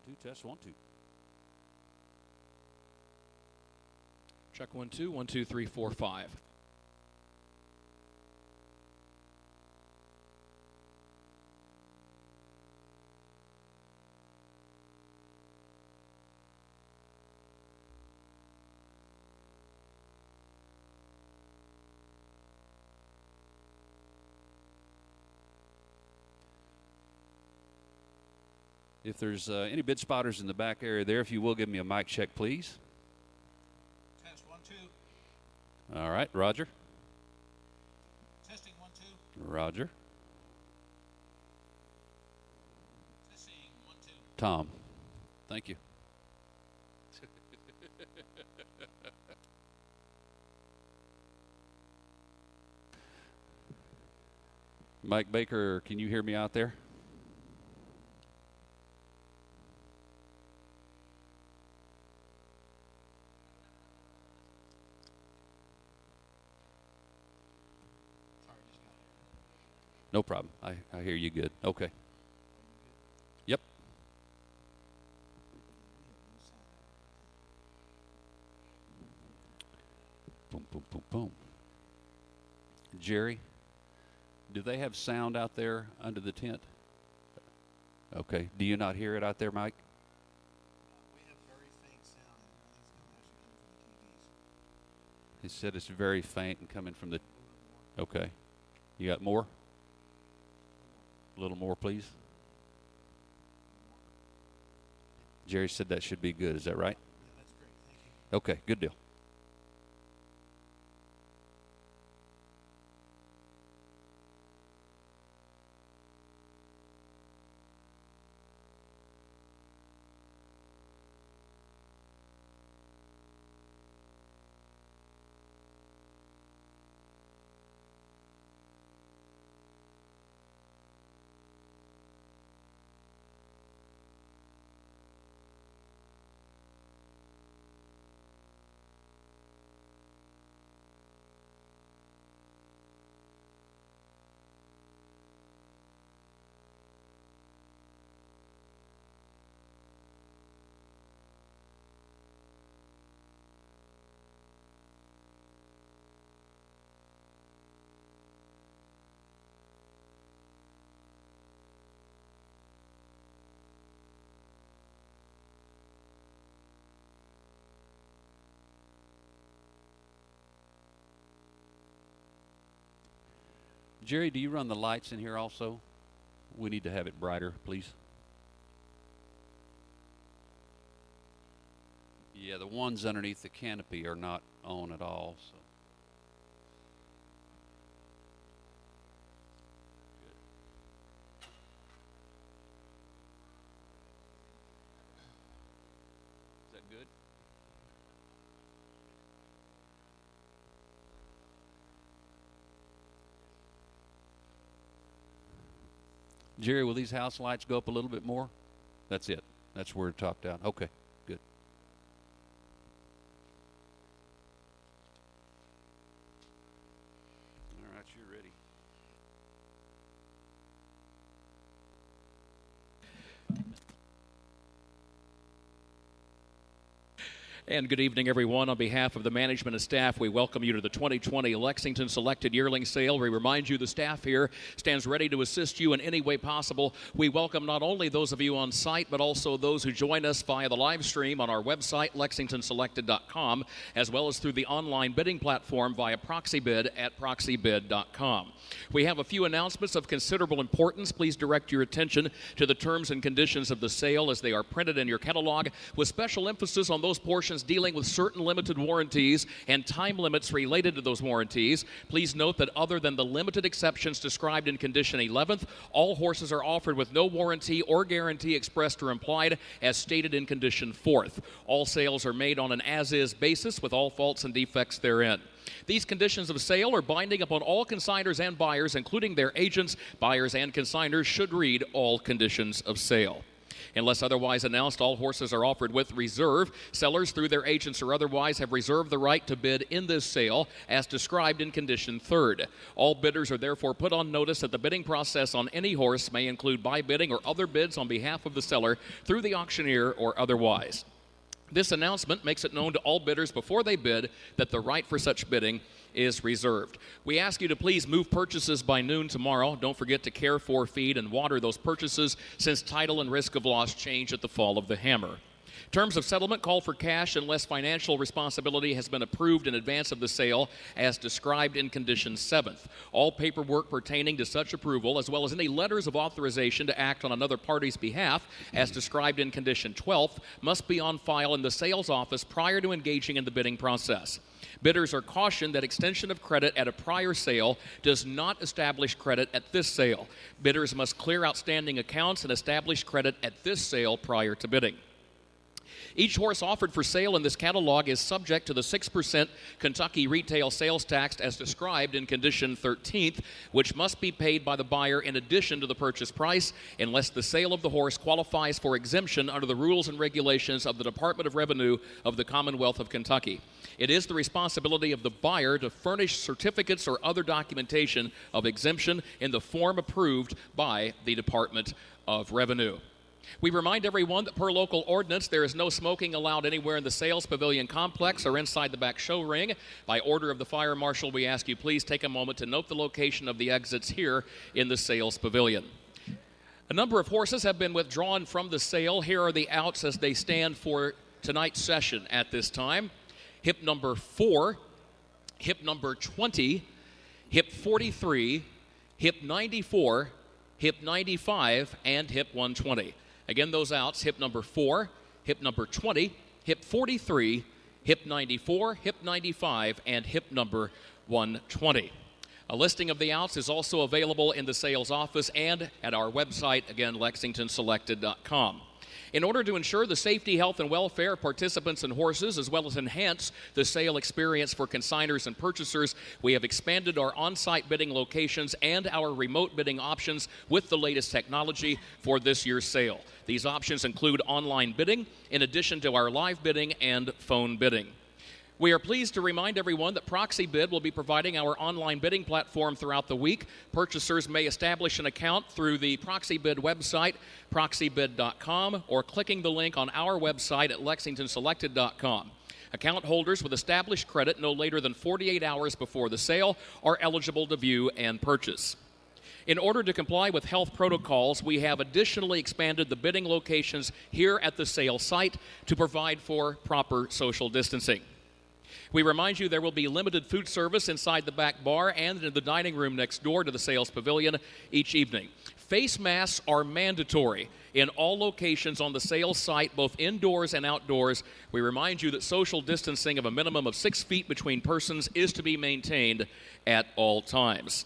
2, test 1, 2. Check 1, 2, 1, 2, 3, 4, 5. If there's any bid spotters in the back area there, if you will, give me a mic check, please. Test 1, 2. All right, Roger. Testing 1, 2. Roger. Testing 1, 2. Tom. Thank you. Mike Baker, can you hear me out there? No problem. I hear you good. Okay. Yep. Boom, boom, boom, boom. Jerry, do they have sound out there under the tent? Okay. Do you not hear it out there, Mike? We have very faint sound, and I think it's actually coming from the TVs. He said it's very faint and coming from the... Okay. You got more? A little more, please. Jerry said that should be good. Is that right? Yeah, that's great. Thank you. Okay, good deal. Jerry, do you run the lights in here also? We need to have it brighter, please. Yeah, the ones underneath the canopy are not on at all. So. Is that good? Jerry, will these house lights go up a little bit more? That's it. That's where it topped out. Okay, good. All right, you're ready. And good evening, everyone. On behalf of the management and staff, we welcome you to the 2020 Lexington Selected Yearling Sale. We remind you the staff here stands ready to assist you in any way possible. We welcome not only those of you on site, but also those who join us via the live stream on our website, lexingtonselected.com, as well as through the online bidding platform via proxy bid at proxybid.com. We have a few announcements of considerable importance. Please direct your attention to the terms and conditions of the sale as they are printed in your catalog, with special emphasis on those portions dealing with certain limited warranties and time limits related to those warranties. Please note that other than the limited exceptions described in Condition 11th, all horses are offered with no warranty or guarantee expressed or implied as stated in Condition 4th. All sales are made on an as-is basis with all faults and defects therein. These conditions of sale are binding upon all consignors and buyers, including their agents. Buyers and consignors should read all conditions of sale. Unless otherwise announced, all horses are offered with reserve. Sellers, through their agents or otherwise, have reserved the right to bid in this sale as described in Condition 3rd. All bidders are therefore put on notice that the bidding process on any horse may include buy bidding or other bids on behalf of the seller through the auctioneer or otherwise. This announcement makes it known to all bidders before they bid that the right for such bidding is reserved. We ask you to please move purchases by noon tomorrow. Don't forget to care for, feed, and water those purchases since title and risk of loss change at the fall of the hammer. Terms of settlement call for cash unless financial responsibility has been approved in advance of the sale as described in Condition 7th. All paperwork pertaining to such approval, as well as any letters of authorization to act on another party's behalf as described in Condition 12th, must be on file in the sales office prior to engaging in the bidding process. Bidders are cautioned that extension of credit at a prior sale does not establish credit at this sale. Bidders must clear outstanding accounts and establish credit at this sale prior to bidding. Each horse offered for sale in this catalog is subject to the 6% Kentucky retail sales tax as described in Condition 13th, which must be paid by the buyer in addition to the purchase price unless the sale of the horse qualifies for exemption under the rules and regulations of the Department of Revenue of the Commonwealth of Kentucky. It is the responsibility of the buyer to furnish certificates or other documentation of exemption in the form approved by the Department of Revenue. We remind everyone that per local ordinance, there is no smoking allowed anywhere in the sales pavilion complex or inside the back show ring. By order of the fire marshal, we ask you please take a moment to note the location of the exits here in the sales pavilion. A number of horses have been withdrawn from the sale. Here are the outs as they stand for tonight's session at this time. Hip number 4, hip number 20, hip 43, hip 94, hip 95, and hip 120. Again, those outs, hip number 4, hip number 20, hip 43, hip 94, hip 95, and hip number 120. A listing of the outs is also available in the sales office and at our website, again, lexingtonselected.com. In order to ensure the safety, health, and welfare of participants and horses, as well as enhance the sale experience for consigners and purchasers, we have expanded our on-site bidding locations and our remote bidding options with the latest technology for this year's sale. These options include online bidding, in addition to our live bidding and phone bidding. We are pleased to remind everyone that Proxy Bid will be providing our online bidding platform throughout the week. Purchasers may establish an account through the Proxy Bid website, proxybid.com, or clicking the link on our website at lexingtonselected.com. Account holders with established credit no later than 48 hours before the sale are eligible to view and purchase. In order to comply with health protocols, we have additionally expanded the bidding locations here at the sale site to provide for proper social distancing. We remind you there will be limited food service inside the back bar and in the dining room next door to the sales pavilion each evening. Face masks are mandatory in all locations on the sales site, both indoors and outdoors. We remind you that social distancing of a minimum of 6 feet between persons is to be maintained at all times.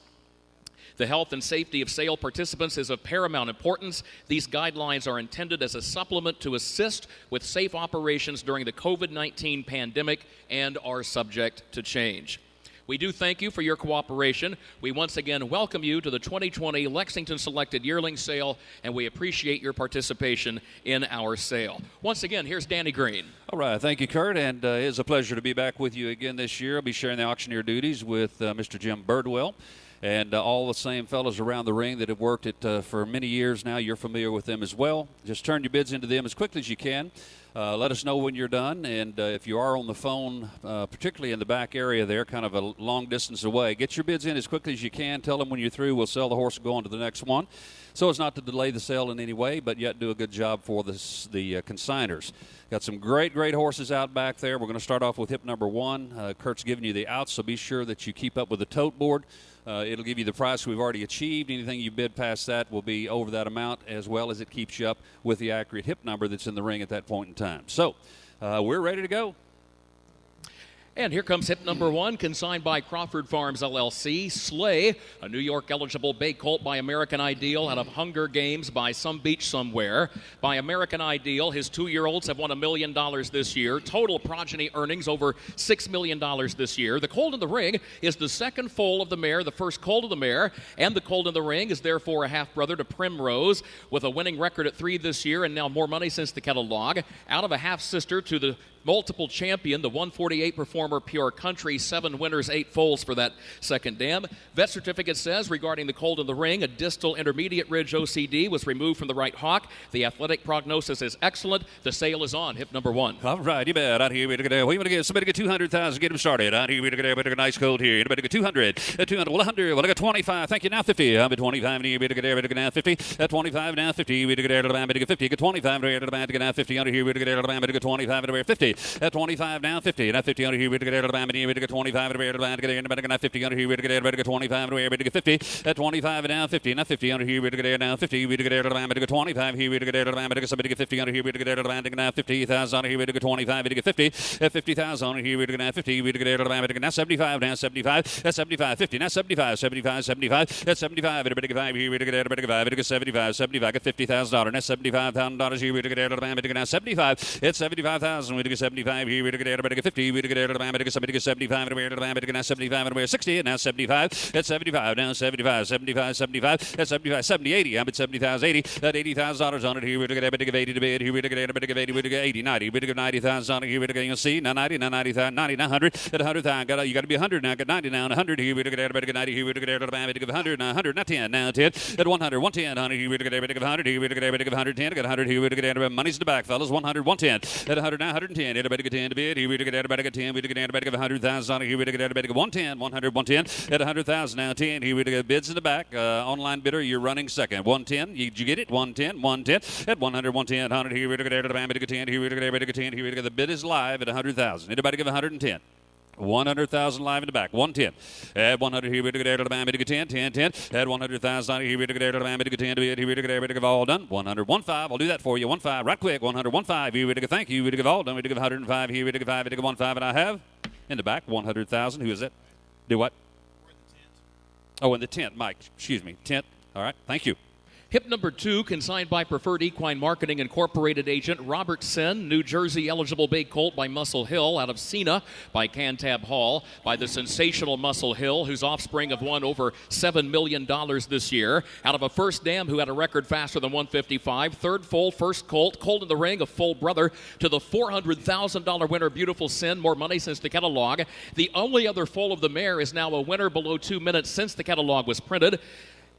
The health and safety of sale participants is of paramount importance. These guidelines are intended as a supplement to assist with safe operations during the COVID-19 pandemic and are subject to change. We do thank you for your cooperation. We once again welcome you to the 2020 Lexington Selected Yearling Sale, and we appreciate your participation in our sale. Once again, here's Danny Green. All right, thank you, Kurt, and it is a pleasure to be back with you again this year. I'll be sharing the auctioneer duties with Mr. Jim Birdwell. And all the same fellows around the ring that have worked it for many years now. You're familiar with them as well. Just turn your bids into them as quickly as you can. Let us know when you're done. And if you are on the phone, particularly in the back area there, kind of a long distance away, get your bids in as quickly as you can. Tell them when you're through, we'll sell the horse and go on to the next one. So as not to delay the sale in any way, but yet do a good job for the consigners. Got some great horses out back there. We're going to start off with hip number 1. Kurt's giving you the outs, so be sure that you keep up with the tote board. It'll give you the price we've already achieved. Anything you bid past that will be over that amount, as well as it keeps you up with the accurate hip number that's in the ring at that point in time. So we're ready to go. And here comes hip number 1, consigned by Crawford Farms LLC. Slay, a New York eligible bay colt by American Ideal out of Hunger Games by Some Beach Somewhere. By American Ideal, his 2-year-olds have won $1 million this year. Total progeny earnings over $6 million this year. The colt in the ring is the second foal of the mare, the first colt of the mare, and the colt in the ring is therefore a half-brother to Primrose with a winning record at 3 this year and now more money since the catalog. Out of a half-sister to the multiple champion, the 148 performer Pure Country, 7 winners, 8 foals for that second dam. Vet certificate says regarding the colt in the ring, a distal intermediate ridge OCD was removed from the right hock. The athletic prognosis is excellent. The sale is on hip number 1. All right, you bet. Out here, we want to get somebody get 200,000, get him started. Out here, we get a nice colt here. Anybody get 200, 200, 100. Well, I got 25. Thank you. Now 50. I'm at 25. We get now 50. At 25 now 50. We get a 50. Get 25. We get now 50. Under here, we get 25. 50. At 25 now 50. Now 50 under here, we get a 25. We get 50 under here, we get 25. We get 50. At 25 now 50. Now 50 under here, we get now 50. We get a 25. Here we get somebody get 50 under here, we get now 50,000 under here, we get 25. We get 50. At 50,000 under here, we get now 50. We get now 75. Now 75. At 75. 50. Now 75. 75. 75. At 75. At 5 here, we get 75. 75. At $50,000. Now $75,000 here, we get now 75. At 75,000, we get 75. Here we get 50. We get somebody get 75. And we're now 75. And we're 60. And now 75. At 75. Now 75. 75. 75. At 75. 70. 80. I'm at 70,000. 80. At $80,000 on it. Here we get a bit of 80 to bid. Here we get a bit of 80. We get 80. 90. We get 90,000 on it. Here we get C. Now 90. Now 90,000. 90. Now 100. At 100,000. You got to be 100 now. Got 90 now. 100. Here we get a bit of 90. Here we get a bit of 100. Now 100. Now 10. Now 10. At 100. 110. 100. Here we get a bit of 100. Here we get a bit of 110. Got 100. Here we get a bit of money's in the back, fellas. 100. 110. At 100. Now 110. Everybody get 10 to bid. Here we get everybody get 10. We get everybody get 100,000 on it. Here we get everybody get 110. 100. 110. At 100,000. Now 10. Here we get bids in the back. Online bidder, you're running second. 110. Did you get it? 110. 110. At 100. 110. 100. Here we get everybody get 10. Here we get everybody get 10. Here we get the bid is live at 100,000. Anybody give 110? 100,000 live in the back. 110. At 100, here we get everybody get 10. 10. 10. At 100,000, here we get everybody get 10. Here we get everybody all done. 100. 15. I'll do that for you. 15. Right quick. 100. 15. Here we get thank you. We get all done. We get 105. Here we get 5. We get 15. And I have in the back 100,000. Who is it? Do what? We're in the tent. Oh, in the tent, Mike. Excuse me. Tent. All right. Thank you. Hip number 2, consigned by Preferred Equine Marketing Incorporated agent Robert Sen, New Jersey eligible bay colt by Muscle Hill, out of Cena by Cantab Hall, by the sensational Muscle Hill, whose offspring have won over $7 million this year, out of a first dam who had a record faster than 155, third foal, first colt in the ring, a full brother to the $400,000 winner Beautiful Sin, more money since the catalog. The only other foal of the mare is now a winner below 2 minutes since the catalog was printed.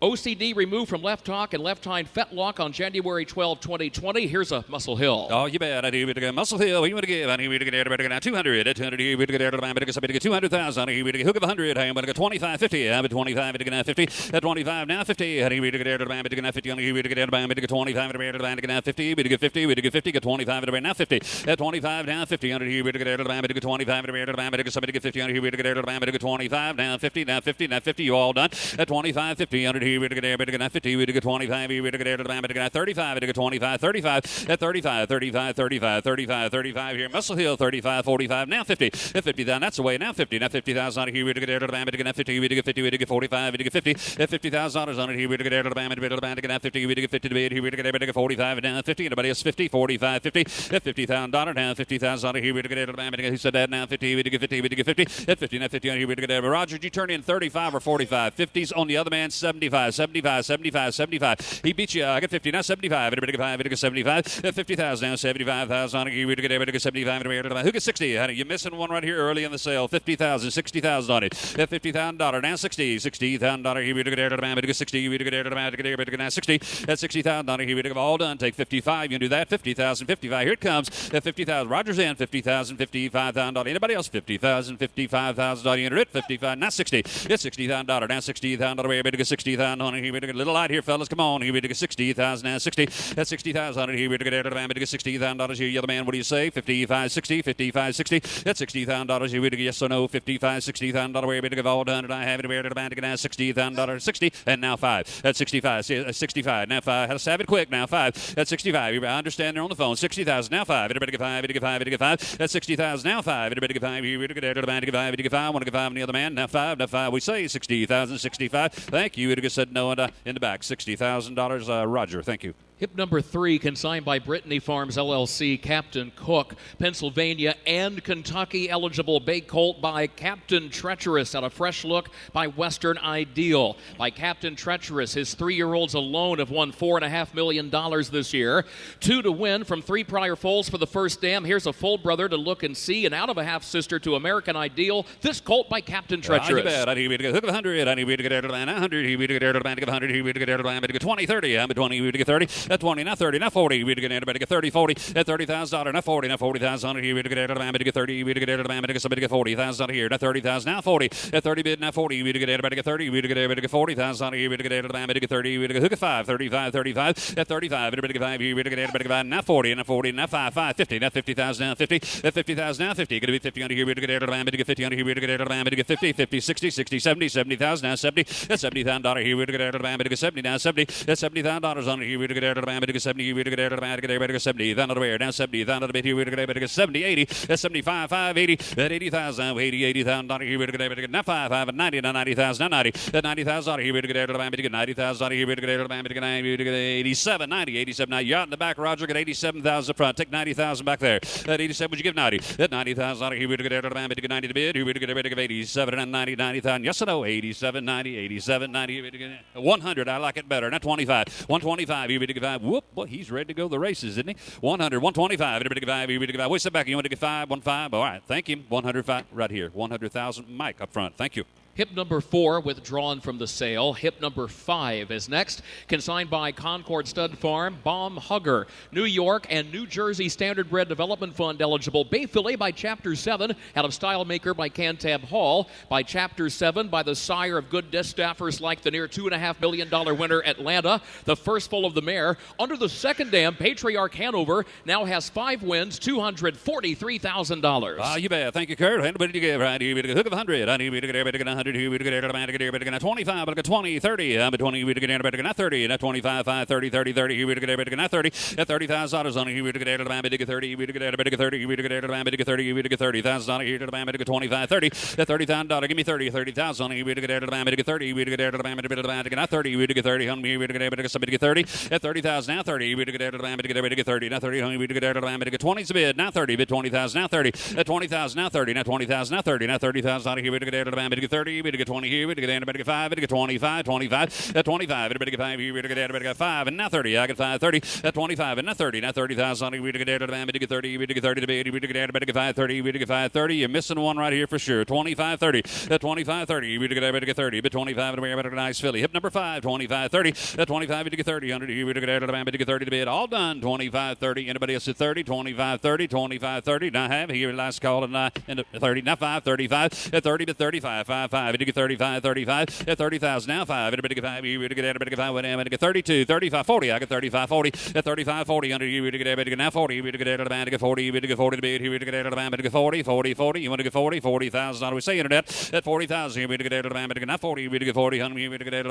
OCD removed from left hock and left hind fetlock on January 12, 2020. Here's a Muscle Hill. Oh, you bet. I do. We get Muscle Hill. We want to give. I need to get everybody now 200. At 200, here we get everybody get somebody get 200,000. Here we get hook of 100. I'm going to get 25, 50. I'm at 25. We get 50. At 25 now 50. Here we get everybody get 50. Here we get everybody get 25. We get 50. We get 50. We get 50. Get 25. Now 50. At 25 now 50. Here we get everybody get 25. We get somebody get 50. Here we get everybody get 25. Now 50. Now 50. Now 50. You all done. At 25, 50. Here we get everybody get 50. We get 25. We get everybody 35. We get 25. 35. At 35. 35. 35. 35. 35. Here Muscle Hill 35. 45. Now 50. At 50 down. That's the way. Now 50. Now 50,000 here we get everybody get 50. We get 50. We get 45. We get 50. At $50,000 on it. Here we get everybody get 50. We get 50 to bid. Here we get everybody get 45. And down 50. Anybody else 50. 45. 50. At $50,000 now 50,000 here we get everybody. Who said that? Now 50. We get 50. We get 50. At 50. Now 50 here we get everybody. Roger, did you turn in 35 or 45? 50's on the other man. 75. 75. 75. 75. He beat you. I got 50. Now 75. Everybody get 5. Everybody get 75. At 50,000 now 75,000 here we get everybody get 75. Who gets 60? Honey, you're missing one right here early in the sale. 50,000. 60,000 on it. At $50,000 now 60. $60,000 here we get everybody get 60. We get everybody get now 60. At $60,000 here we get all done. Take 55. You can do that. 50,000. 55. Here it comes. At 50,000. Roger's in. 50,000. $55,000. Anybody else? 50,000. $55,000. You enter it. 55. Now 60. It's $60,000. Now $60,000. Everybody get $60,000. $60,000. Here we get a little light here, fellas. Come on. Here we get 60,000 now. 60. That's 60,000. Here we get $60,000 here. You're the man. What do you say? 55, 60, 55, 60. That's $60,000. Here we get yes or no. 55, $60,000. Where we get all done. And I have it. We're at about $60,000. 60. And now 5. That's 65. 65. Now 5. Had to have it quick. Now 5. That's 65. I understand they're on the phone. 60,000. Now 5. Everybody get 5. Everybody get 5. That's 60,000. Now 5. Everybody get 5. Here we get 5. Everybody get 5. I want to get 5 on the other man. Now 5. Now 5. We say 60,000. 65. Thank you. It said no in the back. $60,000. Roger. Thank you. Hip number 3, consigned by Brittany Farms LLC, Captain Cook, Pennsylvania, and Kentucky eligible bay colt by Captain Treacherous out of Fresh Look by Western Ideal. By Captain Treacherous, his 3-year-olds alone have won $4.5 million this year. 2 to win from 3 prior foals for the first dam. Here's a full brother to look and see, and out of a half sister to American Ideal. This colt by Captain Treacherous. I need to get hook of 100. I need to get 100. He would get 100. He would get 20, 30. I'm at 20. He would get 30. At 20, now 30, now 40. We get everybody get 30, 40. At $30,000, now 40, now 40,000. Here we get everybody get 30. We get everybody get somebody get 40,000 here. Now 30,000, now 40. At 30 bid, now 40. We get everybody get 30. We get everybody get 40,000 here. We get everybody get 30. We get hook of 5, 35, 35. At 35, everybody get 5. Here we get everybody get 5. Now 40, now 40, now 5, 5, 50. Now 50,000, now 50. At 50,000, now 50. Going to be 50 under here. We get everybody get 50 under here. We get everybody get 50, 50, 60, 60, 70, 70,000, now 70. That's $70,000 here. We get everybody get 70, now 70. That's $70,000 under here. We get everybody get 70. We get everybody get 70. Then over there, now 70. Then over here. We get everybody get 70, 80. That's 75, 5, 80. At 80,000, 80,000 here. We get everybody get now 5, 5, 90, now 90,000, now 90. At 90,000 here. We get everybody get 90,000 here. We get everybody get 90. We get 87, 90, 87. Now you're out in the back, Roger. Get 87,000 up front. Take 90,000 back there. At 87, would you give 90? At 90,000 here. We get everybody get 90 to bid. Here we get everybody get 87 and 90, 90,000. Yes or no? 87, 90, 87, 90. 100. I like it better. Now 25. 125. Here we get 5. Whoop. Boy, he's ready to go the races, isn't he? 100, 125. Everybody get 5. Everybody get 5. Wait, sit back. You want to get 5? 1, 5. All right. Thank you. 105 right here. 100,000. Mike up front. Thank you. Hip number 4 withdrawn from the sale. Hip number 5 is next. Consigned by Concord Stud Farm, Bomb Hugger. New York and New Jersey Standardbred Development Fund eligible. Bay fillet by Chapter 7 out of Style Maker by Cantab Hall. By Chapter 7 by the sire of good desk staffers like the near $2.5 million winner Atlanta. The first foal of the mare. Under the second dam, Patriarch Hanover now has 5 wins, $243,000. Ah, you bet. Thank you, Kurt. Anybody to give right here? We get a hook of 100. I need to get everybody get 100. Here we get everybody get 25. But get 20, 30. I'm at 20. We get everybody get 30. Now 25, 5, 30, 30, 30. Here we get everybody get 30. At $30,000 on it. Here we get everybody get 30. We get everybody get 30. Here we get everybody get 30. We get $30,000 here to the man get 25, 30. At $30,000, give me 30. 30,000. Here we get everybody get 30. We get everybody get 30. We get 30. Here we get everybody get somebody get 30. At 30,000 now 30. We get everybody get 30. Now 30. We get everybody get 20 bid. Now 30. Bid 20,000 now 30. At 20,000 now 30. Now 20,000 now 30. Now 30,000 here we get everybody get 30. We get 20 here. We get everybody get 5. We get 25. 25. At 25. Everybody get 5. Here we get everybody get 5. And now 30. I get 5. 30. At 25. And now 30. Now 30,000. We get everybody get 30. We get 30 to bid. We get everybody get 5. 30. We get 5. 30. You're missing one right here for sure. 25. 30. At 25. 30. We get everybody get 30. But 25. And we get a nice filly. Hip number 5. 25. 30. At 25. We get 30. 100. Here we get everybody get 30 to bid. All done. 25. 30. Anybody else at 30? 25. 30. 25. 30. Now have here last call and 30. Now 5. 35. At 30 to 35. 5. 5. You get 35. 35. At 30,000 now 5. Everybody get 5. You get everybody get 5. Everybody get 32. 35. 40. I get 35. 40. At 35. 40. Under you get everybody get now 40. You get everybody get 40. You get 40 to bid. Here we get everybody get 40. 40. 40. You want to get 40? 40,000. We say internet. At 40,000. Here we get everybody get now 40. You get 40.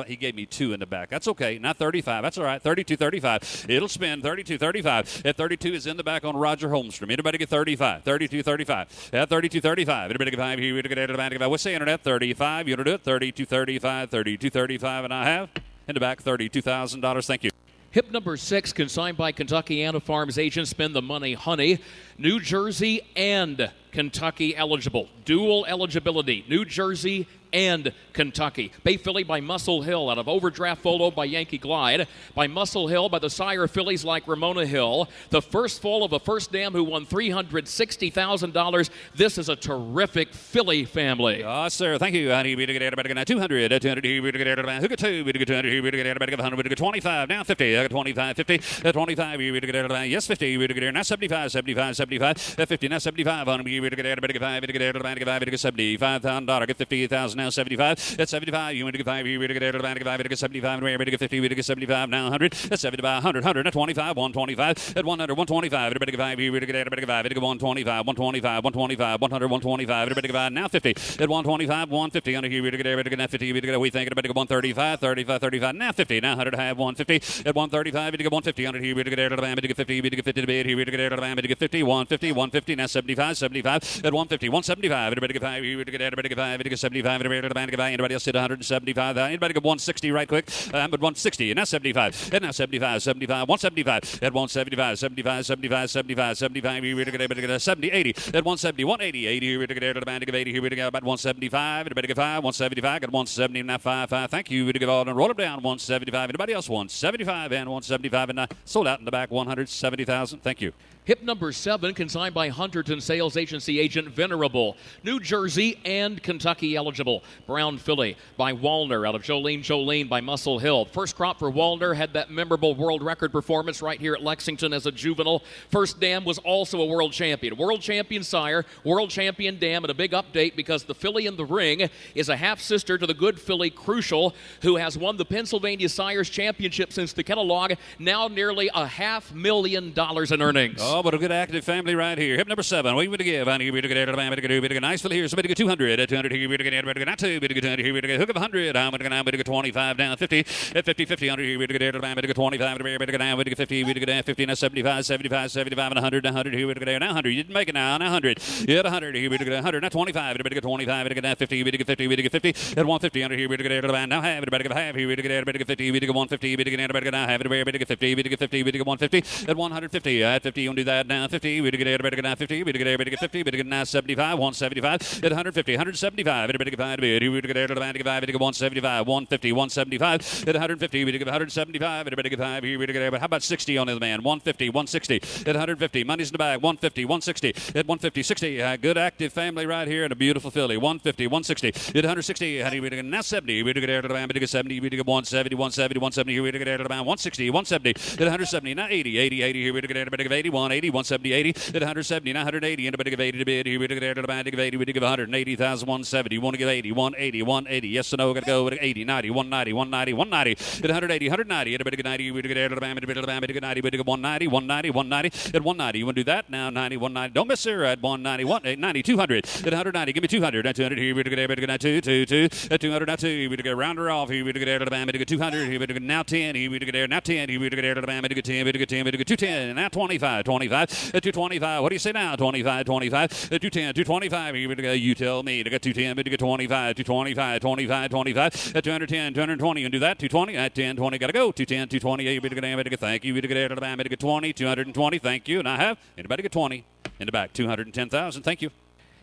He gave me 2 in the back. That's okay. Not 35. That's all right. 32. 35. It'll spin. 32. 35. At 32 is in the back on Roger Holmstrom. Anybody get 35? 32. 35. At 32. 35. Anybody get 5? Here we get everybody get 5. What's the internet? 35. You want to do it? 32. 35. 32. 35. And I have in the back $32,000. Thank you. Hip number 6, consigned by Kentuckiana Farms agent Spend the Money Honey. New Jersey and Kentucky eligible. Dual eligibility. New Jersey and Kentucky. Bay filly by Muscle Hill out of Overdraft Photo by Yankee Glide. By Muscle Hill by the sire fillies like Ramona Hill. The first foal of a first dam who won $360,000. This is a terrific filly family. Yes, sir. Thank you. I need to get everybody get 200. At 200 here we get everybody. Who get 2? We get 200 here we get everybody get 100. We get 25. Now 50. I got 25. 50. At 25 here we get everybody. Yes, 50. We get now 75. 75. 75. At 50. Now 75. On we get everybody get 5. We get everybody get 5. We get $75,000. Get 50,000. now 75. At 75, you win to get 5. You win to get 5, to get 75, and to get 50, to get 75, now 100. At 75, 100, at 25, 125. At 100, 125, to get 5, you win to get 5, to get 125, 125, 125, 100, 125, to get 5, now 50. At 125, 150, under here, to get 50, we think about to get 135, 35, 35, now 50, now 100, have 150. At 135, to get 150, under here, to get 50, we to get 50 to bid, here, to get 50, 150, 150, now 75, 75. At 150, 175, to get 5, here, to get 5, to get 75, to get 5, anybody else hit 175, anybody get 160 right quick, but 160, and now 75, and now 75, 75, 175, at 175, 75, 75, 75, 75, here, to get 70, 80, at 170, 180, 80, here, to get 80, here, to get about 175, to get 5, 175, got 170, now 5, 5, thank you, to get all and roll it down, 175, anybody else 175, and 175, and sold out in the back, 170,000, thank you. Hip number 7, consigned by Hunterton Sales Agency agent Venerable. New Jersey and Kentucky eligible. Brown filly by Wallner out of Jolene by Muscle Hill. First crop for Wallner, had that memorable world record performance right here at Lexington as a juvenile. First dam was also a world champion. World champion sire, world champion dam, and a big update because the filly in the ring is a half-sister to the good filly Crucial, who has won the Pennsylvania Sires Championship since the catalog, now nearly $500,000 in earnings. Oh, but a good active family right here. Hip number 7. We would give on here. We to get a nice fill here. Somebody get 200. At 200 here. We to get not 2. We to get 200 here. We to get hook of 100. I'm going to get 25 down 50. At 50, 50 under here. We to get 25. We to get now. We to get 50. We to get 50. Now 75, 75, 75, and 100. 100 here. We to get now 100. You didn't make it now. Now 100. Yeah, 100 here. We to get 100. Now 25. We to get 25. We to get 50. We to get 50. We to get 50. At 150 under here. We to get now half. We to get half here. We to get 50. We to get 150. We to get now half. We to get 50. We to get 50. We to get 150. At 150. At 50. You want to do that now 50. We to get 50. We to get 50. We to get now 75. 175. At 150. 175. We to get 5. We to get 175. 150. 175. At 150. We to get 175. We to get 5. We to get how about 60 on the man? 150. 160. At 150. Money's in the bag. 150. 160. At 150. 60. Good active family right here and a beautiful filly. 150. 160. At 160. We to get now 70. We to get 70. We to get 170. 170. 170. Here we to get 160. 170. At 170. Now 80. 80. 80. Here we to get 80. 180. 170. 80. At 170. Now 180. And a bit of 80 to bid. Here we to get 80. We to give 180,000. 170. You want to give 80. 180. 180. Yes or no? Got to go with 80. 90. 190. 190. 190. At 180. 190. At a bit of 90. We to get 90. We to get 190. 190. 190. At 190. You want to do that? Now 90. 190. Don't miss her. At 190. 90. 200. At 190. Give me 200. At 200. Here we to get 2. 2. 2. At 200. Now 2. We to get round her off. Here we to get 200. Here we to get now 10. Here we to get now 10. Here we to get 10. We to get 10. We to get 10. We to get 210. Now 25. 25. At 225. What do you say now? 25. 25. At 210. 225. Here we to go. You tell me. To get 210. We to get 25. 225. 25. 25. At 210. 220. And do that. 220. At 10. 20. Got to go. 210. 220. We to get thank you. We to get 20. 220. Thank you. And I have anybody get 20 in the back. 210,000. Thank you.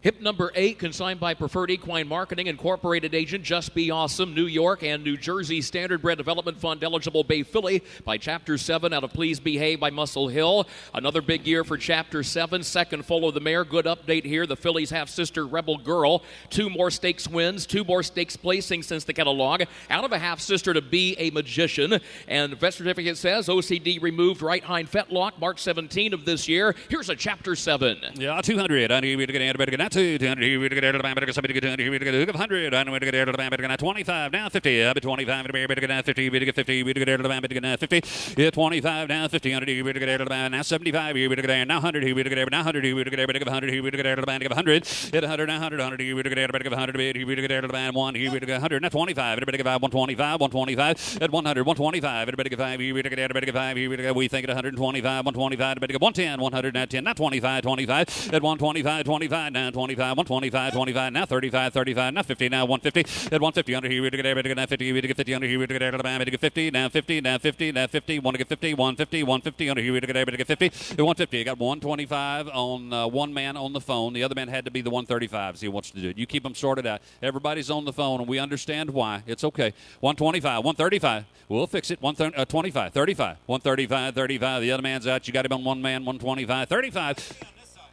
Hip number 8, consigned by Preferred Equine Marketing Incorporated agent Just Be Awesome, New York and New Jersey Standardbred Development Fund eligible bay filly by Chapter 7 out of Please Behave by Muscle Hill. Another big year for Chapter 7, second full of the mare. Good update here. The filly's half-sister Rebel Girl. 2 more stakes wins, 2 more stakes placings since the catalog. Out of a half-sister to Be a Magician. And the vet certificate says OCD removed right hind fetlock March 17 of this year. Here's a Chapter 7. Yeah, 200. I need to get 200. Here we to get somebody get 200. Here we to get 100. I know to get 25. Now 50. Up at 25. We to get 50. We to get 50. We to get 50. Yeah, 25. Now 50. Here we to get now 75. Here we to get now 100. Here we to get now 100. Here we to get 100. Here we to get 100. Hit 100. Now 100. 100. Here we to get 100. Here we to get 1. Here we to get 100. Now 25. Everybody get 125. 125. At 100. 125. Everybody get 5. Here we to get 5. Here we to get we think at 125. 125. Everybody get 110. 100. Now 10. Now 25. 25. At 125. 25. Now 25. 125, 25, now 35, 35, now 50, now 150, at 150 under here, we to get now 50, we to get 50 under here, we to get 50, now 50, now 50, now 50, want to get 50, 150, 150 under here, we to get 50, at 150, I got 125 on one man on the phone, the other man had to be the 135, see what's to do. You keep them sorted out. Everybody's on the phone, and we understand why. It's okay. 125, 135, we'll fix it, 125, 35, 135, 35, the other man's out, you got him on one man, 125, 35.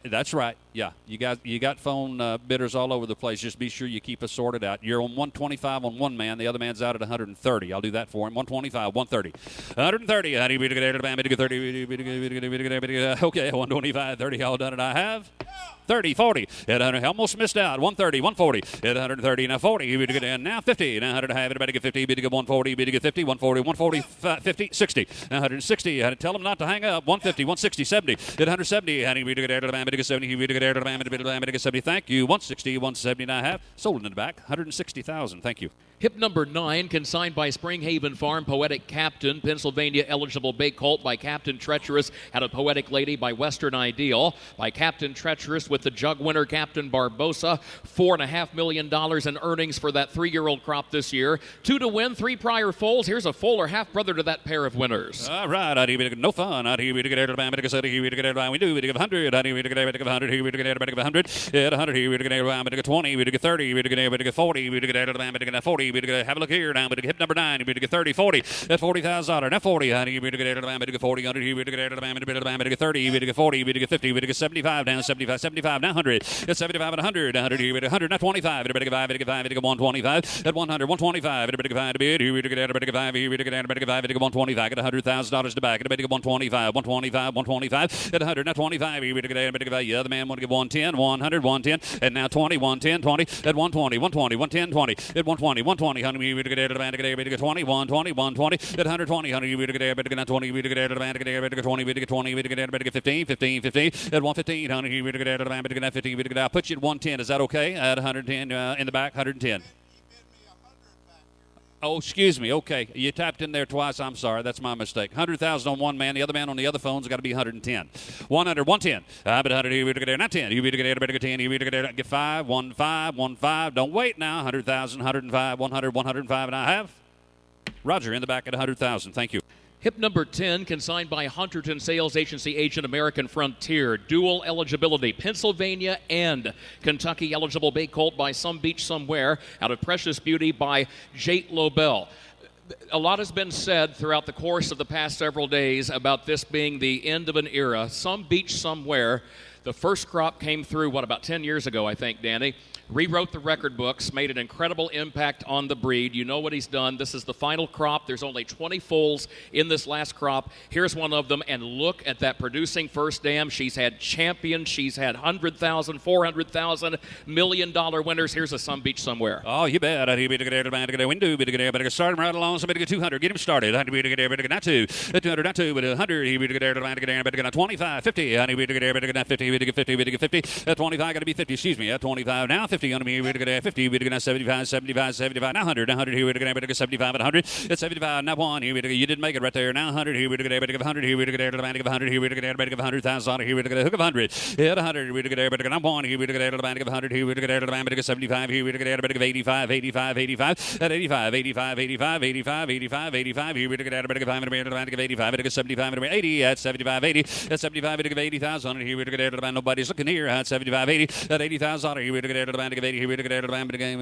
That's right. Yeah, you got phone bidders all over the place. Just be sure you keep us sorted out. You're on 125 on one man. The other man's out at 130. I'll do that for him. 125, 130. 130. How do you get 30? Okay, 125, 30. All done, and I have. 30, 40. At 100, almost missed out. 130, 140. At 130, now 40. Here we go down. Now 50. Now 100 and a half. Everybody get 50. Bid to get 140. Bid to get 50. 140, 140, 50, 60. Now 160. I had to tell them not to hang up. 150, 160, 70. At 170. Honey, we to get air to the band. Bid to get 70. Here we to get air to the band. Bid to get 70. Thank you. 160, 170 and a half. Sold in the back. 160,000. Thank you. Hip number 9, consigned by Springhaven Farm, Poetic Captain, Pennsylvania eligible bay colt by Captain Treacherous, out of Poetic Lady by Western Ideal, by Captain Treacherous with the jug winner Captain Barbosa. $4.5 million in earnings for that 3-year-old crop this year. 2 to win, 3 prior foals. Here's a foal or half brother to that pair of winners. All right, out here, no fun. Out here, we get air to the band. Here we get air to the band. We do. We give 100. Out here, we get air to 100. Here we get air to 100. At 100, here we get air to the band. 20. We get 30. We get air to 40. We get air to the band. 40. We get have a look here. Now, but hip number 9, we get 30, 40. At $40,000. Now 40, honey, we get to the band, we get 40, 100, we get to the band, we get 30, we get 40, we get 50, we get 75, down 75, 75, now 100. At 75 and 100, 100, we get 100, now 25, everybody get 5, we get 5, we get 125. At 100, 125, everybody get 5 to bid, we get everybody get 5, we get everybody get 5, we get 125, get $100,000 to back, everybody get 125, 125, 125. At 100, now 25, we get everybody get 5. The other man want to get 110, 100, 110, and now 20, 110, 20. At 120, 120, 110, 20. At 120, 120, honey, we get to the band, we get 20, 120, 120. At 120, honey, we get everybody get 20, we get to the band, we get 20, we get 20, we get everybody get 15, 15, 15. At 115, honey, we get to the band, we get 15, we get I'll put you at 110. Is that okay? At 110 in the back, 110. Oh, excuse me. Okay, you tapped in there twice. I'm sorry. That's my mistake. 100,000 on one man. The other man on the other phone's got to be 110. 100, 110. But 100, here we get there. Not 10. You get everybody get 10. You get there. Get 5, 1, 5, 1, 5. Don't wait now. 100,000, 105, 100, 105, and I have Roger in the back at 100,000. Thank you. Hip number 10, consigned by Hunterton Sales Agency agent American Frontier. Dual eligibility, Pennsylvania and Kentucky eligible bay colt by Some Beach Somewhere, out of Precious Beauty by Jate Lobel. A lot has been said throughout the course of the past several days about this being the end of an era. Some Beach Somewhere, the first crop came through, about 10 years ago, I think, Danny. Rewrote the record books, made an incredible impact on the breed. You know what he's done. This is the final crop. There's only 20 foals in this last crop. Here's one of them, and look at that producing first dam. She's had champions. She's had $100,000, $400,000, $1 million winners. Here's a Some Beach Somewhere. Oh, you bet. I need to get there, to start him right along. Somebody get 200. Get him started. I need to get there, not 2. 200, not 2, but 100. He need to get there, get 25, 50. I need to get there, get 50. We get 50. We get 50. At 25, got to be 50. Excuse me. At 25 now. 50 on me, we get 50, we get 75, 75, 75, now 100, 100, here we get 75 and 100, it's 75, now 1, here we you didn't make it right there, now 100, here we get 100, here we get the band of 100, here we get $100,000, here we get a hook of 100, hit 100, we get everybody get 1, here we get the band of 100, here we get the band of 75, here we get everybody 85, 85, 85, at 85, 85, 85, 85, 85, 85, here we get everybody the band of 85, it 75, 80, at 75, 80, at 75, it 80,000, here we get the band, nobody's looking here, at 75, 80, at 80,000, here we get the band of 80, here we get the band of game,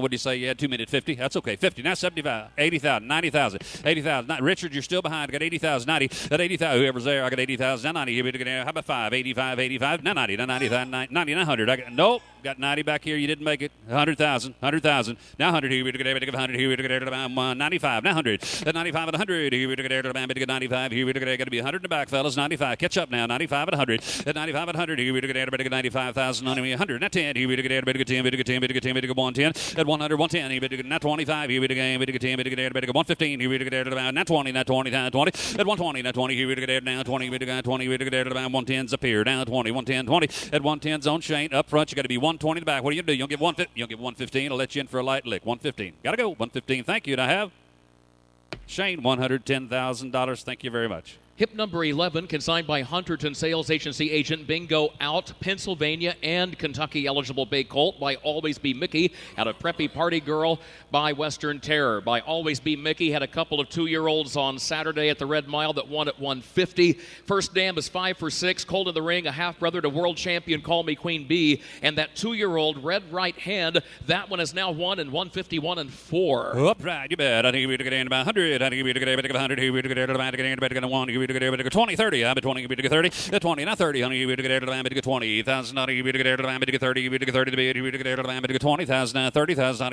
what do you say, you had 2 minutes 50, that's okay, 50, now 75, 80,000, 90,000, 80,000, Richard, you're still behind, got 80,000, 90, at 80,000, whoever's there, I got 80,000, now 90, here we get, how about 5, 85, 85, now 90, now 90, 90, 100, I got, nope, got 90 back here, you didn't make it, 100,000, 100,000, now 100, here we get 100, here we get 95, now 100, at 95 and 100, here we get the band, 95, here we get to be 100 in the back, fellas, 95, catch up now, 95 and 100, at 95 and 100, here we get 95,000, on 100, not 10, here we get 10, we get 10, we get 10, we get 10, we get 110, at 100, 110, here we get not 25, here we get 10, we get 10, we get 115, here we get about not 20, not 20, not 20, at 120, not 20, here we get now 20, we get 20, we get about 110's up here, down 20, 110, 20, at 110's on Shane, up front, you got to be 120 in the back, what do? You don't get 150, you don't get 115, I'll let you in for a light lick, 115, got to go, 115, thank you, and I have Shane, $110,000, thank you very much. Hip number 11, consigned by Hunterton Sales Agency agent Bingo Out, Pennsylvania and Kentucky eligible bay colt by Always Be Mickey, out of Preppy Party Girl by Western Terror. By Always Be Mickey, had a couple of 2-year-olds on Saturday at the Red Mile that won at 150. First dam is 5 for 6, colt in the ring, a half-brother to world champion Call Me Queen Bee, and that 2-year-old red right hand, that one is now won in 151 and 4. Up right, you bet. I think we get in about 100. I think we get 100. Here we get 100. Here we get 100. 20, 30, I'm at 20, 30, 20, not 30, honey, 20,000, 30, 20,000, 30,000,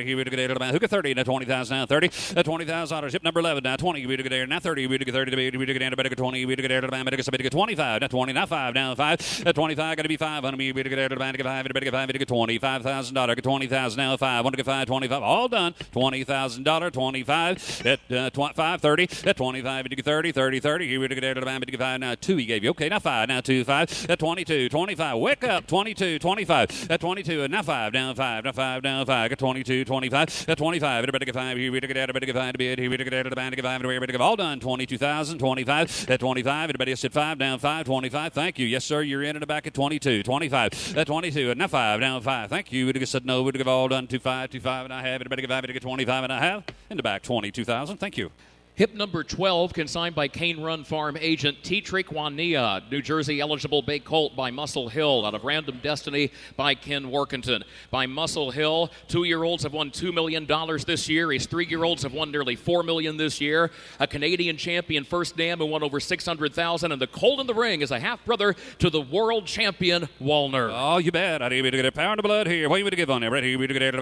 who got 30, 20,000, 30, $20,000, hip number 11, now 20, now 30, 30, 20, 25, now 20, now 5, now 5, 25, got to be 5, honey, 25,000, 20,000, now 5, 1 to get 5, 25, all done, $20,000, 25, at 5, 30, at 25, 30, 30, 30, here we get 5, now 2 he gave you, okay, now 5, now 2, 5, at 22, 25, wake up, 22, 25, at 22, and now 5, now 5, now 5, now 5, at 22, 25, at 25, everybody get 5, here we get 5 to bid, here we get 5, everybody get all done, 22,000, 25, at 25, everybody else at 5, down 5, 25, thank you, yes sir, you're in and back at 22, 25, at 22, and now 5, down 5, thank you, would have said no, would have all done, 25, 25, and I have, everybody get 5, get 25, and I have, in the back, 22,000, thank you. Hip number 12, consigned by Cane Run Farm agent Tetriquania, New Jersey eligible bay colt by Muscle Hill, out of Random Destiny by Ken Workington. By Muscle Hill, 2-year-olds have won $2 million this year. His 3-year-olds have won nearly $4 million this year. A Canadian champion first dam who won over $600,000, and the colt in the ring is a half-brother to the world champion Walner. Oh, you bet. I need to get a pound of blood here. What are you going to give on there? Right here, we get 200,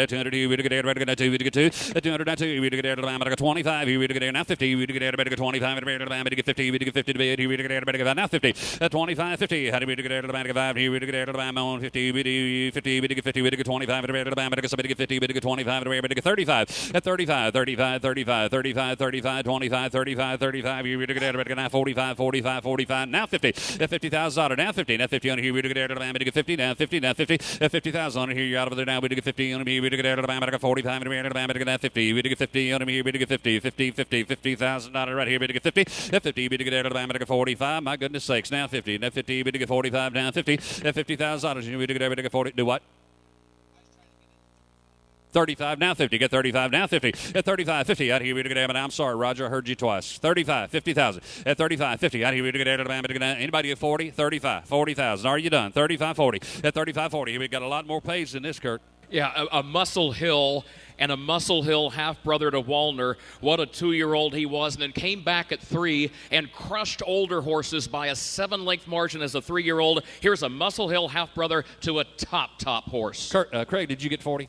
200, here, we get 2, 200, 2, we get 25, here we get now 50, we get 25, we get 50, we get 50 to bid, here we get now 50, 25, 50, how do we get 5, here we get 50, we get 50, we get 50, we get 25, we get 50, we get 25, we get 35, at 35, 35, 35, 35, 35, 25, 35, 35, here we get now 45, 45, 45, now 50, at $50,000, now 50, now 50 on here, we get 50, now 50, now 50, at 50,000 on here, you're out of there now, we get 50 on here, we get 45, we get 50, we get 50 on here, we get 50, 50, $50,000 right here, we get 50, at 50, we get 45, my goodness sakes, now 50, now 50, we get 45, now 50, at $50,000, we get 40, do what? 35, now 50, get 35, now 50, at 35, 50, out here we get, I'm sorry, Roger, I heard you twice, 35, 50,000, at 35, 50, out here we get, anybody at 40, 35, 40,000, are you done, 35, 40, at 35, 40, we got a lot more pays than this, Kurt. Yeah, a Muscle Hill and a Muscle Hill half-brother to Walner. What a 2-year-old he was, and then came back at 3 and crushed older horses by a 7-length margin as a 3-year-old. Here's a Muscle Hill half-brother to a top horse. Craig, did you get 40?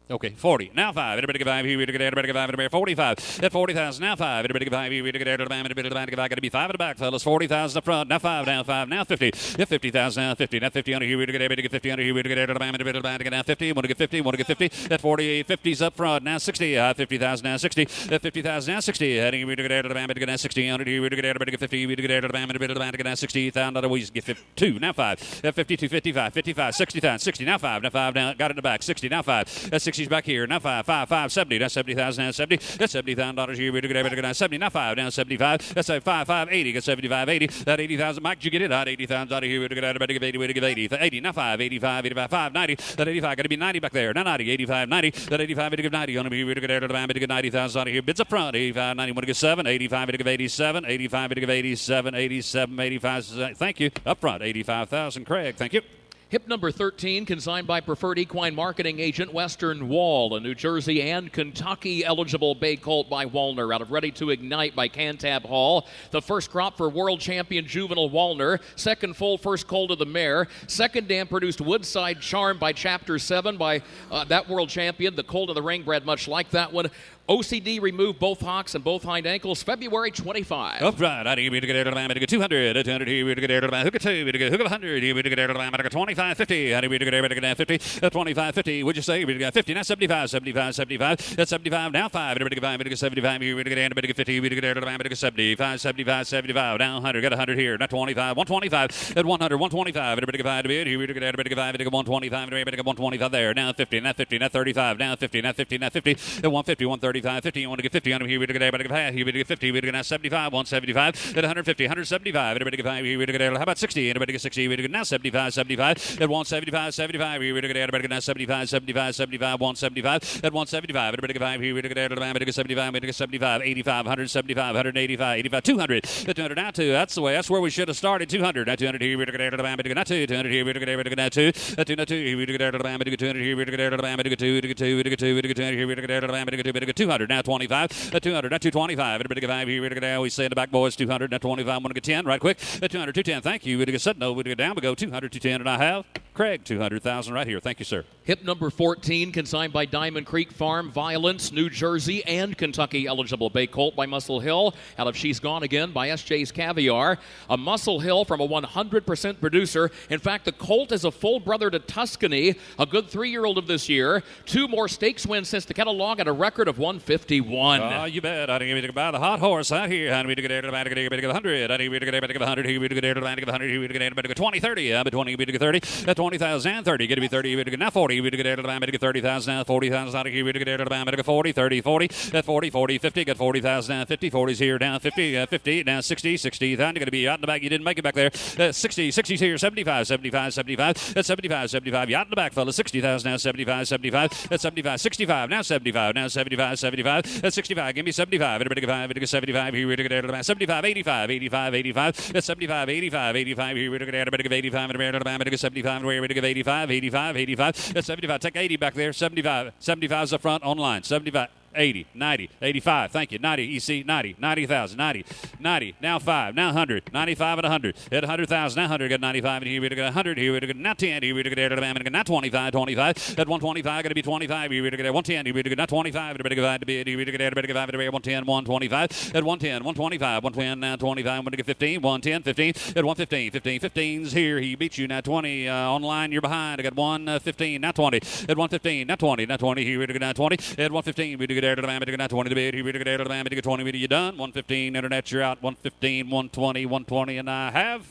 Okay, 40. Now 5. Everybody get 5. Here we get everybody get 5. 45. At 40,000. Now 5. Everybody get 5. Here we get everybody got to be 5 in the back, fellas. 40,000 up front. Now 5. Now 5. Now 50. At 50,000. Now 50. Now 50 under here. We get everybody get 50 under here. We get everybody now 50. Want to get 50. Want to get 50. At 40. 50's up front. Now 60. 50,000. Now 60. At 50,000. Now 60. Heading. We get everybody get 60 under here. We get everybody get 50. We get everybody get 60,000. We just get 52. Now 5. At 52. 55. 55. 60,000. 60. Now 5. Now 5. Now got it in the back. 60. Now 5. At 60's back here. Now 5. 5. 70. That's 70,000. Now 70. That's $70,000 here. We get everybody get 70. Now 5. Now 75. That's 5. 80. Get 75. 80. That 80,000. Mike, did you get it? That 80,000 out of here. We get everybody give 80. We give 80. 80. Now 5. 85. 85. 5. 90. That 85. Got to be 90 back there. Now 90. 85. 90. That 85. We give 90. On here. We get everybody get 90,000 out of here. Bids up front. 85. 90. Want to get 7. 85. We give 87. 85. We give 87. 87. 85. Thank you. Up front. 85,000. Craig. Thank you. Hip number 13, consigned by Preferred Equine Marketing Agent Western Wall, a New Jersey and Kentucky eligible bay colt by Walner, out of Ready to Ignite by Cantab Hall. The first crop for world champion juvenile Walner. Second full first colt of the mare. Second dam produced Woodside Charm by Chapter 7 by that world champion. The colt of the ring bred much like that one. OCD removed both hocks and both hind ankles February 25. Up right. I need to get 200. 200 here. We get hook at 2. We get hook of 100. Here we get 25. 50. I need to get 50. 25. 50. Would you say we got 50? Now 75. 75. 75. That's 75. Now 5. Everybody get 5. We get 75. Here we get 50. We get 75. 75. 75. Now 100. Got 100 here. Now 25. 125. At 100. 125. Everybody get 5 to bid. Here we get everybody get 5. We get 125. Everybody get 125 there. Now 50. Now 50. Now 35. Now 50. Now 50. Now 50. At 150. 130. 50, you want to get 50 on him here, we get everybody get half, here we get 50, we get now 75, 175, at 150, 175, everybody get 5, here we get how about 60, anybody get 60, we get now 75, 75, at 175, 75, here we get everybody get now 75, 75, 75, 175, at 175, everybody get 5, here we get everybody get 75, we get 75, 85, 175, 185, 85, 200, at 200 now 2, that's the way, that's where we should have started, 200, now 200 here, we get everybody get now 2, 200 here, we get everybody get now 2, at 2, now 2, here we get everybody get 200 here, we get everybody get 2, we get 2, we get 2, we get 2, we get 2, here we get everybody get 2, 200, now 25, 200, now 225, everybody get 5, here we go, we say in the back, boys, 200, now 25, want to get 10, right quick, 200, 210, thank you, we get set, no, we get down, we go 200, 210, and I have Craig, 200,000 right here, thank you, sir. Hip number 14, consigned by Diamond Creek Farm, Violence, New Jersey, and Kentucky eligible. Bay Colt by Muscle Hill, out of She's Gone Again by SJ's Caviar. A Muscle Hill from a 100% producer. In fact, the Colt is a full brother to Tuscany, a good 3-year-old of this year. 2 more stakes wins since the catalog at a record of 151. Oh, you bet. I think we buy the hot horse out here. I think we get a 100. I think we get a 100. Here we get a 100. Here we get a 20, 30. 20, we get 30. 20,000, 30. Get to be 30. We get now 40. We get a 30,000 now 40,000 out of here. We get a 40, 30, 40. At 40, 40, 50. Get 40,000 now 50. 40's here now 50, 50 now 60, 60. Then you're going to be out in the back. You didn't make it back there. 60, 60's here. 75, 75, 75. At 75, 75. You out in the back, fellas. 60,000 now 75, 75. At 75, 65 now 75. Now 75, 75. At 65, give me 75. Everybody get 5. Get 75. Here we get 75, 85, 85, 85. At 75, 85, 85. Here we get 85. Everybody get 75. Where we get 85, 85, 85. At 75, take 80 back there. 75. 75's the front online. 75. 80, 90, 85, thank you, 90, EC, 90, 90,000, 90, 90, now 5, now 100, 95 and 100, at 100,000, now 100, got 95, and here we get 100, here we get now 10, here we get now 25, 25, at 125, going to be 25, here we get 110, here we get now 25, everybody get to be, here we get 110, 125, at 110, 125, 110, now 25, I'm going to get 15, 110, 15, at 115, 15, 15's here, he beats you, now 20, online, you're behind, I got 115, now 20, at 115, now 20, now 20, here we get now 20, at 115, we get to the man, 20 to bid, here we get to the man, 20, you done, 115, internet, you're out, 115, 120, 120, and I have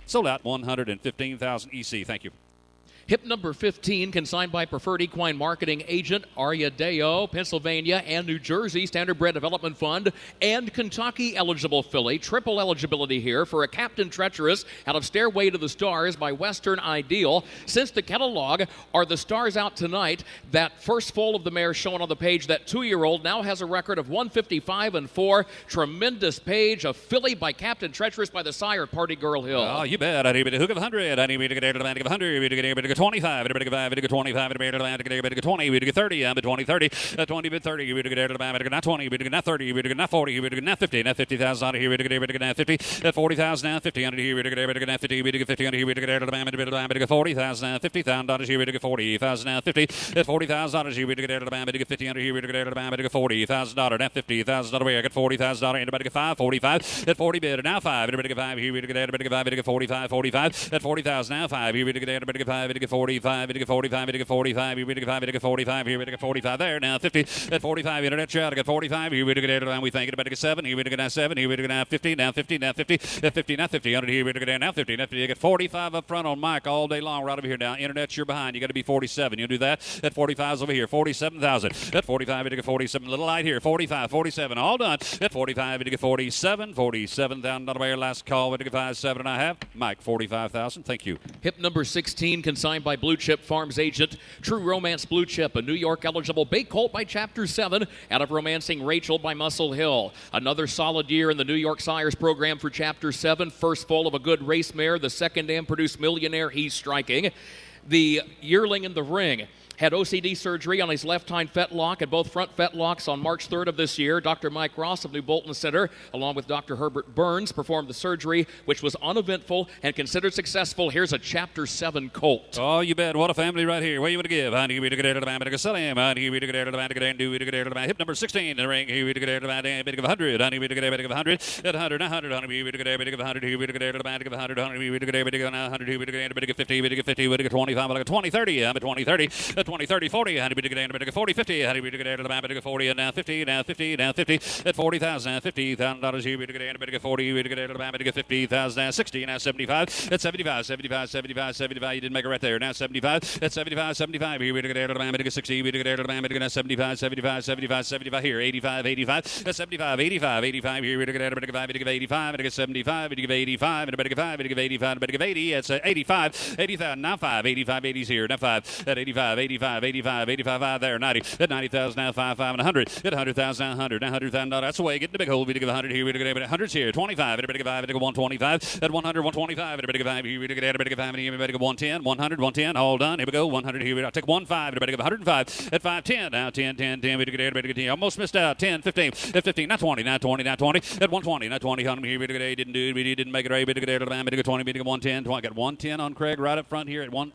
sold out 115,000 EC, thank you. Hip number 15, consigned by Preferred Equine Marketing Agent Arya Deo, Pennsylvania and New Jersey Standard Bred Development Fund, and Kentucky eligible filly. Triple eligibility here for a Captain Treacherous out of Stairway to the Stars by Western Ideal. Since the catalog are the stars out tonight, that first foal of the mare shown on the page, that 2-year-old, now has a record of 155 and 4. Tremendous page, a filly by Captain Treacherous by the sire Party Girl Hill. Oh, you bet. I need to hook of 100. I need to get to the man, 100. We get 25, everybody get 5, get 25, everybody get 20, we get 30, I'm at 20, 30, 20, bid 30, we get to the man, not 20, we get not 30, we get not 40, we get not 50, not 50,000 out of here, we get now 50, at 40,000 now 50 under here, we get now 50, we get 50 under here, we get to the man, we get 40,000 now 50,000 dollars here, we get 40,000 now 50, at 40,000 dollars here, we get to the man, we get 50 under here, we get to the man, we get 40,000 dollars, now 50,000 dollars way, I get 40,000 dollars, anybody get 5, 45, at 40 bid, now 5, everybody get 5, here we get everybody get 5, we get 45, 45, at 40,000 now 5, here we get everybody get 5, we get 45, we get 45, we get 45, here we get 5, we get 45, here we get 45 there, now 50, at 45, internet shot, I got 45, here we get it, we think it about 7, here we get now 7, here we get now 50, now 50, now 50, at 50, now 50, under here we get now 50, now 50, you get 45 up front on Mike all day long, right over here now, internet, you're behind, you got to be 47, you'll do that, at 45's over here, 47,000, at 45, you get 47, little light here, 45, 47, all done, at 45, you get 47, 47,000 dollar last call, we get 5, 7 and a half, Mike, 45,000, thank you. Hip number 16, consigned by Blue Chip Farms Agent, True Romance Blue Chip, a New York eligible Bay Colt by Chapter 7, out of Romancing Rachel by Muscle Hill. Another solid year in the New York Sires program for Chapter 7, first foal of a good race mare, the second dam produced millionaire, he's striking. The Yearling in the Ring had OCD surgery on his left hind fetlock and both front fetlocks on March 3rd of this year. Dr. Mike Ross of New Bolton Center, along with Dr. Herbert Burns, performed the surgery, which was uneventful and considered successful. Here's a Chapter 7 colt. Oh, you bet. What a family right here. What you want to give? Honey, we to get to the man, to sell him. Honey, we to get to the man, to get and do we to get to the man. Hip number 16 in the ring. Here we to get to the man, bit of 100. Honey, we to get a bit of 100. At 100, 100. Honey, we to get a bit of 100. Here we to get to the man, to get 100. Honey, we to get a bit of 100. Here we to get a bit of 50. We to get 50. We to get 25. Like 20, 30. I'm at 20, 30. At 20, 30, 40. Honey, we to get 40, 50. Honey, we to get to the man, to get 40. And now 50, now 50, now 50. At 40,000, now $50,000. Here we to get a bit of 40. We to get to the man, to get 50,000. Now 60, now 75. At 75, 75, 75, 75. You didn't make it right there. Now 75. At 75, 75. Here we to get to the man, to get 60. We to get to the man, to get 75, 75, 75, 75. Here 85, 85. At 75, 85, 85. Here we to get 85, to give 85, to get 75, to give 85, and to give 5, to give 85, to give 80. It's 85, 80,000. Now 5, 85, 80's here. Now 5. At 85, 85. 85, 85, 85 there, 90. At 90,000 now, 5, and 100. At 100,000 now, 100. Now, $100,000. That's the way. Get in the big hole. We to give 100 here. We to give 100's here. 25. Everybody give 5. Everybody give 125. At 100, 125. Everybody give 5. Here we to get everybody give 5. Everybody give 110. 100, 110. All done. Here we go. 100 here. I'll take 1, 5. Everybody give 105. At 5, 10. Now 10, 10, 10. We to get everybody get 10. Almost missed out. 10, 15. At 15. Now 20. Now 20. Now 20. At 120. Now 20. Here we to get didn't do it. We didn't make it right. We to get 20. We to get 110. I got 110 on Craig right up front here at 1.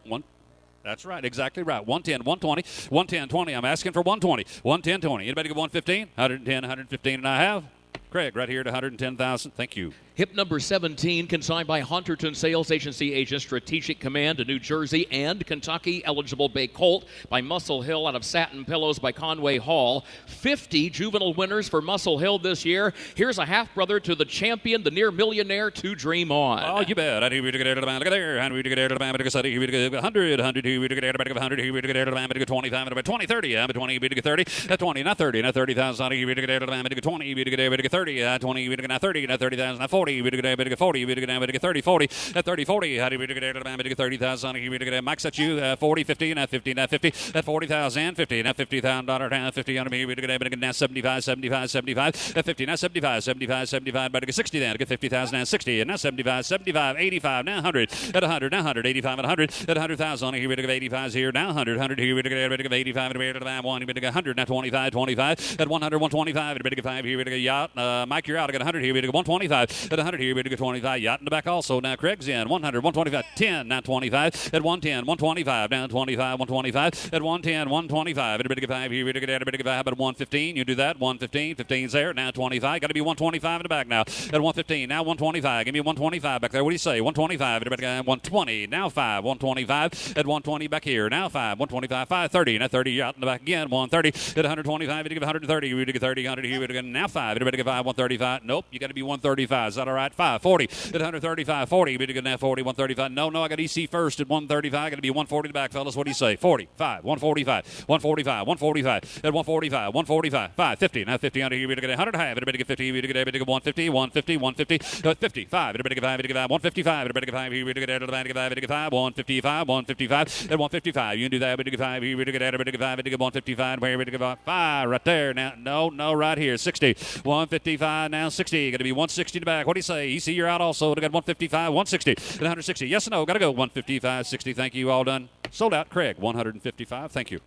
That's right, exactly right. 110, 120, 110, 20. I'm asking for 120, 110, 20. Anybody get 115? 110, 115, and I have Craig right here at 110,000. Thank you. Hip number 17, consigned by Hunterton Sales Agency agent Strategic Command to New Jersey and Kentucky. Eligible Bay Colt by Muscle Hill out of Satin Pillows by Conway Hall. 50 juvenile winners for Muscle Hill this year. Here's a half-brother to the champion, the near millionaire, to dream on. Oh, you bet. Look at there. 100, 100, here we get 100, here we get 25, 20, 30, 20, we get 30, 20, not 30, not 30,000, here we get 20, we get 30, 20, we get 30, not 30,000, 40. 40, we get 40, we get 30, 40, at 30, 40, how do we get 30,000, here we get max at you, 40, 50, now 50, now 50, at 40,000, 50, now $50,000, now 50 on me, we get now 75, 75, 75, at 50, now 75, 75, 75, but get 60 then, get 50,000, now 60, and now 75, 75, 85, now 100, at 100, now 100, 85, and 100, at 100,000, here we get 85 here, now 100, 100, here we get 85, and we get 1, we get 100, now 25, 25, at 100, 125, and we get 5, here we get yacht, Mike, you're out, I got 100, here we get 125, at 100 here, we get 25, yacht in the back also, now Craig's in, 100, 125, 10, now 25, at 110, 125, down 25, 125, at 110, 125, everybody get 5, here we get everybody get 5, at 115, you do that, 115, 15's there, now 25, got to be 125 in the back now, at 115, now 125, give me 125 back there, what do you say, 125, everybody got 120, now 5, 125, at 120 back here, now 5, 125, 530, now 30, yacht in the back again, 130, at 125, you give 130, you get 30, 100, here we go, now 5, everybody get 5, 135, nope, you got to be 135, is that all right, 5, 40, at 135, 40, we get now 40, 135, no, I got EC first at 135, got to be 140 in the back, fellas, what do you say, 45, 145, 145, 145, at 145, 145, 550, now 50, under here, we get 100, half, everybody get 50, we get everybody get 150, 150, 150, 55, everybody get 5, everybody get 5, 155, everybody get 5, here we get everybody get 5, everybody get 5, 155, 155, at 155, you can do that, everybody get 5, here we get everybody get 5, everybody get 155, where everybody get 5, right there, now, no, right here, 60, 155, now 60, got to be 160 in the back, what do you say, EC, you're out also, got 155, 160, and 160, yes or no, got to go, 155, 60, thank you, all done, sold out, Craig, 155, thank you.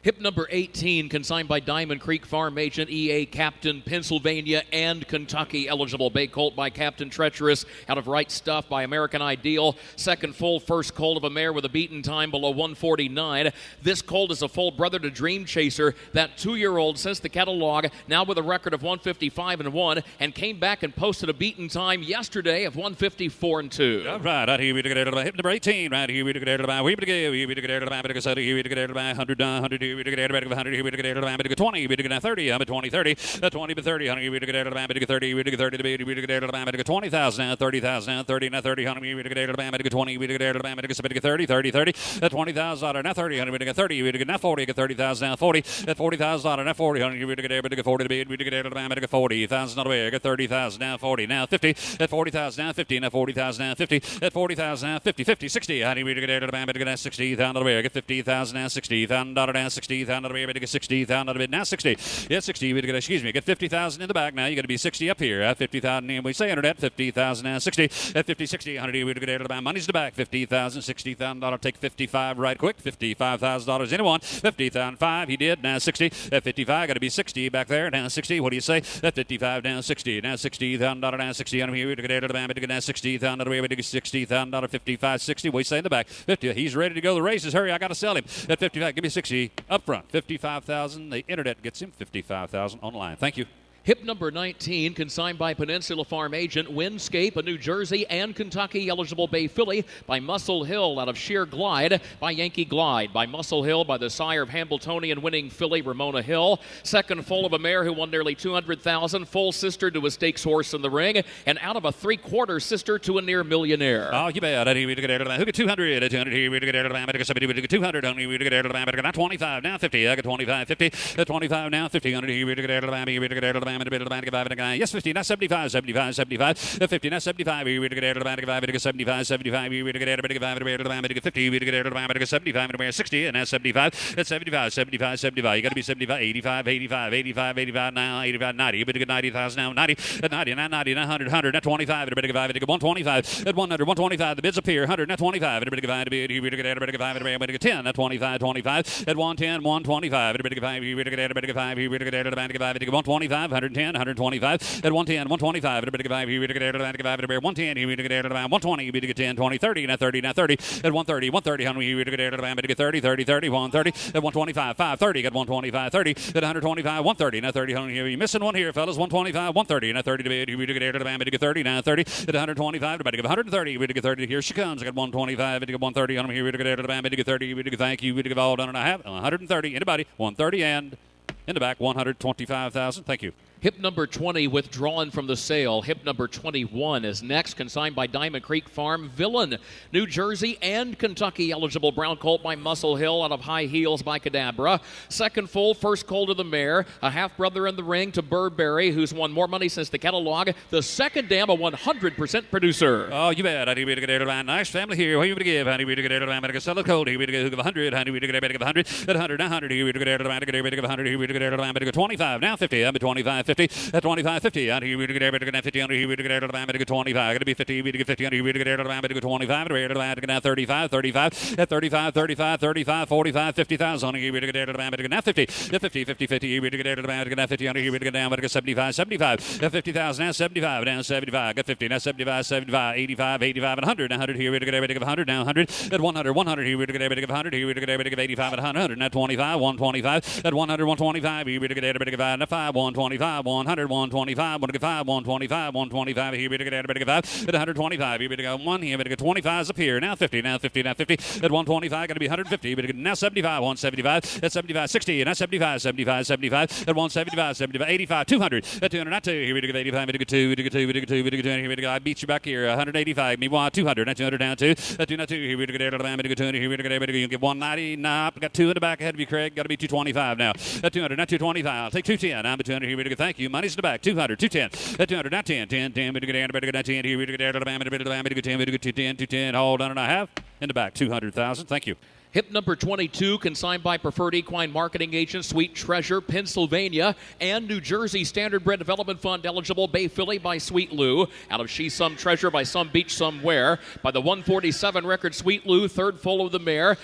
Hip number 18, consigned by Diamond Creek Farm Agent, EA Captain, Pennsylvania and Kentucky. Eligible Bay Colt by Captain Treacherous out of Right Stuff by American Ideal. Second full, first colt of a mare with a beaten time below 149. This colt is a full brother to Dream Chaser, that 2-year-old since the catalog, now with a record of 155-1, and came back and posted a beaten time yesterday of 154-2. All right, out here we get hip number 18, right here we get we get 100, we get 100, here we get 20, we get 30, I'm at 20, 30, 20 to 30, 100, we get 30, we get 30, we get 20,000, now 30,000, now 30, now 30, 100, we get 20, we get 30, 30, 30, at 20,000, now 30, 100, we get 30, we get now 40, get 30,000, now 40, at 40,000, now 40, 100, we get 40, we get 40,000, not away, get 30,000, now 40, now 50, at 40,000, now 50, now 40,000, now 50, at 40,000, now 50, 50, 60, 100, we get 60,000, away, get 50,000, now 60,000, now 60,000 away, get 60,000, now 60, yeah, 60, we get, get 50,000 in the back now, you got to be 60 up here, at 50,000, and we say internet, 50,000, now 60, at 50, 60, 100, we get money's the back, 50,000, $60,000, take 55 right quick, $55,000, anyone, 50,000, 5, he did, now 60, at 55, got to be 60 back there, now 60, what do you say, at 55, now 60, now $60,000, now 60, and here we get now 60,000, we get $60,000, 55, 60, what do you say in the back, 50, he's ready to go to the races, hurry, I got to sell him, at 55, give me 60, up front, 55,000, the internet gets him 55,000 online, thank you. Hip number 19, consigned by Peninsula Farm Agent, Windscape, a New Jersey and Kentucky eligible bay filly by Muscle Hill out of Sheer Glide by Yankee Glide, by Muscle Hill by the sire of Hambletonian winning filly Ramona Hill. Second full of a mare who won nearly $200,000, full sister to a stakes horse in the ring, and out of a 3/4 sister to a near millionaire. Oh, you bet. Who get 200? 200 here. We get 70. We get 200. Only we get now 25. Now 50. I got 25. 50. 25 now 50. 100 here. We get Yes, 50, now 75, 75, 75, 50, now 75, here we get 75, 75, here we get 50, we get 75, 60, and now 75, that's 75, 75, 75, you got to be 75, 85, 85, 85, 85, now 85, 90, you better get 90,000 now, 90, 90, now 90, now 100, 100, now 25, you better get 125, at 100, 125, the bids appear, 100, now 25, you better get 5, you better get 10, now 25, 25, at 110, 125, you better get 5, you better get 5, you better get 125, 110, 125, at 110, 125, you better get 5, you better get 110, you better get 120, you better get 10, 20, 30, now 30, now 30, at 130, 130, how many you better get 30, 30, 30, 130, at 125, 530, got 125, 30, at 125, 130, now 30, how many you're missing one here, fellas, 125, 130, now 30 to bid, you better get 30, now 30, at 125, about to get 130, you better get 30, here she comes, I got 125, you get 130, on them here, you better get 30, you better get thank you, you better get all done, and I have 130, anybody, 130, and in the back, 125,000, thank you. Hip number 20 withdrawn from the sale. Hip number 21 is next, consigned by Diamond Creek Farm, Villain, New Jersey, and Kentucky. Eligible brown colt by Muscle Hill out of High Heels by Cadabra. Second foal, first colt of the mare. A half-brother in the ring to Burberry, who's won more money since the catalog. The second dam, a 100% producer. Oh, you bet. I need to get a nice family here. What you to give? I need to get a sell a colt. He would give 100. I need to get 100. At 100, now 100. He would get 100. He would get 25. Now 50. I'm at 25, 50. At 25, 50. And he would get 50. He would get 25. Got to be 50. He would get 50. He would get 25. Now 35, 35. At 35, 35, 35, 45, 50,000. He would get now 50. At 50, 50, 50. He would get 50. He would get down 75, 75. At 50,000. Now 75. Down 75. Got 50. Now 75, 75, 85, 85, and 100. Now 100. He would get 100. Now 100. At 100, 100. He would get 100. He would get 85 at 100. Now 25, 125. At 100, 125. He would get 5, 125, 100, 125, 125, 125, 125. He would get 5. At 125. He would get 1. He would get 25 up here. Now 50. Now 50. Now 50. At 125. Got to be 150. He would get now 75. 175. At 75, 60. And now 75, 75, 75. At 175, 75, 85, 200. At 200, not 2. He would get 85. He would get 2. He would get 2. He would get 2. He would get 2. He would get I beat you back here. 185. Me 200. Now 200 down 2. At 2, not 2. He would get 200. He would get you get 190. Nah, got 2 in the back ahead of you, Craig. Got to be 225 now. At 200, not 225. I'll take 210. I'm at 200. He would get thank you. Money's in the back. 200, 210. At 200, not 10. 10, 10. Would get 10. He would get 10. Would get 10. Would get 210. 210. All done and I have in the back. 200,000. Thank you. Hip number 22, consigned by Preferred Equine Marketing Agent, Sweet Treasure, Pennsylvania, and New Jersey Standardbred Development Fund eligible Bay Filly by Sweet Lou, out of She Some Treasure by Some Beach Somewhere, by the 147 record Sweet Lou, third foal of the mare.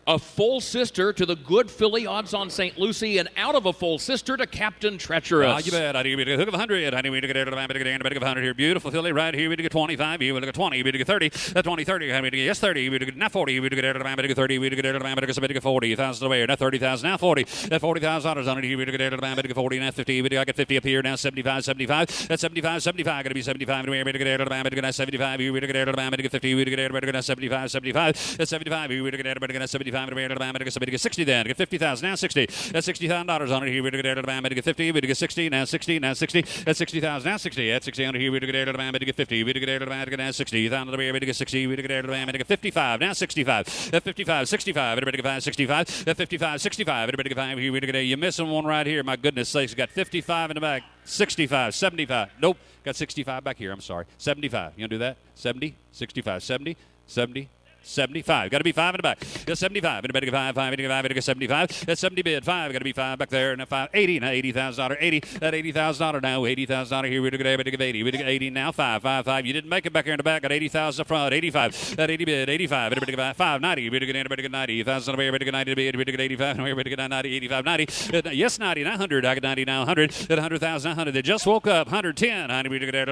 A full sister to the good filly odds on St. Lucie, and out of a full sister to Captain Treacherous. You bet. I need to get a hook of 100. I need to get a bit of 100 here. Beautiful filly right here. We get 25. You will get 20. You will get 30. At 20, 30. I mean, yes, 30. You will get now 40. You will get a bit of 30. You will get a bit of 40,000 away. Now 30,000. Now 40. At $40,000 on it. You will get a bit of 40. Now 50. You will get 50 up here. Now 75, 75. At 75, 75. Going to be 75. You will get a bit of 75. You will get a bit of 50. You will get a bit of 75, 75. At 75. You will get a bit of 75. Get 60 then. Get 50,000. Now 60. That's $60,000 on it. Here we get get 50. We get 60. Now 60. Now 60. That's 60,000. Now 60. At 60 on it. Here we get 50. We get now 60. Down to the way we get 60. We get 55. Now 65. At 55, 65. Everybody get 5, 65. At 55, 65. Everybody get 5. Here we get you're missing one right here. My goodness sakes. Got 55 in the back. 65, 75. Nope. Got 65 back here. I'm sorry. 75. You want to do that? 70, 65, 70, 70. 75. Got to be 5 in the back. Got 75. Anybody get 5, 5, 85, get 75. That's 70 bid. 5. Got to be 5 back there. And 5, 80. Now $80,000. 80. That $80,000 now. $80,000 here. We get 80. We get 80 now. 5, 5, 5. You didn't make it back here in the back. Got 80,000 up front. 85. That 80 bid. 85. Anybody get 5, 90. We get 90,000 away. We get 90 bid. We get 85. We get 90, 85, 90. Yes, 90. Now 100. I got 90 now. 100. At 100,000. 100. They just woke up. 110. 90. We get 10.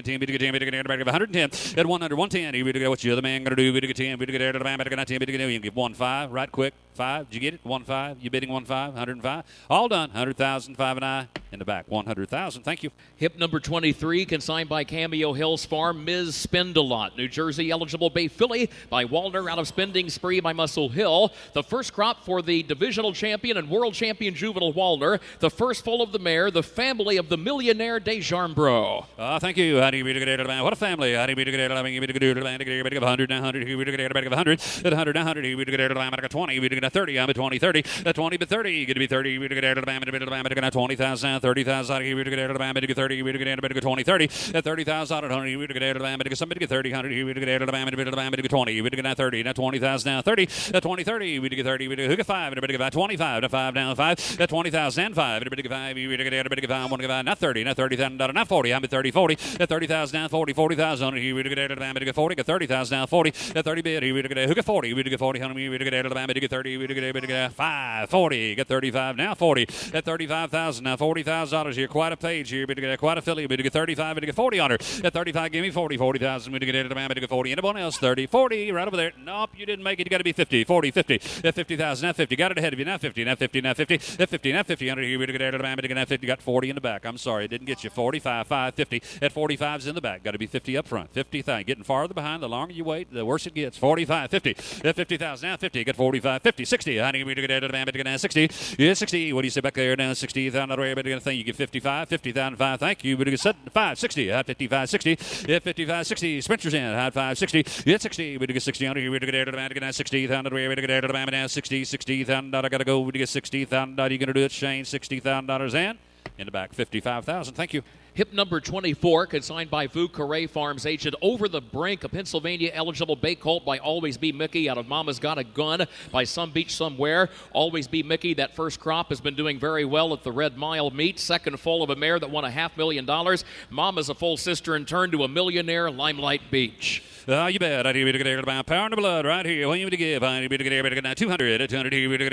10. We get 10. We get 110. At 100. 110. We get what you other man gonna do. We get 10. We get you can give 1.5 right quick. 5. Did you get it? 1.5. You bidding 1.5? 105. All done. 100,000. 5 and I in the back. 100,000. Thank you. Hip number 23, consigned by Cameo Hills Farm, Ms. Spend-A-Lot. New Jersey eligible Bay Filly by Waldner, out of Spending Spree by Muscle Hill. The first crop for the divisional champion and world champion juvenile Waldner. The first foal of the mare, the family of the millionaire Desjambro. Thank you. What a family. 100 now 100. Here we to get 100. At 100, 100, here we get 20, we get 30, I'm at 20, 30. At 20, but 30, get to be 30, we get 20,000, 30,000, here we get 30, we get 20, 30. At 30,000, 100, we get somebody get 30, 100, here we get 20, we get 30, now 20,000, now 30. At 20, 30, we get 30, we get 5, everybody get 25, now 5, now 5. At 20,000 and 5, everybody get 5, we get 5, 1 get 5, not 30, now 30,000, not 40, I'm at 30, 40. At 30,000, now 40, 40,000, here we get 40, get 30,000, now 40. At 30 bid, here we get 40, we get 40, 100, we get 30, we get 5, 40, get 35, now 40. At 35,000, now $40,000 here, quite a page here, we get quite a filly, we get 35, we get 40 on her. At 35, give me 40, 40,000, we get 40. Anyone else? 30, 40, right over there. Nope, you didn't make it. You got to be 50, 40, 50. At 50,000, now 50. Got it ahead of you. Now 50, now 50, now 50. At 50, now 50. Under here, we get 50. Got 40 in the back. I'm sorry, it didn't get you. 45, 5, 50. At 45's in the back. Got to be 50 up front. 50 thing. Getting farther behind, the longer you wait, the worse it gets. 45, 50. At 50,000, now 50. Get 45, 50, 60. Honey, we get 60. Yeah, 60. What do you say back there? Now 60,000. You get 55, 50,000, 5. Thank you. We get 5, 60. At 55, 60. At 55, 60. Spencer's in. At 5, 60. At 60. We get 60 under here. We get 60,000. We get 60, 60,000. I got to go. We get 60,000. You going to do it, Shane? $60,000 in the back. 55,000. Thank you. Hip number 24, consigned by Vu Carre Farms agent. Over the Brink, a Pennsylvania eligible bay colt by Always Be Mickey out of Mama's Got a Gun by Some Beach Somewhere. Always Be Mickey, that first crop, has been doing very well at the Red Mile meet. Second foal of a mare that won $500,000. Mama's a full sister and turned to a millionaire, Limelight Beach. You bet. I need to get about power in the blood right here. What you to give? I need to get 200. At 200, we get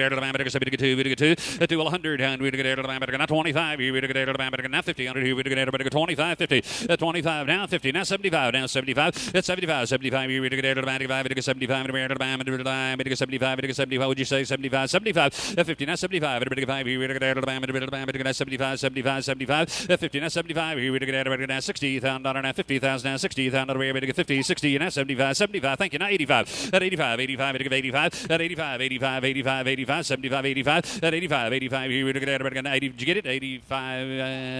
2, we get 2. At 100, and we get 25. We get now 50. 100, we get 25, 50. At 25, now 50. Now 75. Now 75. At 75, 75. We get 75. We get 75. We get 75. We get 75. Would you say 75? 75. At 50, now 75. We get 5. We get 75. 75. 75. At 50, now 75. We get 60,000. Now 50,000. Now 60,000. We get 50. 60. Now 75. 75. Thank you. Now 85. At 85. 85. We get 85. At 85. 85. 85. 85. 75. 85. At 85. 85. We get 80. Did you get it? 85.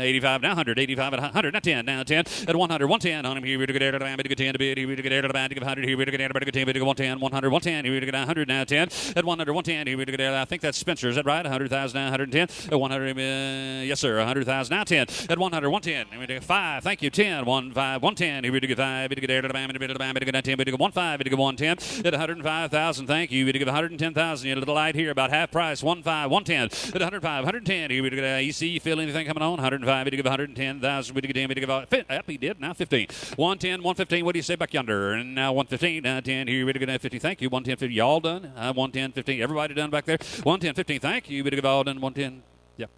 85. Now 100. 85. At 100. Now 10. Now 10. At 100. 110. On him here. We get 10 to bid. We get 100. Here we get 10. We get 110. 100. 110. Here we get 100. Now 10. At 100. 110. Here we get. I think that's Spencer. Is that right? 100,000. Now 110. At 100. Yes, sir. 100,000. Now 10. At 100. 110. We get 5. Thank you. 10. 1 5. 110. Here we get 5. We get 10. We get 10. We get 1 5. We get 110. At 105,000. Thank you. We get 110,000. You're a little light here. About half price. 1 5. 110. At 105. 110. Here we get. You see? You feel anything coming on? 105. We get 110,000. We get 10. We get yep, he did. Now 15. 110. 115. What do you say back yonder? And now 115. Now 10. Here we get 50. Thank you. 110. 50. Y'all done? 110. 15. Everybody done back there? 110. 15. Thank you. We get all done. 110. Yep.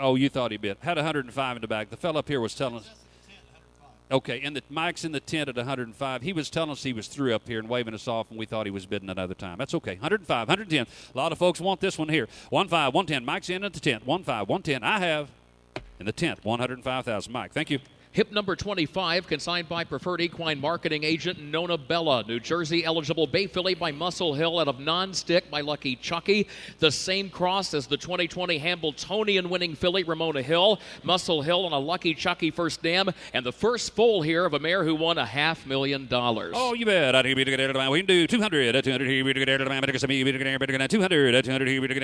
Oh, you thought he bid. Had 105 in the back. The fellow up here was telling us. Okay, and the Mike's in the tent at 105. He was telling us he was through up here and waving us off, and we thought he was bidding another time. That's okay. 105, 110. A lot of folks want this one here. 1 5, 110. Mike's in at the tent. 1 5, 110. I have in the tent. 105,000. Mike, thank you. Hip number 25, consigned by Preferred Equine Marketing Agent Nona Bella. New Jersey eligible bay filly by Muscle Hill out of Non-Stick by Lucky Chucky. The same cross as the 2020 Hambletonian winning filly Ramona Hill. Muscle Hill on a Lucky Chucky first dam. And the first foal here of a mare who won $500,000. Oh, you bet. I think we can do 200. At 200 here, we get 200. At 200. At 200 here, we get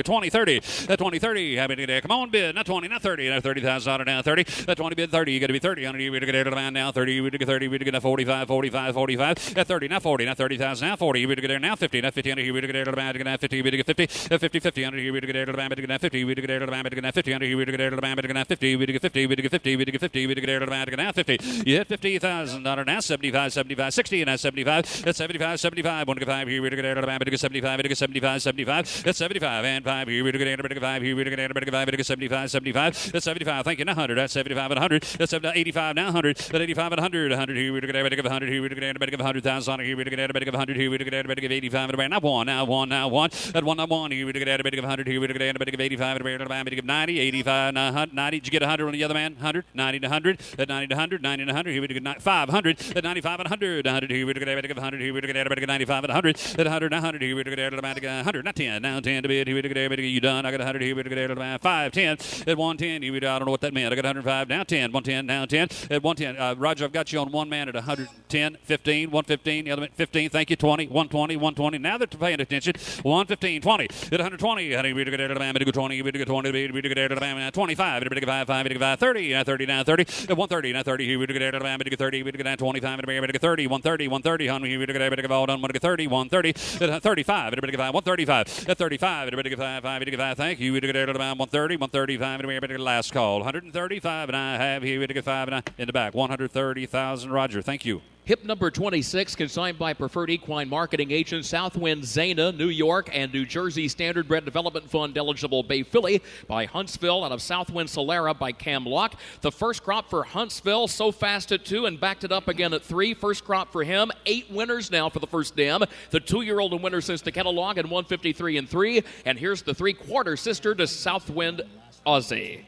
20, 30. At 20, 30. Come on, bid. Not 20, not 30. Not 30,000. Now 30. At 20 bid 30. You got to be 30. 100. We get now 30. We get 30. We get 45. 45. 45. At 30. Now 40. Now 30,000. Now 40. We get there now 50. Now 50. 100. We get 50. We get 50. At 50. 50. 100. We get 50. We get 50. 100. We get 50. We get 50. We get 50. We get 50. We get now 50. You hit 50,000. Now 75. 75. 60. And now 75. At 75. 75. 1 get 5. Here we get 75. We get 75. 75. At 75. And 5. Here we get 5. Here we get 75. 75. At 75. Thank you. Now 100. That's 75 and 100. That's 85 now 100. At 85 and 100. 100 here. We took a bit of 100 here. We took a bit of 100,000 here. We took a bit of 100 here. We took a bit of 85 and now 1. Now 1. Now 1. At 1 now 1 here. We took a bit of 100 here. We took a bit of 85 and a bit of 90. 85 now 90. Did you get 100 on the other man? 100. 90 to 100. At 90 to 100. 90 to 100. Here we took a 500. At 95 and 100. 100 here. We took a bit of 100 here. We took a bit of 95 and 100. At 100 now 100 here. We took a bit of 100. Not 10. Now 10 to bid. Here we took a bit of you done. I got 100 here. We took a bit of 5. 10. At 110. I don't know what that meant. I got 105. Now 10. 110. Now 10. At 110. Roger, I've got you on one man at 110. 15. 115. The other man 15. Thank you. 20. 120. 120. Now they're paying attention. 115. 20. At 120. We took a bit of 20. We took a 20. We took a bit of 25. We took a 5. 5. We took a 30. Now 30. Now 30. At 130. Now 30. Here we took a bit of 30. We took a 25. We took a 30. 130. 130. Honey, we took a bit of all done. We took a 30. 130. At 35. We took a 135. At 35. We took a 5. We took a 5. Thank you. We took a bit of 130. 135. We took a last call. 135. And I have here. We took a 5 and in the back. 130,000. Roger. Thank you. Hip number 26, consigned by Preferred Equine Marketing Agent Southwind Zana, New York, and New Jersey Standardbred Development Fund eligible Bay Filly by Huntsville out of Southwind Solera by Cam Locke. The first crop for Huntsville, so fast at 2 and backed it up again at 3. First crop for him, 8 winners now for the first dam. The 2-year-old a winner since the catalog and 153 and 3. And here's the 3-quarter sister to Southwind Aussie.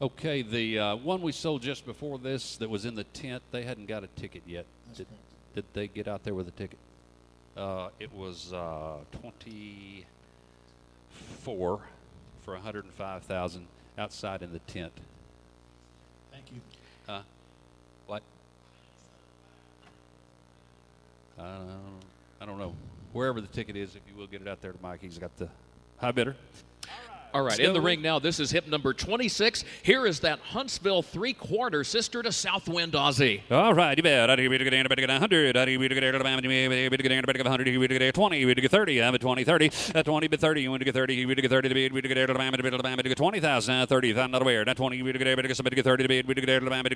Okay, the one we sold just before this that was in the tent, they hadn't got a ticket yet. Did they get out there with a ticket? It was 24 for 105,000 outside in the tent. Thank you. What? I don't know. Wherever the ticket is, if you will get it out there to Mike, he's got the high bidder. All right, in the ring now, this is hip number 26. Here is that Huntsville 3-quarter sister to Southwind Aussie. All right, you bet. We took a 100. We took a 100. We took a 100. We took a 20. We took a 30. I'm at 20, 30. At 20, bid 30. We took a 30. We took a 30 to bid. We took a 30. We took a 20,000. 30. I'm not aware. At 20, we took a 30 to bid. We took a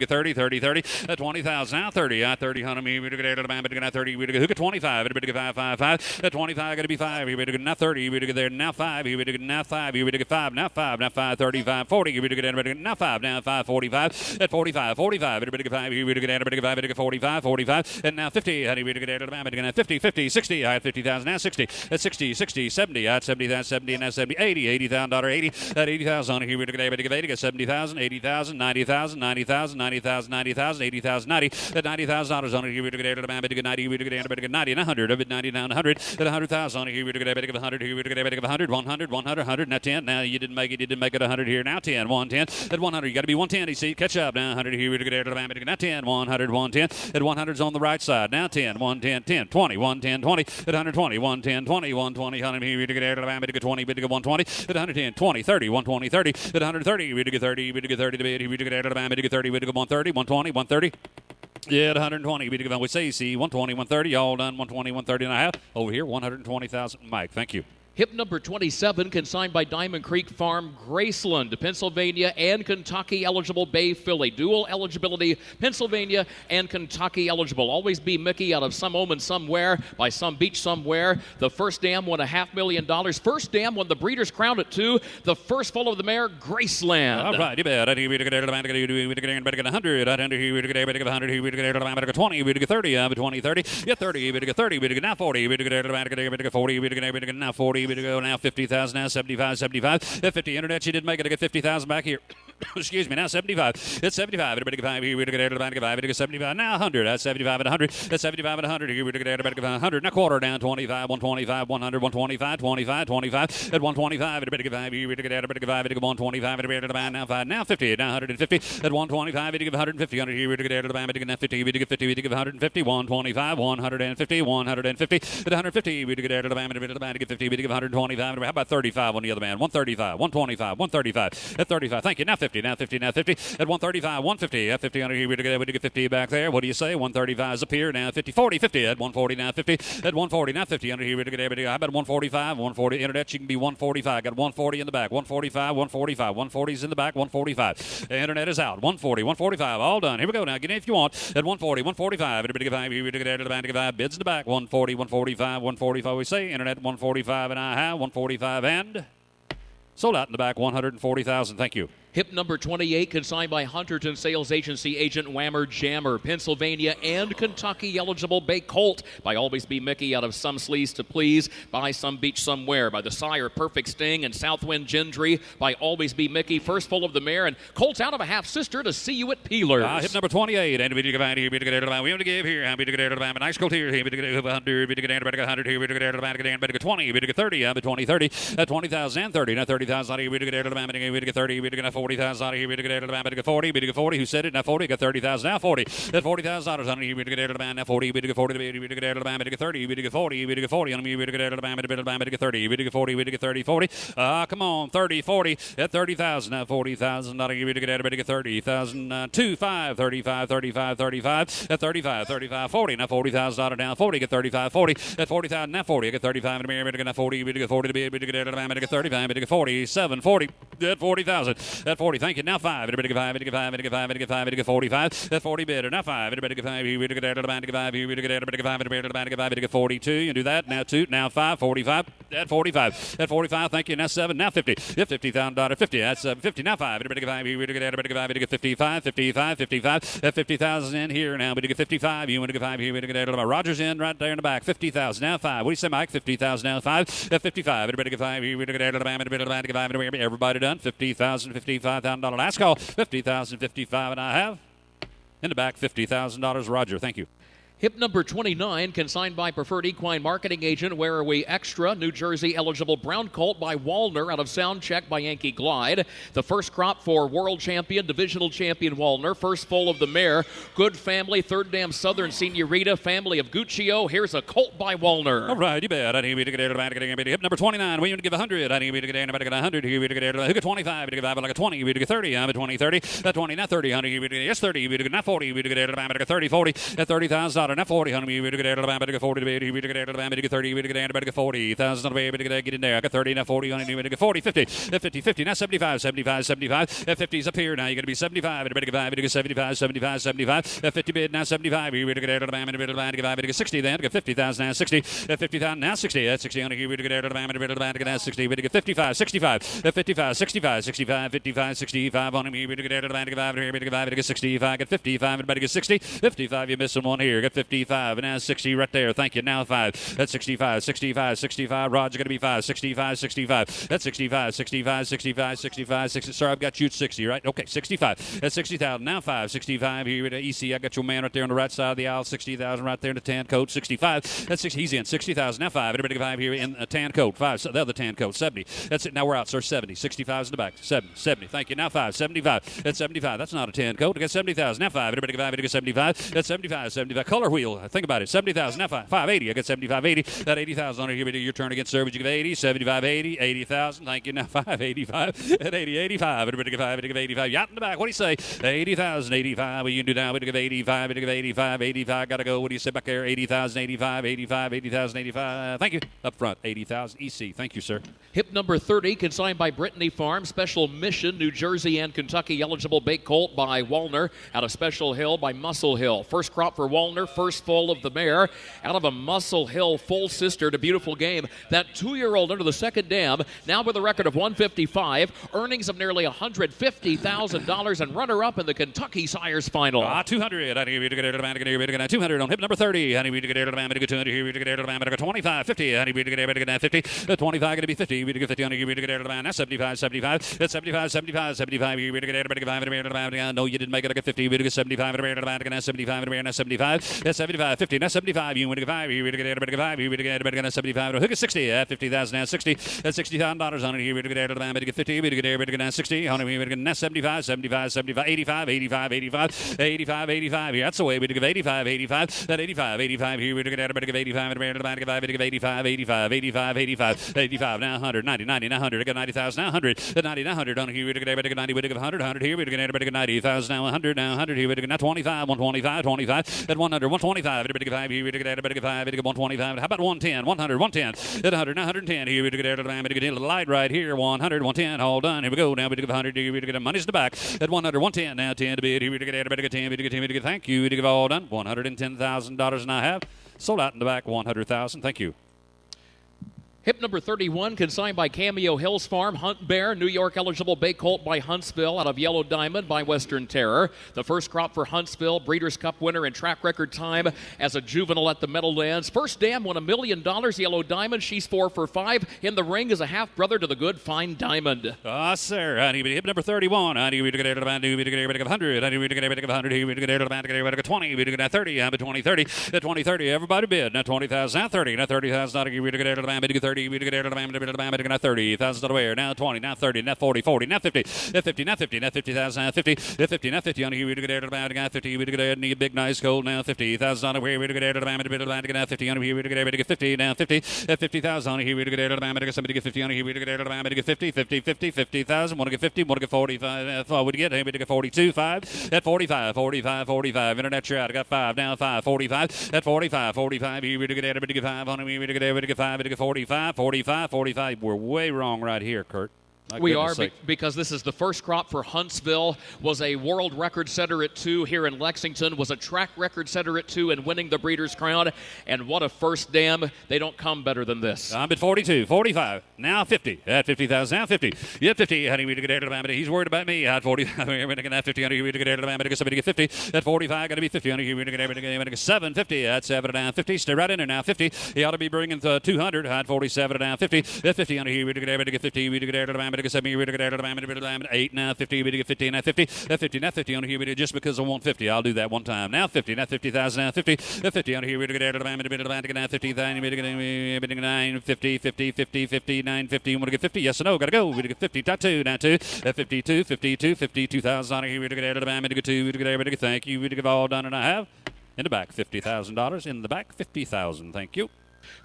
30. 30. 30. At 20,000. Now 30. At 30, honey, we took a 30. We took a 25. We took a 5. 5. At 25, got to be 5. We took a now 30. We took a there now 5. We took a now 5. We took a 5. Now 5. Now 5. 35. 40. We took a now 5. Now 5. 45. At 45. 45. We took a 5. We took a 5. We took a 45. 45. And now 50. Honey, we took a 50. 50. 60. I had 50,000. Now 60. At 60. 60. 70. I had 70. That's 70. And now 70. 80. $80,000. 80. At 80,000. Here we took a 80. At 70,000. 80,000. 90,000. 90,000. 90,000. 90,000. 80,000. 90. At $90,000 on it. Here we took a 90. We took a 90 and 100. Of it 90 down 100. At 100,000. Here we took a 100. Here we took a 100. 100. 100. 100. Now 10. Now you didn't make it. You didn't make it 100 here. Now 10. 110. At 100. You got to be 110. You see. Catch up. Now 100. Here we took a now 10. 100. 110. At 100's on the right side. Now 10. 110. 10. 20. 110. 20. At 120. 110. 20. 120. 100. Here we took a 20. We took a 120. At 110. 20. 30. 120. 30. At 130. We took a 30. We took a 30 to bid. We took a 30. We took a 130. 120. 130. Yeah, at 120. We took a we say see 120. 130. All done. 120. 130 and a half. Over here 120,000. Mike, thank you. Hip number 27, consigned by Diamond Creek Farm, Graceland, Pennsylvania, and Kentucky eligible Bay Filly. Dual eligibility, Pennsylvania and Kentucky eligible. Always be Mickey out of some omen somewhere, by some beach somewhere. The first dam won $500,000. First dam won the Breeders' Crown at 2. The first full of the mare, Graceland. All right, you bet. We took a 100. We took a 100. We took a 100. We took a 20. We took a 30. 20, 30. Yeah, 30. We took a 30. We took a now 40. We took a 40. We took a now 40. We to go now 50,000, now 75, 75. At 50 internet, she did make it to get 50,000 back here. Excuse me, now 75. It's 75. Everybody 5 here. We took it to 5. We took a 75. Now 100. That's 75 and 100. That's 75 and 100. Here we took it to 100. Now quarter down 25, 125, 100, 125, 25, 25. At 125. Everybody 5 here. We took it to 5. We took 125. Everybody to 5. Now 5. Now 50. Now 150. At 125. We took 150. 100 here. We took it to 5. We took now 50. We took 50. We took 150. 125. 150. 150. At 150. We took it to 5. We took 50. We took 125. How about 35 on the other man? 135. 125. 135. At 35. Thank you. Now 50. Now 50. Now 50. At 135. 150. At 50 here. We took 50 back there. What do you say? 135 is up here. Now 50. 40. 50. At 140. Now 50. At 140. Now 50. Under here. We took how about 145? 140. Internet. You can be 145. Got 140 in the back. 145. 145. 140's in the back. 145. The internet is out. 140. 145. All done. Here we go now. Get in if you want. At 140. 145. Everybody get 5. We took it to the bank. 5 bids in the back. 140. 145. 145. We say. Internet 145 and I have 145 and sold out in the back. 140,000. Thank you. Hip number 28, consigned by Hunterton Sales Agency agent Whammer Jammer. Pennsylvania and Kentucky eligible bay colt by Always Be Mickey out of Some Sleaze to Please, by Some Beach Somewhere, by the sire Perfect Sting and Southwind Gendry, by Always Be Mickey, first full of the mare, and colts out of a half sister to See You at Peelers. Hip number 28, and we give here, we have to give here, we a nice colt here, we give 100, we give 100 here, we give 20, we give 30, 20, 30, 20,000 and 30, now 30,000 here, we give 30, we give 40,000 here, we give 40, we give 40, who said it, now 40, got 30,000, now 40, that's $40,000 on here, we give now 40, we give 40, we give 30, we give 40, we give 40, on me, we give 30, we give 40, we give 30, 40, come on, 30, 40, at 30,000, now 40,000, on here, we give 30,000, 25, 35, 35, 35, at 35, 35, 40, now $40,000 down, 40, get 35, 40, at 40,000, now 40, get 35, and we get 40, we get 40 to be, we get 35, we get 47, 40, at 40,000, at 40, thank you, now 5, we get 5, we get 5, we get 5, we get 5, we get 45, at 40 bidder, now 5, we get 5, we get 5, we get 42, you do that, now 2, now 5, 45, at 45, at 45, thank you, now 7, now 50, at $50,000, 50, that's 50, now 5, we get 5, we get 55, 55, 55, at 50,000 in here now, we get 55, you want to get 5 here, we get Rogers in right there in the back, 50,000, now 5, what do you say, Mike, 50,000, now 5, at 55, everybody get 5, we get everybody done, 50,000, $55,000, last call, 50,000, 55, and I have in the back, $50,000, Roger, thank you. Hip number 29, consigned by Preferred Equine Marketing Agent, Where Are We Extra, New Jersey eligible brown colt by Wallner out of Sound Check by Yankee Glide. The first crop for world champion, divisional champion Wallner. First foal of the mare, Good Family, Third Dam Southern Senorita, family of Guccio. Here's a colt by Wallner. All right, you bet. I need to get hip number 29. We need to give 100. I need to get 100. Here we get 25. We get like a 20. We get 30. I'm at 20, 30. At 20, not 30. Honey, we get yes 30. We get not 40. We get 30, 40. At 30,000. Not 40, honey. We get 40. We get 30. We get 40,000. We get in there. I got 30. Now 40. Honey, we get 40, 50. At 50, 50. Now 75, 75, 75. At 50 is up here. Now you're going to be 75. At 75, 75, 75. At 50 bid. Now 75. We get 60. Then get 50,000. Now 60. At 50,000. Now 60. At 60. Honey, we get 60. We get 55, 65. At 55, 65, 65, 55, 65. On me, we get 65. Get 55. Everybody get 60. 55. You're missing one here. Get 55. And now 60 right there. Thank you. Now 5. That's 65, 65, 65. Rod's going to be 5. 65, 65. That's 65, 65, 65, 65, 60. Sorry, I've got you at 60, right? Okay, 65. That's 60,000. Now 5. 65 here at EC. I got your man right there on the right side of the aisle. 60,000 right there in the tan coat. 65. That's 60. He's in. 60,000. Now 5. Everybody 5 here in a tan coat. 5. So the other tan coat. 70. That's it. Now we're out, sir. 70. 65 is in the back. 70. Thank you. Now 5. 75. That's 75. That's not a tan coat. I got 70,000. Now 5. Everybody 5. I got 75. That's 75. 75. Color wheel. Think about it. 70,000. Now 5. 580. I got 75. 80. That 80,000 on here. Your turn against service. You give 80. 75. 80. 80,000. Thank you. Now 585. At 80. 85. Everybody give 5. 85. Yacht in the back. What do you say? 80,000. 85. What you can do now? We give 85. We give 85. 85. Got to go. What do you say back there? 80,000. 85. 85. 80,000. 85. Thank you. Up front. 80,000. EC. Thank you, sir. Hip number 30, consigned by Brittany Farm, Special Mission, New Jersey and Kentucky eligible bait colt by Wallner out of Special Hill by Muscle Hill. First crop for Wallner, first foal of the mare out of a Muscle Hill full sister to Beautiful Game. That 2-year-old under the second dam, now with a record of 155, earnings of nearly $150,000 and runner-up in the Kentucky Sires Final. 200. I need to get 200 on hip number 30. I need to get 200 here. We get 25, 50. I need to get 50. 25 going to be 50. We get 50 on here. We get now 75, 75. That's 75, 75, 75. We get no, you didn't make it. I get 50. We get 75. 75. 75. That's 75, 50. Now 75. You win to get 5. You get 5. You get 75. Who gets 60? At 50,000. Now 60. That's $60,000 on it here. We get 50. We get 60. On it. We get 75, 75, 75, 85, 85, 85, 85, 85. Here, that's the way we give 85, 85. That 85, 85. Here we get 85, 85, 85, 85, 85, 85. Now 100, 90, 90, now 100. I got 90,000. Now 100. The 90, now 100. On here we get 90. We get 100, 100 here. We get 90,000. Now 100. Now 100 here. We get now 25, 125, 25. At 100, 125. Everybody 5 here. We get 5. We get 125. How about 110? 100, 110. At 100, now 110 here. We get a light right here. 100, 110. All done. Here we go. Now we get 100 here. We get money's in the back. At 100, 110. Now 10 to bid. Here we get 10. We get 10. We get thank you. We get all done. $110,000 and I have sold out in the back. 100,000. Thank you. Hip number 31, consigned by Cameo Hills Farm, Hunt Bear, New York eligible bay colt by Huntsville out of Yellow Diamond by Western Terror. The first crop for Huntsville, Breeders' Cup winner in track record time as a juvenile at the Meadowlands. First dam won $1 million, Yellow Diamond. She's 4 for 5. In the ring is a half brother to the good Fine Diamond. Ah, sir. I need to hip number 31. I need to get it about 100. I need to get it about 100. We get it about 20. We get 30. I'm at 20, 30. At 20, 30. Everybody bid. Now 20,000. Now 30. Now 30,000. We get it about 30. We get it about 30,000 away. Now 20. Now 30. Now 40. 40. Now 50. Now 50. Now 50. Now 50,000. Now 50. Now 50. Now 50. On here we get it about 50. We get it. Need big nice gold. Now 50,000 away. We get it about 50. On here we get it 50. Now 50. At 50,000 on here we get it about somebody get 50. On here we get it about 50. 50. 50. 50,000. Want to get 50. Want to get 45. What do you get? We get 42. 5. At 45. 45. 45. Internet shot. I got 5. Now 5. 45. At 45. 45. Here we get it. 5. On here we get it. 5. We get 45. 45. 45. We're way wrong right here, Kurt. We are because this is the first crop for Huntsville, was a world record setter at 2 here in Lexington, was a track record setter at 2 and winning the Breeders' Crown, and what a first dam. They don't come better than this. I'm at 42, 45, now 50, at 50,000, now 50. Yeah, 50, honey, we get it. He's worried about me. At 45, we're going to get 50, honey, we get it. Somebody get 50. At 45, got to be 50, honey, we're going to get 750. At 7 down 50, stay right in there now. 50, he ought to be bringing 200. At 47 down 50. At 50, honey, we get 50, we get it. 8 now 50, we get 50 now 50, 50 now 50 on here we did just because I want 50. I'll do that one time. Now 50, now 50,000 now 50, 50 on here we get now 50, 9 50, 50, 50, 50, 9 50. Want to get 50? Yes or no? Got to go. We get 50. Dot 2 now 2, 52, 52, 52,000 on here we get 2. We get thank you. We get all done and I have in the back $50,000 in the back 50,000. Thank you.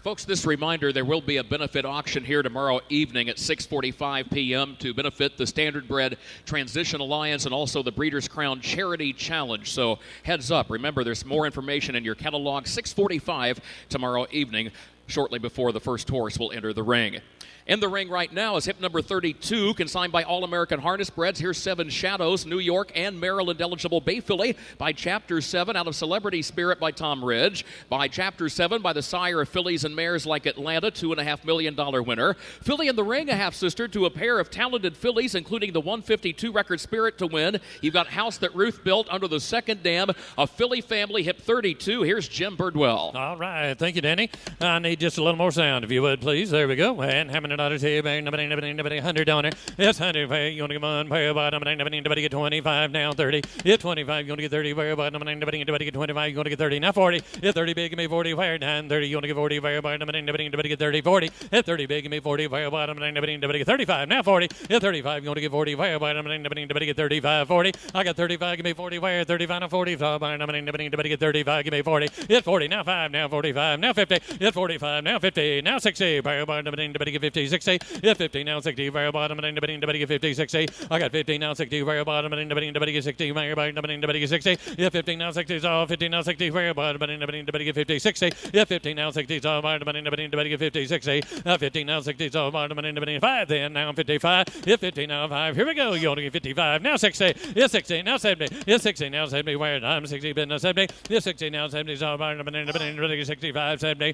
Folks, this reminder, there will be a benefit auction here tomorrow evening at 6:45 p.m. to benefit the Standard Bred Transition Alliance and also the Breeders' Crown Charity Challenge. So heads up. Remember, there's more information in your catalog. 6:45 tomorrow evening, shortly before the first horse will enter the ring. In the ring right now is hip number 32, consigned by All-American Harness Breds. Here's 7 Shadows, New York and Maryland eligible bay filly by Chapter 7 out of Celebrity Spirit by Tom Ridge. By Chapter 7 by the sire of fillies and mares like Atlanta, $2.5 million winner. Filly in the ring, a half-sister to a pair of talented fillies, including the 152 record Spirit to win. You've got House That Ruth Built under the second dam, a filly family, hip 32. Here's Jim Birdwell. All right. Thank you, Danny. I need just a little more sound, if you would, please. There we go. And how many dollars here? $100 on it. It's 100. You want to get 1 pair of bottom. Anybody get 25 now? 30. It's 25. You want to get 30 pair of bottom. Anybody get 25. You want to get 30 now? 40. It's 30 big. Give me 40 pair down. 30. You want to get 40 pair of bottom. Anybody get 30. 40. It's 30 big. Give me 40 pair of bottom. Anybody get 35 now? 40. It's 35. You want to get 40 pair of bottom. Anybody get 35. 40. I got 35. Give me 40 pair. 35 now 40. Anybody get 35. Give me 40. It's 40 now 5. Now 45. Now 50. It's 45 now 50. Now 60. Pair of bottom. Anybody get 50. 60. It's 50 now 60. Pair of bottom. Anybody get 50. 60. I got 50 now 60. Pair of bottom. Anybody get 60. Pair of bottom. Anybody get 60. It's 50 now 60. So 50 now 60. Pair of bottom. Anybody get 50. 60. It's 50 now 60. So bottom. Anybody get 50. 60. 50 now 60. So bottom. Anybody 5. Then now 55. It's 50 now 5. Here we go. You want to get 55 now 60. It's 60 now 70. It's 60 now 70. Where I'm 60. Been now 70. It's 60 now 70. So bottom. Anybody get 65. 70.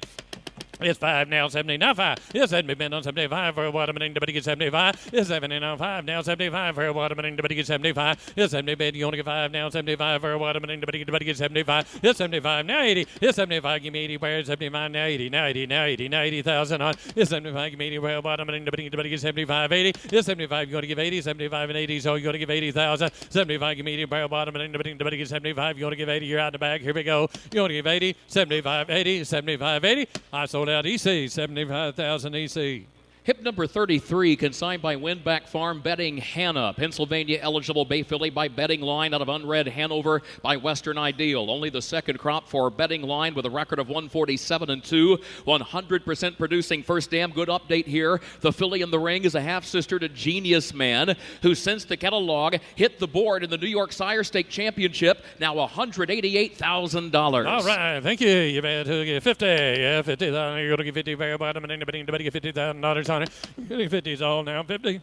It's 5 now, 70 now 5. It's 70 been on 75 for a waterman. Anybody get 75. It's 70 now 5 now 75 for a waterman. Anybody get 75. It's 70 bid. You only get 5 now 75 for a waterman. Anybody get 75. It's 75 now 80. It's 75. Give me 80. Where 75 now 80 now 80 now 80 now 80,000 on. It's 75. Give me 80. Where a waterman. Anybody get 75. 80. It's 75. You want to give 80. 75 and 80. So you got to give 80,000. 75. Give me 80. Where a waterman. Anybody get 75. You want to give 80. You're out in the bag. Here we go. You want to give 80. 75 80. 75 80. I sold out EC, 75,000 EC. Hip number 33, consigned by Windback Farm, Betting Hannah. Pennsylvania eligible bay filly by Betting Line out of Unread Hanover by Western Ideal. Only the second crop for Betting Line with a record of 147-2. 100% producing first dam. Good update here. The filly in the ring is a half-sister to Genius Man, who since the catalog hit the board in the New York Sire Stake Championship. Now $188,000. All right, thank you. You bet to get 50. Yeah, 50,000. You're going to get 50 very bottom, and anybody get $50,000 on it. Getting 50s all now. 50.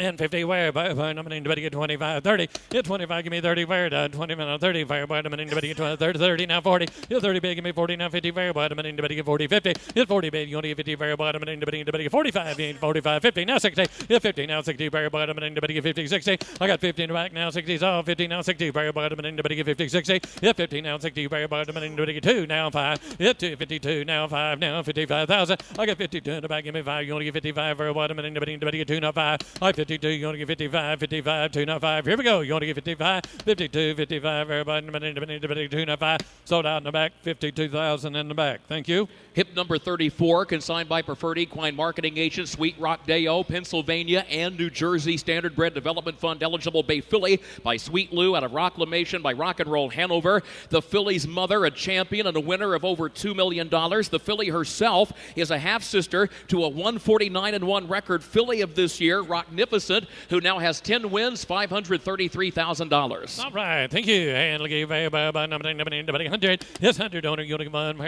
And 50 wire by anybody get 25, 30. Hit 25, give me 30 wire down. 20 minutes, 30 wire by anybody get 20, 30, 30 now 40. Hit 30 big, give me 40 now 50 wire by anybody get 40, 50. Hit 40 big, you only get 50 wire by anybody get 45, 45, 50 now 60. Hit 50 now 60 wire by anybody get 50, 60. I got 50 in the back now 60's off. 50 now 60 wire by anybody get 50, 60. Hit 50 now 60 wire by anybody get 2 now 5. Hit 2 52 now 5 now 55,000. I got 52 in the back, give me 5. You only get 55 wire by anybody get 2 now 5. I 52, you only get 55, 55, 2 now 5. Here we go. You want to get 55, 52, 55, everybody, 2 now 5. Sold out in the back, 52,000 in the back. Thank you. Hip number 34, consigned by Preferred Equine Marketing Agent, Sweet Rock Deo, Pennsylvania, and New Jersey. Standardbred Development Fund eligible bay filly by Sweet Lou out of Rocklamation by Rock and Roll Hanover. The filly's mother, a champion and a winner of over $2 million. The filly herself is a half-sister to a 149-1 record filly of this year, Rocknificent, who now has 10 wins, $533,000. All right, thank you. And look at about 100. Yes, 100 owner, you want to get 1.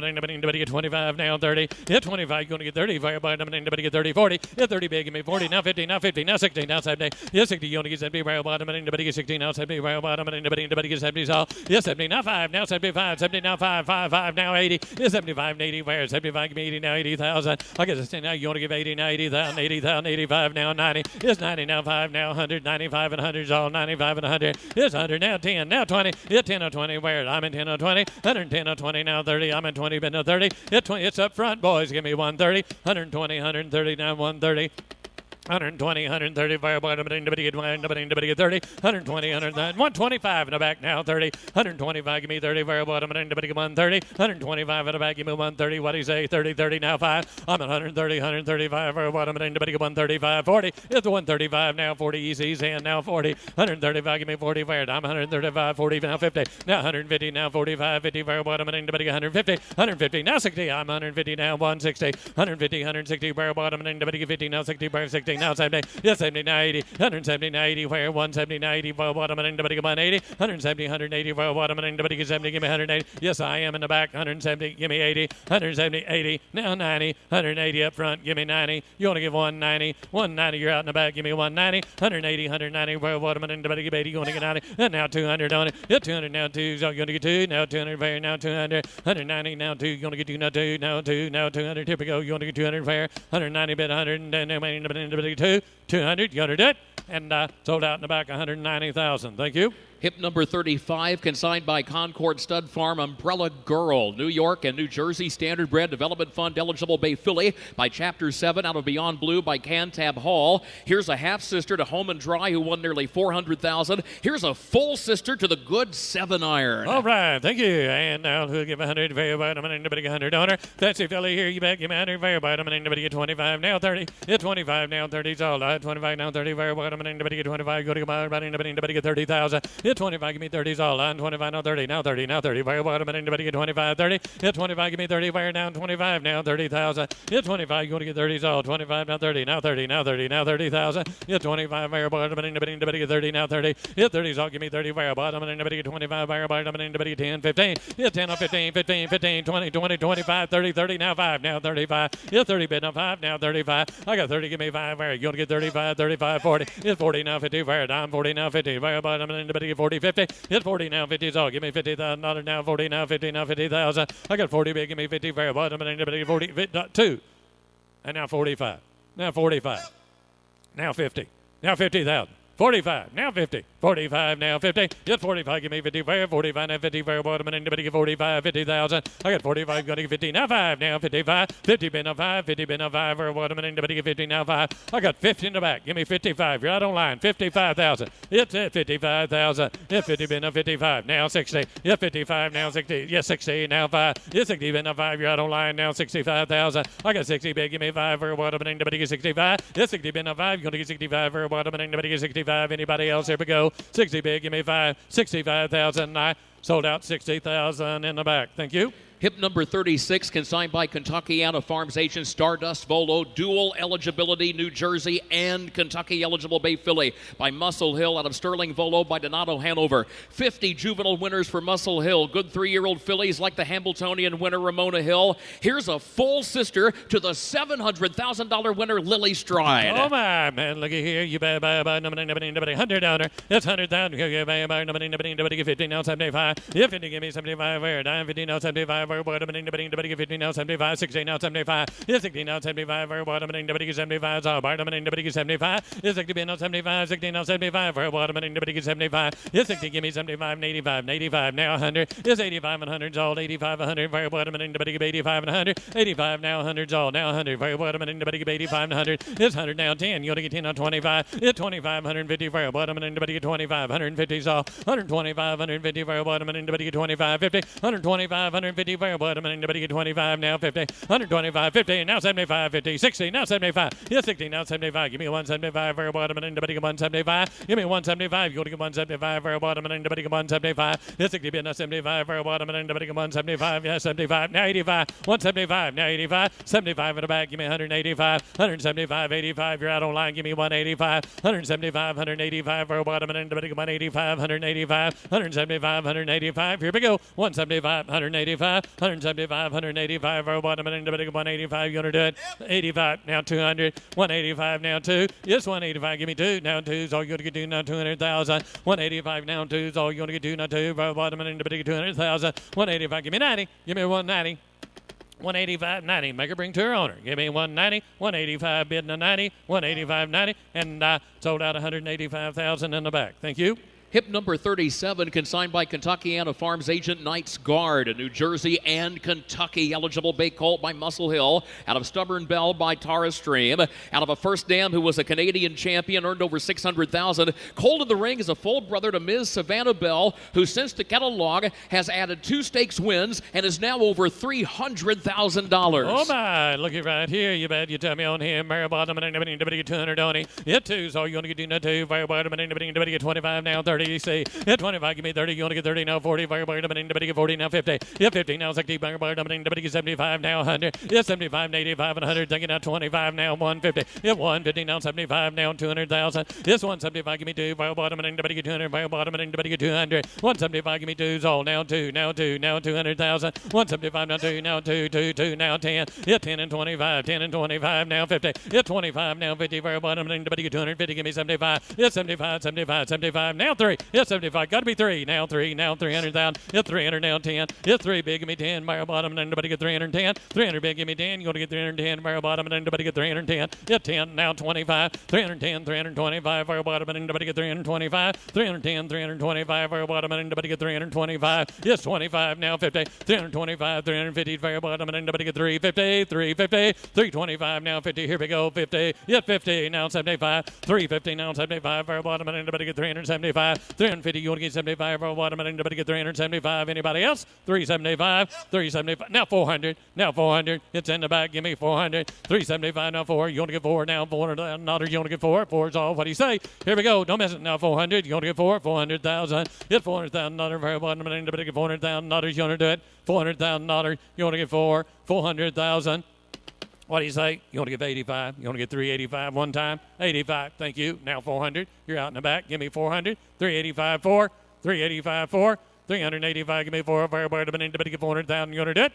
Anybody get 25 now 30. Hit 25, you're going to get 30. Anybody get 30, 40. Hit 30 big, give me 40. Now 50, now 50, now 60, now 70. Yes, 60, you want to get 70. Anybody get 60 now 70. Anybody get 70 all. Yes, 70 now 5, now 75. 70 now 5, 5 now 80. Yes, 75 and 80. Where 75 give me 80 now 80,000. I guess it's now you want to give 80 now 80,000. 80,000, 85 now 90. Yes, 90 now 5 now 100. 95 and 100 all. 95 and 100. Yes, 100 now 10 now 20. Hit 10 or 20. Where I'm in 10 or 20. 110 or 20 now 30. I'm in 20 been no 30. Hit 20. It's up front, boys. Give me 130. 120, 130 now 130. 120, 130, anybody get 30, 120, 125 in the back now, 30, 125, give me 30, anybody get 130, 125 in the back, give me 130, what do you say, 30, 30 now 5, I'm at 130, 135, anybody get 135, 40, it's the 135 now, 40, easy, and now 40, 135, give me 40, where I'm 135, 40, now 50, now 150, now 45, 50, anybody get 150, 150, now 60, I'm 150, now 160, 150, 160, anybody get 50, now 60, 60, now 70, yes, 70, now 80, 170, now 80, where 170, now 80, anybody get 180, 170, 180, anybody get 70, give me 180, yes, I am in the back, 170, give me 80, 170, 80, now 90, 180 up front, give me 90, you want to give 190, 190, you're out in the back, give me 190, 180, 190, anybody get 80, you want to get 90, and now 200 on it, yeah, 200, now 2, so you're going to get 2, now 200, fair, now 200, 190, now 2, you're going to get 2, now 2, now 2, now 200, here we go, you want to get 200, fair, 190, bid 100, and then 200, you got to do it, and sold out in the back, 190,000. Thank you. Hip number 35, consigned by Concord Stud Farm, Umbrella Girl, New York and New Jersey, Standardbred Development Fund eligible bay filly by Chapter 7 out of Beyond Blue by Cantab Hall. Here's a half-sister to Home and Dry who won nearly $400,000. Here's a full sister to the good 7 iron. All right, thank you. And now who'll give 100, fair by them, and anybody get 100 on her. Fancy filly here, you back, give me 100, fair by them, and anybody get 25, now 30. Hit 25, now 30, it's all right. 25, now 30, fair by them, and anybody get 25, go to buy, anybody get 30,000. Hit 25, give me 30's all on 25, now 30, now 30, now 30. Wire bottom and anybody get 25, 30. Hit 25, give me 30. Wire down 25, now 30,000. Hit 25, you want to get 30's all. 25, now 30, now 30, now 30, now 30,000. Hit 25, wire bottom and anybody get 30, now 30. Hit 30's all, give me 30. Wire bottom and anybody get 25, wire bottom and anybody get 10, 15. Hit 10 on 15, 15, 15, 20, 20, 25, 30, 30, now 5, now 35. Hit 30, bid now 5, now 35. I got 30, give me 5. Wire, you want to get 35, 35, 40. Hit 40, now 50. Wire down 40, now 50. Wire bottom and anybody get 40, 50. Hit 40, now 50's all. Give me $50,000 now 40, now 50, now 50,000. I got 40 big, give me 50 fair bottom and anybody 40, 2. And now 45. Now 45. Now 50. Now 50,000. 45, now 50. 45, now 50. Hit 45, give me 50 fair. 45, now 50 fair bottom and anybody get 45, 50,000. I got 45, gonna get 50, now 5, now 55. 50 been now 5, 50 been now 5 fair bottom and anybody get 50, now 5. I got 50 in the back, give me 55. You're out on line, 55,000. It's at 55,000. Hit 50 been now 55, now 60. Hit 55, now 60. Yes, 60, now 5. Hit 60 been now 5, you're out on line, now 65,000. I got 60 big, give me 5 fair bottom and anybody get 65. Hit 60 been now 5, you're gonna get 65 fair bottom and anybody get 65. Anybody else? Here we go. 60 big, give me 5. 65,000. I sold out 60,000 in the back. Thank you. Hip number 36, consigned by Kentuckiana Farms agent Stardust Volo, dual eligibility New Jersey and Kentucky eligible Bay filly by Muscle Hill out of Sterling Volo by Donato Hanover. 50 juvenile winners for Muscle Hill. Good 3-year-old fillies like the Hambletonian winner Ramona Hill. Here's a full sister to the $700,000 winner Lily Stride. Oh my man, looky here. You buy 100 down there. That's 100,000. You buy 50 now 75. If 50 give me 75 where? Dime 50 now 75 where? 50 now 75. 60 now 75. Yes, 60 now 75 where? 75. So bar 75. Yes, 60 now 75. 60 now 75 where? 75. Yes, 60 give me 75 and 85. 85 now 100. Yes, 85 and 100's all. 85 100 where? 85 and 100. 85 now 100's all. Now 100 where? 85 and 100. It's 100 now 10. You want to get 10 on 25. It's 25 150 where? 25. 150's all. 125 150 where? 25. 50. 125 150 where? 25 now 50. 125 50 now 75 50. 60 now 75. Yes, 60 now 75. Give me 175 where? 175. Give me 175. You want to get 175 where? 175. Yes, 60 now 75 where? 175. Yes, 75 now 85. 175 now 85. 75 in the back. Give me 185. 175 85. You're out on line. Give me 185. 175 185 where? 185. 185. 175 185. Here we go. 175 185. 175 185 where? 185. You want to do it? 85 now 200. 185 now 2. Yes, 185. Give me 2. Now 2's all you want to do now 200,000. 185 now 2's all you want to do now 2. 200,000. 185. Give me 90. Give me 190. 185 90. Make her bring to her owner. Give me 190. 185 bidding a 90. 185 90. And sold out 185,000 in the back. Thank you. Hip number 37, consigned by Kentuckiana Farms agent Knights Guard, a New Jersey and Kentucky eligible bay colt by Muscle Hill, out of Stubborn Bell by Tara Stream, out of a First Dam who was a Canadian champion, earned over $600,000. Colt in the ring is a full brother to Ms. Savannah Bell, who since the catalog has added 2 stakes wins and is now over $300,000. Oh my, look at right here. You bet you tell me on here. Mary bottom and anybody get 200 on it. Hit 2, so you want to get no 2. Fire bottom and anybody get 25 now 30. You see, hit 25, give me 30. You want to get 30 now 40. Fire bottom and anybody get 40 now 50. Hit 50 now 60. Fire bottom and anybody get 75 now 100. Hit 75 and 85 and 100. Taking out 25 now 150. Hit 150 now 75 now 200,000. This 175, give me 2. Fire bottom and anybody get 200. Fire bottom and anybody get 200. 175, give me 2's all. Now 2, now 2, now 200,000. 175 now 2, now 2, 2, 2, now 10. Hit 10 and 25, 10 and 25 now 50. Hit 25 now 50. Fire bottom and anybody get 250. Give me 75. Hit 75, 75, 75 now 3. Hit 75, got to be 3. Now 3, now 300,000. Hit 300 now 10. Hit 3 big, give me 10. Fire bottom and anybody get 310. 300 big, give me 10. You going to get 310. Fire bottom and anybody get 310. Hit 10 now 25. 310, 325. Fire bottom and anybody get 325. 310, 325. Fire bottom and anybody get 325. Yes, 25 now 50. 325, 350. Fire bottom and anybody get 350. 350. 325 now 50. Here we go. 50. Hit 50 now 75. 350 now 75. Fire bottom and anybody get 375. 350. You want to get 75. Fire bottom and anybody get 375. Anybody else? 375. 375. Now 400. Now 400. It's in the back. Give me 400. 375 now 4. You want to get 4 now. 400. Another. You want to get 4. 4's all. What do you say? Here we go. Don't miss it. Now 400. You want to get 4. 400,000. Get 400,000. Another. Fire bottom and anybody get 400,000. Another. You want to do it? 400,000. Another. You want to get 4. 400,000. What do you say? You want to get 85? You want to get 385 one time? 85. Thank you. Now 400. You're out in the back. Give me 400. 385 4. 385 4. 385. Give me 4. Fire bottom and anybody get 400,000. You want to do it?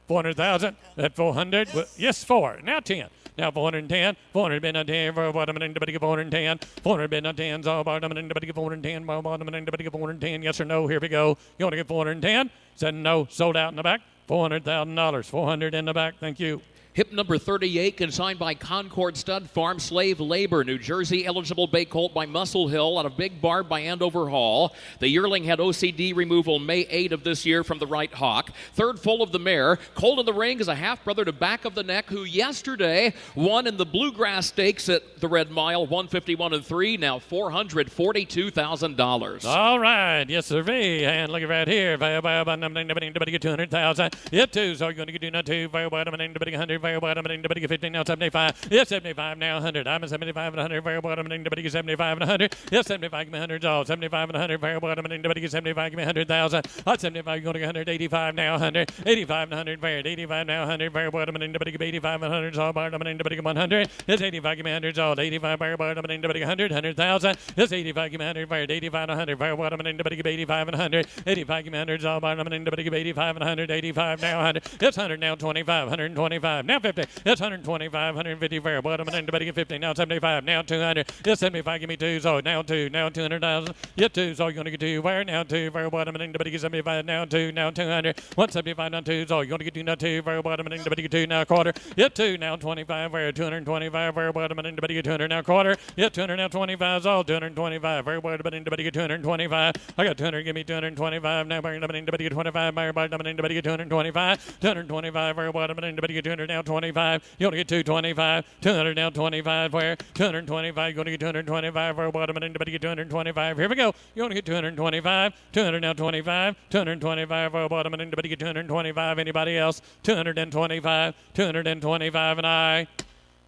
400,000. At 400. Yes, 4. Now 10. Now 410. 400 been on 10. Fire bottom and anybody get 410. 400 been on 10. All bottom and anybody get 410. Fire bottom and anybody get 410. Yes or no? Here we go. You want to get 410? Said no. Sold out in the back. $400,000. 400 in the back. Thank you. Hip number 38, consigned by Concord Stud Farm, Slave Labor, New Jersey eligible bay colt by Muscle Hill, out of Big Barb by Andover Hall. The yearling had OCD removal May 8 of this year from the right hock. Third full of the mare. Colt in the ring is a half-brother to Back of the Neck, who yesterday won in the Bluegrass Stakes at the Red Mile, 151 and 3, now $442,000. All right. Yes, sir. And look at right here. Anybody get 200,000. Hit 2, so you're going to get 2, not 2. Fire bottom and anybody get 100. very bottom, and anybody get 50 now, 75. It's 75 now, 100. I'm a 75 and 100, very bottom, and anybody get 75 and 100. It's 75, give me 100 all. 75 and 100, very bottom, and anybody get 75, give me 100,000. At 75, you're going to get 185 now, 100. 85 and 100, very 85 now, 100, very bottom, and anybody get 85 and 100 all, bottom, and anybody get 100. It's 85, give me 100 all. 85, very bottom, and anybody get 100, 100,000. It's 85, give me 100, very 85 and 100, very bottom, and anybody get 85 and 100. 85, give me 100 all, bottom, and anybody get 85 and 100. 85 now, 100. It's 100 now, 25, 125 now, 50. It's 125, 150, very bottom, and anybody get 50 now, 75 now, 200. It's 75, give me 2, so now 2, now 200,000. Get 2, so you're going to get 2, where now 2, very bottom, and anybody get 75 now, 2, now 200. 175 now, 2, so you're going to get 2 now, 2, very bottom, and anybody get 2 now, quarter. Get 2 now, 25, where 225, very bottom, and anybody get 200 now, quarter. Get 200 now, 25, so 225, very bottom, and anybody get 225. I got 200, give me 225 now, very bottom, and anybody get 25, very bottom, and anybody get 225. 225, very bottom, and anybody get 200 now, 25. You want to get 225. 200 now, 25, where 225, you're going to get 225, very bottom, and anybody get 225. Here we go. You want to get 225. 200 now, 25. 225, very bottom, and anybody get 225. Anybody else? 225. 225, and I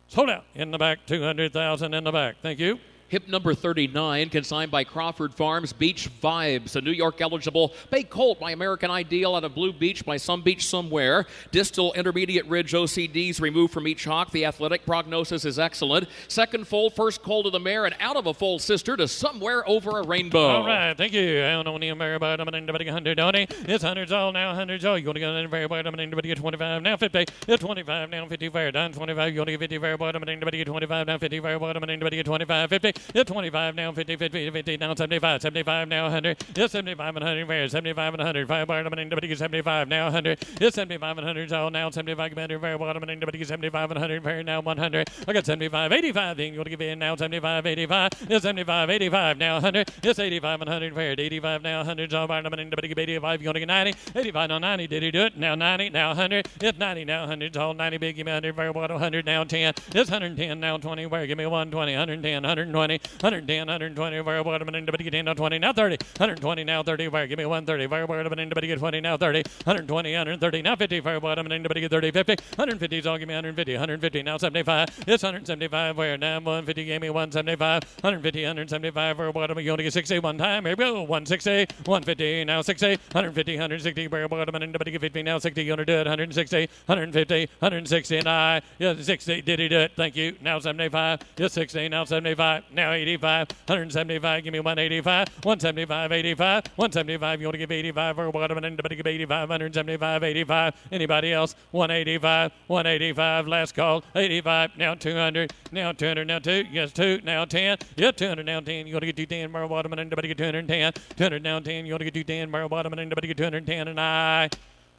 sold out in the back. 200,000 in the back. Thank you. Hip number 39, consigned by Crawford Farms, Beach Vibes, a New York eligible bay colt by American Ideal out of Blue Beach by Some Beach Somewhere. Distal intermediate ridge OCDs removed from each hock. The athletic prognosis is excellent. Second foal, first colt of the mare, and out of a foal sister to Somewhere Over a Rainbow. All right, thank you. I don't know any very bottom, and anybody get 100, don't he? It's 100's all now, 100's all. You're going to get very bottom, and anybody get 25 now, 50. It's 25 now, 50 fair. Down 25, you're going to get 50 very bottom, and anybody get 25 now, 50 very bottom, and anybody get 25, 50. It's 25 now, 50, 50, 50, now 75, 75 now, 100. It's 75 and 100 fair, 75 and 100. Five bottom, and anybody get 75 now, 100. It's 75 and 100 all now, 75 100 fair bottom, and anybody get 75 and 100 fair now, 100. I got 75, 85. Then you're going to give in now, 75, 85. It's 75, 85 now, 100. It's 85 and 100 fair, 85 now, 100 all bottom, and anybody get 85. You're going to get 90. 85 now, 90. Did he do it? Now 90, now 100. It's 90 now, 100 all 90 big. Give me 100 fair bottom, 100 now 10. It's 110 now, 20 where? Give me 120, 110, 120, 110, 120 where bottom, and anybody get 10 now 20 now 30. 120 now 30 where? Give me 130 where bottom, and anybody get 20 now 30. 120, 130 now 50 where bottom, and anybody get 30, 50. 150 is all. Give me 150, 150 now 75. It's 175 where? Now 150 gave me 175. 150, 175 where bottom, you only get 60 one time. Here we go. 160, 150 now 60. 150, 160 where bottom, and anybody get 50 now 60. You want to do it? 160, 150, 160, and I. Yeah, 60. Did he do it? Thank you. Now 75. It's 60 now 75. Now 85. 175. Give me 185. 175, 85. 175. You want to give 85 for bottom, and anybody give 85. 175, 85. Anybody else? 185. 185. Last call. 85. Now 200. Now 200. Now 2. Yes, 2. Now 10. Yeah, 200. Now 10. You want to get 210 for bottom, and anybody get 210. 200. Now 10. You want to get 210 for bottom, and anybody get 210. And I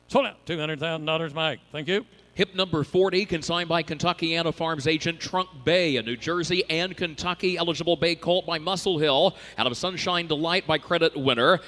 sold out. $200,000, Mike. Thank you. Hip number 40, consigned by Kentuckiana Farms agent Trunk Bay, a New Jersey and Kentucky eligible bay colt by Muscle Hill, out of Sunshine Delight by Credit Winner.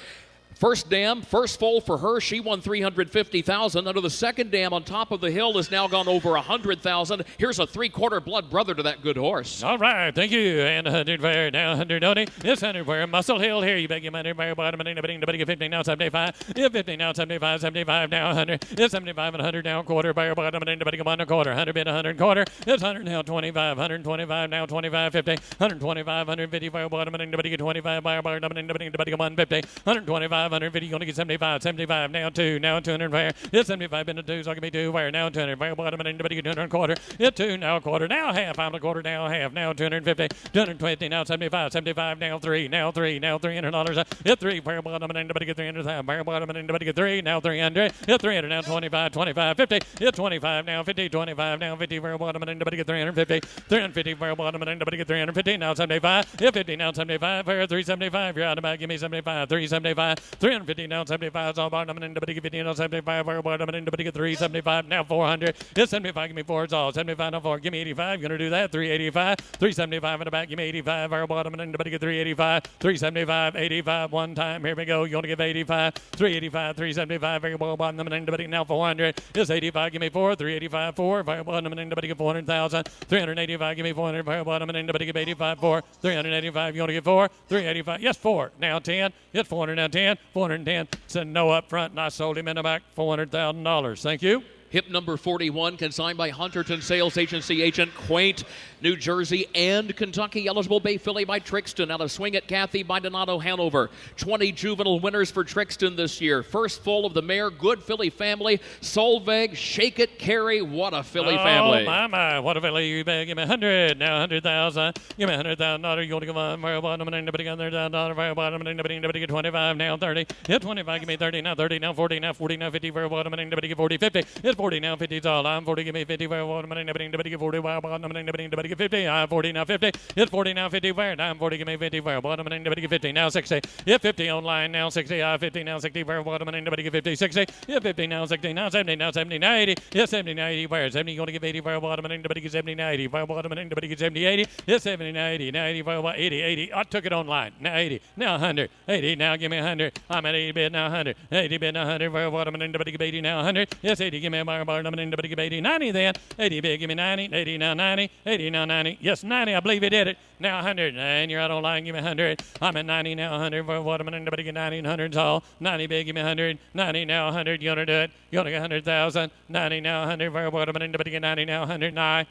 First dam, first foal for her. She won $350,000. Under the second dam on top of the hill has now gone over $100,000. Here's a three-quarter blood brother to that good horse. All right, thank you. And 100 fair, now 100 only. It's 100 fair. Muscle Hill here. You beg your money, fair bottom, and anybody get 50 now 75. Yeah, 50 now 75, 75 now 100. It's 75 and 100 now quarter, fair bottom, and anybody get 1 a quarter. 100 bid 100 quarter. It's 100 now 25, 125 now 25, 50. 125, 150 fair bottom, and anybody get 25 fair bottom, and anybody get 150. 125, 150, you're going to get 75, 75 now 2, now 200 fair. It's 75 into 2, so I'll give me 2 fair, now 200 fair bottom, and anybody get 200 quarter. It's 2, now quarter, now half. I'm a quarter, now half, now 250, 220, now 75, 75 now 3, now 3, now $300. It's 3 fair bottom, and anybody get 300 fair bottom, and anybody get 3, now 300. It's 300 now 25, 25, 50. It's 25 now 50, 25 now 50 fair bottom, and anybody get 350, 350 fair bottom, and anybody get 350. Now 75, it's 50 now 75 fair, 375. You're out of back, give me 75, 375, 350 now 75. It's all bottom, and anybody get 50 now 75 fair bottom, and anybody get 375. Now 400. It's 75. Give me 4. It's all 75 now 4. Give me 85. You're gonna do that. 385, 375 in the back. Give me 85 fair bottom, and anybody get 385, 375, 85 one time. Here we go. You want to give 85, 385, 375 fair bottom, and anybody now 400. It's 85. Give me 4, 385, 4 fair bottom, and anybody get 400,000. 385. Give me 400 fair bottom, and anybody get 85, 4. 385. You want to get 4, 385. Yes, 4. Now 10. It's 400 now 10, 410. Said no up front, and I sold him in the back $400,000. Thank you. Hip number 41, consigned by Hunterton Sales Agency agent Quaint, New Jersey, and Kentucky. Eligible Bay Filly by Trixton. Out of Swing It Kathy by Donato Hanover. 20 juvenile winners for Trixton this year. First full of the mare, Good Filly Family. Solveig, Shake It, Carry. What a filly family. Oh, my. What a filly. You better give me 100. Now 100,000. Give me $100,000. You want to come on? Very bottom and anybody got $100,000. Very bottom and anybody get 25. Now 30. Hit 25. Give me 30. Now 30. Now 40. Now 40. Now 50. Very bottom and anybody get 40. 50. Hit 40. Now 50 is all. I'm 40. Give me 50. Very bottom and anybody get 40. Very bottom and anybody get 50. I'm 40. Now 50. Hit 40. Now 50. Very. I'm 40. Give me 50. Very bottom and anybody get 50. Now 60. Hit 50 online. Now 60. I'm 50. Now 60. Very bottom and anybody get 50. 60. Hit 50. Now 60. Now 70. Now 70. Now 80. Hit 70. Now 80. Very. 70. You want to give 80. Very bottom and anybody get 70. Now 80. Very bottom and anybody get 70. 80. Hit 70. Now 80. Now 80. Very 80. 80. I took it online. Now 80. Now 100. 80. Now give me 100. I'm at 80 bid. Now 100. 80 bid. Now 100. Very bottom and anybody get 80. Now 100. Yes, 80. Give me a bottom and anybody get 80. 90 then. 80 bid. Give me 90. 80 now 90. 80 now 90. Yes, 90. I believe he did it. Now 100. And you're out online. Give me 100. I'm at 90 now 100. Very bottom and anybody get 90. 100's all. 90 bid. Give me 100. 90 now 100. You want to do it? You want to get 100,000. 90 now 100. Very bottom and anybody get 90 now 109.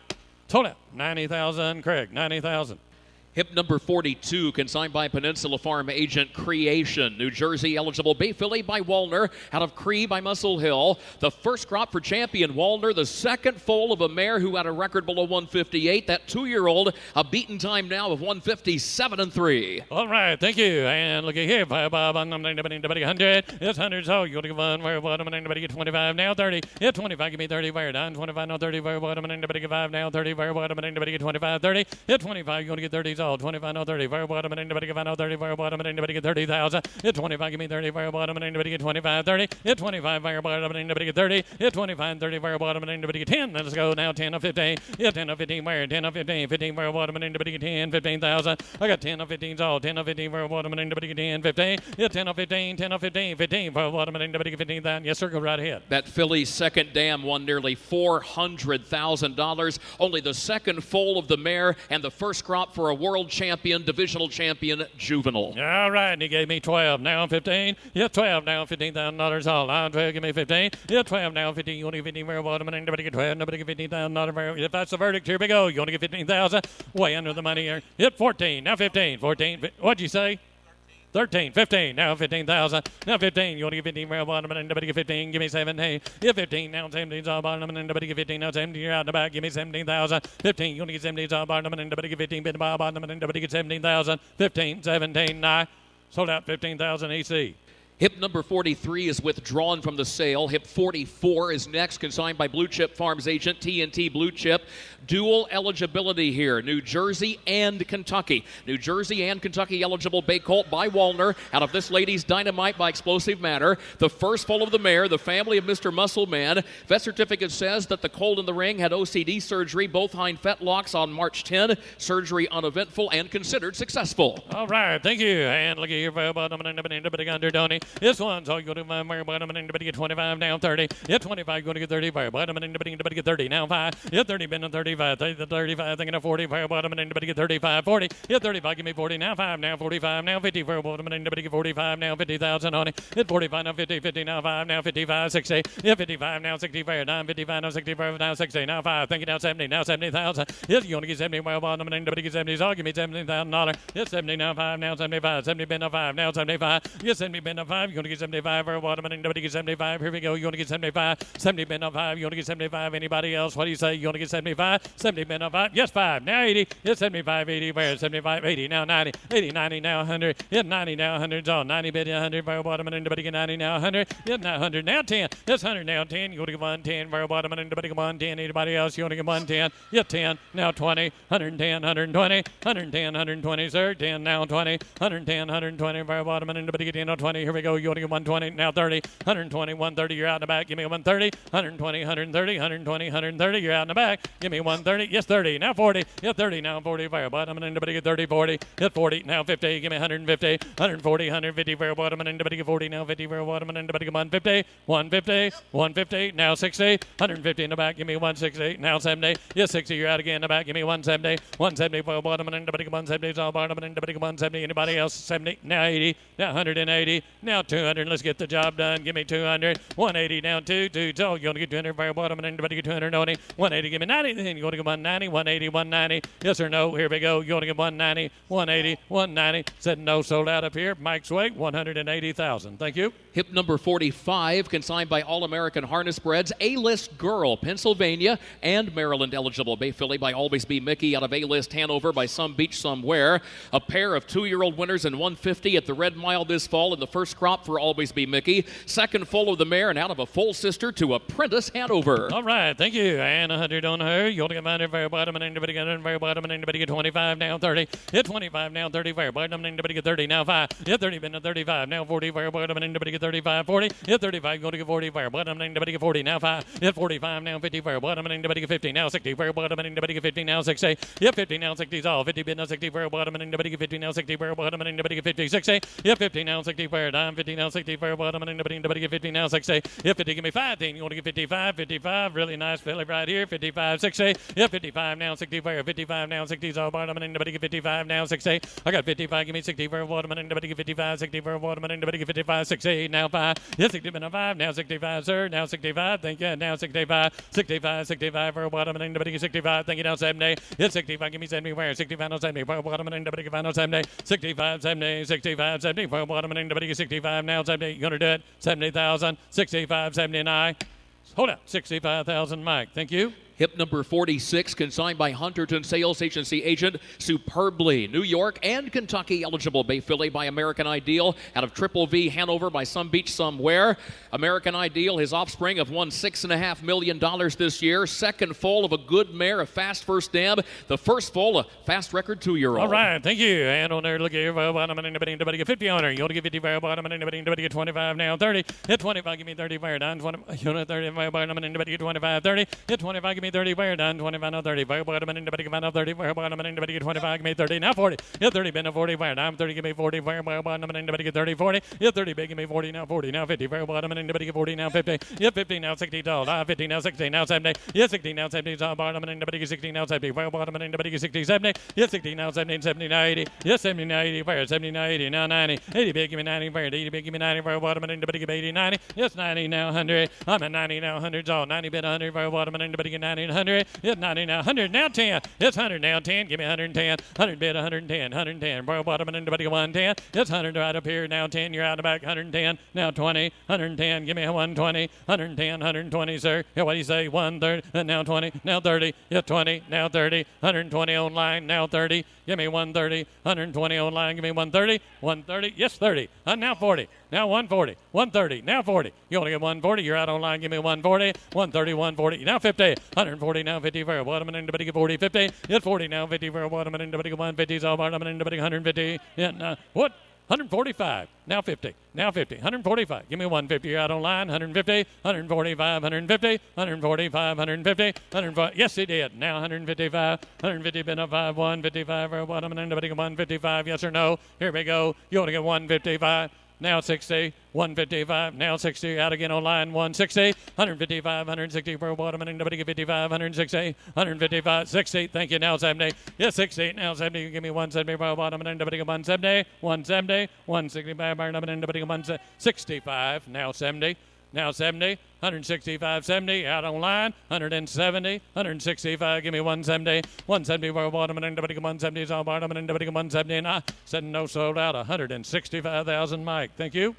Told it. 90,000. Craig. 90,000. Hip number 42, consigned by Peninsula Farm agent Creation. New Jersey eligible Bay Filly by Walner. Out of Cree by Muscle Hill. The first crop for champion Walner. The second foal of a mare who had a record below 158. That 2-year-old, a beaten time now of 157-3. All right, thank you. And look at here. Bob, I'm anybody 100. It's 100. So you want to give one. Very bottom and anybody get 25. Now 30. Yeah, 25. Give me 30. Very down. 25. Now 30. Very bottom and anybody get 5. Now 30. Very bottom and anybody get 25. 30. Hit 25. You want to get 30. 25, no 30, very bottom, and anybody get 5, no 30, very bottom, and anybody get 30,000. Hit 25, give me 30, very bottom, and anybody get 25, 30. Hit 25, very bottom, and anybody get 30. Hit 25, 30, very bottom, and anybody get 10. Let's go now, 10 or 15. Hit 10 or 15, where? 10 or 15, 15, very bottom, and anybody get 10, 15,000. I got 10 or 15's all, 10 or 15, very bottom, and anybody get 10, 15. Hit 10 or 15, 10 or 15, 15, very bottom, and anybody get 15,000. Yes, sir, go right ahead. That filly's second dam won nearly $400,000. Only the second foal of the mare and the first crop for a world champion, divisional champion, juvenile. All right, and he gave me 12, now 15. Yeah, 12, now $15,000 all. Now 12, give me 15. Yeah, 12, now 15. You want to get 15, very bottom, and anybody get 12. Nobody get $15,000. If that's the verdict, here we go. You want to get 15,000? Way under the money here. Hit 14, now 15. 14, what'd you say? 13, 15, now 15,000. Now 15, you want to get 15, very bottom, and anybody get 15, give me 17. Yeah, 15, now 17's all bottom, and anybody get 15, now 17, you're out in the back, give me 17,000. 15, you want to get 17's all bottom, and anybody get 15, bid the bottom, and anybody get 17,000. 15, 17, 9. Sold out 15,000 EC. Hip number 43 is withdrawn from the sale. Hip 44 is next, consigned by Blue Chip Farms agent TNT Blue Chip. Dual eligibility here, New Jersey and Kentucky. New Jersey and Kentucky eligible bay colt by Walner. Out of this lady's Dynamite by Explosive Matter. The first foal of the mare, the family of Mr. Muscle Man. Vet certificate says that the colt in the ring had OCD surgery, both hind fetlocks on March 10. Surgery uneventful and considered successful. All right, thank you. And look at here, very bottom, and anybody under Donny. This one's all you go to my bottom, and anybody get 25, now 30. Yeah, 25, going to get 30, very bottom, and anybody get 30, now 5. Yeah, 30, been on 35, 30, 35, thinking of 40, very bottom, and anybody get 35, 40. Yeah, 35, give me 40, now 5, now 45, now 50, very bottom, and anybody get 45, now 50,000 on it. Hit 45, now 50, 50, now 5, now 55, 60. Yeah, 55, now 65, now 55, now 65, now 60, now 5, thinking now 70, now 70,000. Yes, you want to get 70, very bottom, and anybody get 70, so give me $70,000. Yeah, 70, now 5, now 75, 70, been on 5, now 75. Yeah, 70, been on 5, you want to get 75, very bottom, and anybody get 75. Here we go, you want to get 75. 70, been on 5, you want to get 75. Anybody else? What do you say? You want to get 75? 70, been on 5. Yes, 5. Now 80. Yes, 75, 80. Where? 75, 80. Now 90. 80, 90. Now 100. Yeah, 90. Now 100's all. 90, bid 100. Very bottom, and anybody get 90. Now 100. Yeah, now 100. Now 10. Yes, 100. Now 10. You want to get 110. Very bottom, and anybody get 110. Anybody else? You want to get 110. Yeah, 10. Now 20. 110. 120. 110. 120, sir. 10. Now 20. 110. 120. Very bottom, and anybody get 10 on 20. Here we go. You want to get 120. Now 30. 120. 130. You're out in the back. Give me 130. 120. 130. 120. 130. You're out in the back. Give me 130. Yes, 30. Now 40. Yeah, 30. Now 40. Very bottom, and anybody get 30. 40. Hit 40. Now 50. Give me 150. 140. 150. Very bottom, and anybody get 40. Now 50. Very bottom, and anybody get 150. 150. 150. Now 60. 150 in the back. Give me 160. Now 70. Yes, 60. You're out again in the back. Give me 170. 170. Very bottom, and anybody get 170. It's all bottom, and anybody get 170. Anybody else? 70. Now 80. Now 180. Now now 200. Let's get the job done. Give me 200. 180 down 2. So you're going to get 200 very bottom and anybody get 220. 180, give me 90. Then you're going to get 190. 180, 190. Yes or no? Here we go. You're going to get 190. 180, 190. Said no, sold out up here. Mike's way, 180,000. Thank you. Hip number 45, consigned by All-American Harness Breds, A-List Girl, Pennsylvania, and Maryland eligible bay filly by Always Be Mickey out of A-List Hanover by Some Beach Somewhere. A pair of 2-year-old winners in 150 at the Red Mile this fall in the first crop for Always Be Mickey. Second full of the mare and out of a full sister to Apprentice Hanover. All right, thank you. And 100 on her. You're going to get 100 very bottom and anybody get 100 very bottom and anybody get 25 now 30. Hit 25 now 30 very bottom and anybody get 30 now 5. Hit 30 been to 35 now 40 very bottom and anybody get 35 40. Hit 35 going to get 40 very bottom and anybody get 40 now 5. Hit 45 now 50 very bottom and anybody get 50 now 60 very bottom and anybody get 50 now 60. Hit 50 now 60's all. 50 been to 60 very bottom and anybody get 50 now 60 very bottom and anybody get 50 60. Hit 50 now 60 very dime 50 now 60 very bottom and anybody get 50 now 60. Hit 50 give me 5 then you want to get 55 55 really nice filly right here 55 60. Hit 55 now 60 very 55 now 60's all bottom and anybody get 55 now 60. I got 55 give me 60 very bottom and anybody get 55 60 very bottom and anybody get 55 60 now 5. Hit 60 been a 5 now 65 sir now 65 thank you now 65 65 65 very bottom and anybody get 65 thank you now 70. Hit 65 give me 70 where 65 no 70 very bottom and anybody get 5 no 70 65 70 65 70 very bottom and anybody get 65 now 70 you're gonna do it 70,000 65 79. Hold up 65,000 Mike thank you. Hip number 46, consigned by Hunterton Sales Agency agent Superbly, New York and Kentucky eligible bay filly by American Ideal out of Triple V Hanover by Some Beach Somewhere. American Ideal, his offspring, have won $6.5 million this year. Second foal of a good mare, a fast first dam. The first foal, a fast record 2-year-old. All right, thank you. And on there, look here, bottom and anybody get 50 on her. You want to get 50 very bottom and anybody get 25 now 30. Hit 25, give me 30 very down. 20, you know 30 very bottom and anybody get 25 30. Hit 25, give me 30 very down. 25 now 30 very bottom and anybody get 30 very bottom and anybody get 25, give me 30 now 40. Hit 30, been a 40 very down. 30, give me 40 very bottom and anybody get 30 40. Hit 30 big, give me 40 now 50 very bottom and anybody get 40 now 50. Hit 50 now 60 tall. 50 now 60 now 70. Hit 60 now 70 tall bottom and anybody get 60 now 70 very bottom and anybody get 60 70. Hit 60 now 70 70 now 80. Hit 70 now 80 very 70 now 80 now 90. 80 big, give me 90 very 80 big, give me 90 very bottom and anybody get 80 90. Hit 90 now 100. I'm at 90 now 100 all. 90 bit 100 very bottom and anybody get 90 100. Hit 90 now 100 now 10. Hits 100 now 10. Give me 110. 100 bit 110. 110 very bottom and anybody get 110. Hits 100 right up here now 10. You're out the back 110 now 20. 110. Give me 120. 110. 120 sir. Yeah, what do you say? 130. Now 20. Now 30. Hit 20. Now 30. 120 online. Now 30. Give me 130. 120 online. Give me 130. 130. Yes 30. Now 40. Now 140. 130. Now 40. You only get 140. You're out online. Give me 140. 130. 140. Now 50. 140. Now 50 for a bottom and anybody get 40. 50. Hit 40. Now 50 for a bottom and anybody get 150. All bottom and anybody get 150. Yeah, what? 145. Now 50. Now 50. 145. Give me 150. You're out online. 150. 145. 150. 145. 150. 140. Yes, he did. Now 155. 150. Been a 5. 155 for a bottom and anybody get 155. Yes or no? Here we go. You only get 155. Now 60, 155, now 60, out again on line 160, 155, 160 for a bottom, and anybody get 55, 160, 155, 60, thank you, now 70, yes, 60, now 70, you give me 170 for a bottom, and anybody get 170, 170, 165, and anybody get 165, now 70, now 70, 165, 70, out on line, 170, 165, give me 170, 170 for a bottom, and anybody get 170, is all bottom, and anybody get 170, and I said no, sold out, 165,000, Mike. Thank you.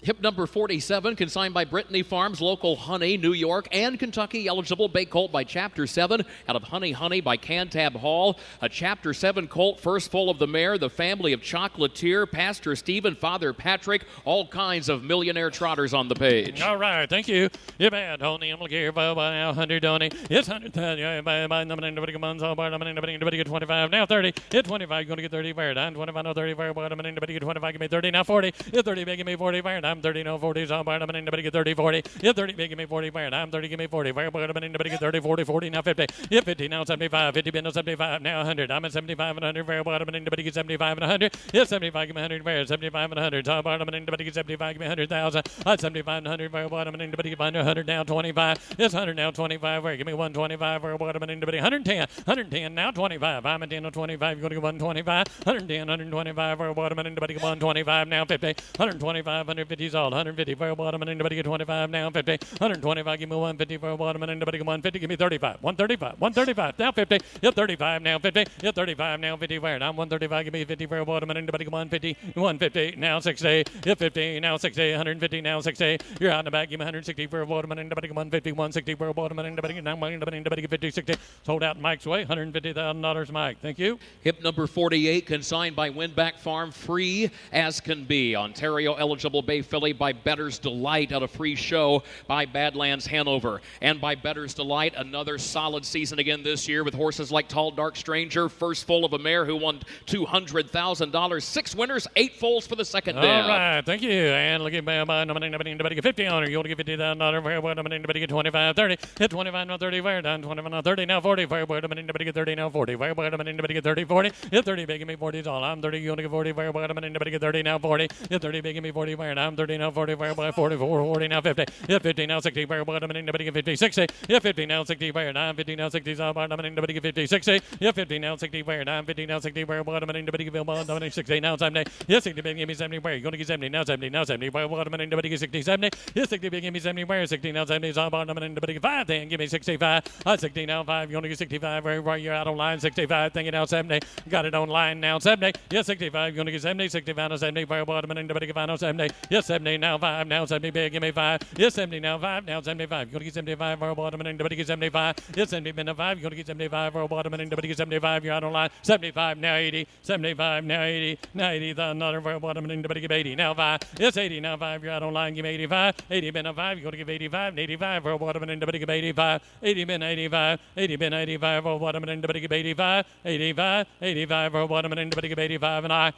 Hip number 47, consigned by Brittany Farms, local Honey, New York, and Kentucky, eligible bay colt by Chapter 7, out of Honey by Cantab Hall. A Chapter 7 colt, first full of the mare, the family of Chocolatier, Pastor Stephen, Father Patrick, all kinds of millionaire trotters on the page. All right, thank you. You bad, Tony. I'm looking here by 100, Tony. It's 100, by number anybody get 1, all bottom, and anybody get 25, now 30. Hit 25, you're going to get 30, fair down. 25, no 30, fair bottom, and anybody get 25, give me 30, now 40. Hit 30, give me 40, fair down. I'm 30 now 40 is all bottom and anybody get 30 40. Hit 30 big give me 40 fired. I'm 30 give me 40 fire bottom and anybody get 30 40 40 now 50. Hit 50 now 75 50 been 75 now 100. I'm at 75 and 100 fire bottom and anybody get 75 and 100. Hit 75 give me 100 fire 75 and 100 all bottom and anybody get 75 give me 100,000. At 75 and 100 fire bottom and anybody get 100 now 25. It's 100 now 25 fire give me 125 fire bottom and anybody 110 now 25. I'm at 10 to 25 going to get 125 110 125 fire bottom and anybody get 125 now 50 125 150 is all 150 fire bottom and anybody get 25 now 50 125 give me 150 fire bottom and anybody get 150 give me 35 135 now 50 hit 35 now 50 hit 35 now 50 fire I'm 135 give me 50 fire bottom and anybody get 150 now 60 hit 50 now 60 150 now 60 you're out in the back give me 160 fire bottom and anybody get 150 160 fire bottom and anybody get now anybody get 50 60 sold out Mike's way $150,000 Mike thank you. Hip number 48, consigned by Winback Farm, free as can be. Ontario eligible bay filly by Bettor's Delight at a free show by Badlands Hanover. And by Bettor's Delight, another solid season again this year with horses like Tall Dark Stranger, first foal of a mare who won $200,000. 6 winners, 8 foals for the second day. All right, thank you. And look at anybody get 50 on her. You want to get $50,000 anybody get 25 30 hit 25 now 30 fire down 25 now 30 now 40 fire anybody get 30 now 40 fire anybody get 30 40 hit 30 big give me 40 is all I'm 30 you want to get 40 fire anybody get 30 now 40 hit 30 big give me 40 fire I'm 30 now 40 fire 44 40 now 50 hit 50 now 60 fire anybody get 50 60 hit 50 now 60 fire I'm 50 now 60 is all anybody get 50 60 hit 50 now 60 fire I'm 50 now 60 fire anybody get 60 now 70 hit 60 big give me 70 fire you going to get 70 now 70 fire anybody get 60 70 hit 60 big give me 70 fire 60 now 70 is all anybody get 5 then give me 65 60 now 5 you want to get 65 where you're out on line 65 thinking now 70 got it on line now 70 yes 65 you're going to get 70 65 now 70 fire bottom and anybody get 5 now 70 yes 70 now 5 now 70 big give me 5 yes 70 now 5 now 75 you're going to get 75 fire bottom and anybody get 75 yes 70 been a 5 you're going to get 75 fire bottom and anybody get 75 you're out on line 75 now 80 75 now 80 now 80 the another fire bottom and anybody get 80 now 5 yes 80 now 5 you're out on line give me 85 80 been a 5 you're going to give 85 85 fire bottom and anybody get 85 80 been 85 80 been 85 fire bottom and anybody get 85 85 fire bottom and anybody get 85 and I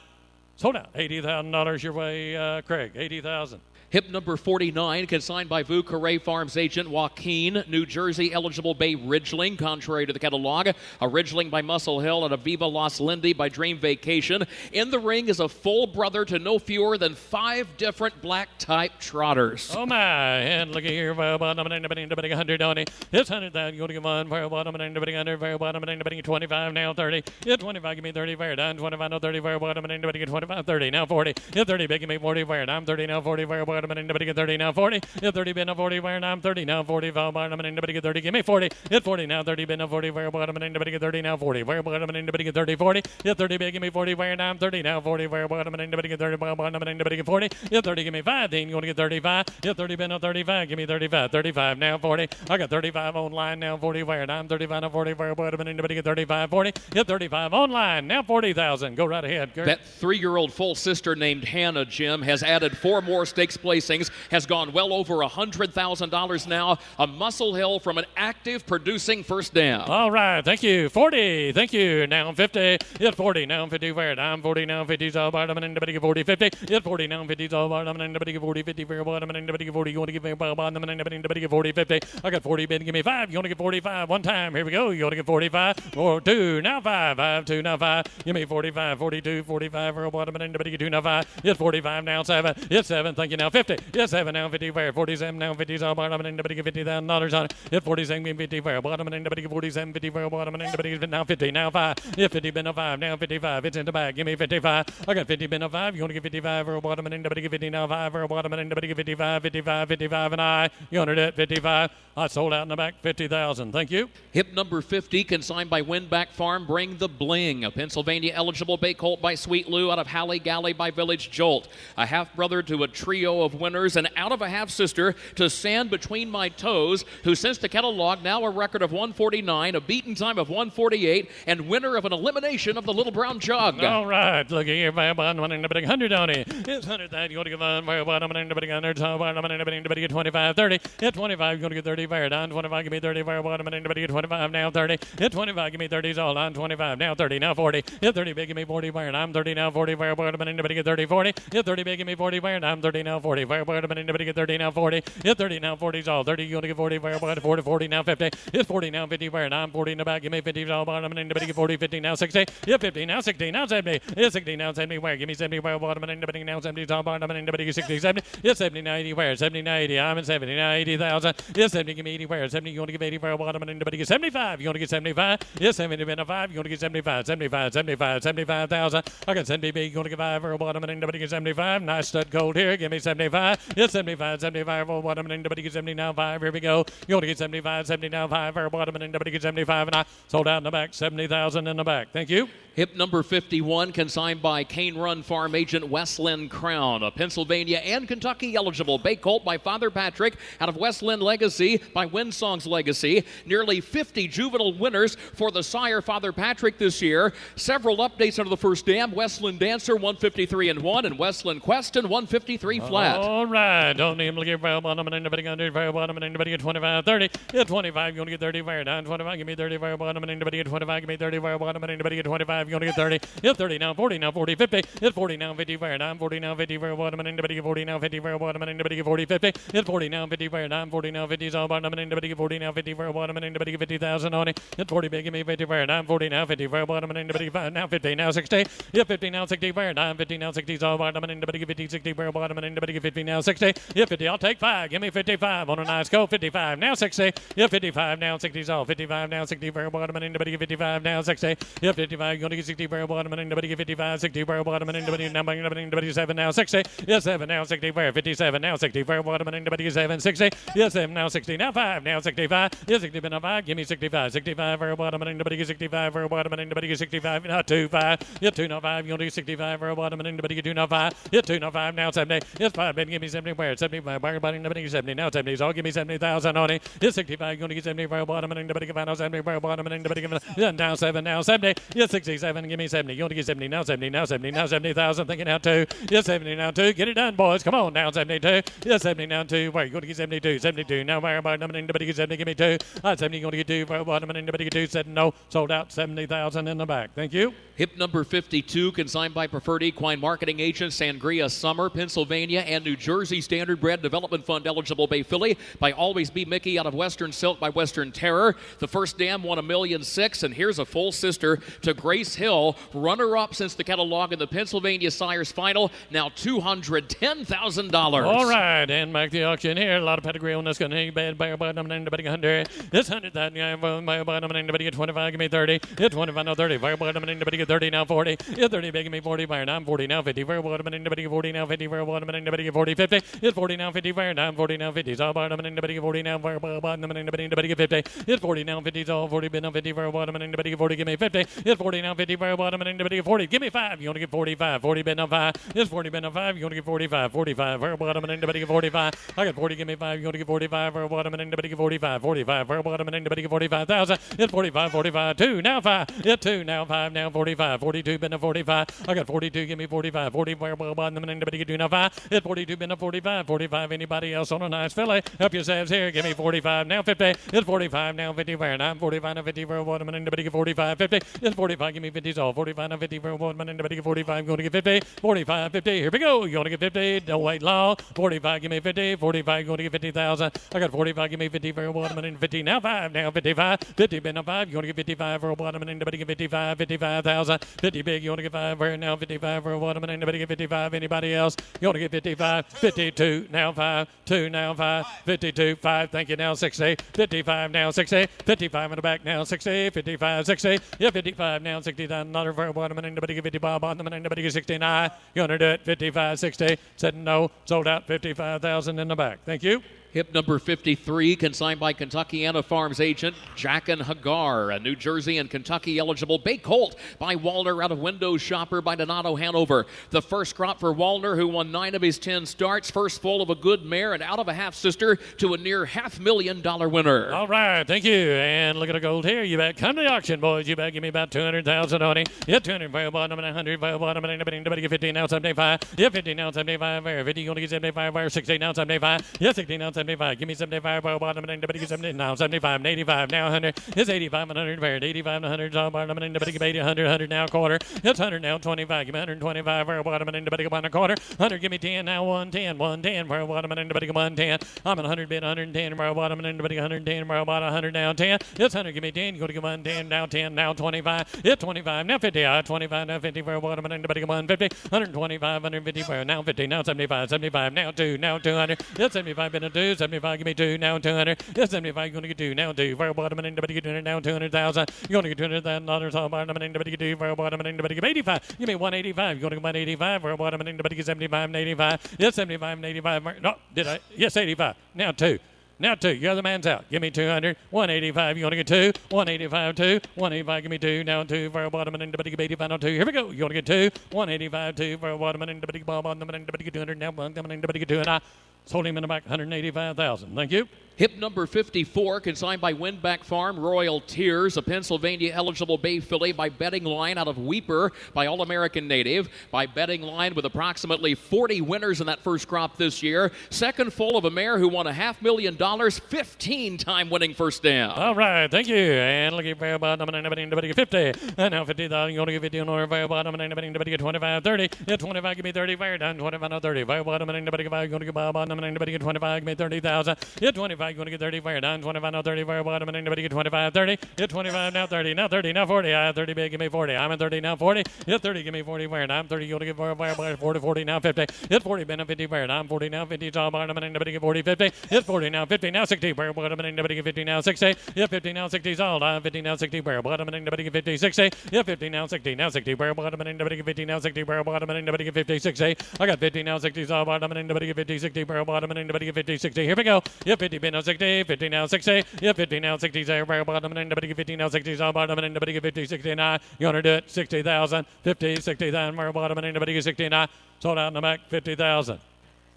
sold out $80,000 your way Craig 80,000. Hip number 49, consigned by Vu Carre Farms agent Joaquin, New Jersey eligible bay Ridgeling, contrary to the catalog. A Ridgeling by Muscle Hill and a Viva Los Lindy by Dream Vacation. In the ring is a full brother to no fewer than 5 different black type trotters. Oh my, and look at here, bottom and anybody 100 on it. It's 100,000, you want to give 1, fire bottom and anybody 100, fire bottom and anybody 25 now 30. Hit 25, give me 30, fire down 25 now 30, fire bottom and anybody get 25, 30 now 40. Hit 30, big, give me 40, fire down 30 now 40, fire bottom and anybody get 30 now 40. Hit 30 been a 40 fire now 30 now 40 fire bottom and anybody get 30 give me 40. Hit 40 now 30 been a 40 fire bottom and anybody get 30 now 40 fire bottom and anybody get 30 40. Hit 30 big give me 40 fire now 30 now 40 fire bottom and anybody get 30 fire bottom and anybody get 40. Hit 30 give me 5 then you want to get 35. Hit 30 been a 35 give me 35 now 40. I got 35 online now 40 fire now 35 now 40 fire bottom and anybody get 35 40. Hit 35 online now 40,000. Go right ahead Kurt. That 3-year-old full sister named Hannah, Jim, has added 4 more stakes placings, has gone well over $100,000 now. A Muscle Hill from an active producing first down. All right, thank you. 40, thank you. Now 50, hit 40, now 50, where down 40, now 50, all bottom and anybody get 40, 50. Hit 40, now 50, all bottom and anybody get 40, 50, for bottom and anybody get 40. You want to give me bottom and anybody get 40, 50. I got 40, bid, give me 5. You want to get 45 one time. Here we go. You want to get 45, 4, 2, now 5, 2, now 5. Give me 45, 42, 45, for bottom and anybody get 2, now 5. Hit 45, now 7. Hit 7, thank you, now 50. Hit 7, now 50, where 47, now 50, all bottom and anybody get $50,000 on it. Hit 47, give me 50, where bottom and anybody get 47, 50, where bottom and anybody get now 50, now 5. Hit 50, been a 5, now 55. It's in the bag. Give me 55. I got 50, been a 5. You want to get 55, where bottom and anybody get 50, now 5, where bottom and anybody get 55, 55, 55, and I. You wanted it, 55. I sold out in the back, 50,000. Thank you. Hip number 50, consigned by Winback Farm, Bring the Bling. A Pennsylvania eligible bay colt by Sweet Lou, out of Halle Galley by Village Jolt. A half-brother to a trio of winners, and out of a half-sister to Sand Between My Toes, who since the catalog now a record of 149, a beaten time of 148, and winner of an elimination of the Little Brown Jug. All right, look here, bottom and anybody 100 on it. It's 100 that you want to give on bottom and anybody 100, top bottom and anybody get 25, 30. Hit 25, you're going to get 30, fire down 25, give me 30, fire bottom and anybody get 25, now 30. Hit 25, give me 30's all on 25, now 30, now 40. Hit 30, big, give me 40, fire, I'm 30, now 40, fire bottom and anybody get 30, 40. Hit 30, big, give me 40, fire, I'm 30, now 40. 40. Fire bottom and anybody get 30 now 40. Hit 30 now 40's all. 30 you want to get 40. Fire bottom 40. 40 now 50. Hit 40 now 50. Fire now 40 in the back. Give me 50's all bottom and anybody get 40. 50 now 60. Hit 50 now 60 now 70. Hit 60 now 70. Where? Give me 70. Fire bottom and anybody now 70's all bottom and anybody get 60. 70. Hit 70 now 80. Where? 70 now 80. I'm in 70 now 80,000. Hit 70. Give me 80. Where? 70 you want to give 80. Fire bottom and anybody get 75. You want to get 75. Hit 70 been a 5. You want to get 75. 75. 75. 75,000. I got 70 big. You want to get 5. Fire bottom and anybody get 75. Nice stud gold here. Give me 75. Hit 75. 75. Fire bottom and anybody get 70 now 5. Here we go. You want to get 75. 70 now 5. Fire bottom and anybody get 75. And I sold out in the back. 70,000 in the back. Thank you. Hip number 51, consigned by Cane Run Farm Agent West Lynn Crown. A Pennsylvania and Kentucky eligible bay colt by Father Patrick out of West Lynn Legacy by Windsong's Legacy. Nearly 50 juvenile winners for the sire Father Patrick this year. Several updates under the first dam. West Lynn Dancer 153 and 1 and West Lynn Queston 153 flat. All right. Don't need him to get fire bottom and anybody going to do fire bottom and anybody get 25. 30. Hit 25. You want to get 30 fire down. 25. Give me 30 fire bottom and anybody get 25. Give me 30 fire bottom and anybody get 25. You want to get 30. Hit 30 now 40 now 40 50. Hit 40 now 50 fire down. 40 now 50 fire bottom and anybody get 40 now 50 fire bottom and anybody get 40 50. Hit 40 now 50 fire down. 40 now 50 is all bottom and anybody get 40 now 50 fire bottom and anybody get 50,000 on it. Hit 40 big. Give me 50 fire down. 40 now 50 fire bottom and anybody get 5 now 50 now 60. Hit 50 now 60 fire down. 50 now 60 is all bottom and anybody get 50 60 fire bottom and anybody get 50 now 60. Hit 50. I'll take 5. Give me 55 on a nice go. 55 now 60. Hit 55 now 60 is all. 55 now 60 fire bottom and anybody get 55 now 60. Hit 55. You're going to get 60 fire bottom and anybody get 55. 60 fire bottom and anybody 7 now 60. Yes 7 now 60 fire 57 now 60 fire bottom and anybody get 7 60. Yes 7 now 60 now 5 now 65. Yes 60 been a 5. Give me 65. 65 fire bottom and anybody get 65 fire bottom and anybody get 65 now 2 5. Hit 2 now 5. You want to get 65 fire bottom and anybody get 2 now 5. Hit 2 now 5 now 70. Yes 5 been give me 70 fire 75 fire bottom and anybody get 70 now 70. So give me 70,000 on it. Hit 65. You want to get 70 fire bottom and anybody get 5 now 70 fire bottom and anybody get now 7 now 70. Yes 67. Give me 70. You want to get 70 now 70 now 70 now 70,000. Thinking now 2. Yes 70 now 2. Get it done, boys. Come on now 72. Yes 70 now 2. Where you going to get 72? 72 now fire bottom and anybody get 70. Give me 2. 70 you going to get 2 fire bottom and anybody get 2. Said no. Sold out 70,000 in the back. Thank you. Hip number 52, consigned by Preferred Equine Marketing Agent Sangria Summer, Pennsylvania and New Jersey Standard Bred Development Fund eligible bay filly by Always Be Mickey out of Western Silk by Western Terror. The first dam won $1,000,006, and here's a full sister to Grace Hill, runner-up since the catalog in the Pennsylvania Sires Final, now $210,000. All right, and back the auction here. A lot of pedigree on this. Going to bad by bottom and anybody get 100. It's 100,000 by bottom and anybody get 25. Give me 30. Hit 25 now 30. Fire bottom and anybody get 30 now 40. Hit 30 big. Give me 40. Fire now 40 now 50. Fire bottom and anybody get 40 now 50. Fire bottom and anybody get 40 50. Hit 40 now 50. Fire now 40 now 50. It's all bottom and anybody get 40 now. Fire bottom and anybody get 50. Hit 40 now 50. It's all 40 bid now 50. Fire bottom and anybody get 40. Give me 50. Hit 40 now 50. Fire bottom and anybody get 40. Give me 5. You want to get 45. 40 bid now 5. Hit 40 bid now 5. You want to get 45. 45. Fire bottom and anybody get 45. I got 40. Give me 5. You want to get 45. Fire bottom and anybody get 45. 45. Fire bottom and anybody get 45,000. Hit 45. 45. 2 now 5. Hit 2 now 5 now 45. 42 bid now 45. I got 42. Give me 45. 40. Fire bottom and anybody get 2 now 5. Hit 42 bid now 45. 45. Anybody else on a nice filly? Help yourselves here. Give me 45 now 50. Hit 45 now 50. Fire now 45 now 50. Fire bottom and anybody get 45. 50. Hit 45. Give me 50. All 45 now 50. Fire bottom and anybody get 45. Going to get 50. 45. 50. Here we go. You want to get 50? Don't wait long. 45. Give me 50. 45. Going to get 50,000. I got 45. Give me 50. Fire bottom and 50. Now 5. Now 55. 50 bid now 5. You want to get 55 for a bottom and anybody get 55. 55,000. 50 big. You want to get 5 for now 55 for a bottom and anybody get 55. Anybody else? You want to get 55. 52 now 5. 2 now 5. 52. 5. Thank you. Now 60. 55 now 60. 55 in the back now 60. 55 60. Yeah 55 now 60,000. Another for a bottom and anybody get 55 bottom and anybody get 69. You want to do it? 55 60. Said no. Sold out 55,000 in the back. Thank you. Hip number 53, consigned by Kentuckiana Farms agent Jack and Hagar, a New Jersey and Kentucky eligible bay colt by Wallner out of Window Shopper by Donato Hanover. The first crop for Wallner, who won 9 of his 10 starts, first full of a good mare and out of a half sister to a near $500,000 winner. All right, thank you. And look at the gold here. You bet. Come to the auction, boys. You bet. Give me about 200,000 on it. Yeah, 200 for a bottom and 100 for a bottom and anybody get 50 now 75. Yeah, 50 now 75. 50 you want to get 75. 60 now 75. Yeah, 60 now 75. 75. Give me 75. Bottom and anybody get 70. Now 75 and 85. Now 100. It's 85 and 100. Fair. 85 and 100. Bottom and anybody get 80. 100. 100 now quarter. It's 100 now 25. Give me 125. Fair. Bottom and anybody get 1 a quarter. 100. Give me 10 now 110. 110. Fair. Bottom and anybody get 110. I'm at 100 bid 110. Fair. Bottom and anybody get 110. Fair. Bottom 100 now 10. It's 100. Give me 10. You go to get 110 now 10 now 25. It's 25 now 50. 25 now 50. Fair. Bottom and anybody get 150. 125. 150. Fair. Now 50. Now 75. 75 now 2. Now 200. It's 75 bid a 2. 75. Give me 2 now 200. It's 75. You're going to get 2 now 2. Fair. Bottom and anybody get 200 now 200,000. You're going to get $200,000. All bottom and anybody get 2. Fair. Bottom and anybody get 85. Give me 185. You're going to get 185. Fair. Bottom and anybody get 75 and 85. It's 75 and 85. No, did I? Yes, 85. Now 2. Now 2. Your other man's out. Give me 200. 185. You want to get 2. 185, 2. 185. Give me 2. Now 2. For bottom and anybody get 85. Now 2. Here we go. You want to get 2. 185, 2. For bottom and anybody get bottom and anybody get 200. Now bottom and anybody get 200. Sold him in the back. 185,000. Thank you. Hip number 54, consigned by Windback Farm, Royal Tears, a Pennsylvania-eligible bay filly by Betting Line out of Weeper by All-American Native, by Betting Line with approximately 40 winners in that first crop this year. Second foal of a mare who won $500,000, 15-time winning first down. All right, thank you. And looking for a bottom and anybody get 50. And now 50,000. You want to get 50 on order for a bottom and anybody get 25, 30. Get 25, give me 30. Fire down 25 now 30. Fire bottom and anybody get 5. You want to get bottom and anybody get 25. Give me 30,000. Get 25. You want to get 30, fire down, 25 now 30, fire bottom, and anybody get 25, 30, get 25 now 30, now 30, now 40, 30 big, give me 40, I'm at 30 now 40, get 30, give me 40, fire down, 30, you want to get fire, 40, 40 now 50, get 40, been a 50, fire down, 40 now 50, it's all bottom, and anybody get 40, 50, get 40 now 50, now 60, fire bottom, and anybody get 50 now 60, get 50 now 60, it's all down, 50 now 60, fire bottom, and anybody get 50, 60, get 50 now 60, now 60, fire bottom, and anybody get 50 now 60, fire bottom, and anybody get 50, 60, I got 50 now 60, it's all bottom, and anybody get 50, 60, fire bottom, and anybody get 50, 60, here we go, get 50, been a 60, 50 now 60, yeah, 50 now, 60, fire bottom, and anybody get 50 now, 60, all bottom, and anybody get 50, 69. You want to do it? 60,000, 50, 60,000, fire bottom, and anybody get 69. Sold out in the back, 50,000.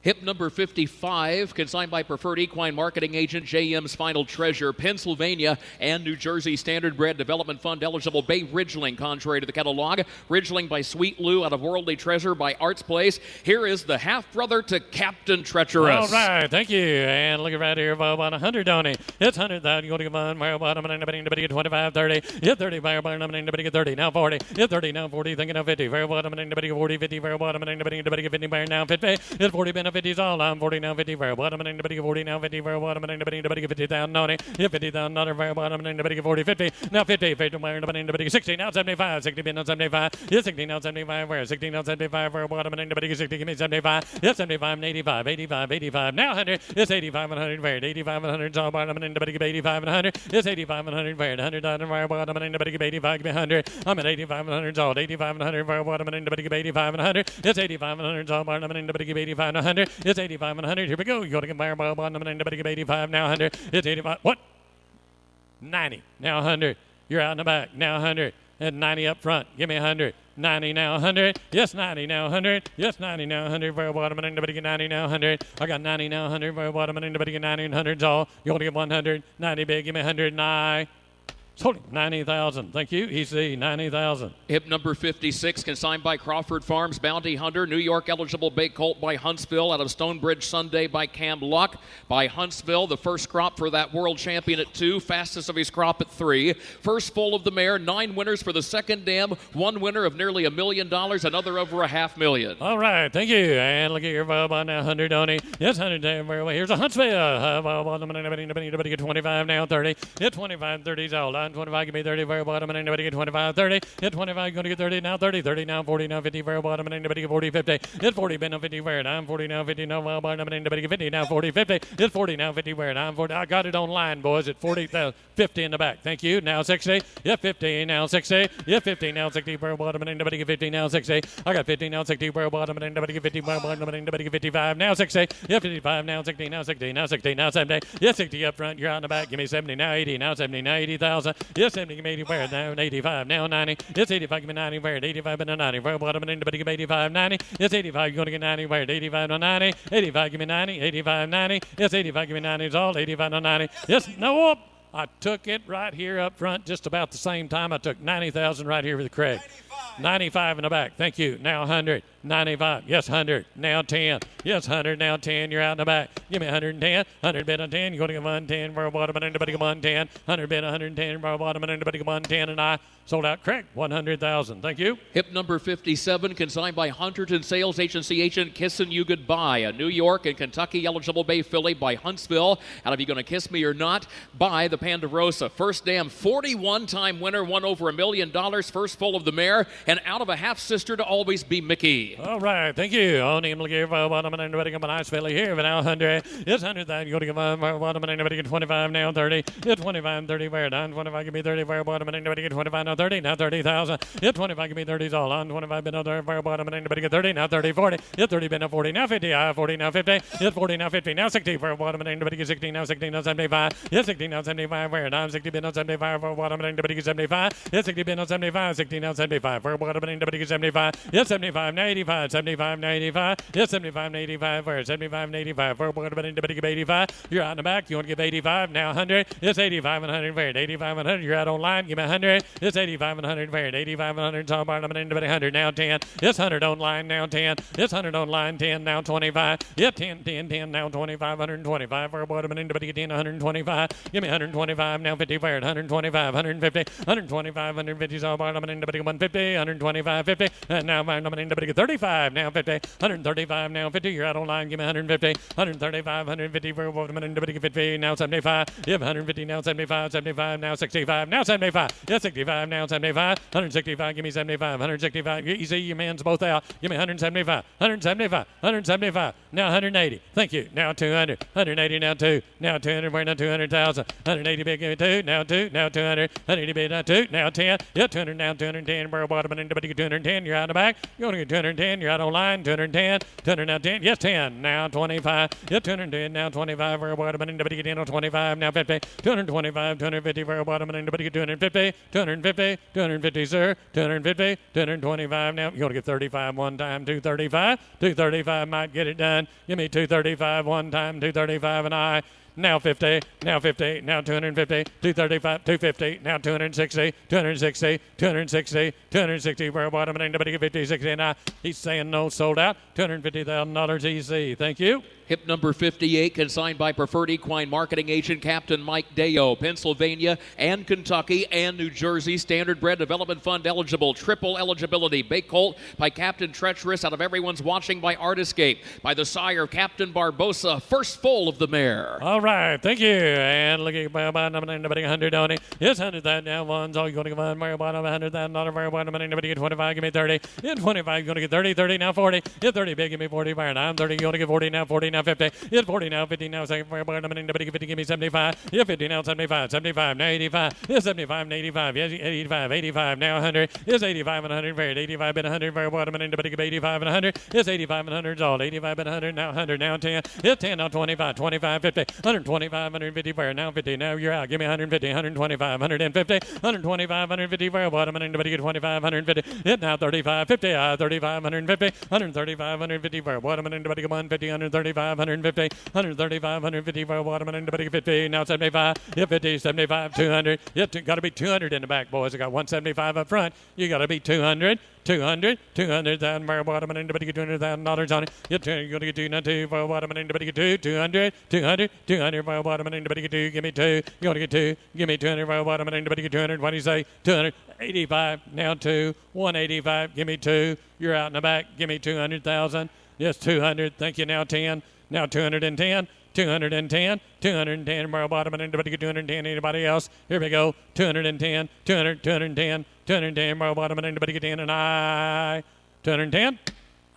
Hip number 55, consigned by Preferred Equine Marketing Agent JM's Final Treasure, Pennsylvania and New Jersey Standardbred Development Fund eligible bay Ridgeling, contrary to the catalog. Ridgeling by Sweet Lou out of Worldly Treasure by Arts Place. Here is the half-brother to Captain Treacherous. All right, thank you. And look at right here, about 100, don't he? It's 100,000. You want to get 1, fire bottom, and anybody get 25, 30. Hit 30, fire bottom, and anybody get 30. Now 40. Hit 30, now 40. Thinking of 50. Fire bottom, and anybody get 40, 50. Fire bottom, and anybody get 50. Fire now 50. Hit 40, been a 50's all. I'm 40 now 50. Fire bottom, and anybody get 40 now 50. Fire bottom, and anybody get 50,000. No, hit 50,000. Another fire bottom, and anybody get 40, 50. Now 50. Fire bottom, and anybody get 60. Now 75. 60 been on 75. Hit 60 now 75. Fire 60 now 75. Fire bottom, and anybody get 60. Give me 75. Hit 75 and 85. 85, 85. Now 100. It's 85 and 100. Fire 85 and 100. All bottom, and anybody get 85 and 100. It's 85 and 100. Fire 100,000. Fire bottom, and anybody get 85. Give me 100. I'm at 85 and 100. All 85 and 100. Fire bottom, and anybody get 85 and 100. It's 85 and 100. All bottom, and anybody get 85 and 100. It's 85 and 100. Here we go. You got to get fire bottom, and anybody get 85. Now 100. It's 85. What? 90. Now 100. You're out in the back. Now 100. And 90 up front. Give me 100. 90 now 100. Yes, 90 now 100. Yes, 90 now 100. Fire bottom, and anybody get 90 now 100. I got 90 now 100. Fire bottom, and anybody get 90 and 100's all. You want to get 100. 90 big. Give me 100. 9. Sold him 90,000. Thank you. EC 90,000. Hip number 56, consigned by Crawford Farms, Bounty Hunter, New York eligible bay colt by Huntsville, out of Stonebridge Sunday by Cam Luck. By Huntsville, the first crop for that world champion at 2, fastest of his crop at 3. First full of the mare, 9 winners for the second dam, 1 winner of nearly $1 million, another over $500,000. All right, thank you. And look at your bottom now, 100, Donnie. Yes, 100. Here's a Huntsville. Bottom, and anybody get 25 now, 30. Hit 25, 30's all. 25, give me 30, fire bottom, and anybody get 25, 30. Hit 25, going to get 30, now 30, 30 now 40, now 50, fire bottom, and anybody get 40, 50. Hit 40, been on 50, fire down, 40 now 50, now fire bottom, and anybody get 50, now 40, 50. Hit 40 now 50, fire down, 40. I got it online, boys, at 40, 50 in the back. Thank you. Now 60. Yep, 50, now 60. Yep, 50, now 60, fire bottom, and anybody get 50, now 60. I got 50, now 60, fire bottom, and anybody get 50, fire bottom, and anybody get 55, now 60. Yep, 55, now 60, now 60, now 60, now 70. Yep, 60 up front, you're out in the back. Give me 70, now 80, now 70, now 80,000. Yep, 70, give me 80, fire now 85, now 90. It's 85, give me 90, fire 85, and 90. Fire bottom, and anybody give 85, 90. It's 85, you're going to get 90, fire 85 to 90. 85, give me 90, 85, 90. It's 85, give me 90, it's all 85 to 90. Yes, no, I took it right here up front just about the same time I took 90,000 right here with Craig. 95 in the back. Thank you. Now 100. 95. Yes, 100. Now 10. Yes, 100. Now 10. You're out in the back. Give me 110. 100 bid on 10. You're going to get 110 for a bottom and anybody get 110. 100 bid 110 for a bottom and anybody get 110. And I sold out. Correct. 100,000. Thank you. Hip number 57, consigned by Hunterton Sales Agency agent Kissin' You Goodbye. A New York and Kentucky eligible bay filly by Huntsville. Out of You Gonna Kiss Me or Not by the Ponderosa. First dam, 41-time winner, won over $1 million. First full of the mare, and out of a half sister to always be Mickey. All right. Thank you. On him, look here for a bottom and anybody get a nice filly here. But now 100. It's 100,000. You're going to give a bottom and anybody get 25. Now 30. It's 25, 30. Where down 25. Give me 30 for a bottom and anybody get 25. Now 30. Now 30,000. It's 25. Give me 30's all on 25. Been out there for a bottom and anybody get 30. Now 30, 40. It's 30. Been a 40. Now 50. 40. Now 50. It's 40. Now 50. Now 60 for a bottom and anybody get 60. Now 60. Now 75. It's 60. Now 75. Where down 60. Been on 75 for a bottom and anybody get 75. It's 60. Been on 75. 60. Now 75 for a bottom and anybody get 75. It's 75. Now 85. 75. Now 85. It's 75. Now 85. Where 75. Now 85 for a bottom and anybody get 85. You're out in the back. You want to give 85. Now 100. It's 85 and 100. Where 85 and 100. You're out online. Give me 100. It's 85 and 100. Where 85 and 100. It's all bottom and anybody 100. Now 10. It's 100 online. Now 10. It's 100 online. 10. Now 25. Yeah, 10, 10, 10. Now 25. 125 for a bottom and anybody get 10. 125. Give me 125. Now 50. Where 125. 150. 125. 150 is all bottom and anybody get 150. 125. 50. And now bottom and anybody get 35. Now 50. 135. Now 50. You're out online. Give me 150. 135. 150 for a bottom and anybody get 50. Now 75. Yeah, 150. Now 75. 75. Now 65. Now 75. Yeah, 65. Now 75. 165. Give me 75. 165. You see, your man's both out. Give me 175. 175. 175. Now 180. Thank you. Now 200. 180. Now 2. Now 200. We're now 200,000. 180 bid. Give me 2. Now 2. Now 200. 180 bid. Now 2. Now 10. Yeah, 200. Now 210. We're a bottom and anybody get 210. You're out in the back. You're going to get 210. You're out online. 210. 200. Now 10. Yes, 10. Now 25. Yeah, 210. Now 25. We're a bottom and anybody get 10 on 25. Now 50. 225. 250 for a bottom and anybody get 250. 250. 250, sir. 250. 225. Now you're going to get 35 one time. 235. 235 might get it done. Give me 235 one time. 235 and I. Now 50, now 50, now 250, 235, 250, now 260, 260, 260, 260 for a bottom and anybody get 50, 60 and I. He's saying no, sold out. $250,000 easy. Thank you. Hip number 58, consigned by Preferred Equine Marketing Agent Captain Mike Deo. Pennsylvania and Kentucky and New Jersey. Standard Bred Development Fund eligible. Triple eligibility. Bay Colt by Captain Treacherous. Out of Everyone's Watching by Artiscape. By the sire, Captain Barbosa. First full of the mare. All right. Thank you. And looking at anybody 100 on it. Yes, 100,000 now. One's all you're going to get one. Very bottom, $100,000. Very bottom, and anybody get 25. Give me 30. In 25, you're going to get 30. 30 now 40. Hit 30 big. Give me 40. Fire. Now I'm 30. You're going to get 40 now. 40 now 50. Hit 40 now. 50 now. Second for bottom, and anybody get 50. Give me 75. Hit 50 now. 75. 75 now 85. Hit 75 now 85. Yes, 85. 85 now 100. It's 85 and 100. Very 85 and 100. Very bottom, and anybody get 85 and 100. It's 85 and 100. It's all 85 and 100. Now 100. Now 10. Hit 10 now 25. 25. 50. 125. 150 for now 50. Now you're out. Give me 150. 125. 150. 125. 150 for bottom, and anybody get 25. 150. Hit now 35. 50. 35. 150. 135. 150 for bottom, and anybody get 150. 135. 150. 135. 150 for bottom, and anybody get 50. Now 75. Hit 50. 75. 200. Hit. Got to be 200 in the back, boys. I got 175 up front. You got to be 200. 200, 200,000 for a bottom, and anybody get $200,000 on it. You're going to get 2, not 2 for a bottom, and anybody get 2, 200, 200, 200 for a bottom, and anybody get 2. Give me 2. You're going to get 2. Give me 200 for a bottom, and anybody get 200. What do you say? 285. Now 2. 185. Give me 2. You're out in the back. Give me 200,000. Yes, 200. Thank you. Now 10. Now 210. 210, 210 for a bottom, and anybody get 210. Anybody else? Here we go. 210, 200, 210, 210 for a bottom, and anybody get 10. And I 210.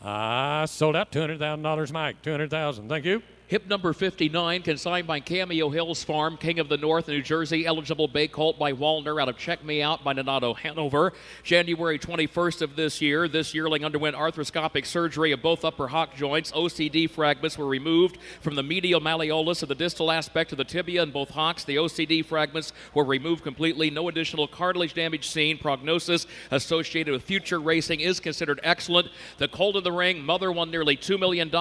I sold out. $200,000, Mike. 200,000. Thank you. Hip number 59, consigned by Cameo Hills Farm, King of the North, New Jersey, eligible bay colt by Wallner out of Check Me Out by Donato Hanover. January 21st of this year, this yearling underwent arthroscopic surgery of both upper hock joints. OCD fragments were removed from the medial malleolus of the distal aspect of the tibia in both hocks. The OCD fragments were removed completely. No additional cartilage damage seen. Prognosis associated with future racing is considered excellent. The colt in the ring, mother won nearly $2 million.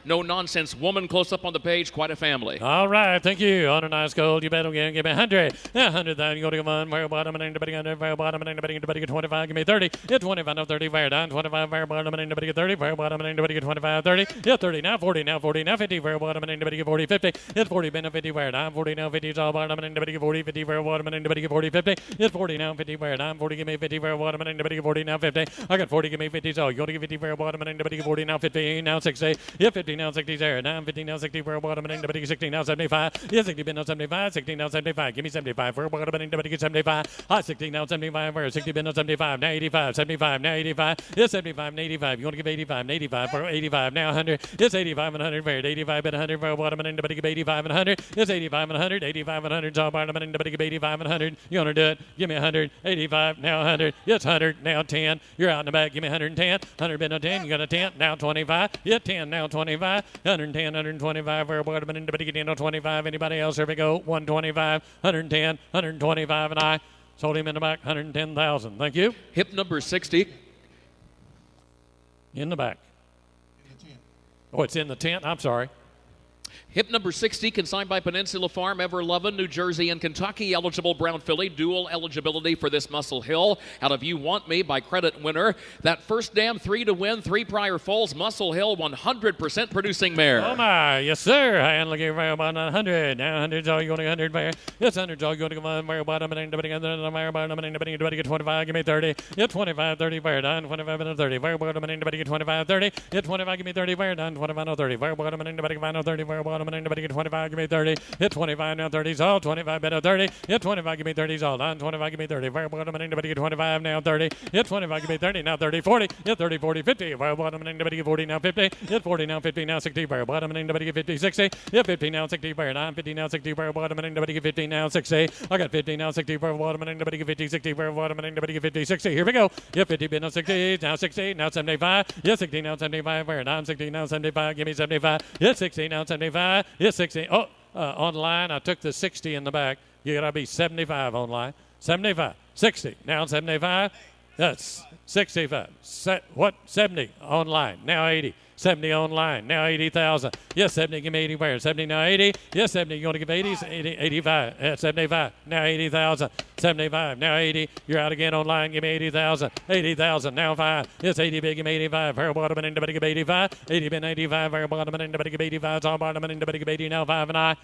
No nonsense woman close close-up on the page. Quite a family. All right, thank you. On a nice gold, you bet again. Give me 100. 100,000. You go to come on. Fair bottom and anybody under. Fair bottom and anybody get 25. Give me 30. Yeah, 25 now 30. Fair down. 25. Fair bottom and anybody get 30. Fair bottom and anybody get 25. 30. Yeah, 30 now 40 now 40 now 50. Fair bottom and anybody get 40. 50. It's 40 been a 50. Fair down. 40 now 50. It's all bottom and anybody get 40. 50. Fair bottom and anybody get 40. 50. It's 40 now 50. Fair down. 40. Give me 50. Fair bottom and anybody get 40 now 50. I got 40. Give me 50. So you go to get 50. Fair bottom and anybody get 40 now 50. Now 60. Yeah, 50 now 60 there. Now 50 now 60. Fair bottom and anybody get 60 now 75. Yeah, 60 been now 75. 60 now 75. Give me 75. Fair bottom and anybody get 75. 60 now 75. Where 60 been now 75. Now 85. 75 now 85. Yeah, 75 and 85. You want to give 85 and 85. For 85 now 100. It's 85 and 100. Fair 85 and 100. Fair bottom and anybody give 85 and 100. It's 85 and 100. 85 and 100. All bottom and anybody give 85 and 100. You want to do it? Give me 100. 85 now 100. It's 100 now 10. You're out in the back. Give me 110. 100 been no 10. You got a 10 now 25. Yeah, 10 now 25. 110. 125. Fair bottom and anybody get in on 25. Anybody else? Here we go. 125. 110. 125 and I sold him in the back. 110,000. Thank you. Hip number 60. In the back. In the tent. Oh, it's in the tent. I'm sorry. Hip number 60, consigned by Peninsula Farm, Ever-Lovin', New Jersey and Kentucky. Eligible brown filly, dual eligibility for this Muscle Hill. Out of You Want Me by Credit Winner. That first dam, 3 to win, 3 prior foals. Muscle Hill, 100% producing mare. Oh, my. Yes, sir. And looking for about 100. Now 100's all you want to 100 fair. Yes, 100's all you want to come on. Fair bottom and anybody get 25. Give me 30. Yeah, 25, 30 fair down. 25 and 30. Fair bottom and anybody get 25, 30. Yeah, 25, give me 30 fair down. 25 and 30. Fair bottom and anybody get 30. Fair bottom and anybody get 25. Give me 30. Hit 25 now 30's all. 25 better 30. Hit 25. Give me 30's all. Down 25. Give me 30. Fair bottom and anybody get 25 now 30. Hit 25. Give me 30 now 30 40. Hit 30 40 50. Fair bottom and anybody get 40 now 50. Hit 40 now 50 now 60. Fair bottom and anybody get 50 60. Hit 50 now 60. Fair down 50 now 60. Fair bottom and anybody get 50 now 60. I got 50 now 60. Fair bottom and anybody get 50 60. Fair bottom and anybody get 50 60. Here we go. Hit 50 been now 60. Now 60. Now 75. Hit 60 now 75. Fair down 60 now 75. Give me 75. Hit 60 now 75. Hit 60. Oh. Online, I took the 60 in the back. You got to be 75 online. 75. 60. Now 75. That's 65. 70 online. Now 80. 70 online. Now 80,000. Yes, 70. Give me 80 where? 70 now 80. Yes, 70. You want to give 80? 80 85. 75. Now 80,000. 75. Now 80. You're out again online. Give me 80,000. 80,000. Now 5. Yes, 80 big. Give me 85. Fair bottom and anybody give 85. 80 been 85. Fair bottom and anybody give 85. It's all bottom and anybody give 80. Now 5 and I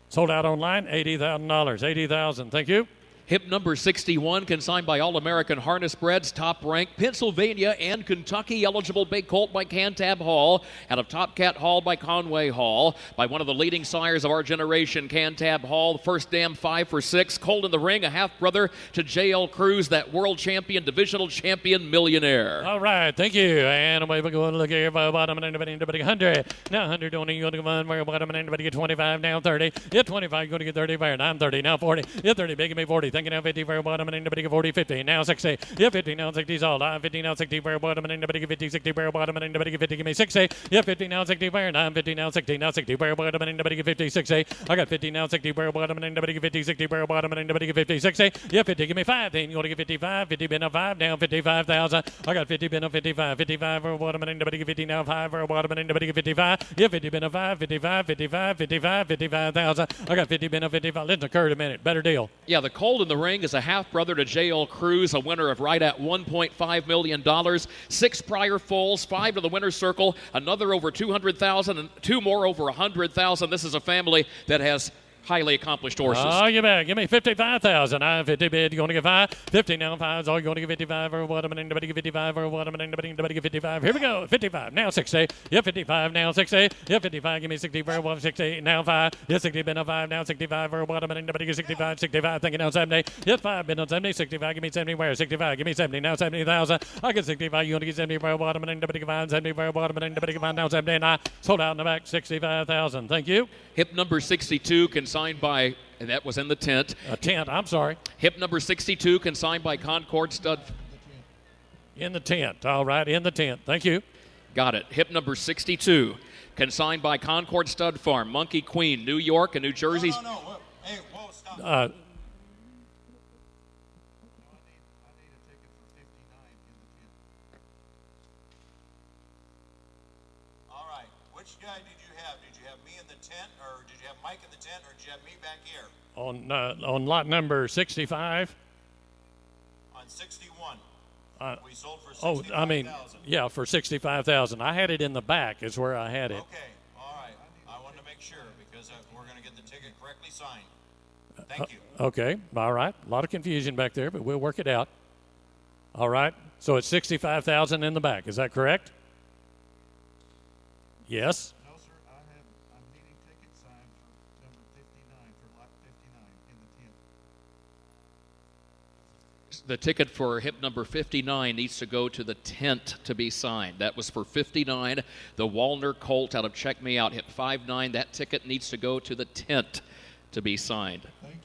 sold out online. $80,000. 80,000. Thank you. Hip number 61, consigned by All-American Harness Breds, top rank, Pennsylvania and Kentucky. Eligible big colt by Cantab Hall. Out of Top Cat Hall by Conway Hall. By one of the leading sires of our generation, Cantab Hall. First dam 5 for 6. Colt in the ring, a half-brother to J.L. Cruz, that world champion, divisional champion, millionaire. All right, thank you. And away we go. Look here, bottom and anybody 100. Now 100 only. You want to come on. Bottom and anybody get 25. Now 30. Hit 25. You're going to get 30. Fire. Now 30. Now 40. Hit 30. Big. Give me 40. Thinking now 50 for bottom and anybody get 40. 50. Now 60. Yeah, 50. Now 60's all. 50 now 60 for bottom and anybody get 50. 60 for bottom and anybody get 50. Give me 60. Yeah, 50 now 60 for. Now 50 now 60. Now 60 for bottom and anybody get 50. 60. I got 50 now 60 for bottom and anybody get 50. 60 for bottom and anybody get 50. 60. Yeah, 50. Give me 5. Then you want to get 55. 50 been up 5. Now 55,000. I got 50 been up 55. 55 for bottom and anybody get 50. Now 5 for bottom and anybody get 55. Yeah, 50 been up 5. 55. 55. 55. 55,000. I got 50 been up 55. Listen to Kurt a minute. Better deal. Yeah, the colt in the ring is a half-brother to J.L. Cruz, a winner of right at $1.5 million. 6 prior foals, 5 to the winner's circle, another over 200,000, and 2 more over 100,000. This is a family that has highly accomplished horses. Oh, you bet. Give me 55,000. I'm 50 bid. You going to get 5? 50 now 5 is all. You going to get 55 or bottom and anybody get 55 or bottom and anybody get 55. Here we go. 55. Now 60. Yeah, 55. Now 60. Yeah, 55. Give me 60 for above 60. Now 5. Yeah, 60 bid on 5. Now 65 for bottom and anybody get 65. 65. Thinking now 70. Yes, 5 bid on 70. 65. Give me 70 where? 65. Give me 70. Now 70,000. I get 65. You want to get 70 for bottom and anybody get 5. 70 for bottom and anybody get 5. Now 70. And I sold out in the back. 65,000. Thank you. Hip number 62, consigned by, and that was in the tent. A tent. I'm sorry. Hip number 62, consigned by Concord Stud. In the tent. All right. In the tent. Thank you. Got it. Hip number 62, consigned by Concord Stud Farm, Monkey Queen, New York and New Jersey. No. Hey, whoa, stop. Uh, I need a ticket for 59 in the tent. All right, which guy? guy did you have? Did you have me in the tent, or did you have Mike in the tent, or did you have me back here? On lot number 65. On 61. We sold for 65,000. Yeah, for 65,000. I had it in the back is where I had it. Okay, all right. I wanted to make sure because we're going to get the ticket correctly signed. Thank you. Okay, all right. A lot of confusion back there, but we'll work it out. All right. So it's 65,000 in the back. Is that correct? Yes. No, sir. I'm needing ticket signed for number 59, for lot 59 in the tent. The ticket for hip number 59 needs to go to the tent to be signed. That was for 59, the Walner Colt out of Check Me Out, hip 59. That ticket needs to go to the tent to be signed. Thank you.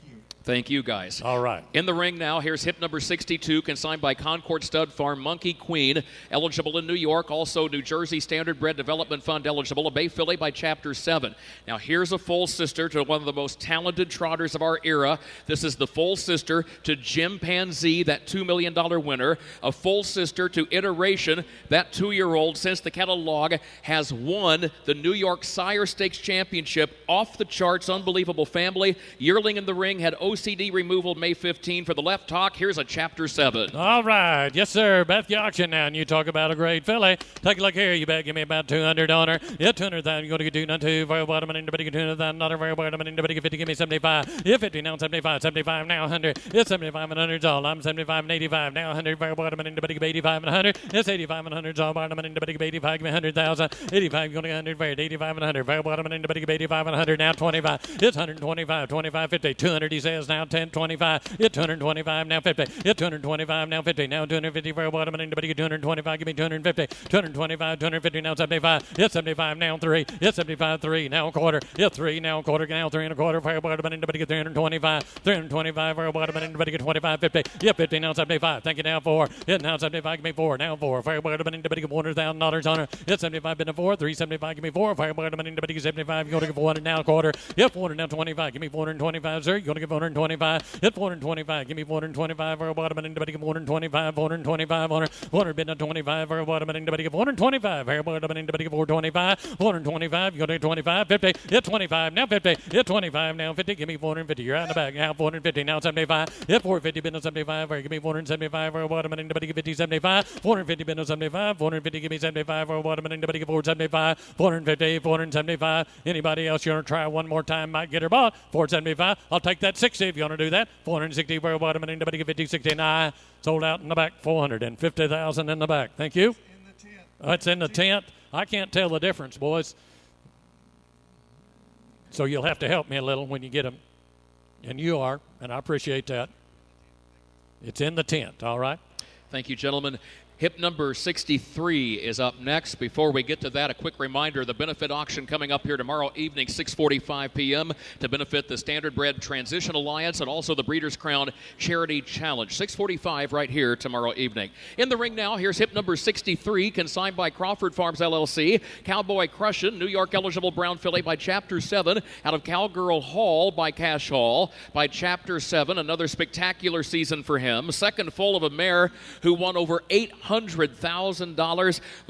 Thank you, guys. All right. In the ring now, here's hip number 62, consigned by Concord Stud Farm, Monkey Queen, eligible in New York, also New Jersey Standard Bred Development Fund eligible, a Bay Filly by Chapter 7. Now, here's a full sister to one of the most talented trotters of our era. This is the full sister to Jim Panzee, that $2 million winner. A full sister to Iteration, that 2-year-old since the catalog has won the New York Sire Stakes Championship. Off the charts, unbelievable family. Yearling in the ring had OCD removal May 15 for the left hock. Here's a Chapter 7. All right. Yes, sir. Beth auction now, and you talk about a great filly. Take a look here. You better give me about 200 on her. Yeah, 200,000. You're going to get 2, not 2. Very bottom, and anybody get 200,000. Not a very bottom, and anybody get 50. Give me 75. Yeah, 50 now, 75. 75 now, 100. It's 75 and 100's all. I'm 75 and 85 now, 100. Very bottom, and anybody get 85 and 100. It's 85 and 100's all. Bottom, and anybody get 85. Give me 100,000. 85, you're going to get 100. Very 85 and 100. Very bottom, and anybody get 85 and 100. Now 25. It's 125. 25, 50. 200, he says now 10, 25. It's 225 now 50. It's 225 now 50. Now 250 for a bottom, and anybody get 225. Give me 250. 225, 250 now 75. It's 75 now 3. It's 75 3 now a quarter. It's 3 now a quarter. Now 3 and a quarter for a bottom, and anybody get 325. 325 for a bottom, and anybody get 25. 50. Yeah, 50 now 75. Thank you now 4. It's now 75. Give me 4. Now 4 for a bottom, and anybody get $100,000 on her. It's 75 been a 4. 375. Give me 4 for a bottom, and anybody get 75. You're going to get 400 now a quarter. Yep, 400 now 25. Give me 425, sir. You're going to get 425. It's 425. Give me 425 for a bottom, and anybody get 425. 425 on her. 400 been a 25 for a bottom, and anybody get 425. For a bottom, and anybody get 425. 425. You're going to get 25. 50. It's 25 now 50. It's 25 now 50. Give me 450. You're out in the back now. 450 now 75. It's 450 been a 75. Give me 475 for a bottom, and anybody get 50. 75. 450 been a 75. 450. Give me 75 for a bottom, and anybody get 475. 450. 475. Anybody else you want to try one more time might get her bought. 475. I'll take that 60 if you want to do that. 460 for a bottom, and anybody get 50. 69. Sold out in the back. 450,000 in the back. Thank you. In the tent. It's in the tent. I can't tell the difference, boys. So you'll have to help me a little when you get them. And you are, and I appreciate that. It's in the tent, all right? Thank you, gentlemen. Hip number 63 is up next. Before we get to that, a quick reminder, the benefit auction coming up here tomorrow evening, 6:45 p.m. to benefit the Standard Bred Transition Alliance and also the Breeders' Crown Charity Challenge. 6:45 right here tomorrow evening. In the ring now, here's hip number 63, consigned by Crawford Farms, LLC. Cowboy Crushin', New York eligible brown filly by Chapter 7. Out of Cowgirl Hall by Cash Hall by Chapter 7. Another spectacular season for him. Second full of a mare who won over $800,000.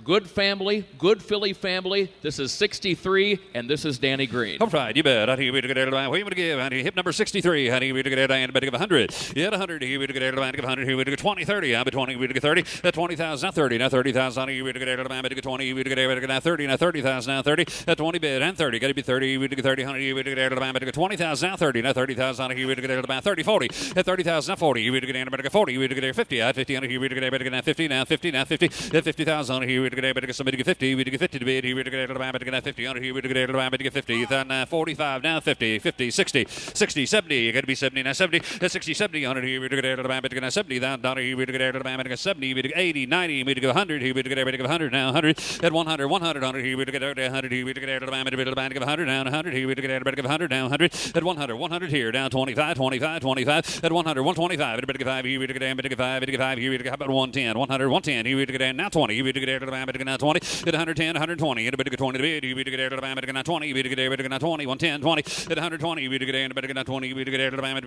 Good family, good filly family. This is 63, and this is Danny Green. All right, you bet. I think we to get out of the line. What are you going to give? Honey, hip number 63. Honey, we to get out of the line. Give 100. Yeah, 100. Here we to get out of the line. Give 100. Here we to get 20, 30. I'm at 20. We to get 30. At 20,000. Now 30. Now 30,000. Honey, we to get out of the line. We to get 20. We to get out of the line. 30. Now 30,000. Now 30. At 20 bid and 30. Got to be 30. We to get 30. Honey, we to get out of the line. We to get 20,000. Now 30. Now 30,000. Honey, we to get out of the line. 30, 40. At 30,000. Now 40. We to get out of the 40. We to get 50. At 50. Honey, we to get out of the line. 50. Now 50. Now 50. At 50,000. Here we to get somebody to get 50. We to get 50 to bid. Here we to get out of the line. We to get 50. Here we to get out of the line. We to get 50. Then 45. Now 50. 50. 60. 60. 70. You got to be 70. Now 70. At 60. 70. 100. Here we to get out of the line. We to get 70. Then here we to get out of the line. We to get 70. We to get 80. 90. We to get 100. Here we to get 100. Now 100. At 100. 100. 100. Here we to get out of 100. Here we to get out of the line. We to get 100. Now 100. Here we to get out of 100. Now 100. At 100. 100 here. Down 25. 25. 25. At 100. 125. At 5. Here we to get 5. 5. Here we to get about 110. 100. 110. Here we to get now 20. Here we to get out of the line. We to get now 20. At 110. 120. At a bit of 20 to bid. Here we to get out of the line. We to get now 20. We to get now 20. 110. 20. At 120. We to get out of now 20. We to get out of the line. We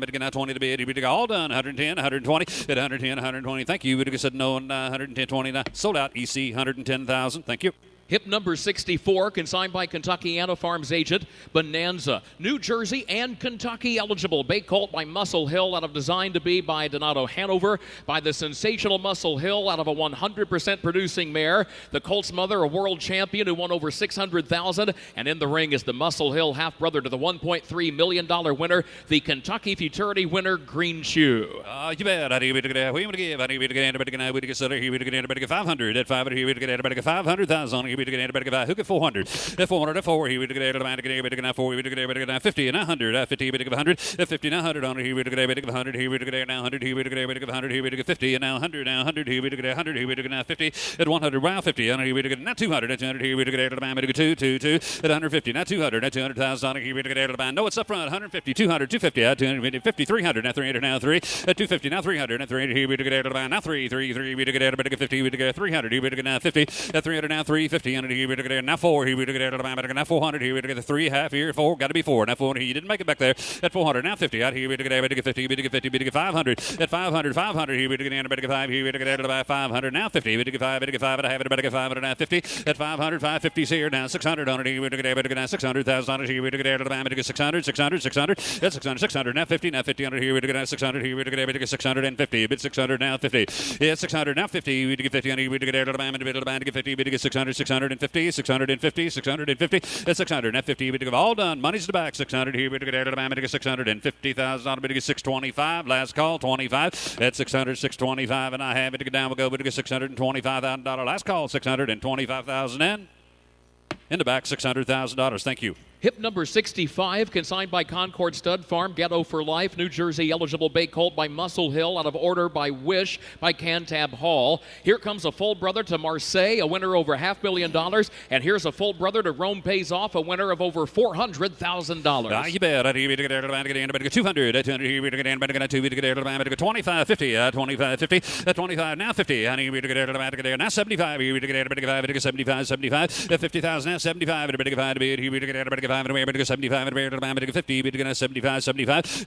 to get now 20 to bid. We to get all done. 110. 120. At 110. 120. Thank you. We to get said no. 110. 20. Sold out. EC 110,000. Thank you. Hip number 64, consigned by Kentuckiana Farms agent Bonanza. New Jersey and Kentucky eligible. Bay colt by Muscle Hill out of Designed to Be by Donato Hanover. By the sensational Muscle Hill out of a 100% producing mare. The colt's mother, a world champion who won over $600,000. And in the ring is the Muscle Hill half-brother to the $1.3 million winner, the Kentucky Futurity winner, Green Shoe. You bet. We would give. We would get 500 at 500. He would get 500,000. He would get who get 400 at 400 at 4. He would get 4. He would get 50 and 100 at 50. He would get 100 at 50 and 100 on it. He would get 100. He would get now 100. He would get 100. He would get 50 and now 100. Now 100. He would get 100. He would get now 50 at 100. Wow, 50 on it. He would get now 200 at 200. He would get 2 at 150. Now 200 at 200,000 on it. He would get no, it's up front 150 200 250 at 250 300 now 300 now 3 at 250 now 300 now 300. He would get now 3 he would get 50. He would get 300. He would get now 50 at 300 now 350 on it. He would get now 4. He would get now 400. He would get the 3 half here 4. Got to be 4 now 4. He didn't make it back there at 400 now 50 out. He would get 50. He would get 50. He would get 500 at 500. He would get 5. He would get about 500 now 50. He would get 5. He would get 5 at a half. He would get 500 now 50 at 500. 550's here now 600 on it. He would get now 600,000 on it. He would get 600 at 600 now 50 on it. He would get 600. He would get 650 bid 600 now 50. Yeah, 600 now 50. He would get 50 on it. He would get a bit of band to get 50. He would get 650 at 600 now 50. He would get all done. Money's the back 600. He would get 650,000 on it. He would get 625. Last call 25 at 625 and I have it to get down. We'll go to get $625,000. Last call 625,000 in the back $600,000. Thank you. Hip number 65, consigned by Concord Stud Farm, Ghetto for Life, New Jersey eligible bay colt by Muscle Hill, out of order by Wish by Cantab Hall. Here comes a full brother to Marseille, a winner over $500,000, and here's a full brother to Rome Pays Off, a winner of over $400,000. You bet. He would get 200 at 200. He would get 25 50 at 25 50 at 25 now 50 and he would get now 75. He would get 75 at 50,000 now 75 at 5 he would get 75 at 50 we'd get 75 at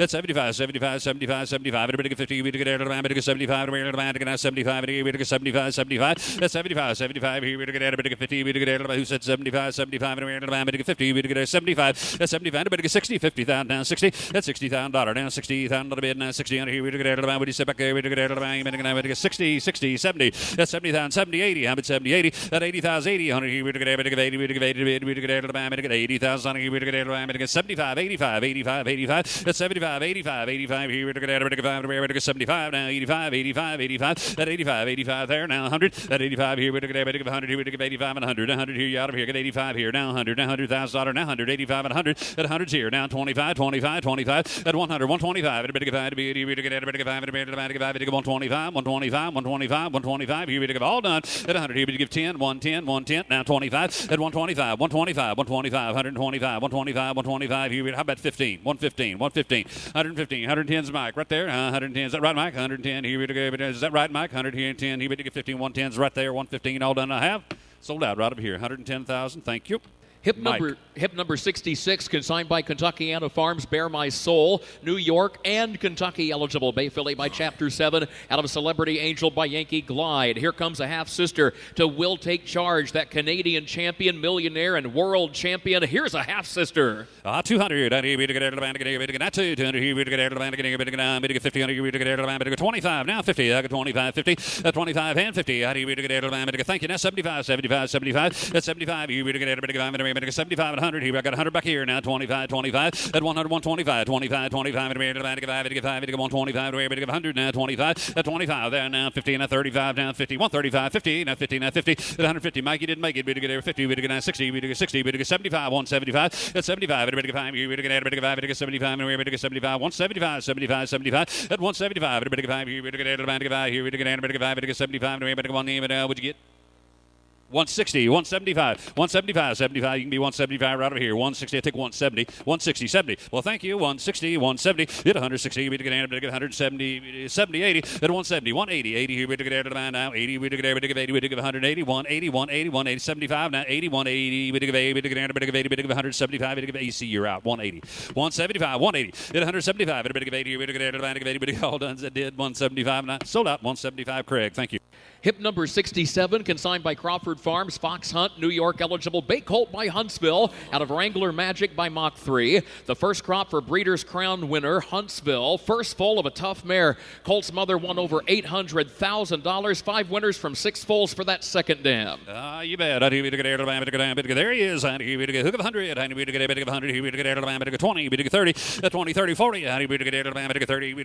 75 at 50 we'd get 75 at 75 he would get 75 at 75 he would get 50 we'd get who said 75 at 50 we'd get 75 at 75 but get 60 50,000 down 60 at $60,000 down 60,000 bid now 60 on he would get would he sit back there we'd get 60 70 at 70,000 70 80 how about 70 80 at 80,000 80 on he would get 80 we'd get 80,000 he would get 75 85 at 75 85 he would get 75 now 85 at 85 there now 100 at 85 he would get 100 he would get 85 and 100 here you out of here get 85 here now 100,000 now 185 and 100 at 100's here now 25 at 100 125 at a bit of he would get a bit of 125 he would give all done at 100 he would give 10 110 now 25 at 125 125 he would how about 15 115 110's Mike right there 110 is that right Mike 110 he would give is that right Mike 110 he would give 15 110's right there 115 all done I have sold out right up here 110,000 thank you. Hip number 66, consigned by Kentuckiana Farms, Bear My Soul, New York and Kentucky eligible. Bay filly by Chapter 7, out of Celebrity Angel by Yankee Glide. Here comes a half-sister to Will Take Charge, that Canadian champion, millionaire, and world champion. Here's a half-sister. 200. He would get 200. He would get 50. He would get 25. Now 50. 25 50. 25 and 50. He would get thank you. Now 75. At 75. He would get 75 at 100. He got 100 back here now. 25 at 100 125 25 125 100 now 25 at 25 there now 50 now 35 now 50 135 50 now 50 now 50 at 150 Mikey didn't make it we'd get 50 we'd get 60 we'd get 60 we'd get 75 175 at 75 at 5 we'd get 75 and we'd get 75 175 at 175 at 5 we'd get here we'd get 75 and we'd get 1 name would you get 160, 175, 75. You can be 175 right over here. 160, I take 170, 160, 70. Well, thank you. 160, 170. Hit 160. We get 170, 70, 80. At 170, 180, 80. Here we get out of the mind now. 80. We get 80. We get 180, 180, 180, 180, 75. Now 80, 180. We get 80. We get 80. We get 175. We get AC. You're out. 180, 175, 180. Hit 175. We get 80. We get 80. We get all done. That did 175. And I sold out 175. Craig, thank you. Hip number 67, consigned by Crawford Farms, Fox Hunt, New York eligible, Bay Colt by Huntsville, out of Wrangler Magic by Mach 3. The first crop for Breeders' Crown winner, Huntsville. First foal of a tough mare. Colt's mother won over $800,000. 5 winners from 6 foals for that second dam. You bet. There he is. Hook of 100. 100. 20. 30. 20, 30, 40. 30.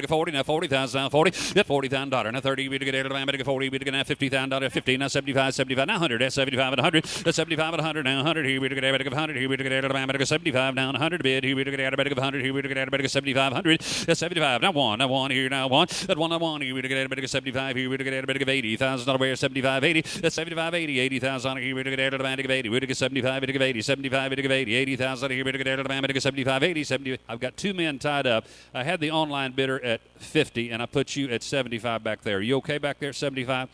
40. Now 40,000. Now 40. $40,000. Now 30. 40. 50,000. 50. Now 75. 75. Now 100. That's 75 and 100. That's 75 and 100. Now 100. Here we get a 100. 75. Now 100 bid. Here we get a 100. Here we get a 75. 100. That's 75. Now 1. Now 1. Here now 1. That 1. Now 1. Here we get a 75. Here we get a $80,000. Where 75. 80. That's 75. 80. 80,000. Here we get a 80. We get 75. 80. 75. 80. 80,000. Here we get a 75. 80. 70. I've got 2 men tied up. I had the online bidder at 50, and I put you at 75 back there. Are you okay back there, 75? I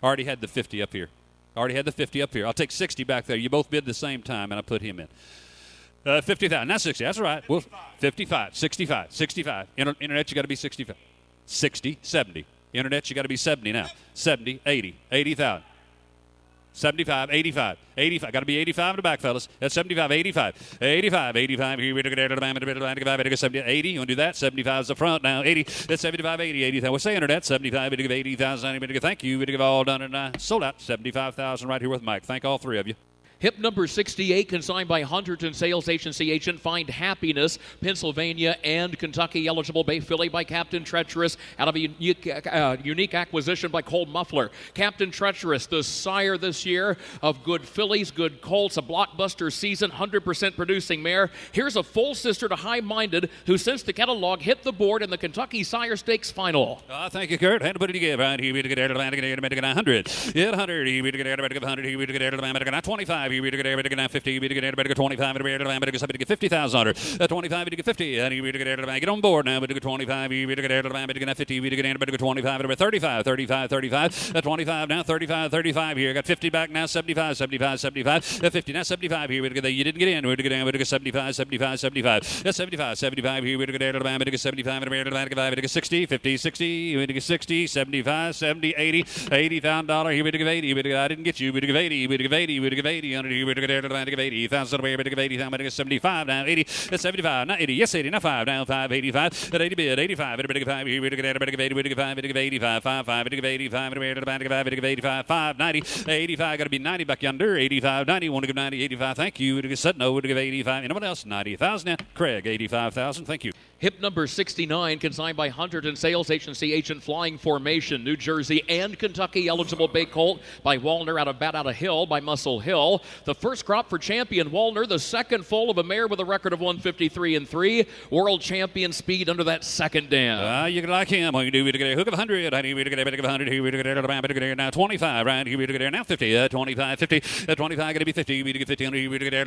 already had the 50 up here. I'll take 60 back there. You both bid the same time, and I put him in. 50,000. Not 60. That's right. Well, 55. 65. 65. Internet, you got to be 65. 60. 70. Internet, you got to be 70 now. 70. 80. 80,000. 75, 85, 85. Got to be 85 in the back, fellas. That's 75, 85, 85, 85. Here we go. 70, 80. You want to do that? 75 is the front now. 80. That's 75, 80, 80,000. We're saying that 75, 80,000. Thank you. We've all done it. Sold out. 75,000 right here with Mike. Thank all 3 of you. Hip number 68, consigned by Hunterton Sales Agency agent Find Happiness, Pennsylvania and Kentucky eligible bay filly by Captain Treacherous out of a unique acquisition by Cole Muffler. Captain Treacherous, the sire this year of good fillies, good colts, a blockbuster season, 100% producing mare. Here's a full sister to High Minded, who since the catalog hit the board in the Kentucky Sire Stakes final. Thank you, Kurt. And what did you give? Right here we get 100. 100. Here we get 100. Here we get 25. Here we get 50. We get 25. We get 50,000. 25. We get 50. And we get on board now. We get 25. We get 50. We get 25. 35. 35. 35. 25 now. 35. 35 here. Got 50 back now. 75. 75. 75. 50 now. 75 here. You didn't get in. We get 75. 75. 75. That's 75. 75 here. We get 75. We get 60. 50. 60. We get 60. 75. 70. 80. $80,000. Here we get 80. I didn't get you. We get 80. We get 80. We get 80. We get 80,000. We get 80,000. 75 now. 80. That's 75. Not 80. Yes, 80. Now 5 now. 5. 85. At 80 bid. 85. We get 5. Here we get 80. We get 5. We get 85. 5. 5. We get 85. We get 85. 5. 90. 85. Got to be 90 back yonder. 85. 90. Want to give 90. 85. Thank you. We get set. No. We give 85. Anyone else? 90,000. Now. Craig. 85,000. Thank you. Hip number 69, consigned by Hunterton Sales Agency agent Flying Formation, New Jersey and Kentucky eligible bay colt by Wallner out of Bat Out of Hill by Muscle Hill. The first crop for champion Wallner, the second foal of a mare with a record of 153 and 3. World champion speed under that second dam. You can like him. All you do is get a hook of 100. Here we get a 100. Here we get now 25. Right here we get now 50. 25. 50. 25 going to be 50. We get 50. Here we get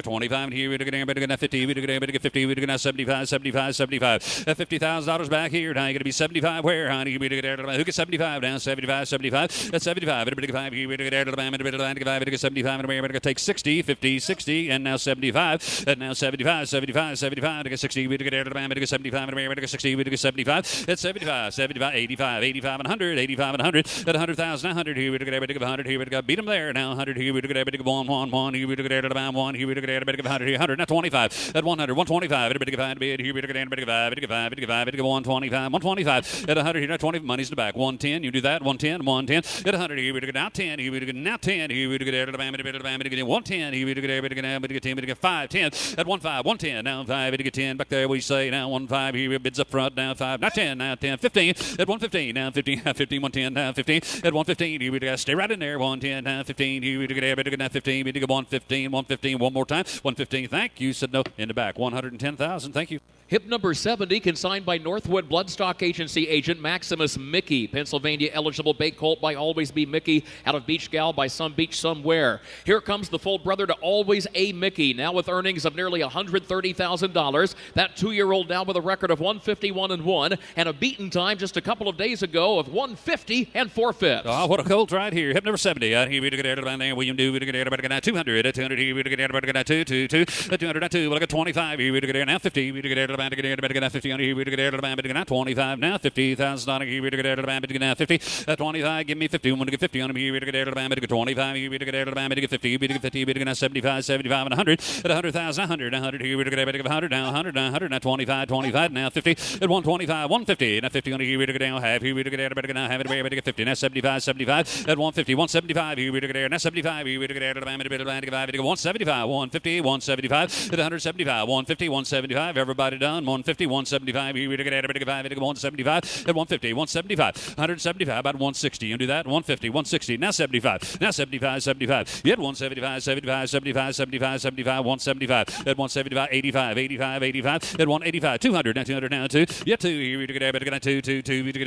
25. Here we get 50. We get 50. We get 75. 75, 75. $50,000 back here. Now you're going to be 75. Where, honey? Who gets 75 now? 75, 75. That's 75. Here we get 75. And we're going to take 60, 50, 60, and now 75. And now 75, 75, 75. Get 60. We get 75. And we're going to 60. We get 75. That's 75, 75, 85, 85, and 100. 85 and 100. At 100,000, 100. Here we get 100. Here we go. Beat them there. Now 100. Here we get 1, 1, 1. Here we get 1. Here we get 100. 100. Now 25. At 100. 125. Here we get 125. 125 at 100 here. 20 money's in the back. 110. You do that. 110. 110 at 100. Here we get now 10. Here we get now 10. Here we get 110. Here we get 5. 10 at 15. 110. Now 5. We get 10 back there. We say now 15. Here bids up front. Now 5. Now 10. Now 10. 15 at 115. Now 15. 15. 110. Now 15 at 115. Here we got stay right in there. 110. Now 15. Here we get now 15. We get 115. 115. One more time. 115. Thank you. Said no in the back. 110,000. Thank you. Hip number 70, consigned by Northwood Bloodstock Agency agent Maximus Mickey. Pennsylvania eligible bay colt by Always Be Mickey out of Beach Gal by Some Beach Somewhere. Here comes the full brother to Always A Mickey, now with earnings of nearly $130,000. That 2-year-old now with a record of 151 and 1 and a beaten time just a couple of days ago of 150 and 4/5. Oh, what a colt right here. Hip number 70. Here we get around there. William do. We get about 200. 200. Here we get about 2. 200. 2. Well, I got 25. Here we get now 50. We get 50 on here. We get 25 now. $50,000 here. We get 50. 25. Give me 50. Want to get 50 on here. We get 25. We get 50. We get 50. We get 75, 75, and 100. At 100,000, 100 here. We get 100 now. 100 now. 25 now. 50. At 125, 150. Now 50 on here. We get down half. Here we get now. Have it. We get 50. Now 75, 75. At 150, 175. Here we get now 75. Here we get 175, 150, 175. At 175, 150, 175. Everybody done. 150, 175. Here we get 175. At 150, 175. 175. About 160. You do that. 150, 160. Now 75. Now 75, 75. You had 175, 75, 75, 75, 75, 175. At 175, 85, 85, 85. At 185, 200. Now 200 now 2. You 2. Here we get 2, 2, 2. We get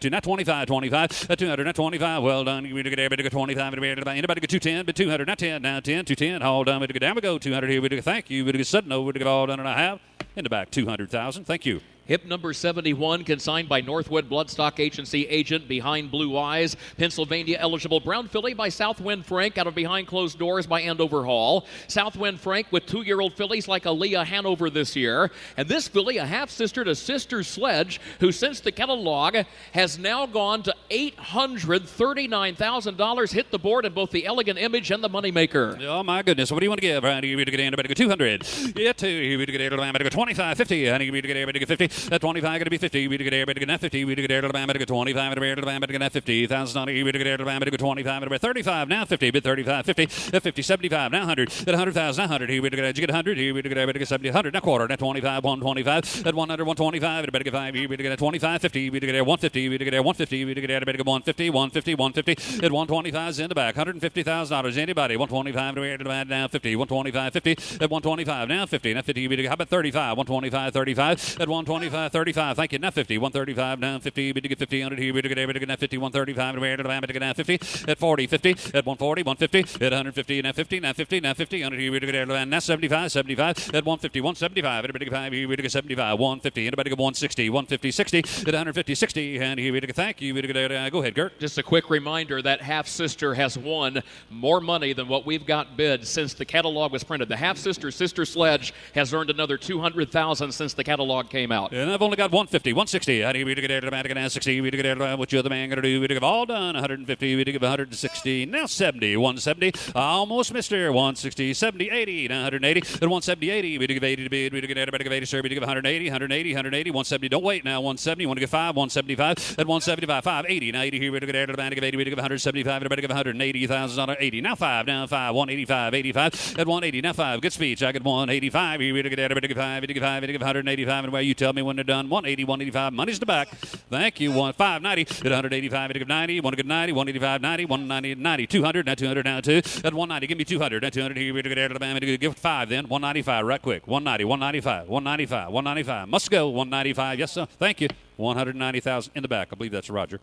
2. Now 25, 25. At 200. Now 25. Well done. We get 25. Anybody get 210? But 200. Now 10. Now 10. 210. All done. We get down. We go 200 here. We get thank you. We get sudden over. We get all done and I have. In the back, 200,000. Thank you. Hip number 71, consigned by Northwood Bloodstock Agency agent behind Blue Eyes. Pennsylvania eligible brown filly by Southwind Frank out of behind closed doors by Andover Hall. Southwind Frank with 2-year-old fillies like Aaliyah Hanover this year. And this filly, a half-sister to Sister Sledge, who since the catalog has now gone to $839,000, hit the board in both the Elegant Image and the Moneymaker. Oh, my goodness. What do you want to give? Right here, we get anybody get 200. Yeah, 2. Here we get 25, 50. And here we get everybody get 50. That 25 going to be 50. We get everybody get 50. We get everybody get 25. Everybody get 50,000. We get everybody get 25. 35 now 50. Bid 35, 50. 50, 75 now 100. At 100,000 now 100. Here we get 100. Here we get everybody get 70. 100 now quarter. Now 25, 125. At 100, 125. Everybody get 5. Here we get 25, 50. We get 150. We get 150. We get everybody get 150, 150, 150. At 125 is in the back. $150,000. Anybody 125 now 50. 125, 50. At 125 now 50. Now 50. We get how about 35? 125, 35. At 125. 35, thank you. Now 50, 135, down 50. We get 50 under here. We get everybody now 50, 135. We get now 50 at 40, 50 at 140, 150 at 150. Now 50, now 50, now 50 under here. We get now 75, 75 at 150, 175. Everybody get 5 here. We get 75, 150. Anybody get 160, 150, 60 at 150, 60. And here we get thank you. We get go ahead, Gert. Just a quick reminder that half sister has won more money than what we've got bid since the catalog was printed. The half sister, Sister Sledge, has earned another $200,000 since the catalog came out. And I've only got 150, 160. How do we get it? 60. We get what you other man going to do? We get all done. 150. We give 160. Now 70, 170. Almost missed her. 160, 70, 80. Now 180. Then 170, 80. We give 80 to bid. We get everybody give 80. Sir, we give 180, 180, 180, 170. Don't wait now. 170. You want to give 5, 175. At 175, 580. Now 80 here. We get everybody give 80. We give 175. Everybody give $180,000. 80. Now 5. Now 5. 185, 85. At 180. Now 5. Good speech. I get 185. Here we get everybody give 5. We give 5. We give 185. And where you tell me when they're done. 180, 185. Money's the back. Thank you. 590 at 185. At 90. 190. 185. 90. 190. 90. 200. Now 200. Now 2. At 190. Give me 200. Now 200. Here we get Alabama. Give 5 then. 195. Right quick. 190. 195. 195. 195. Must go. 195. Yes, sir. Thank you. 190,000 in the back. I believe that's Roger.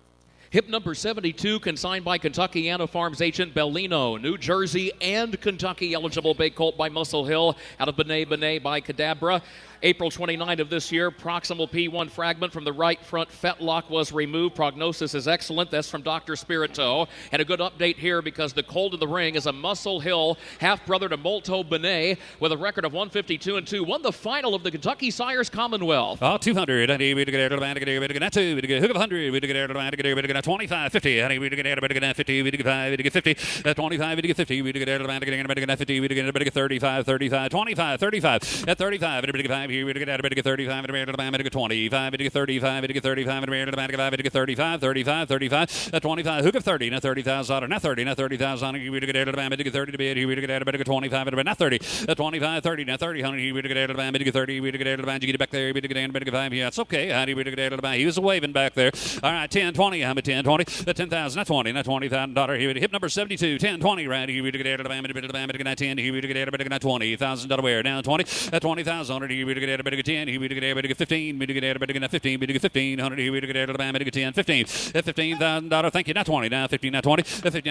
Hip number 72, consigned by Kentuckiana Farms agent Bellino. New Jersey and Kentucky eligible bay colt by Muscle Hill. Out of Benet by Cadabra. April 29 of this year, proximal P1 fragment from the right front fetlock was removed. Prognosis is excellent. That's from Dr. Spirito. And a good update here because the colt in the ring is a Muscle Hill half-brother to Molto Benet with a record of 152-2. Won the final of the Kentucky Sires Commonwealth. 200. And we get Atlantic. We get 2. We get hook of 100. We get Atlantic. We get 25, 50. And we get Atlantic. 50. We get 5. We get 50. 25. We get 50. We get Atlantic. We get 50. We get 35, 35, 25, 35. At 35. We get 5. Here we get everybody get 35, and get 25, and get 35, and get 35, and get 35, 35, 35, 25, hook of 30, now $30,000, now 30, now 30,000, you get Alabama to get 30 to bid, you get everybody get 25, and now 30, 25, 30, now 30, honey, you get Alabama to get 30, you get Alabama, you get it back there, you get everybody get 5, yeah, it's okay, honey, you get Alabama, he was waving back there, all right, 10, 20, I'm at 10, 20, 10,000, now 20, now $20,000, here, hip number 72, 10, 20, right, you get Alabama to get 10, you get everybody get $20,000 wear, now 20, 20,000, you get everybody get 10, we get everybody get 15, we get everybody get 15, we get 1,500, we get everybody get 10, 15, $15,000, thank you, now 20, now 15, now 20, 15,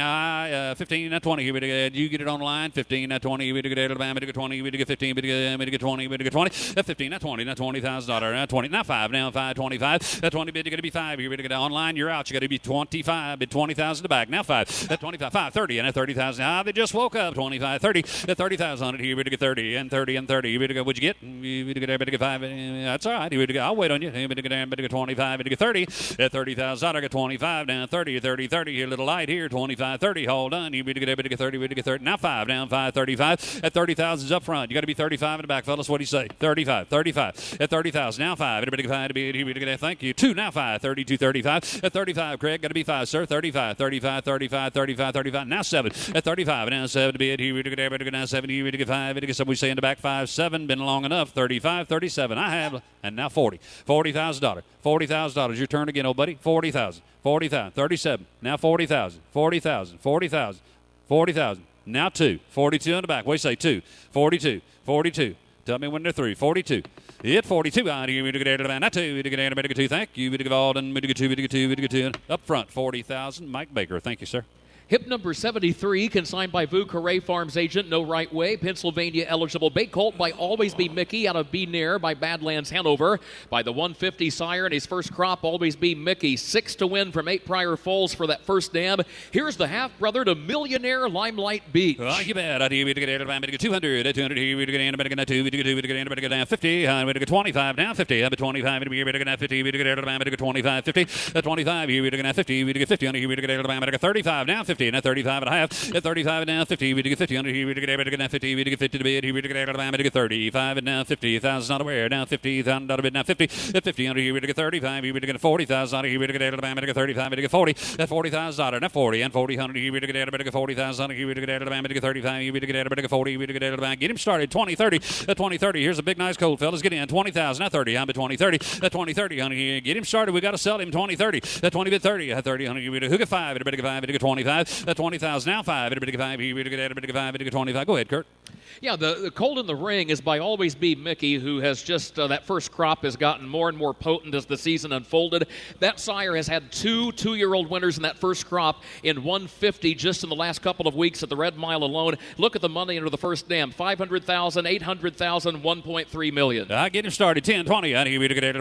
now 20, you get it online, 15, now 20, we get everybody get 20, we get 15, we get 20, we get 20, 15, now 20, now $20,000, now 20, now 5, now 5, 25, 20 bid, you got to be 5, you got to get online, you're out, you got to be 25, bid 20,000 back, now 5, that 25, 5, 30, and 30,000, they just woke up, 25, 30, that 30,000, here we get 30, and 30, and 30, what'd you get? We get 5. That's all right. I'll wait on you. 25, 30. At $30,000, I got 25 down, 30, 30, 30. Here, a little light here. 25, 30. Hold on. You get 30. Now 5 down, 5, 35. At 30,000's up front. You got to be 35 in the back, fellas. What do you say? 35. At 30,000. Now 5. Everybody get 5 to be. Thank you. 2 now 5. 32, 35. At 35, Craig. Got to be 5, sir. 35. Now 7. At 35. Now 7 to be. Here we get now 7. Here we get 5. It we say in the back 5, 7. Been long enough. 35, 37. I have. And now 40. $40,000. $40,000. Your turn again, old buddy. 40,000. 40,000. 37. Now 40,000. 40,000. 40,000. 40,000. Now 2. 42 in the back. What do you say? 2. 42. 42. Tell me when they're 3. 42. Hit 42. Now 2. Thank you. Alden. 2. Up front. 40,000. Mike Baker. Thank you, sir. Hip number 73, consigned by Vu Carre Farms agent, no right way. Pennsylvania eligible bait colt by Always Be Mickey out of Be Near by Badlands Hanover. By the 150 sire in his first crop, Always Be Mickey. 6 to win from 8 prior foals for that first dam. Here's the half brother to Millionaire Limelight Beach. You bet. 200. 200. 50. 25 now. 50. 25. 50. 25. 50. 25. 50. 35 now. 50. And at 35 and a half. At 35 and now 50. We get 50 under here. We get 50. We get 50 to bid. Here we get 35 and now 50,000 not aware. Now 50,000 out of bid. Now 50. At 50 under here. We get 35. We get 40,000 out of here. We get 35. We get 40. At 40,000 now 40 and 40 under here. We get 40,000 here. We get 35. We get 40. We get get him started. 20 30. At 20 30. Here's a big nice cold fellas. Get in 20,000. Now 30. I'm at 20 30. At 20 30 under here. Get him started. We got to sell him 20 30. At 20 bid 30. At 30 under here. Who get 5? Everybody get 5. Everybody get 25. At 20,000 now 5. Everybody get 5. Everybody get 5. Everybody get 25. Go ahead, Kurt. Yeah, the colt in the ring is by Always Be Mickey, who has just, that first crop has gotten more and more potent as the season unfolded. That sire has had 2 two-year-old winners in that first crop in 150 just in the last couple of weeks at the Red Mile alone. Look at the money under the first dam. 500,000, 800,000, 1.3 million. I get him started. 10, 20. Out here, we get 10,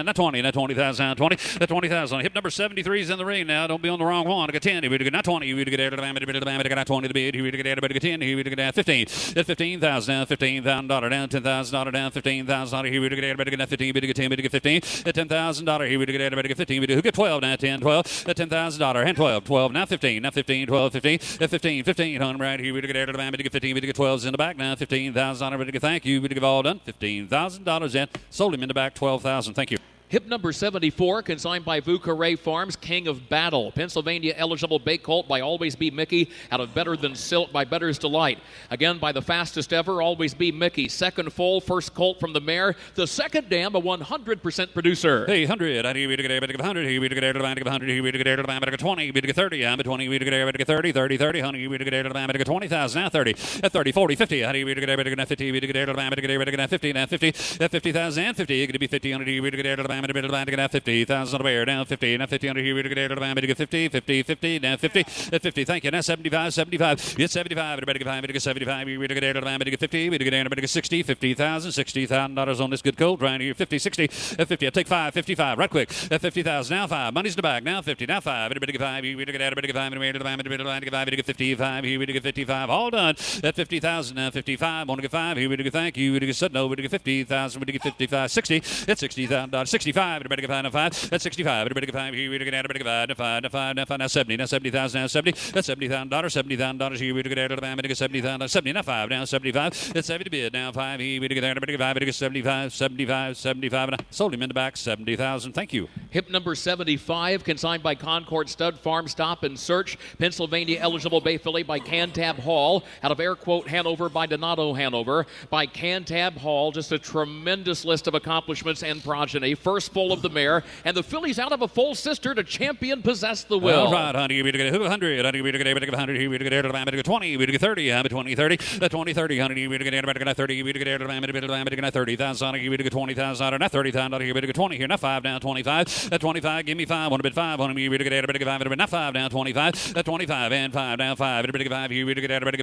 not 20, not 20,000, 20, 20,000. Hip number 73 is in the ring now. Don't be on the wrong one. I got 10. We get not 20. We get 20 to bid. We get 10. We get 15. At 15,000 now, $15,000 down, $10,000 down, $15,000 here. We get 15. We get 10. We get 15. At $10,000 here. We get 15. We get 12 now, 10, 12. At $10,000 and 12, 12 now 15, now 15, 12, 15. At 15, 1500 right here. We get 15. We get 12s in the back now, $15,000. We get thank you. We get all done. $15,000 in. Sold him in the back, 12,000. Thank you. Hip number 74, consigned by Vu Carre Farms, King of Battle. Pennsylvania eligible bait colt by Always Be Mickey out of Better Than Silk by Better's Delight. Again, by the fastest ever, Always Be Mickey. Second foal, first colt from the mare. The second dam, a 100% producer. Hey, 100. Here we get 100. Here we get 100. Here we get 20. We get 30. I'm at 20. We get 30, 30, 30. Here we get 20,000. Now 30. At 30, 40, 50. Here we get 50. We get 50. Now 50. At 50,000 and 50. You're going to be 50 under here. We get 50,000 aware now 50 now 50 under here we get 50 50 50 now 50 at 50 thank you now 75 75 get 75 everybody get 5 we get 75 we get 50 we get 60 50,000 $60,000 on this good cold right here 50 60 at 50 I take 5 55 right quick at 50,000 now 5 money's in the bag now 50 now 5 everybody get 5 we get 5 we get 55 here we get 55 all done at 50,000 now 55 want to get 5 here we get thank you we get no we get 50,000 we get 55 60 at $60,000 65 everybody get 5 5 at 65 everybody get 5 here we get everybody get 5 now 70 now 70,000 now 70 that's $70,000 here we get 70,000 70 now 5 now 75 it's 70 bid now 5 here we get everybody get 5 we get 75 and I sold him in the back 70,000 thank you. Hip number 75 consigned by Concord Stud Farm Stop and Search Pennsylvania eligible bay filly by Cantab Hall out of Air Quote Hanover by Donato Hanover by Cantab Hall just a tremendous list of accomplishments and progeny. First foal of the mare, and the filly's out of a full sister to champion Possess the Will. All right, honey, we get 100, honey, we get 100, here we get 20, we get 30, I'm at 20, 30, 20, 30, honey, we get 30, we get 30,000, honey, we get 20,000, not 30,000, here we get 20, here, not 5 down, 25, at 25, give me 5, want to bid 5, on me, we get 5, not 5 down, 25, at 25, and 5 down, 5, everybody get 5, here we get 5, everybody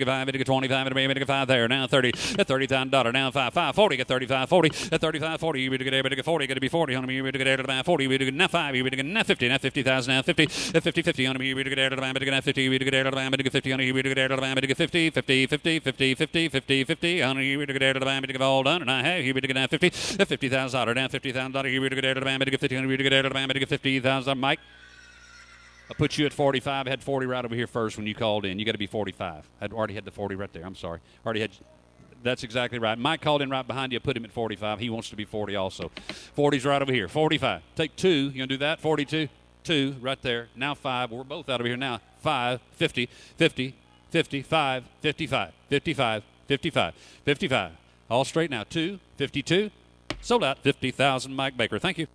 get 5, we get 25, everybody get 5 there, now 30, at $30,000, now 5, 40, get 35, 40, at 35, 40, we get 40, got to be 40 on him. Here we get out of the band. 40. We do now 5. We do now 50. Now 50,000. Now 50. 50. 50 on him. Here we get out of the band. We do now 50. We do get out of the band. We do 50 on him. Here we get out of the band. We do 50. 50. 50. 50. 50. 50. 50 on him. Here we get out of the band. We do all done. And I have. Here we do now 50. $50,000. Now $50,000. Here we get out of the band. We do 50 on him. Here we get out of the band. We do $50,000. Mike. I put you at 45. I had 40 right over here first when you called in. You got to be 45. I already had the 40 right there. I'm sorry. Already had. That's exactly right. Mike called in right behind you. Put him at 45. He wants to be 40 also. 40's right over here. 45. Take 2. You going to do that? 42. 2 right there. Now 5. We're both out over here now. 5, 50, 50, 55, 55, 55, 55, 55. All straight now. 2, 52. Sold out. 50,000. Mike Baker. Thank you.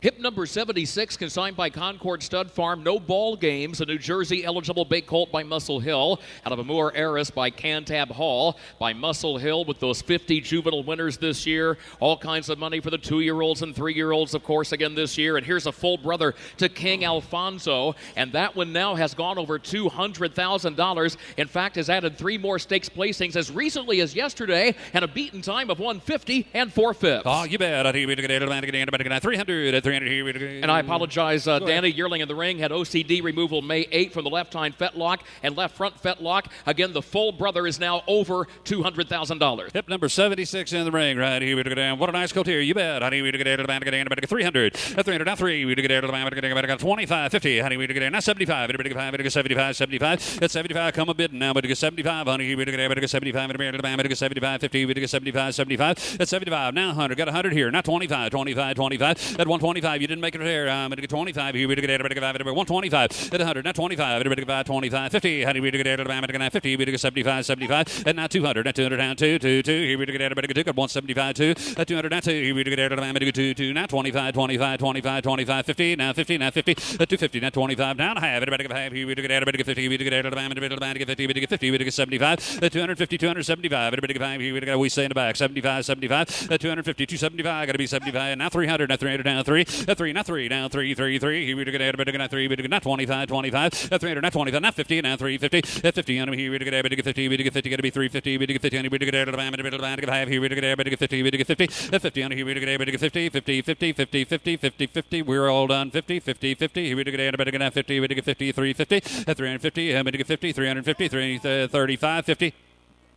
Hip number 76, consigned by Concord Stud Farm. No ball games. A New Jersey eligible big colt by Muscle Hill. Out of a Moore Heiress by Cantab Hall. By Muscle Hill with those 50 juvenile winners this year. All kinds of money for the 2-year-olds and 3-year-olds, of course, again this year. And here's a full brother to King Alfonso. And that one now has gone over $200,000. In fact, has added 3 more stakes placings as recently as yesterday. And a beaten time of 150 and 4/5. Oh, you bet. I think we get 300. And I apologize, Danny. Yearling in the ring had OCD removal May 8 from the left hind fetlock and left front fetlock. Again, the full brother is now over $200,000. Hip number 76 in the ring right here. We get down. What a nice colt here. You bet. Honey, we get out of the band. Get 300. 300 now 3. We get out of the band. Get 25, 50. Honey, we get now 75. We get 75, 75. At 75, come a bid now. But get 75. Honey, we get 75. We get 75, 50. We get 75, 75. At 75 now 100. Got 100 here. Now 25, 25, 25. At 125. You didn't make it there. I'm going to get 25. Here we get 125. At 100. Now 25. Everybody get 25. 50. How do we get 50? We get 75. 75. And now 200. Now 200 down 2. Here we get everybody get 175. 2. At 200. Now 2. Here we get 2. Now 25. 25. 25. 25. 50. Now 50. Now 50. At 250. Now 25. Down half. Everybody get half. Here we get everybody get 50. We get get 50. We get 50. We get 75. At 250. 275. Everybody get 5. Here we get we stay in the back. 75. 75. At 250. 275. Got to be 75. Now 300. Now 300. Now 3. At 3, now 3, now 3, 3, 3. Here we get everybody get 3, we get not 25, 25. At 300, not 25, not 50, now 350. At 50, on here we get everybody get 50, we get 50, got to be 350, we get 50, and we get out of the band, get 5. Here we get everybody get 50, we get 50. At 50, on here we get everybody get 50, 50, 50, 50, 50, 50, 50. We're all done. 50, 50, 50. Here we get everybody get 50, we get 50, 350. At 350, everybody get 50, 350, 335, 50.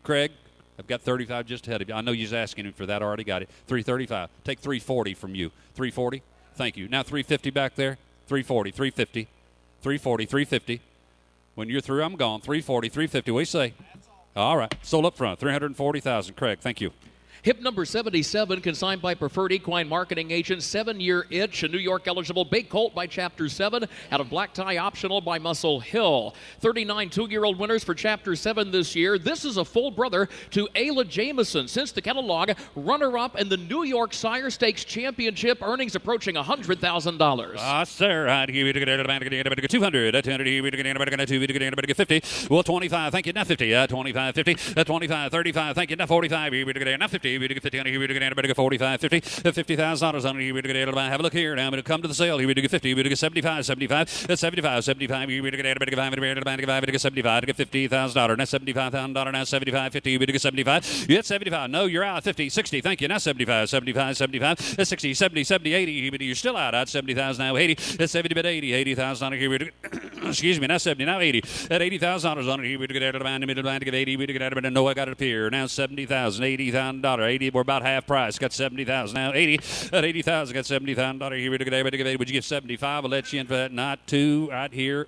Craig. I've got 35 just ahead of you. I know you're asking him for that. I already got it. 335. Take 340 from you. 340. Thank you. Now 350 back there. 340, 350, 340, 350. When you're through, I'm gone. 340, 350. What do you say? All right. Sold up front. 340,000. Craig, thank you. Hip number 77, consigned by Preferred Equine Marketing Agent, 7-year itch, a New York eligible big colt by Chapter 7, out of Black Tie Optional by Muscle Hill. 39 2-year-old winners for Chapter 7 this year. This is a full brother to Ayla Jameson. Since the catalog, runner-up in the New York Sire Stakes Championship, earnings approaching $100,000. Ah, sir. Right here we get 200. At 200, here we get 2. We get 50. Well, 25. Thank you. Now 50. 25, 50. 25, 35. Thank you. Now 45. Here we get now 50. We get 50 on here. We get 45, 50. $50,000 on here. We get have a look here. Now I'm going to come to the sale. Here we get 50. We get 75, 75. That's 75, 75. Here we get 5. We get 75. We get $50,000. Now $75,000. Now 75, 50. We get 75. You get 75. No, you're out. 50, 60. Thank you. Now 75, 75, 75. That's 60, 70, 70, 80. You're still out. At 70,000 now 80. That's 70, but 80. $80,000 on here. We get, excuse me. Now 70. Now 80. At $80,000 on here. We get out of the middle line to get 80. We get out of it. No, I got it up here. Now 70,000. $80,000. 80. We're about half price. Got 70,000 now. 80. At 80,000. Got $70,000 here. We get everybody give 80. Would you give 75? I'll let you in for that. Not 2 right here.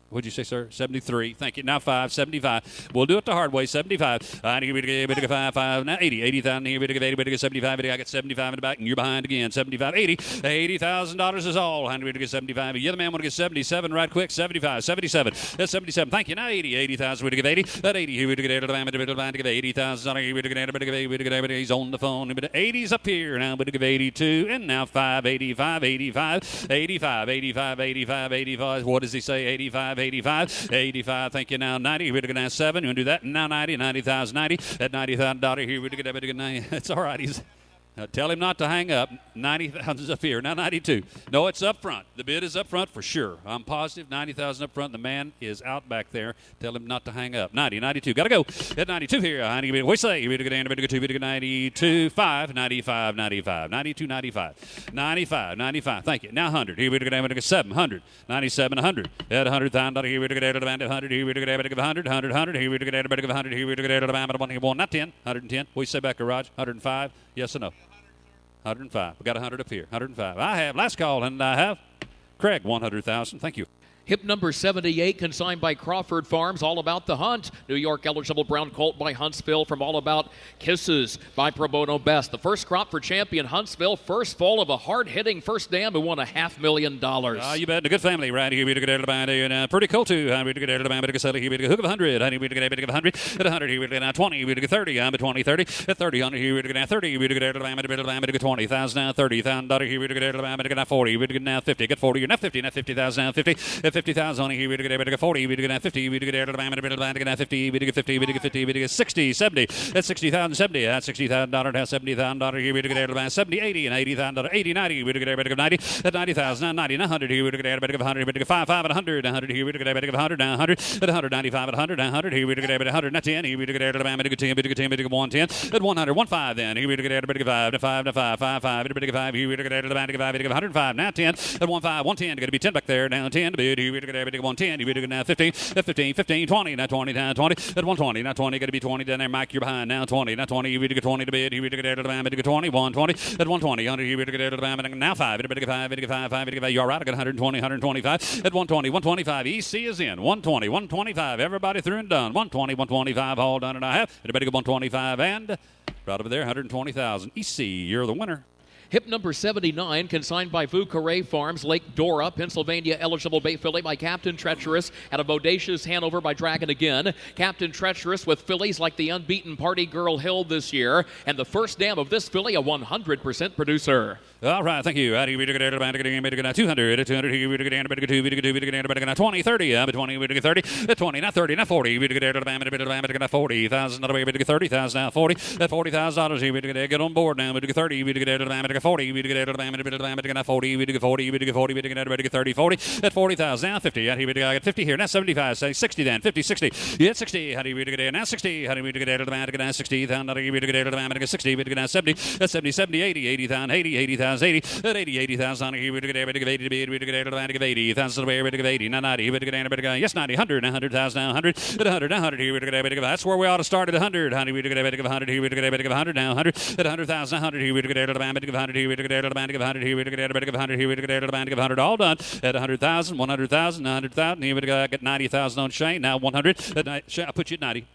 What'd you say, sir? 73. Thank you. Now 5. 75. We'll do it the hard way. 75. I need to get 5. Now 80. 80,000 here. We get 80. We get 75. I got 75 in the back, and you're behind again. 75. 80. $80,000 is all. I need to get 75. The other man want to get 77 right quick. 75. 77. That's 77. Thank you. Now 80. 80,000. We give 80. That 80. Here we get 80. The middle line to give 80,000. Here we get 80. We get 80. He's on the phone. 80's up here. Now we give 82. And now 5. 85. 85. 85. 85. 85. 85. What does he say? 85. 85, 85, thank you. Now 90, we're going to have 7. You want to do that? Now 90, 90,000, 90. At $90,000 here, we're going to get 90. It's all right. Tell him not to hang up. 90,000 is up here. Now 92. No, it's up front. The bid is up front for sure. I'm positive 90,000 up front. The man is out back there. Tell him not to hang up. 90, 92. Got to go. At 92 here. We say, we get 92, 5, 95, 95, 92, 95, 95, 95. Thank you. Now 100. Here we go. 700, 97, 100. At 100,000. Here we go. 100. Here we go. 100, 100, 100. Here we go. 100. Here we go. Not 10. 110. We say back garage. 105. Yes or no? 105. We got 100 up here. 105. I have last call, and I have Craig 100,000. Thank you. Hip number 78, consigned by Crawford Farms, All About the Hunt. New York eligible brown colt by Huntsville from All About Kisses by Pro Bono Best. The first crop for champion Huntsville, first fall of a hard-hitting first dam who won $500,000. You bet. A good family right here. We get a pretty cool too. We get a hook of 100. We get a 100. At 100, we get a 20. We get a 30. I'm at 20, 30. At 30, on here, we get a 30. We get a 20,000 now. $30,000. Here we get a 40. We get now 50. Get 40. You're now 50. Now 50,000. Now 50. 50,000 on here. We get 40. We get 50. We get 50. We get 50. We get 50. We get 60, 70. That's 60,000, 70. That's $60,000. Now $70,000. Here we get 70, 80, and $80,000. 80, 90. We get 90. At 90,000. Now 90. Now 100. Here we get 100. We get 5, 5, and 100. 100. Here we get 100. Now 100. At 195 at 100. Now 100. Here we get 100. Now 10. Here we get 10. We get 10. We get 110. At 100. 15 then. Here we get 5. 5. 5. 5. 5. Here we get 105. Now 10. At 15. 110. Going to be 10 back there. Now 10 to bid. Here we get 110. You get now 15. At 15. 15. 20. Now 20. Now 20. At 120. Now 20. Going to be 20 down there. Mike, you're behind. Now 20. Now 20. You get 20 to bid. Here we get 20. 120. At 120. 100. Here we get now 5. 5. You're all right. I got 120. 125. At 120. 125. EC is in. 120. 125. Everybody through and done. 120. 125. All done and I have. Everybody go 125 and right over there 120,000. EC, you're the winner. Hip number 79, consigned by Vu Carre Farms, Lake Dora, Pennsylvania, eligible bay filly by Captain Treacherous at a bodacious Hanover by Dragon again. Captain Treacherous with fillies like the unbeaten Party Girl Hill this year. And the first dam of this filly, a 100% producer. All right, thank you. 200, 200, 20, 30, 20, 30, 20, not 30, not 40, 40,000, 30,000, now 40, at $40,000, we get on board now, we get 30, we get 40, we get 40, we get 40, we get 40, we get 30, 40, at 40,000, now 50, here we get 50 here, now 75, say 60 then, 50, 60, yeah, 60, how do we get now 60, how do we get now 60, we get 60, we get now 70, at 70, 70, 80, 80,000, 80, 80,000, 80, at 80, 80,000, here we get 80 to bid, we get 80,000 away, we get 80, now 90, we get yes, 90, 100, 100,000, now 100, at 100, now 100, here we get that's where we ought to start at 100, honey, we get 100, here we get 100, now 100, at 100,000, 100, here we get 100, here we get 100, here we get 100, here we get 100, all done, at 100,000, 100,000, 100,000, here we get 90,000 on Shane, now 100, I put you at 90.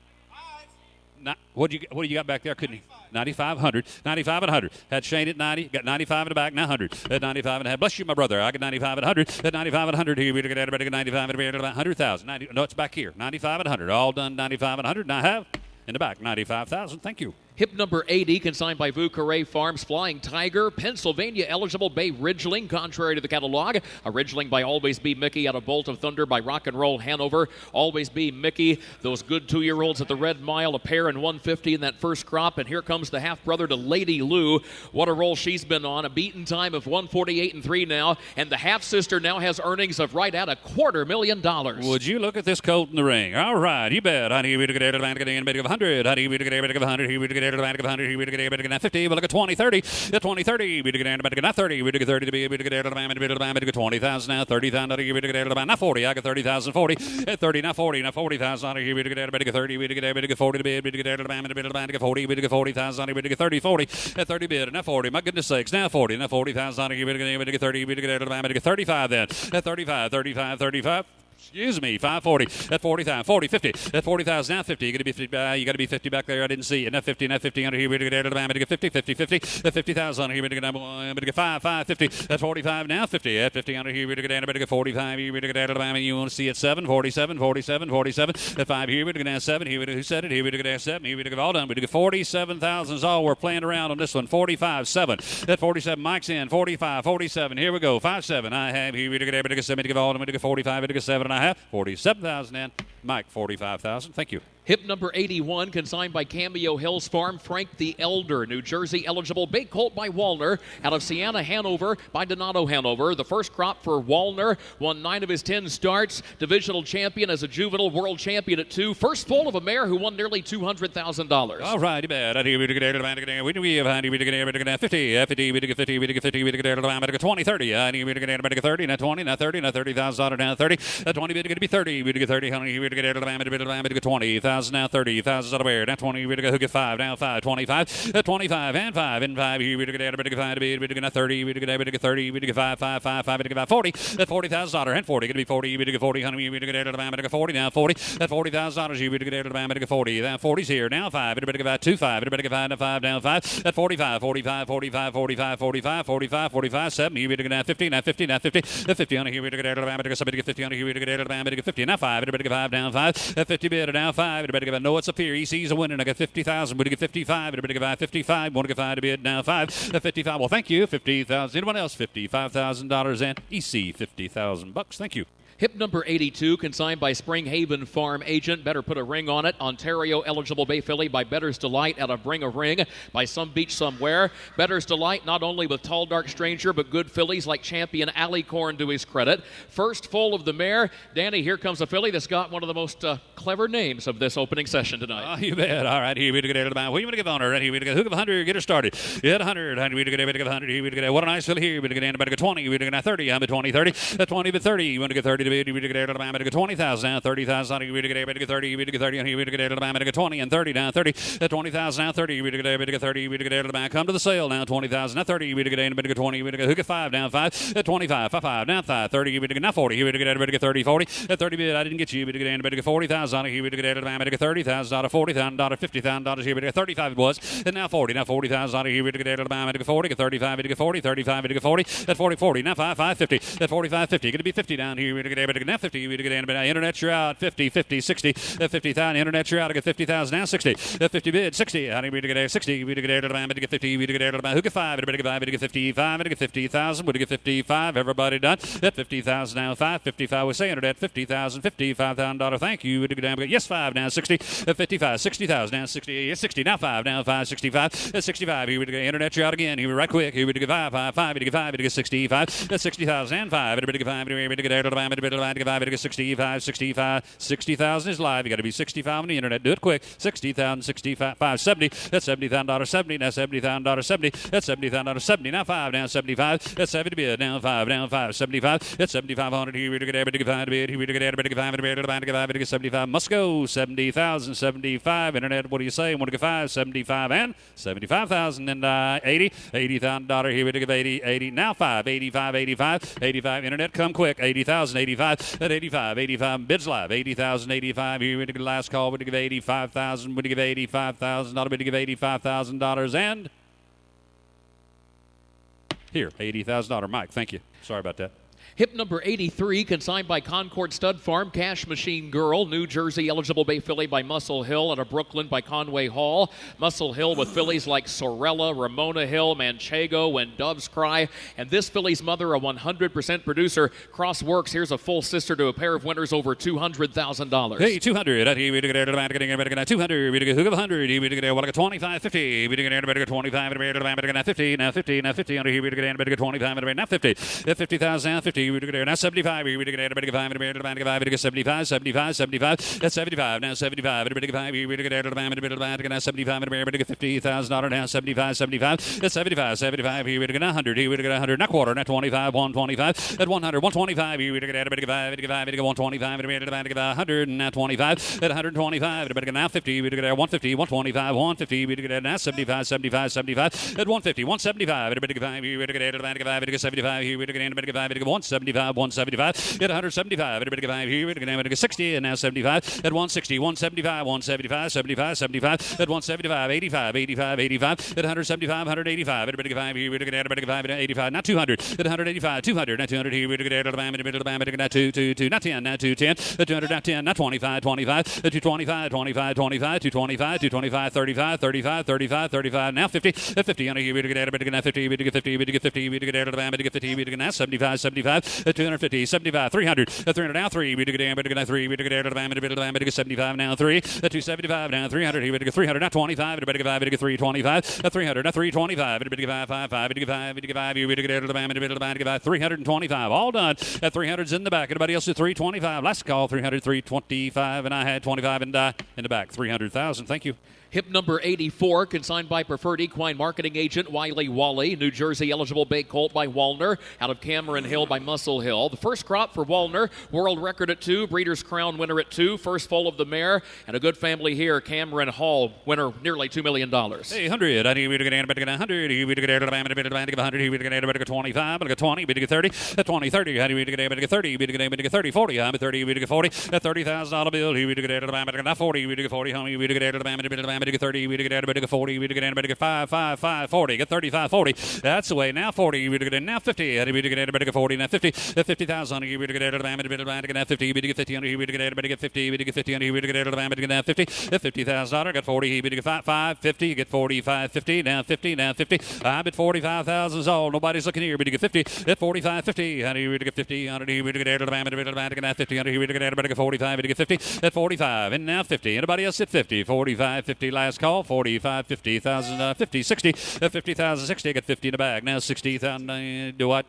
What do you got back there? Couldn't he? 95, 100, 95 and 100. Had Shane at 90, got 95 in the back, now 100. At 95 and a half. Bless you, my brother. I got 95 and 100. At 95 and 100, here we get everybody 95 and 100,000. No, it's back here. 95 and 100. All done 95 and 100. And I have in the back 95,000. Thank you. Hip number 80, consigned by Vu Carre Farms, Flying Tiger, Pennsylvania eligible bay Ridgeling, contrary to the catalog. A Ridgeling by Always Be Mickey out of Bolt of Thunder by Rock and Roll Hanover. Always Be Mickey, those good 2-year-olds at the Red Mile, a pair in 150 in that first crop. And here comes the half-brother to Lady Lou. What a roll she's been on. A beaten time of 148 and 3 now. And the half-sister now has earnings of right at $250,000. Would you look at this colt in the ring? All right, you bet. Honey, we get a bit of 100. Honey, we get a bit of 100. Here we get 100, here we get 50, we'll look at 20, 30, at 20, 30, we get a 30, we get 30 to be, we get a 20,000 now, 30,000, here we get a now 40, I got 30,000, 40, at 30, now 40, now 40,000, here we get a 30, we get a 40 to be, we get a 40, we get 40,000, we get 30, 40, at 30 bid, now 40, my goodness sakes, now 40, now 40,000, here we get a 30, we get a 35 then, at 35, 35, 35. Excuse me, 540 at 40,000, 40, 50 at 40,000, now 50. You got to be 50 back there. I didn't see it. Now 50, now 50 under here. We get 50, 50, 50 at 50,000 here. We get 5, 50 at 45 now 50 at 50 under here. We get 45 here. We get you want to see it 7, 47, 47, 47 at 5 here. We get 7 here. Who said it? Here we get 7. Here we get all done. We get 47,000 is all we're playing around on this one. 45, 7 at 47. Mike's in 45, 47. Here we go. 5, 7. I have here. We get 7. We get all done. We get 45. We get 7. And I have 47,000 and Mike 45,000. Thank you. Hip number 81, consigned by Cameo Hills Farm, Frank the Elder. New Jersey eligible big colt by Wallner. Out of Siena, Hanover by Donato Hanover. The first crop for Wallner. Won 9 of his 10 starts. Divisional champion as a juvenile, world champion at 2. First foal of a mare who won nearly $200,000. All righty, bad. We do get 50, we do get 50, we do get 50, we do get 50, we do get 20, 30. We do get 30, not 20, not 30, not $30,000, now 30. 20, we do get 30, we do get 30, honey, we do get 20,000. Now 30,000 out of where. Now 20, we go get 5. Now 5, 25, 25 and 5 and 5. We do get 5 we do get 30, we do get 30, we do get 5, 5, 5, 5, we do get 40. That $40,000 and 40 going to be 40. We do get 40, honey, we do get 40. Now 40. That $40,000 you would get 40. That 40's here. Now 5. We do get 2, 5. We do get 5 now 5 now 5. That 45, 45, 45, 45, 45, 45, 45, 70. We do get 50, now 50, now 50. That 50 honey, we do get somebody get 50 honey, we do get 50. Now 5. We do get 5 down 5. That 50 bid now 5. We do get no, it's up here. He sees a winner. I got 50,000. We do get 55. We do get 55. Want to get 5 to bid now 5. 55. Well, thank you. 50,000. Anyone else? $55,000 and EC $50,000. Thank you. Hip number 82, consigned by Springhaven Farm Agent. Better put a ring on it. Ontario eligible bay filly by Better's Delight out of Bring a Ring by Some Beach Somewhere. Better's Delight not only with Tall Dark Stranger, but good fillies like Champion Alicorn to his credit. First foal of the mare. Danny, here comes a filly that's got one of the most clever names of this opening session tonight. Oh, you bet. All right, here we get it about. What are you going to give on her? Here we get hook of 100. Get her started. Get 100. We get 100. Here we get what a nice filly here. We get about 20. We get 30. I'm at 20, 30. 20 to 30. You want to get 30 to bid. We get about 20,000 now 30,000. We get 30. We get 30. We get about 20 and 30 now 30. 20,000 now 30. We get 30. We get about come to the sale now 20,000 now 30. We get 20. We get hook at 5 now 5. 25. 5 now 5. 30. We get now 40. We get 30. 40. 30 bid. I didn't get you. We get 40,000. Here we get about $30,000. $40,000. $50,000. Here we get 35 it was. And now 40. Now 40,000. Here we get about 40. 35. We get 40. 35. We get 40. At 40. 40. Now 5. 50. At 45. 50. Going to be 50 down here. We get now 50. We get internet. You're out. 50. 50. 60. At 50,000. Internet. You're out. I get 50,000 now 60. At 50 bid. 60. How do we get 60? We get about 50. We get about who get 5. We get 5. We get 55. We get 50,000. We get 55. Everybody done. At 50,000 now 5. 55. We say internet. 50,000. $55,000. Thank you. We get yes 5 now 60. At 55. 60,000 now 60. 60 now 5 now 5. 65. At 65. He would get internet. You're out again. He would right quick. He would get 5. 5. 5. He would get 5. He would get 65. At 60,000 and 5. He would get 5. He would get 5. He would get 65. 65. 60,000 is live. You got to be 65 on the internet. Do it quick. 60,000. 65. 70. That's $70,000. 70. Now $70,000. 70. That's $70,000. 70. Now 5. Now 75. That's 70 bid. Now 5. Now 5. 75. That's 7,500. He would get 5 bid. He would get 5. 75. Must go. 70,000. 75. Internet. What do you say? Want to get 5. 75 and 75,000 and 80. $80,000. He would give 80. 80. Now 5. 85. 85. 85. Internet. Come quick. 80,000. 85. At 85. 85. Bids live. 80,000. 85. He would give last call. Would give 85,000. Would give $85,000. Would give $85,000 and here $80,000. Mike. Thank you. Sorry about that. Hip number 83, consigned by Concord Stud Farm, Cash Machine Girl, New Jersey eligible bay filly by Muscle Hill out of Brooklyn by Conway Hall. Muscle Hill with fillies like Sorella, Ramona Hill, Manchego, and Dove's Cry. And this filly's mother, a 100% producer, Cross Works. Here's a full sister to a pair of winners over $200,000. Hey, 200. We get 200. We get 100. We get 25, 50. We get 25. 50. Now 50. Now 50. Under here we get 25. Now 50. 50,000. 50. We get now 75. We get 75. We get 75. 75. 75. That's 75. Now 75. We get 5. We get now 75. We get $50,000. Now 75. 75. That's 75. 75. We get 100. We get 100. Not quarter. Not 25. 125. At 100. 125. We get 5. We get 125. We get 100. Now 25. At 125. We get now 50. We get 150. 125. 150. We get now 75. 75. 75. At 150. 175. We get 5. We get 75. We get 5. We get 175. 175. At 175. We get 60. And now 75. At 160. 175. 175. 75. 75. At 175. 85. 85. 85. At 175. 185. We get 85. Not 200. At 185. 200. Not 200. Here we get now 2. Not 10. Now 210. At 200. Not 10. Not 25. 25. At 225. 25. 25. 225. 225. 35. 35. 35. 35. Now 50. At 50. Here we get now 50. We get 50. We get 50. We get 50. We get now 75. 75. 225, 250, 75, 300, 300 now 3, we dig it now 3, we dig it down, 75 now 3, 275 now 300, we dig 300 now 25, we dig 5, we dig 325, 300 now 325, we dig 5, 5, 5, we dig 5, we dig 5, we dig it down, 325, all done. At 300's in the back. Anybody else at 325? Last call, 300, 325, and I had 25 and in the back, 300,000. Thank you. Hip number 84, consigned by Preferred Equine Marketing Agent Wiley Wally. New Jersey eligible bay colt by Wallner. Out of Cameron Hill by Muscle Hill. The first crop for Wallner. World record at 2. Breeders' Crown winner at 2. First foal of the mare. And a good family here. Cameron Hall, winner nearly $2 million. Hey, 100. I think we get 100. We get 100. We get 25. We get 20. We get 30. 20, 30. How do we get 30? We get 30, 40. I'm at 30. We get 40. A $30,000 bill. We get 40. We get 40. We get we get 30, we get 40, we get 5, 5, 5, 40, get 35, 40. That's the way. Now 40, we get now 50, we get 40, now 50, 50,000, we get 50, we get 50, we get 50, we get 50, we get now 50, $50,000, got 40, we get 5, 50, get 45, 50, now 50, now 50. I'm at 45,000 is all. Nobody's looking here, we get 50, at 45, 50, we get 50, we get 50, we get 45, we get 50, at 45, and now 50. Anybody else at 50, 45, 50, last call, 45, 50,000, 50, 60, 50,000, 60, get 50 in the bag. Now 60,000, do what?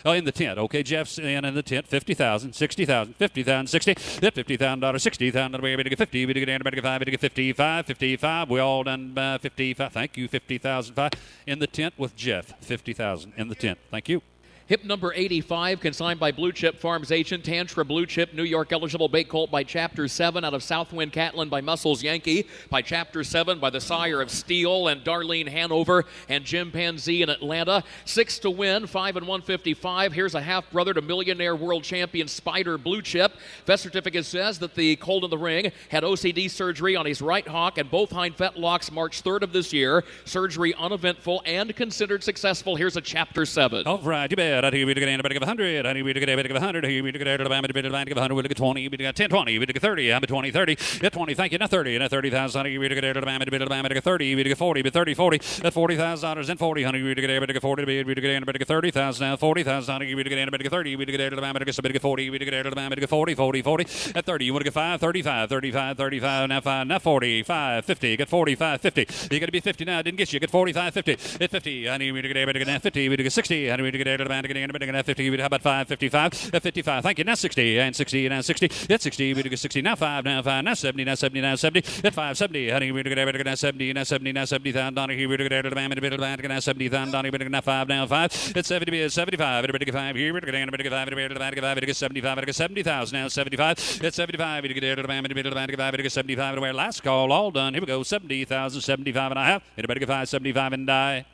Oh, in the tent. Okay, Jeff's in the tent. 50,000, 60,000, 50,000, 60, $50,000, 60,000. We get 50. We get 5. We get 55, 55. We all done 55. Thank you, 50,000. In the tent with Jeff. 50,000 in the tent. Thank you. Hip number 85, consigned by Blue Chip Farms agent Tantra Blue Chip, New York eligible bay colt by Chapter 7 out of Southwind Catlin by Muscles Yankee, by Chapter 7 by the sire of Steel and Darlene Hanover and Jim Panzi in Atlanta. 6 to win, 5 and 155. Here's a half brother to millionaire world champion Spider Blue Chip. Vet certificate says that the colt in the ring had OCD surgery on his right hock and both hind fetlocks March 3rd of this year. Surgery uneventful and considered successful. Here's a Chapter 7. All right, you bet. I think we get anybody give 100. I think we get anybody give 100. We get anybody give 100. We get 20. We get 10, 20. We get 30. I'm at 20, 30. At 20, thank you. Now 30. Now 30,000. We get anybody give 30. We get 40. But 30, 40. At $40,000 and 40. We get anybody give 40. We get anybody give 30,000. Now 40,000. We get anybody give 30. We get anybody give 40. We get anybody give 40, 40, 40. At 30, you want to get 5, 35, 35, 35. Now 5, now 40, 5, 50. Get 45, 50. You got to be 50 now. Didn't get you. Get 45, 50. At 50, I need to get anybody get 50. We get 60. I need to get anybody get 50. How about 5, 55? At 55, thank you. Now 60 and 60 and now 60. At 60, we get 60. Now 5, now 5, now 70, now 70, now 70. At 5, 70. I need to get anybody get 70, now 70, now 70,000. Donnie, here we get anybody now 70,000. Donnie, we get now 5, now 5. At 70, 75. Everybody get 5 here. We get anybody get 5. Everybody get 75. I get 70,000 now 75. At 75, we get anybody get 75. Anywhere. Last call, all done. Here we go. 70,000, 75 and a half. Anybody get 5, 75 and die.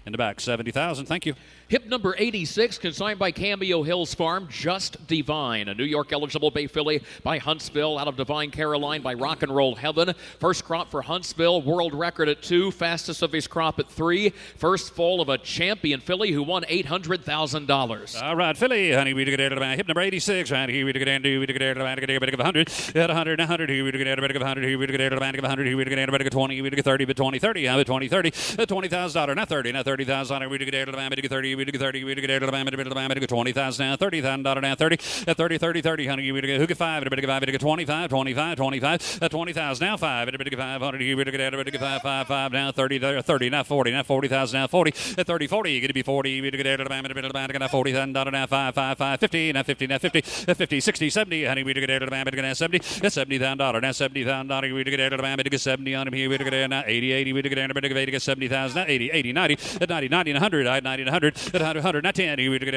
In the back, 70,000. Thank you. Hip number 86, consigned by Cameo Hills Farm, Just Divine. A New York eligible bay filly by Huntsville, out of Divine Caroline by Rock and Roll Heaven. First crop for Huntsville, world record at 2, fastest of his crop at 3. First foal of a champion filly who won $800,000. All right, filly, honey, we get hip number 86. Right here, we get 100. At 100, 100. Here we get 100. Here we get 100. Here we get 20. We get 30, but 20, 30. I'm at 20, 30. At $20,000, not 30. Now 30,000. We get 30. We get 30. We get 20,000 now. $30,000 now. 30. At 30, 30, 30. Honey, we get who get 5? Everybody get 5. We get 25, 25, 25. At 20,000 now 5. Everybody get 500. Here we get 5, 5, 5 now. 30, 30 now 40. Now 40,000 now 40. At 30, 40. You get to be 40. We get $40,000 now 5, 5, 5, 50. Now 50, now 50. At 50, 60, 70. Honey, we get 70. At $70,000 now 70,000. We get 70 on him here. We get now 80, 80. We get 70,000 now 80, 80, 90. At 90, 90 and 100. I 90 and 100. At 100, 100, not 10. We get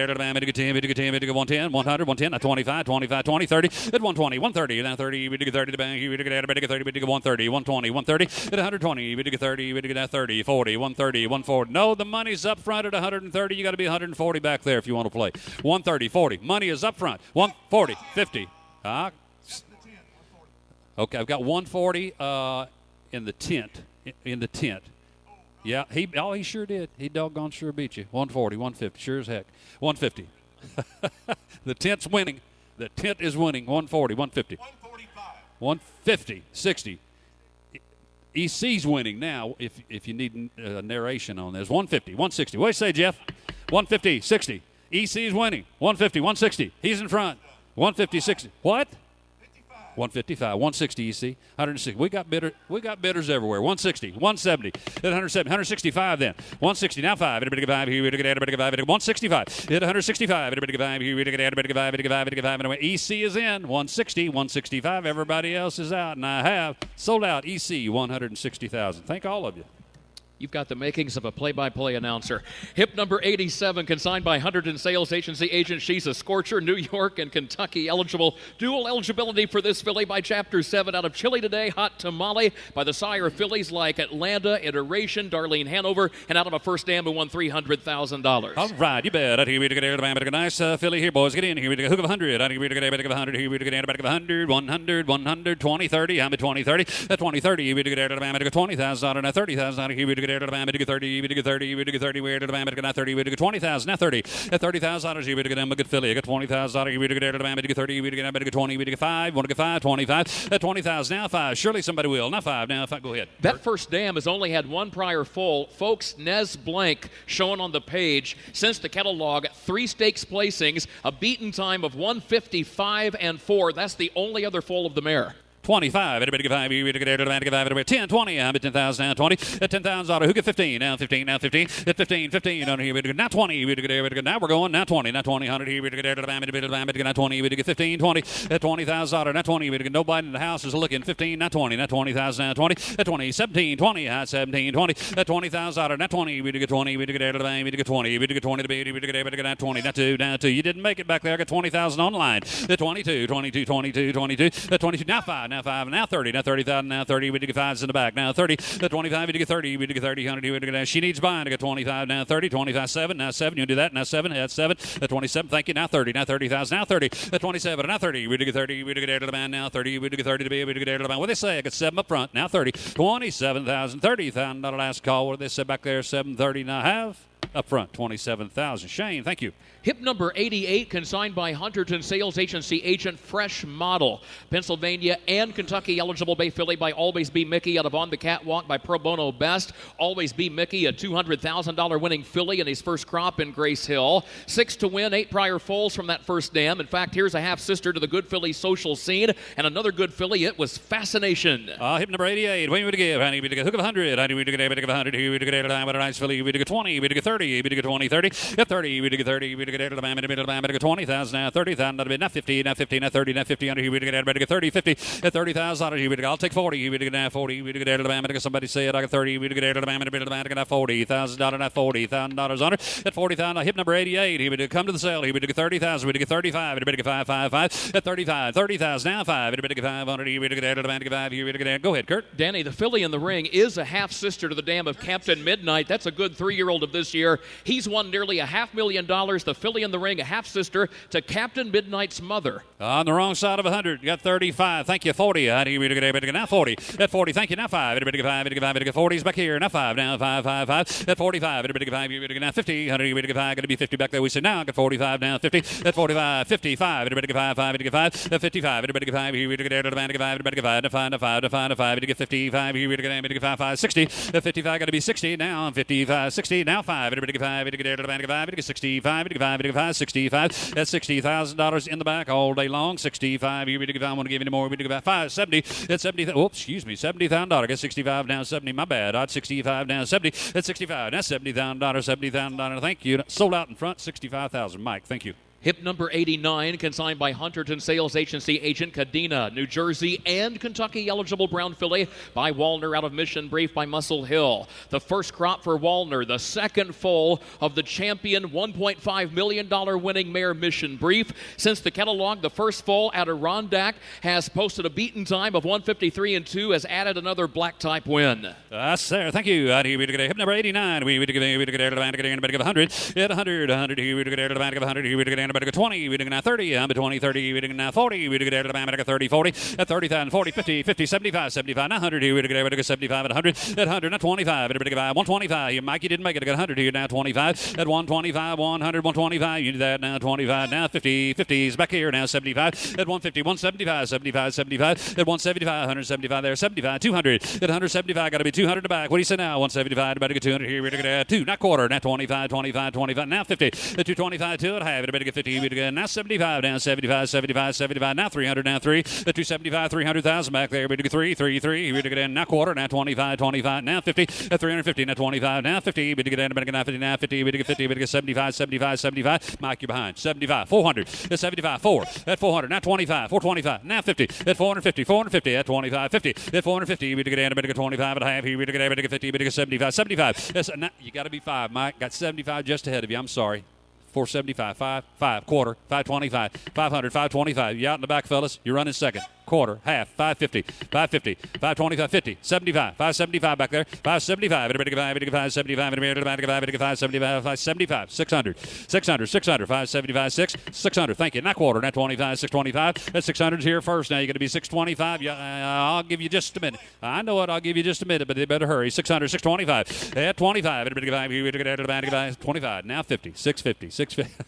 10, we get 10, we get 110, 100, 110, 25, 25, 20, 30. At 120, 130, now 30. We get 30 to the bank. We get 30, we get 130, 120, 130. At 120, we get 30, we get 30, 40, 130, 140. No, the money's up front at 130. You got to be 140 back there if you want to play. 130, 40. Money is up front. 140, 50. Okay, I've got 140 in the tent. In the tent. Yeah, he sure did. He doggone sure beat you. 140, 150, sure as heck. 150. The tent's winning. The tent is winning. 140, 150. 145. 150, 60. EC's winning now if you need narration on this. 150, 160. What do you say, Jeff? 150, 60. EC's winning. 150, 160. He's in front. 150, 60. What? 155, 160 EC, 160. We got bidders everywhere. 160, 170, 170, 165 then. 160, now 5. Everybody get 5. Here we go, everybody get 5. 165, hit 165. Everybody get 5. Here we go, everybody get 5. Everybody get 5. EC is in. 160, 165. Everybody else is out, and I have sold out EC 160,000. Thank all of you. You've got the makings of a play-by-play announcer. Hip number 87, consigned by Hunterton Sales Agency agent. She's a Scorcher, New York and Kentucky eligible. Dual eligibility for this filly by Chapter 7 out of Chile today. Hot Tamale by the sire fillies like Atlanta, Iteration, Darlene Hanover, and out of a first dam who won $300,000. All right, you bet. Here we go, a nice filly here, boys. Get in. Here we go, hook of 100. Here we go, everybody give 100. Here we go, everybody give 100, 100, 100, 20, 30. I'm at 20, 30. At 20, 30. Here we go, everybody give $20,000. Now 30,000. Here we go, everybody give 30. We do 30. We do 30. We're at about now 30. We do 20,000. Now 30. At $30,000. Here we do a good filly. I got $20,000. Here we do get about 30. We do get about 20. We do 5. Want to get 5? 25. At 20,000. Now 5. Surely somebody will. Now 5. Now 5. Go ahead. That first dam has only had one prior foal. Folks, Nez Blank shown on the page since the catalog. 3 stakes placings. A beaten time of 155 and 4. That's the only other foal of the mare. 25. Everybody give 5. You get 5. 10, 20. I'm at 10,000. Now 20. At $10,000. Who get 15? Now 15. Now 15. At 15. 15. On here. Now 20. Now we're going. Now 20. Now 20. 100. Here we get now 20. We get 15. 20. At $20,000. Now 20. We get nobody in the house is looking. 15. Now 20. Now 20,000. Now 20. At 20. 17. 20. At 17. 20. At $20,000. Now 20. We get 20. We get 20. We get 20. We get 20 to beat. We get now 20. Now 2. Now 2. You didn't make it back there. I got 20,000 online. At 22. 22. 22. 22. At 22. Now 5. Now 5. Now 30. Now 30,000. Now 30. We get 5s in the back. Now 30. At 25. We get 30. We get 30. 100. We get she needs buying. I got 25. Now 30. 25. 7. Now 7. You do that. Now 7. At 7. At 27. Thank you. Now 30. Now 30,000. Now 30. At 27. Now 30. We get 30. We get the man. Now 30. We get 30 to be. We get the man. What they say? I got 7 up front. Now 30. 27,000. 30,000. Not a last call. What did they say back there? 730. Now have. Up front, 27,000. Shane, thank you. Hip number 88, consigned by Hunterton Sales Agency agent Fresh Model. Pennsylvania and Kentucky eligible bay filly by Always Be Mickey out of On the Catwalk by Pro Bono Best. Always Be Mickey, a $200,000 winning filly in his first crop in Grace Hill. 6 to win, 8 prior foals from that first dam. In fact, here's a half-sister to the good filly Social Scene and another good filly. It was Fascination. Hip number 88, what do you want to give? Honey, we get a hook of 100. Honey, we get a 100. Here we get a time with a nice filly. We get 20. We get 30. We get 20, 30. At 30, we get 30. We get a man in the middle of the man. We get 20,000. Now 30,000. Now 50. Now 50. Now 30. Now 50. Under here we get everybody get 30. 50. At 30,000. Here we get. I'll take 40. We get now 40. We get a man. Somebody say it. I got 30. We get a man in the middle of the man. I got $40,000. Now $40,000 on it. At 40,000. Hip number 88. Here we do come to the sale. Here we get 30,000. We get 35. Everybody get 5, 5, 5. At 35. 30,000. Now 5. Everybody get 500. Here we get a man. Get 5. Here we get. Go ahead, Kurt. Danny, the filly in the ring is a half-sister to the dam of Captain Midnight. That's a good 3-year-old of this year. He's won nearly $500,000. The filly in the ring, a half-sister to Captain Midnight's mother. On the wrong side of 100. You got 35. Thank you. 40. Now 40. At 40. Thank you. Now 5. Everybody get 5. Everybody get 5. Everybody get 40s back here. Now 5. Now 5, 5, 5. At 45. Everybody get 5. Everybody get now 50. 100. Everybody get 5. Going to be 50 back there. We say now. Get 45. Now 50. At 45. 55. Everybody get 5. 5. Everybody get 5. At 55. Everybody get 5. Here we get 5. Everybody get 5. Now 5. Now 5. Now 5. Now 5. Everybody get 55. Here we get 5. 5. 60. At 55. Got to be 60. Now 55. 60. Now 5. Everybody get 5. Everybody get 5. Everybody get 65. Everybody get 5. Everybody get 5. 65. That's $60,000 in the back all day long. 65. Here we go. I want to give you any more. We do about 5. 70. That's 70. Oops, excuse me. $70,000. I guess 65 now 70. My bad. Odd 65 now 70. That's 65. That's $70,000. $70,000. Thank you. Sold out in front. 65,000. Mike, thank you. Hip number 89, consigned by Hunterton Sales Agency agent Kadena, New Jersey and Kentucky eligible brown filly by Wallner out of Mission Brief by Muscle Hill. The first crop for Wallner, the second foal of the champion $1.5 million winning mare Mission Brief. Since the catalog, the first foal Adirondack has posted a beaten time of 153 and 2, has added another black type win. Sir, thank you. Hip number 89. We give 100. At 100. 100. Here we get 100. Here we get about 20, we do now 30, I'm 20, 30, we do now 40, we do get about 30, 40, at 30,000, 40, 50, 50, 75, 75, 100, we do get about 75, at 100, at 100, not 25, at 125, here, Mike, you didn't make it, I got 100 here, now 25, at 125, 100, 125, you do that, now 25, now 50, 50 is back here, now 75, at 150, 175, 75, 75, at 175, 175 there, 75, 200, at 175, got to be 200 to back, what do you say now, 175, about to get 200 here, we do get 2, not quarter, now 25, 25, 25, now 50, at 225, 2 at half, better get 50, we do get now 75, now 75, 75, 75, now 300, now 3, at 275, 300,000 back there, we do get 3, 3, 3, we do get in, now quarter, now 25, 25, now 50, at 350, now 25, now 50, we do get in, better get now 50, now 50, we do get 50, we do get 75, 75, 75, Mike, you're behind, 75, 400, at 75, 4, at 400, now 25, 425, now 50, at 450, 450, at 25, 50, at 450, we do get in, better get 25 at half, here, we do get 50, we do get 75, 75, you got to be 5, Mike, got 75 just ahead of you, I'm sorry. 475, 5, quarter, 525, 500, 525. You out in the back, fellas. You're running second. Quarter, half, 550, 550, 525, 50, 75, 575 back there, 575, 575, 575, 575, 600, 600, 600, 575, 600. Thank you. Not quarter, not 25, 625. That 600's here first. Now you're going to be 625. I'll give you just a minute. I know it. I'll give you just a minute, but they better hurry. 600, 625. At 25, 25. Now 50, 650, 650.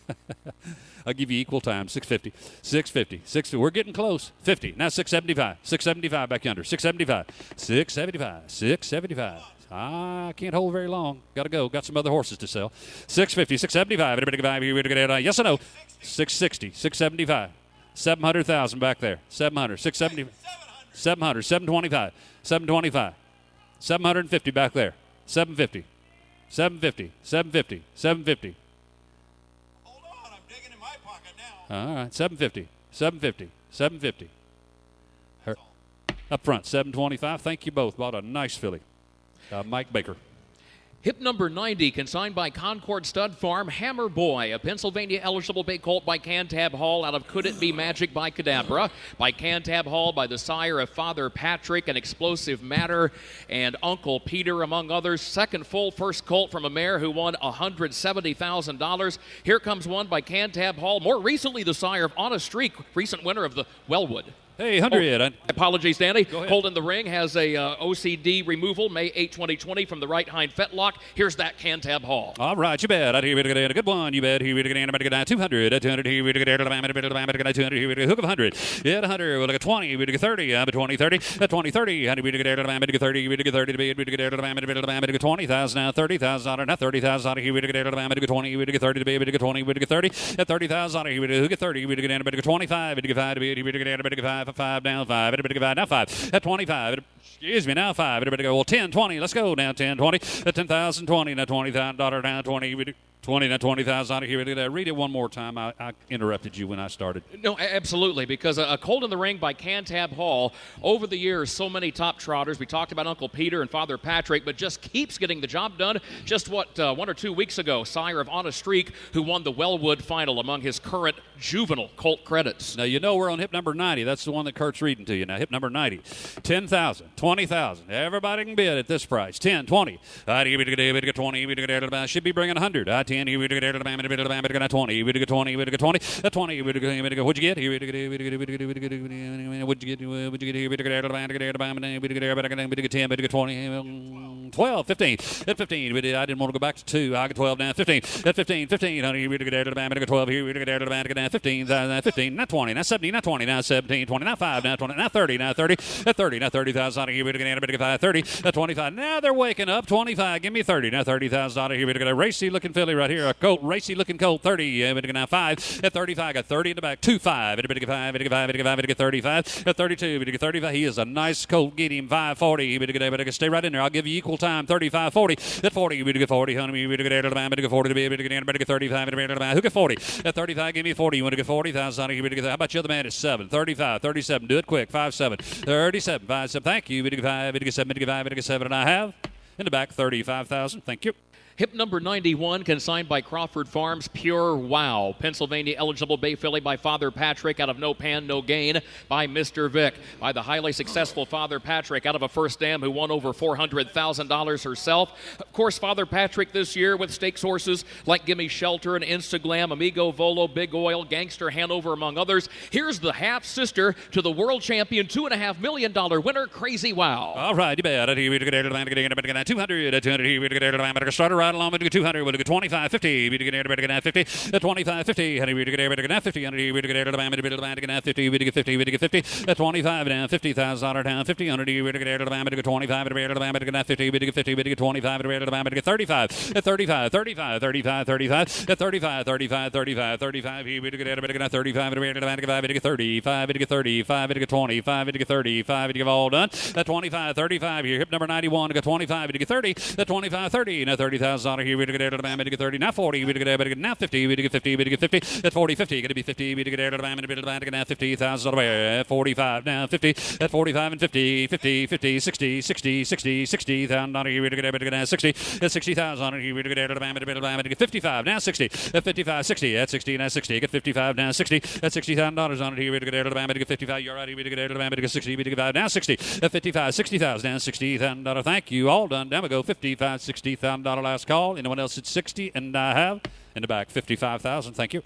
I'll give you equal time. 650, 650, 650. We're getting close. 50. Now 675. 675 back yonder. 675. 675. 675. I can't hold very long. Got to go. Got some other horses to sell. 650, 675. Yes or no? 660, 675. 700,000 back there. 700, 670, 700, 725, 725. 750 back there. 750, 750, 750, 750. All right, 750, 750, 750. Up front, 725. Thank you both. Bought a nice filly. Mike Baker. Hip number 90, consigned by Concord Stud Farm, Hammer Boy, a Pennsylvania-eligible bay colt by Cantab Hall out of Could It Be Magic by Cadabra, by Cantab Hall, by the sire of Father Patrick, an Explosive Matter, and Uncle Peter, among others. Second full first colt from a mare who won $170,000. Here comes one by Cantab Hall, more recently the sire of On a Streak, recent winner of the Wellwood. Hey, 100. Apologies, Danny. Go ahead. Colt in the ring has a OCD removal, May 8, 2020, from the right hind fetlock. Here's that Cantab Hall. All right, you bet. Here we go. A good one. You bet. Here we go. 200. 200. Here we go. 200. Here we go. Hook of 100. Yeah, 100. We'll look at 20. We go 30. 20, 30. 20, 30. We go 30. We go 30. We go 20,000 now. $30,000. Now $30,000. Here we go 20. We go 30. We go 20. We go 30. At $30,000. Here we go 30. We go 25. We go 5. We go 5. 5 down 5. Everybody go now 5. At 25. Excuse me, now 5. Everybody go, well, 10, 20. Let's go now, 10, 20. At 10,000, 20. Now $20,000 down 20. We do 20, now 20,000 out of here. Read it one more time. I interrupted you when I started. No, absolutely, because a colt in the ring by Cantab Hall, over the years, so many top trotters. We talked about Uncle Peter and Father Patrick, but just keeps getting the job done. Just 1 or 2 weeks ago, sire of On a Streak, who won the Wellwood final among his current juvenile colt credits. Now, you know we're on hip number 90. That's the one that Kurt's reading to you now. Hip number 90. 10,000, 20,000. Everybody can bid at this price. 10, 20. 20. Should be bringing 100. 10. Here we go. 20. We go 20. We go 20. At 20. What'd you get? Here we go. What'd you get? What'd you get? Here we go. 10. We go 20. 12. 15. At 15. I didn't want to go back to 2. I got 12 now. 15. At 15. 15. Here we go. 12. Here we go. 15. 15. Not 20. Not 17. Not 20. Now 17. 20. Now 5. Now 20. Now 30. Now 30. At 30. Now 30,000. Here we go. 30. At 25. Now they're waking up. 25. Give me 30. Now 30,000. Here we go. Racy looking filly right here. A colt. Racy looking colt. 30. Now 5. At 35. Got 30 in the back. 2, 5. 5. 35. At 32. 35. He is a nice colt. Get him 540. Stay right in there. I'll give you equal time. 35. 40. At 40. We get 40. Honey. We get 40 to be. 35. Who get 40? At 35. Give me 40. You want to get 40,000? How about you? Other man is 7. 35. 37. Do it quick. 5, 7. 37. 5, 7. Thank you. 5. 7. 5. 7. And I have in the back 35,000. Thank you. Hip number 91, consigned by Crawford Farms, Pure Wow. Pennsylvania eligible bay filly by Father Patrick out of No Pan, No Gain by Mr. Vic. By the highly successful Father Patrick out of a first dam who won over $400,000 herself. Of course, Father Patrick this year with stakes horses like Gimme Shelter and Instaglam, Amigo Volo, Big Oil, Gangster Hanover, among others. Here's the half-sister to the world champion, $2.5 million winner, Crazy Wow. All right, you bet. 200, starter right along with 200, we'll go 25, 50, we get 50, 25, 50, honey, we get 50, honey, we get 50, we get 50, we get 50, 25 down, $50,000 down, 50, honey, we get 25, 50, we get 50, we get 25, 35, 35, 35, 35, 35, 35, 35, 35, 35, we get 35, we get 35, we get 35, we get 35, we get 25, we get 35, we get all done. 25, 35 here, hip number 91, we got 25, we get 30, 25, 30, now $30,000 here, we get 30, now 40, we get now 50, we get 50, we get 50, at 40, 50, going to be 50, we get now 50,000, 45, now 50, at 45 and 50, 50, 50, 60, 60, 60, 60,000 here, we get 60, at 60,000 here, we get 55, now 60, at 55, 60, at 60, now 60, get 55, now 60, at $60,000 on it here, we get 55, you're right, we get 60, we get 5, now 60, at 55, 60,000, now $60,000, thank you, all done, down we go, $55, $60,000 last call. Anyone else at 60? And I have in the back 55,000. Thank you.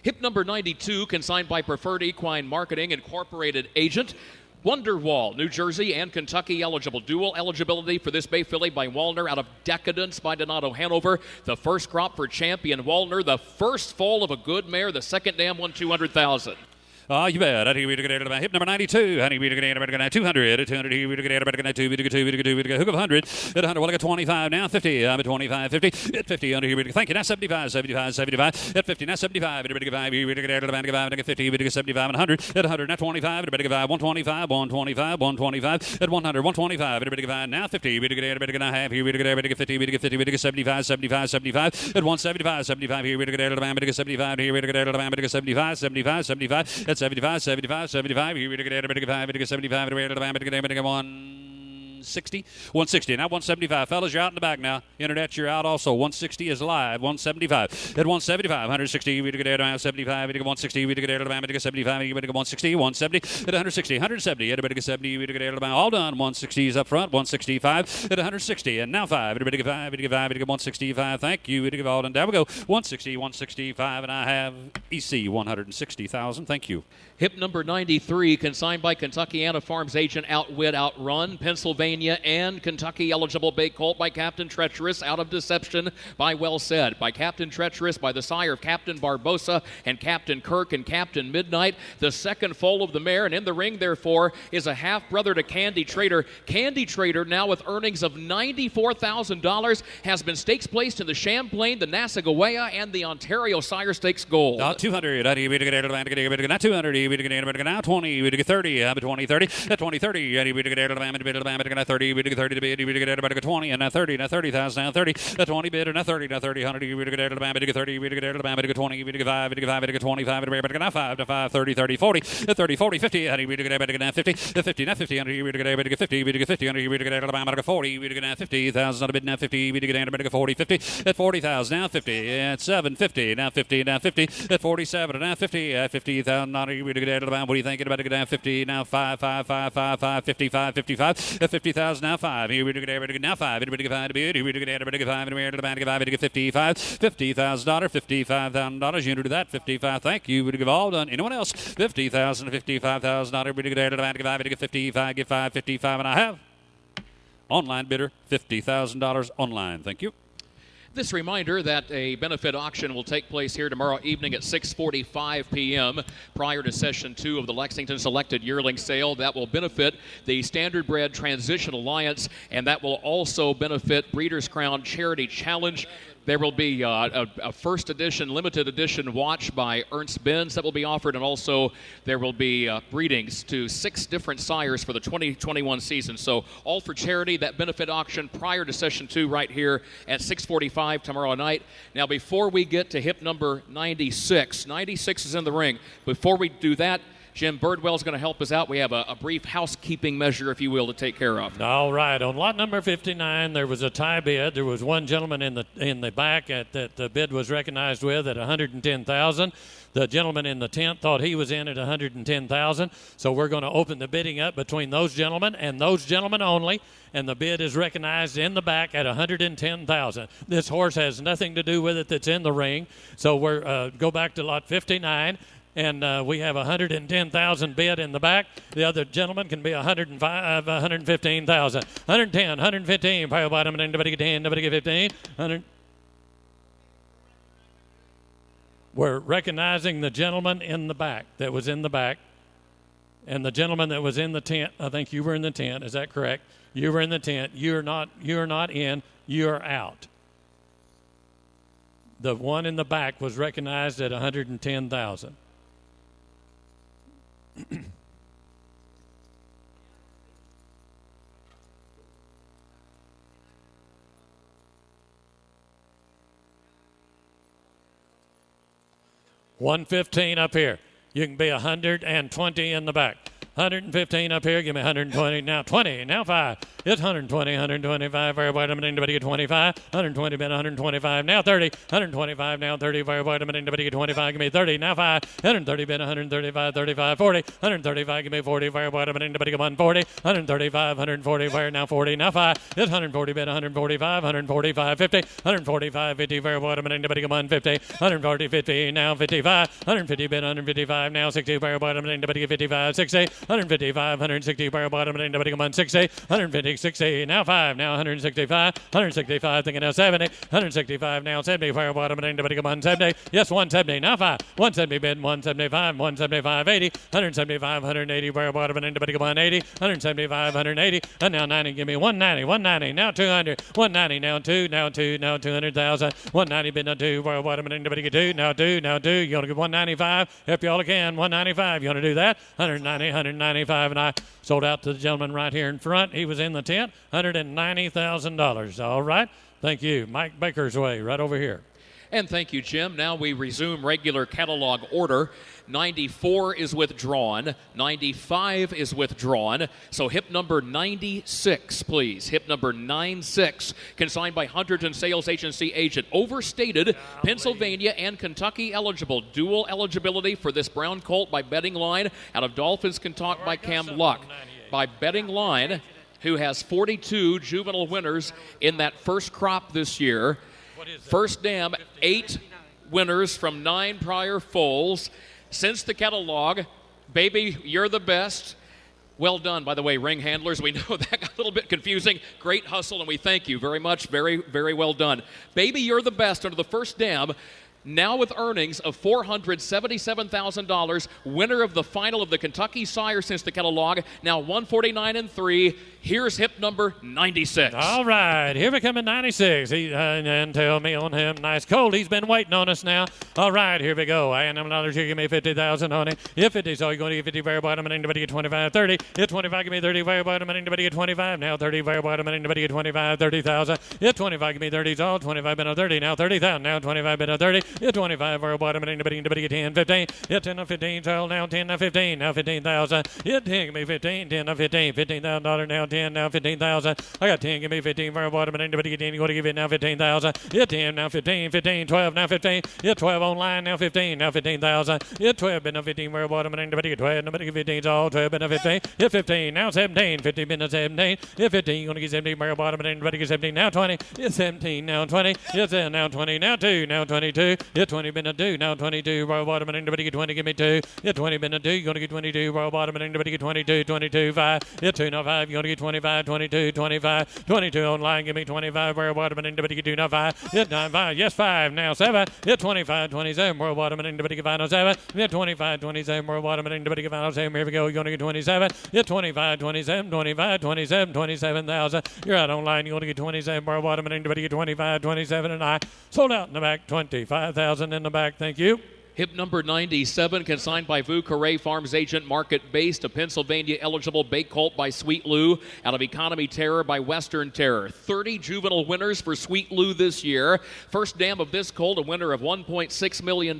Hip number 92, consigned by Preferred Equine Marketing Incorporated agent. Wonderwall, New Jersey and Kentucky eligible. Dual eligibility for this bay filly by Wallner out of Decadence by Donato Hanover. The first crop for Champion Wallner. The first foal of a good mare. The second dam won $200,000. You bet. Hip number 92. Honey, we get 200. 200. Here we get 2. We get 2. We get hook of 100. At 100, we'll get 25 now. 50. I'm at 25. 50. At 50. Under here we get. Thank you. Now 75. 75. 75. At 50. Now 75. We get 5. We get 50. We get 75 and 100. At 100. Now 25. We get 5. 125. 125. 125. At 100. 125. We get 5. Now 50. We get a half. Here we get 50. We get 50. We get 75. 75. 75. At 175. 75. Here we get 75. Here we get 75. 75. 75. 75, 75, 75. Here we get 75, 75, 160, 160. Now 175. Fellas, you're out in the back now. Internet, you're out also. 160 is live. 175. At 175, 160. We get 75. We get 160. We get 75. We get 160. 170. At 160. 170. Everybody get 70. We get all done. 160 is up front. 165. At 160. And now 5. Everybody get 5. We get 5. We get 165. Thank you. We get all done. Down we go. 160, 165. And I have EC 160,000. Thank you. Hip number 93, consigned by Kentuckiana Farms agent Outwit Outrun, Pennsylvania and Kentucky eligible bay colt by Captain Treacherous, out of Deception by Well Said, by Captain Treacherous, by the sire of Captain Barbosa and Captain Kirk and Captain Midnight, the second foal of the mare, and in the ring, therefore, is a half-brother to Candy Trader. Candy Trader, now with earnings of $94,000, has been stakes placed in the Champlain, the Nassagaweya, and the Ontario Sire Stakes Gold. 200. 200. We get now 20. We get 30. 20, 30. At 20, 30. We get 30. We get 30 to bid. We get 20. And now 30. Now 30,000. Now 30. At 20 bid. Now 30. Now 30. 100. We get 30. We get 20. We get 5. We get 25. We get now 5 to 5. 30. 30. 40. At 30. 40. 50. We get now 50. At 50. Now 50. We get 50. We get 50. We get 40. We get now 50,000 on a bid. Now 50. We get 40. 50. At 40,000. Now 50. At 750. Now 50. Now 50. At 47. Now 50. At 50,000 on a what are you thinking about? Get 50 now 5, 5, 5, 5, 5, 55, 55, 50,000 now 5. Here we get now 5. Here we get 5 to bid. Here we get 5. Here we get 55, $50,000, $55,000. You do that 55. Thank you. We get all done. Anyone else? $50,000, $55,000. We get 55. Get 5, 55, and I have online bidder $50,000 online. Thank you. This reminder that a benefit auction will take place here tomorrow evening at 6:45 p.m. prior to Session 2 of the Lexington Selected Yearling Sale. That will benefit the Standardbred Transition Alliance, and that will also benefit Breeders' Crown Charity Challenge. There will be a first edition, limited edition watch by Ernst Benz that will be offered, and also there will be breedings to 6 different sires for the 2021 season. So all for charity, that benefit auction prior to Session 2 right here at 6:45 tomorrow night. Now, before we get to hip number 96, 96 is in the ring. Before we do that, Jim Birdwell's going to help us out. We have a brief housekeeping measure, if you will, to take care of. All right. On lot number 59, there was a tie bid. There was one gentleman in the back that the bid was recognized with at $110,000. The gentleman in the tent thought he was in at $110,000. So we're going to open the bidding up between those gentlemen and those gentlemen only. And the bid is recognized in the back at $110,000. This horse has nothing to do with it that's in the ring. So we're go back to lot 59. And we have $110,000 bid in the back. The other gentleman can be $115,000. 110, 115. Pile bottom, and nobody get 10, nobody get 15. 100. We're recognizing the gentleman in the back that was in the back, and the gentleman that was in the tent. I think you were in the tent. Is that correct? You were in the tent. You're not in. You're out. The one in the back was recognized at $110,000. $115 up here. You can be 120 in the back. 115 up here. Give me 120. Now 20. Now 5. It's 120, 125. Everybody, anybody get 25. 120, been 125. Now 30. 125. Now 30. Everybody, anybody get 25. Give me 30. Now 5. 130, been 135. 35, 40. 135. Give me 40. Everybody, anybody get 140. 135, 140. Fire now 40. Now 5. It's 140, been 145. 145, 50. 145, 50. Everybody, anybody get 150. 140, 50. Now 55. 150, been 155. Now 60. Everybody, anybody get 55. 60. 155, 160, barrel bottom, and nobody come on 60, 150, 60, now 5, now 165, 165, thinking now 70, 165, now 70, barrel bottom, and nobody come on 70, yes, 170, now 5, 170, bid, 175, 175, 80, 175, 180, barrel bottom, and nobody come on 80, 175, 180, and now 90, give me 190, 190, now 200, 190, now 2, now 2, now 200,000, 190, bid, now 2, barrel bottom, and nobody get 2, now 2, now 2, you want to get 195, help you all again, 195, you want to do that, 190, 195, and I sold out to the gentleman right here in front. He was in the tent, $190,000. All right. Thank you. Mike Baker's Way, right over here. And thank you, Jim. Now we resume regular catalog order. 94 is withdrawn. 95 is withdrawn. So hip number 96, please. Hip number 96, consigned by Hunterton Sales Agency agent. Overstated, Pennsylvania and Kentucky eligible. Dual eligibility for this brown colt by Betting Line out of Dolphins Kentucky by Cam Luck. By Betting Line, who has 42 juvenile winners in that first crop this year. First dam, 8 winners from 9 prior foals. Since the catalog, Baby, You're the Best. Well done, by the way, ring handlers. We know that got a little bit confusing. Great hustle, and we thank you very much. Very, very well done. Baby, You're the Best under the first dam. Now with earnings of $477,000, winner of the final of the Kentucky Sire since the catalog, now 149-3. Here's hip number 96. All right, here we come in 96. And tell me on him, nice cold. He's been waiting on us now. All right, here we go. And I'm another here. Give me 50,000 on it. If 50, so you're going to get 50 very bottom, and anybody get 25, 30. If 25, give me 30 very bottom, and anybody get 25. Now 30 very bottom, and anybody get 25, 30,000. If 25, give me 30. All 25 been on 30. Now 30,000. Now 25 been on 30. If 25 very bottom, and anybody get 10, 15. If 10 or 15, so now 10 or 15. Now 15,000. If 10, give me 15. 10 or 15. $15,000 now 10. Now 15,000. I got 10. Give me 15 very bottom, and anybody get 10. You got to give it now 15,000. If 10, now 15. 15, 12, now 15. If 12 online, now 15. Now 15,000. If 12 been a 15 very bottom, and anybody get 12. Nobody get 15. All 12 been a 15. If 15, now 17. 15 been a 17. If 15, you're going to get 17 very bottom, and anybody get 17. Now 20. If 17, now 20. If now 20. Now 2. Now 22. If 20 been a 2. Now 22. Very bottom, and anybody get 20. Give me 2. If 20 been a 2, you're going to get 22. Very bottom, and anybody get 22. 22. 5. If 2 now 5, you're going to get 25. 22. 25. 22 online. Give me 25. Very bottom, and anybody get 2 now 5. If 9 5. Yes 5. Now 7. If 25. 27. Very bottom, and anybody get 5 now 7. If 25. 27. Very bottom, and anybody get 5 now 7. Here we go. You're going to get 27. If 25. 27. 25. 27. 27,000. You're out online. You're going to get 27. Very bottom, and anybody get 25. 27, and I sold out in the back. 25,000 in the back. Thank you. Hip number 97, consigned by Vu Carre Farms agent, market-based, a Pennsylvania-eligible bay colt by Sweet Lou, out of Economy Terror by Western Terror. 30 juvenile winners for Sweet Lou this year. First dam of this colt, a winner of $1.6 million.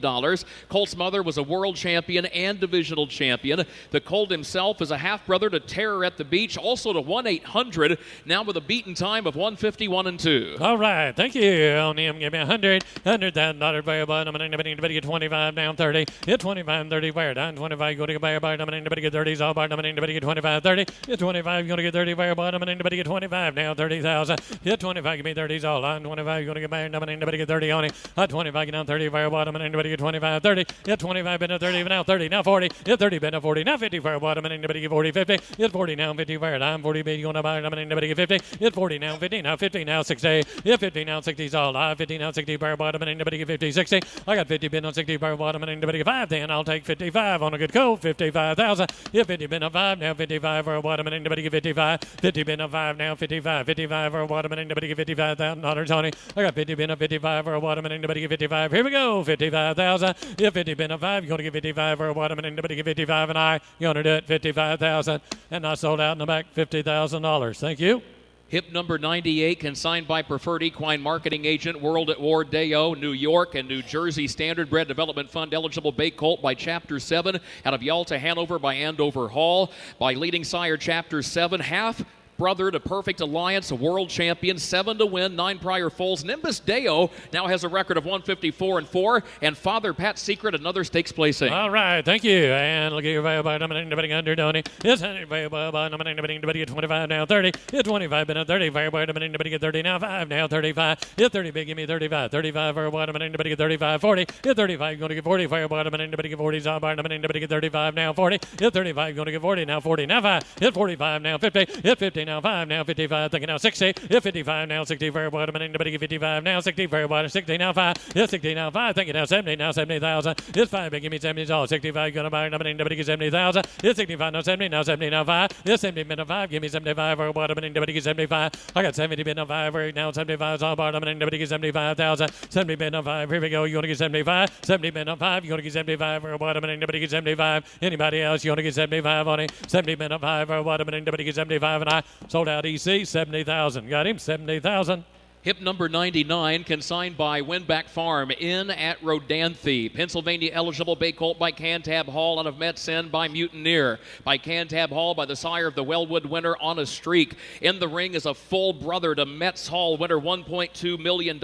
Colt's mother was a world champion and divisional champion. The colt himself is a half-brother to Terror at the Beach, also to 1-800, now with a beaten time of 151-2. All right, thank you. On him, give me $100,000 by a bottom, and anybody get 25 down 30. Hit 25 30 fire down 25. Go to buy a bottom, and anybody get 30s all bottom, and anybody get 25 30. Hit 25, going to get 30 fire bottom, and anybody get 25 now 30,000. Hit 25, give me 30s all on 25. Going to get buy a and anybody get 30 on it. Hot 25 get down 30 fire bottom, and anybody get 25 30. Hit 25 been a 30 now 30 now 40. Hit 30 been a 40 now 50 fire bottom, and anybody get 40 50. Hit 40 now 50 fire down 40 bid going to buy and anybody get 50. Hit 40 now 50 now 50 now 60. Hit 50 now 60s all live 50 now 60 fire bottom, and anybody get 50 60. I got 50 been on 60 fire bottom, and anybody get 5. Then I'll take 55 on a good coat. 55,000. Hit 50 been a 5 now 55 for a bottom, and anybody get 55. 50 been a 5 now 55. 55 for a bottom, and anybody get $55,000 on it. I got 50 been a 55 for a bottom, and anybody get 55. Here we go. 55,000. Hit 50 been a 5. You're going to get 55 for a bottom, and anybody get 55, and I'm going to do it 55,000. And I sold out in the back $50,000. Thank you. Hip number 98, consigned by Preferred Equine Marketing Agent, World at War Deo, New York and New Jersey Standardbred Development Fund eligible bay colt by Chapter 7, out of Yalta, Hanover by Andover Hall, by Leading Sire Chapter 7, half brother to Perfect Alliance, a world champion, 7 to win, 9 prior foals. Nimbus Deo now has a record of 154-4, and Father Pat's Secret, another stakes placing. All right, thank you. And look at your value by number anybody under Tony. It's 100 value by number anybody get 25 now 30. Hit 25 been a 30 fire by number anybody get 30 now 5 now 35. Hit 30 big give me 35. 35 for a bottom and anybody get 35 40. Hit 35 going to get 40 fire bottom and anybody get 40 all bottom and anybody get 35 now 40. Hit 35 going to get 40 now 40 now 5. Hit 45 now 50. Hit 50 now 5 now 55 thinking now 60. Hit 55 now 60 fire bottom and anybody get 55 now 60 fire bottom 60 now 5. Hit 60 now 5 thinking now 70 now 70,000. Hit 5 big give me 70 all 65 gonna buy number anybody get 70,000. Hit 65 now 70 now 70 now 5. Hit 70 minute 5 give me 75 fire bottom and anybody get 75. I got 70 minute 5 right now 75 all bottom and anybody get 75,000. 70 minute 5 here we go. You gonna get 75. 70 minute 5 you gonna get 75 for a bottom and anybody get 75. Anybody else you gonna get 75 on it. 70 minute 5 for a bottom and anybody get 75 and I sold out EC 70,000. Got him 70,000. Hip number 99, consigned by Winback Farm in at Rodanthe. Pennsylvania eligible bay colt by Cantab Hall, out of Metzen by Mutineer. By Cantab Hall by the sire of the Wellwood winner On a Streak. In the ring is a full brother to Metz Hall, winner $1.2 million.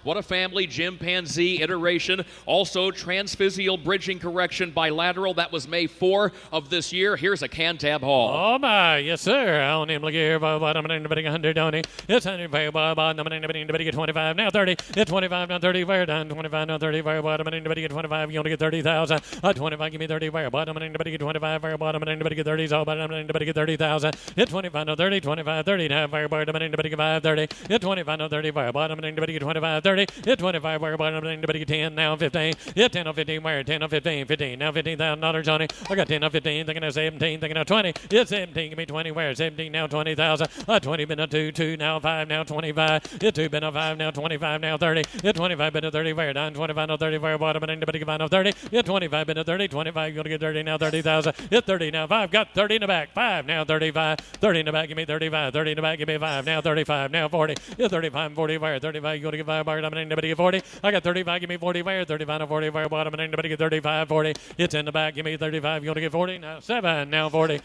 What a family, chimpanzee iteration. Also transphysial bridging correction bilateral. That was May 4 of this year. Here's a Cantab Hall. Oh my, yes sir. I own him. Look here, bottom and anybody 100 on it. It's 100 for bottom and anybody get 25 now 30. Hit 25 now 30 fire down 25 now 30 fire bottom and anybody get 25. You only get 30,000. 25 give me 30 fire bottom and anybody get 25 fire bottom and anybody get 30s all bottom and anybody get 30,000. Hit 25 now 30 25 30 now fire bottom and anybody get 5 30. Hit 25 now 30 fire bottom and anybody get 25 30. Hit 25 fire bottom and anybody get 10 now 15. Hit 10 or 15 fire 10 or 15 15 now $15,000 on it. I got 10 or 15 thinking of 17 thinking of 20. Hit 17 give me 20 where 17 now 20,000. 20 been a 2 2 now 5 now 25. Hit 2 been a 5 now 25 now 30. Hit 25 been a 30 fire down 25 now 30 fire bottom and anybody get 5 now 30. Hit 25 been a 30 25 going to get 30 now 30,000. Hit 30 now 5 got 30 in the back 5 now 35. 30 in the back give me 35. 30 in the back give me 5 now 35 now 40. Hit 35 40 fire 35 going to get 5 fire bottom and anybody get 40. I got 35 give me 40 fire 35 now 40 fire bottom and anybody get 35 40. Hits in the back give me 35 going to get 40 now 7 now 40.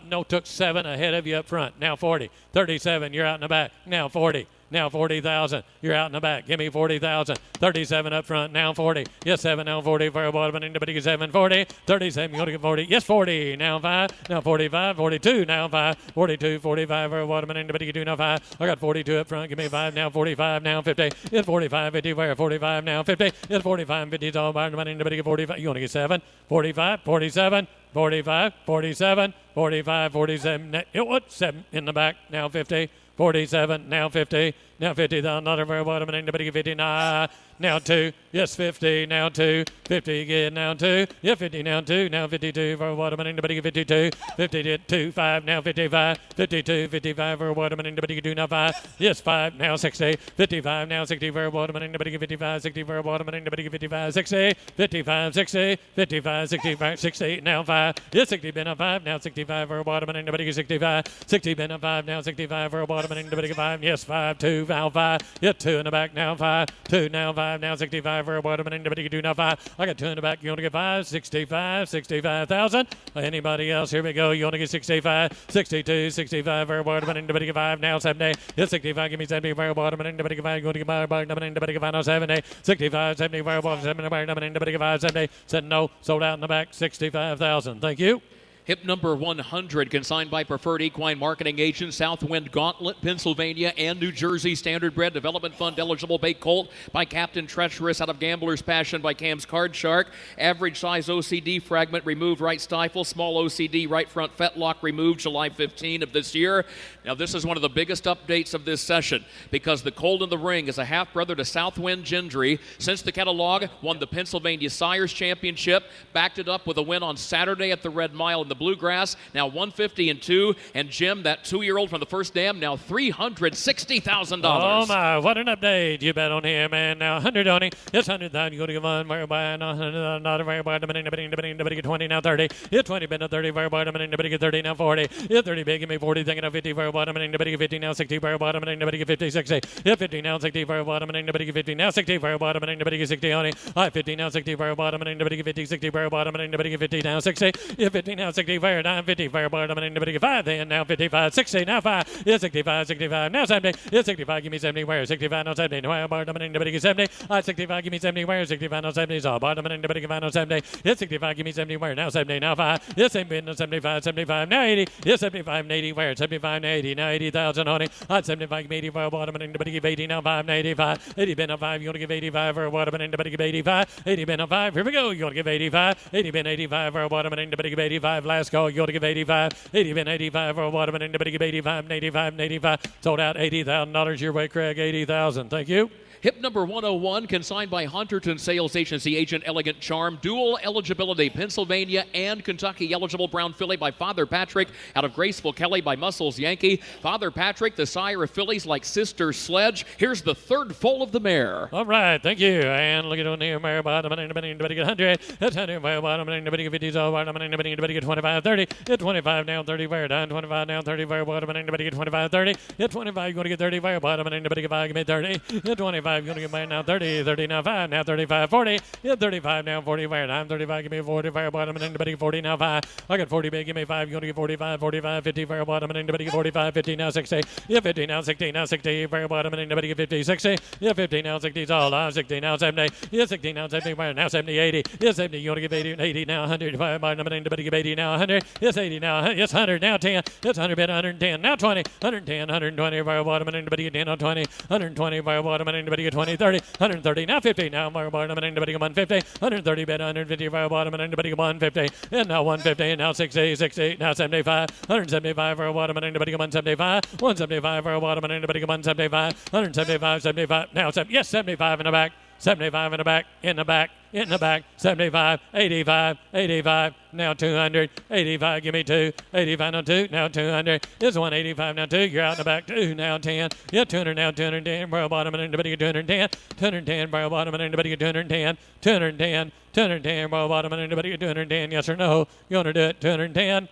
No took 7 ahead of you up front now 40. 37 you're out in the back now 40. Now 40,000. You're out in the back. Give me 40,000. 37 up front. Now 40. Yes, 7. Now 40 for a bottom. And anybody get 7. 40. 37. You going to get 40. Yes, 40. Now 5. Now 45. 42. Now 5. 42. 45 for a bottom. And anybody get 2. Now 5. I got 42 up front. Give me 5. Now 45. Now 50. It's 45. 50 for 45. Now 50. It's 45. 50 is all bottom. And anybody get 45. You going to get 7. 45. 47. 45. 47. 45. 47. It was 7 in the back. Now 50. 47, now 50, now $50,000 for a bottom and anybody get 59. Now 2, yes 50, now 2, 50 again, now 2, yeah 50 now 2, now 52 for a bottom and anybody get 52, 52, 5, now 55, 52, 55 for a bottom and anybody get 2, now 5, yes 5, now 60, 55 now 60 for a bottom and anybody get 55, 60 for a bottom and anybody get 55, 60, 55, 60, 55, 65, 60, now 5, yes 60 been up 5, now 65 for a bottom and anybody get 65, 60 been up 5, now 65 for a bottom and anybody get 5, yes 5, 2, now 5, yeah 2 in the back, now 5, 2, now 5, now 65 for a bottom and anybody can do now 5. I got 2 in the back. You want to get 5? 65, 65,000. Anybody else? Here we go. You want to get 65, 62, 65 for a bottom and anybody get 5. Now 70. Hit 65. Give me 70 for a bottom and anybody get 5. You want to get 5 bottom and anybody get 5. Now 70. 65, 70 for a bottom, 70 for and anybody get 5. 70. Said no. Sold out in the back. 65,000. Thank you. Hip number 100, consigned by Preferred Equine Marketing Agent, Southwind Gauntlet, Pennsylvania, and New Jersey. Standardbred Development Fund eligible bay colt by Captain Treacherous out of Gambler's Passion by Cam's Card Shark. Average size OCD fragment removed right stifle. Small OCD right front fetlock removed July 15 of this year. Now, this is one of the biggest updates of this session because the colt in the ring is a half brother to Southwind Gendry. Since the catalog won the Pennsylvania Sires Championship, backed it up with a win on Saturday at the Red Mile in the Bluegrass, now 150 and 2, and Jim, that 2-year-old from the first dam, now $360,000. Oh my, what an update. You bet on him, man. Now 100 on him. It's 100,000. You go to give on, buy, not a bottom, and anybody get 20, now 30. Hit 20, been a 30 for a bottom, and anybody get 30, now 40. Hit 30, big, give me 40, thinking of 50 for a bottom, and anybody get 50, now 60 for a bottom, and anybody get 50, 60. Hit 50, now 60 for a bottom, and anybody get 50, now 60 for a bottom, and anybody get 60 on it. High 50, now 60 for a bottom, and anybody get 50, 60 for a bottom, and anybody get 50, now 60. Hit 50, now 60 for a 950 for a bottom, and anybody get 5, then now 55, 60, now 5. Hit 65, 65, now 70. Hit 65, give me 70, where 65, now 70. No bottom, and anybody get 70. High 65, give me 70, where 65, now 70. So bottom, and anybody get 5, now 70. Hit 65, give me 70, where now 70, now 5. Hit 75, 75, now 80. Hit 75 and 80, where 75 and 80, now 80,000 on it. Hot 75, give me 80 for a bottom, and anybody give 80, now 5, now 85. 80 been a 5, you want to give 85 for a bottom, and anybody give 85. 80 been a 5, here we go, you want to give 85. 80 been 85 for a bottom, and anybody give 85. Last call, you want to give 85. 80 been 85 for a bottom, and anybody give 85 and 85 and 85. Sold out $80,000 your way, Craig. 80,000. Thank you. Hip number 101, consigned by Hunterton Sales Agency Agent Elegant Charm. Dual eligibility, Pennsylvania and Kentucky eligible brown filly by Father Patrick out of Graceful Kelly by Muscles Yankee. Father Patrick, the sire of fillies like Sister Sledge. Here's the third foal of the mare. All right, thank you. And look at on here, mare bottom, and anybody get 100. That's 100 for a bottom, and anybody get 50. So bottom, and anybody get 25, 30. Hit 25 now, 30 for a down, 25 now, 30 for a bottom, and anybody get 25, 30. Hit 25, you're going to get 30 for a bottom, and anybody get 5, give me 30. Hit 25. You're going to get mine now 30, 30 now 5, now 35, 40. Hit 35 now 40 fire. I'm 35, give me 40 fire bottom, and anybody get 40 now 5. I got 40 big, give me 5. You're going to get 45, 45, 50 fire bottom, and anybody get 45, 50 now 60. Yeah, 50 now 60, now 60 fire bottom, and anybody get 50, 60. Yeah, 50 now 60 is all. 60 now 70. Yeah, 60 now 70 fire. Now 70, 80. Yeah, 70, you want to give 80, 80 now 100 fire bottom, and anybody get 80 now 100. Yes, 80 now. Yes, 100 now 10. Yes, 100 bit 110. Now 20. 110, 120 fire bottom, and anybody get 10 on 20. 120 fire bottom, and anybody get 20, 30. 130 now 50. Now fire bottom, and anybody get 150. 130 bit 150 fire bottom, and anybody get 150. And now 150. And now 60, 60. Now 75. 175 for a bottom, and anybody get 175. 175 for a bottom, and anybody get 175. 175, 75. Now yes, 75 in the back. 75 in the back, in the back, in the back, 75, 85, 85, now 200, 85, give me 2, 85, now 2, now 200, it's 185, now 2, you're out in the back, 2, now 10, yeah, 200, now 210, barrel bottom, and anybody get 210, 210, barrel bottom, and anybody get 210, 210, 210, barrel bottom, and anybody get 210, yes or no, you want to do it, 210,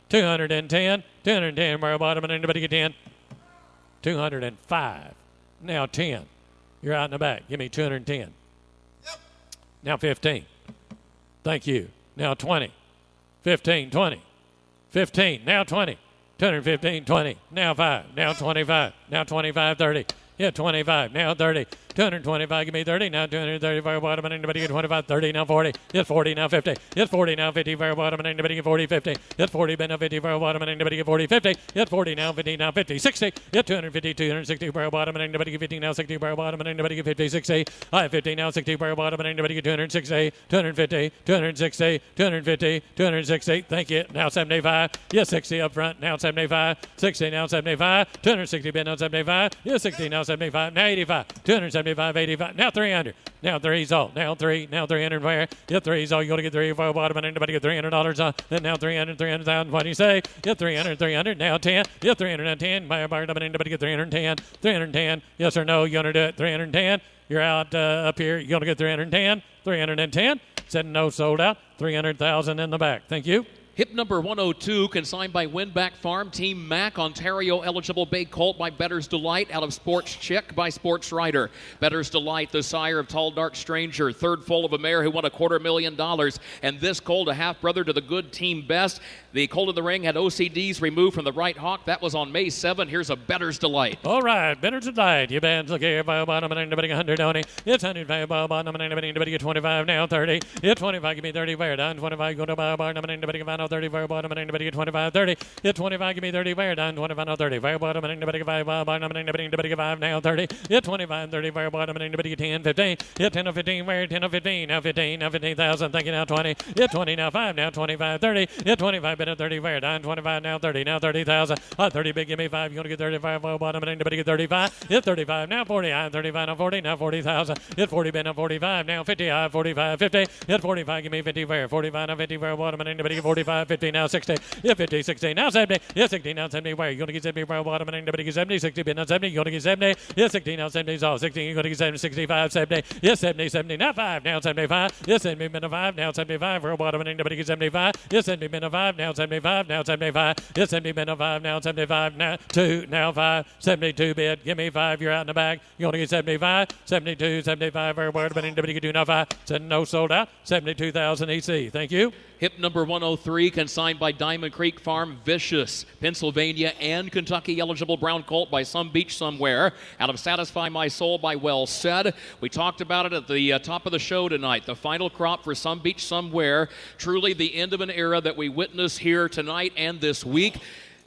210, 210, barrel bottom, and anybody get 10, 205, now 10. You're out in the back. Give me 210. Yep. Now 15. Thank you. Now 20. 15, 20. 15. Now 20. 215, 20. Now 5. Now 25. Now 25, 30. Yeah, 25. Now 30. 225, give me 30, now 230, very bottom, and anybody get 25, 30, now 40, it's 40, now 50, it's 40, now 50, very bottom, and anybody get 40, 50, it's 40, been now 50, very bottom, and anybody get 40, 50, it's 40, now 50, now 50, 60, it's 250, 260, very bottom, and anybody get 50, now 60, very bottom, and anybody get 50, 60, I 50, now 60, very bottom, and anybody get 260, 250, 260, 250, 260, thank you, now 75, yes, 60 up front, now 75, 60, now 75, 260, been now 75, yes, 60, now 75, now 85, 275, 85, now 300, now 3's all, now 3, now 300, where, yeah, 3's all, you gotta get 3 for bottom, and anybody get $300 on, then now 300, 300,000, what do you say, yeah, 300, 300, now 10, yeah, 310, by bottom, and anybody get 310, 310, yes or no, you gonna do it, 310, you're out up here, you gonna get 310, 310, said no, sold out, 300,000 in the back, thank you. Hip number 102, consigned by Winback Farm, Team Mac, Ontario eligible bay colt by Better's Delight, out of Sports Chick by Sports Rider. Better's Delight, the sire of Tall Dark Stranger, third foal of a mare who won $250,000, and this colt a half brother to the good Team Best. The colt in the ring had OCDs removed from the right hock. That was on May 7. Here's a Better's Delight. All right, Better's Delight. You bands look here, by bottom, and anybody get 100 on it. It's 100 by bottom, and anybody get 25 now, 30. It's 25, give me 30, where down, 25, go to by bottom, and anybody get 30, where bottom, and anybody get 25, 30. It's 25, give me 30, where down, 25 now, 30, where bottom, and anybody get 5, by bottom, and anybody get 5 now, 30. It's 25, 30, where bottom, and anybody get 10, 15. It's 10 or 15, where 10 or 15, now 15, now 15,000, thank you, now 20. It's 20, now 5, now 25, 30. It's 25, been at 30, where down, 25, now 30, now 30,000. 30 big, give me 5, you're going to get 35, where bottom, and anybody get 35. It's 35, now 40, I'm 35, now 40, now 40,000. It's 40, been now 45, now 50, I'm 45, 50. It's 45, give me 50, where 45, now 50, where bottom, and anybody get 45, 50, now 60. Yeah, 50, 60, now 70. Yeah, 60, now 70, where you're going to get 70, where bottom, and anybody get 70. 60, been now 70, you're going to get 70. Yeah, 60, now 70 is all. 60, you're going to get 70, 65, 70. Yeah, 70, 70, now 5, now 75. Yeah, 70, been now 5, now 75, where bottom, and anybody get 75. Yeah, 70, been now 5, now 75, now 75. Yeah, 70, been now 5, now 75, now 2, now 5. 72 bid, give me 5, you're out in the back. You're going to get 75, 72, 75, where bottom, and anybody get 2, now 5. Said no, sold out. 72,000 EC. Thank you. Hip number 103, consigned by Diamond Creek Farm, Vicious, Pennsylvania, and Kentucky eligible brown colt by Some Beach Somewhere, out of Satisfy My Soul by Well Said. We talked about it at the top of the show tonight. The final crop for Some Beach Somewhere, truly the end of an era that we witness here tonight and this week.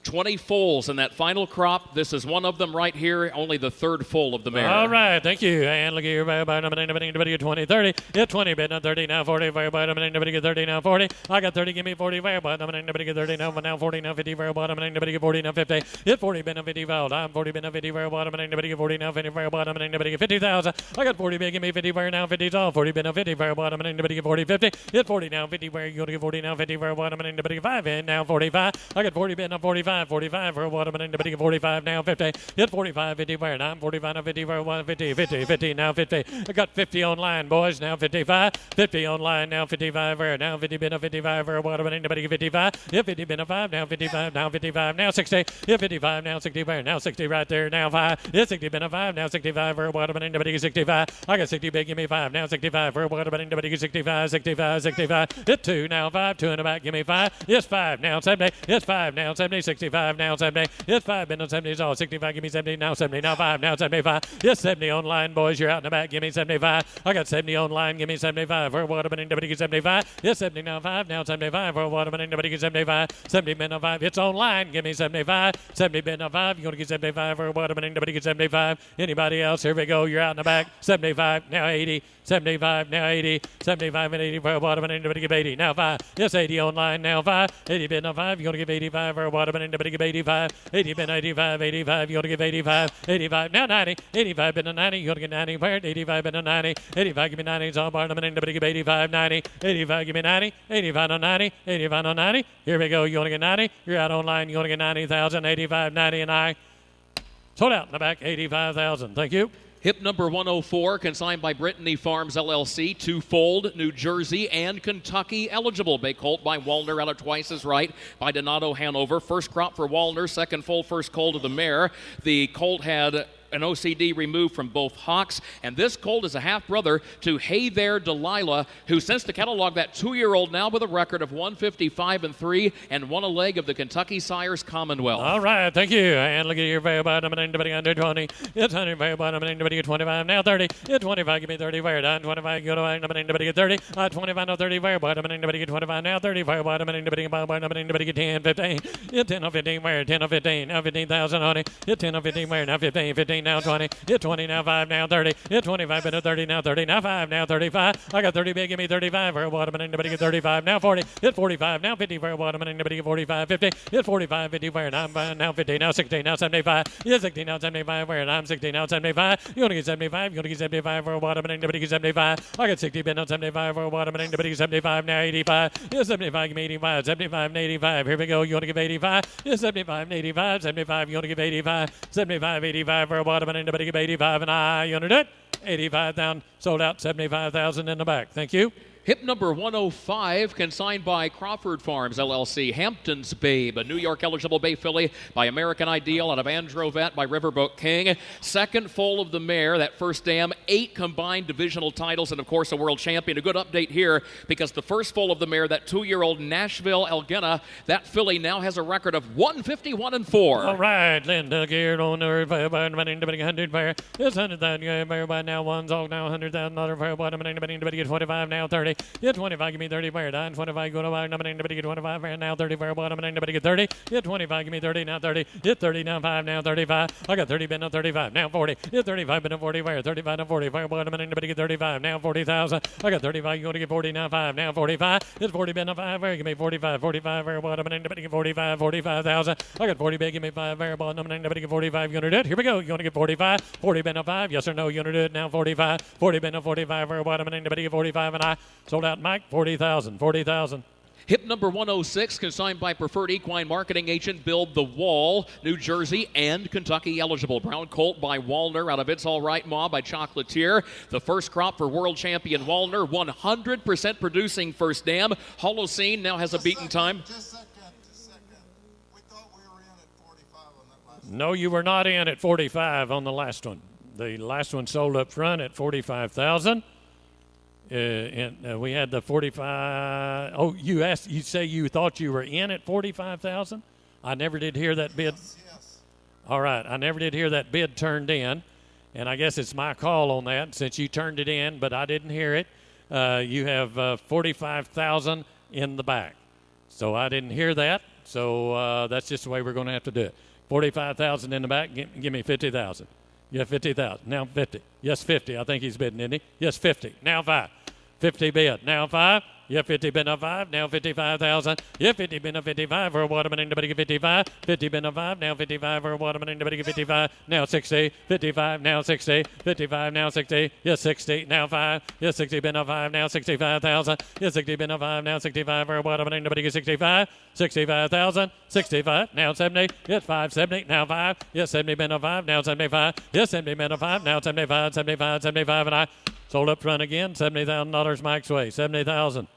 20 foals in that final crop. This is one of them right here, only the third foal of the mare. All right, thank you. And look here, by bottom, and anybody get 20, 30. Get 20, bid now 30, now 40, by bottom, and anybody get 30, now 40. I got 30, give me 40, by bottom, and anybody get 30, now 40, now 50, by bottom, and anybody get 40, now 50. Hit 40, bid now 50, fouled. I'm 40, bid now 50, by bottom, and anybody get 40, now 50, by bottom, and anybody get 50,000. I got 40, bid, give me 50, by now 50's all. 40, bid now 50, by bottom, and anybody get 40, 50. Hit 40, now 50, where you go to get 40, now 50, by bottom, and anybody get 5 in, now 45. I got 40, bid now 45, 45, for bottom, and anybody get 45, now 50. Hit 45, 50, where now 45, now 50, where 150, 50, 50, now 50. I got 50 online, boys, now 55. 50 online, now 55, where now 50, been a 55, where bottom, and anybody get 55. Hit 50, been a 5, now 55, now 55, now 60. Hit 55, now 60, where now 60 right there, now 5. Hit 60, been a 5, now 65, where bottom, and anybody get 65. I got 60 big, give me 5, now 65, where bottom, and anybody get 65, 65, 65. Hit 2, now 5, 2 in the back, give me 5. Yes, 5, now 70. Yes, 5, now 70, 65, now 70. Yes, 5, been on 70 is all. 65, give me 70, now 70, now 5, now 75. Yes, 70 online, boys, you're out in the back, give me 75. I got 70 online, give me 75. For bottom, and anybody get 75. Yes, 70, now 5, now 75. For bottom, and anybody get 75. 70 been on 5, it's online, give me 75. 70 been on 5, you're going to get 75. For bottom, and anybody get 75. Anybody else? Here we go, you're out in the back. 75, now 80. 75, now 80. 75 and 80 for bottom, and anybody give 80. Now 5. Yes, 80 online, now 5. 80 been on 5, you're going to give 85 for bottom, and anybody give 85. 80 been 85, 85, you're going to give 85. 85, now 90. 85 been on 90, you're going to get 90 for it. 85 been on 90. 85 give me 90, it's on bottom, and anybody give 85, 90. 85 give me 90. 85 on 90. 85 on 90. Here we go, you're going to get 90. You're out online, you're going to get 90,000. 85, 90, and I. Sold out in the back, 85,000. Thank you. Hip number 104, consigned by Brittany Farms LLC, twofold, New Jersey and Kentucky eligible. Bay colt by Wallner, out of Twice as Right by Donato Hanover. First crop for Wallner, second full, first colt of the mare. The colt had an OCD removed from both hocks. And this colt is a half-brother to Hey There Delilah, who since the catalog that 2-year-old now with a record of 155-3 and won a leg of the Kentucky Sires Commonwealth. All right, thank you. And look at your very bottom and anybody under 20. It's 100 very bottom and anybody get 25. Now 30. It's 25. Give me 30 very down. 25. Go to anybody get 30. 25. Now 30 very bottom and anybody get 25. Now 30 very bottom and anybody get bottom and anybody get 10. 15. It's 10 or 15 where 10 or 15. Now 15,000 on it. It's 10 or 15 where now 15. 15 now 20. It's 20 now 5 now 30. It's 25 but 30 now 30 now 5 now 35. I got 30 big. Give me 35 very bottom and anybody get 35. Now 40. It's 45 now 50 very bottom and anybody get 45. 50. It's 45 50 where now 50 now 60 now 75. It's 60 now 75 where I'm 60 now 75. You want to get 75. You want to get 75 for a bottom and anybody get 75. I got 60 bid on 75 for a bottom and anybody get 75 now 85. It's 75 give me 85. 75 and 85. Here we go. You want to give 85. It's 75 and 85. 75 you want to give 85. 75 85 for a bottom and anybody give 85 and you want to do it. 85 down sold out 75,000 in the back. Thank you. Hip number 105, consigned by Crawford Farms, LLC. Hampton's Babe, a New York eligible bay filly by American Ideal out of Androvet by Riverboat King. Second foal of the mare, that first dam, 8 combined divisional titles, and of course a world champion. A good update here because the first foal of the mare, that 2-year-old Nashville Elgina, that filly now has a record of 151-4. All right, Linda geared on her by anybody 100 fair. It's 100,000 fair by now one's all now $100,000 fair bottom and anybody get 25 now 30. Yeah, 25, give me 30 fair down. 25, go to buy number anybody get 25 fair now 30 fair bottom and anybody get 30. Yeah, 25, give me 30 now 30. Hit 30 now 5 now 35. I got 30 bid now 35 now 40. Hit 35 bid now 40 fair 35 now 40 fair bottom and anybody get 35 now 40,000. I got 35, you going to get 40 now 5 now 45. Hit 40 bid now 5 fair, give me 45 fair bottom and anybody get 45,000. I got 40 bid, give me 5 fair bottom and anybody get 45. You going to do it? Here we go. You going to get 45. 40 bid now 5. Yes or no? You going to do it now 45. 40 bid now 45 fair bottom and anybody get 45 and I sold out Mike 40,000. 40,000. Hip number 106, consigned by Preferred Equine Marketing Agent Build the Wall, New Jersey and Kentucky eligible. Brown Colt by Wallner out of It's All Right Ma by Chocolatier. The first crop for world champion Wallner, 100% producing first dam. Holocene now has a beaten time. Just a second. We thought we were in at 45 on that last one. No, you were not in at 45 on the last one. The last one sold up front at 45,000. And we had the 45. Oh, you say you thought you were in at 45,000? I never did hear that bid. Yes. All right, I never did hear that bid turned in, and I guess it's my call on that since you turned it in, but I didn't hear it. You have 45,000 in the back, so I didn't hear that. So that's just the way we're going to have to do it. 45,000 in the back. Give me 50,000. Yeah, 50,000. Now 50. Yes, 50. I think he's bidding, isn't he? Yes, 50. Now 5. 50 bid. Now 5. Yeah, 50 bid now 5. Now 55,000. Yeah, 50 bid now 55 for a waterman. Anybody get 55? 50 bid now 5. Now 55 for a waterman. Anybody get 55? Now 60. 55. Now 60. 55. Now 60. Yeah, 60. Now 5. Yeah, 60 bid now 5. Now 65,000. Yeah, 60 bid now 5. Now 65 for a waterman. Anybody get 65? 65,000. 65. Now 70. Yes, 5. 70. Now 5. Yes, 70 bid now 5. Now 75. Yes, 70 bid now 5. Now 75. 75. 75. And I sold up front again. $70,000 Mike's way. 70,000.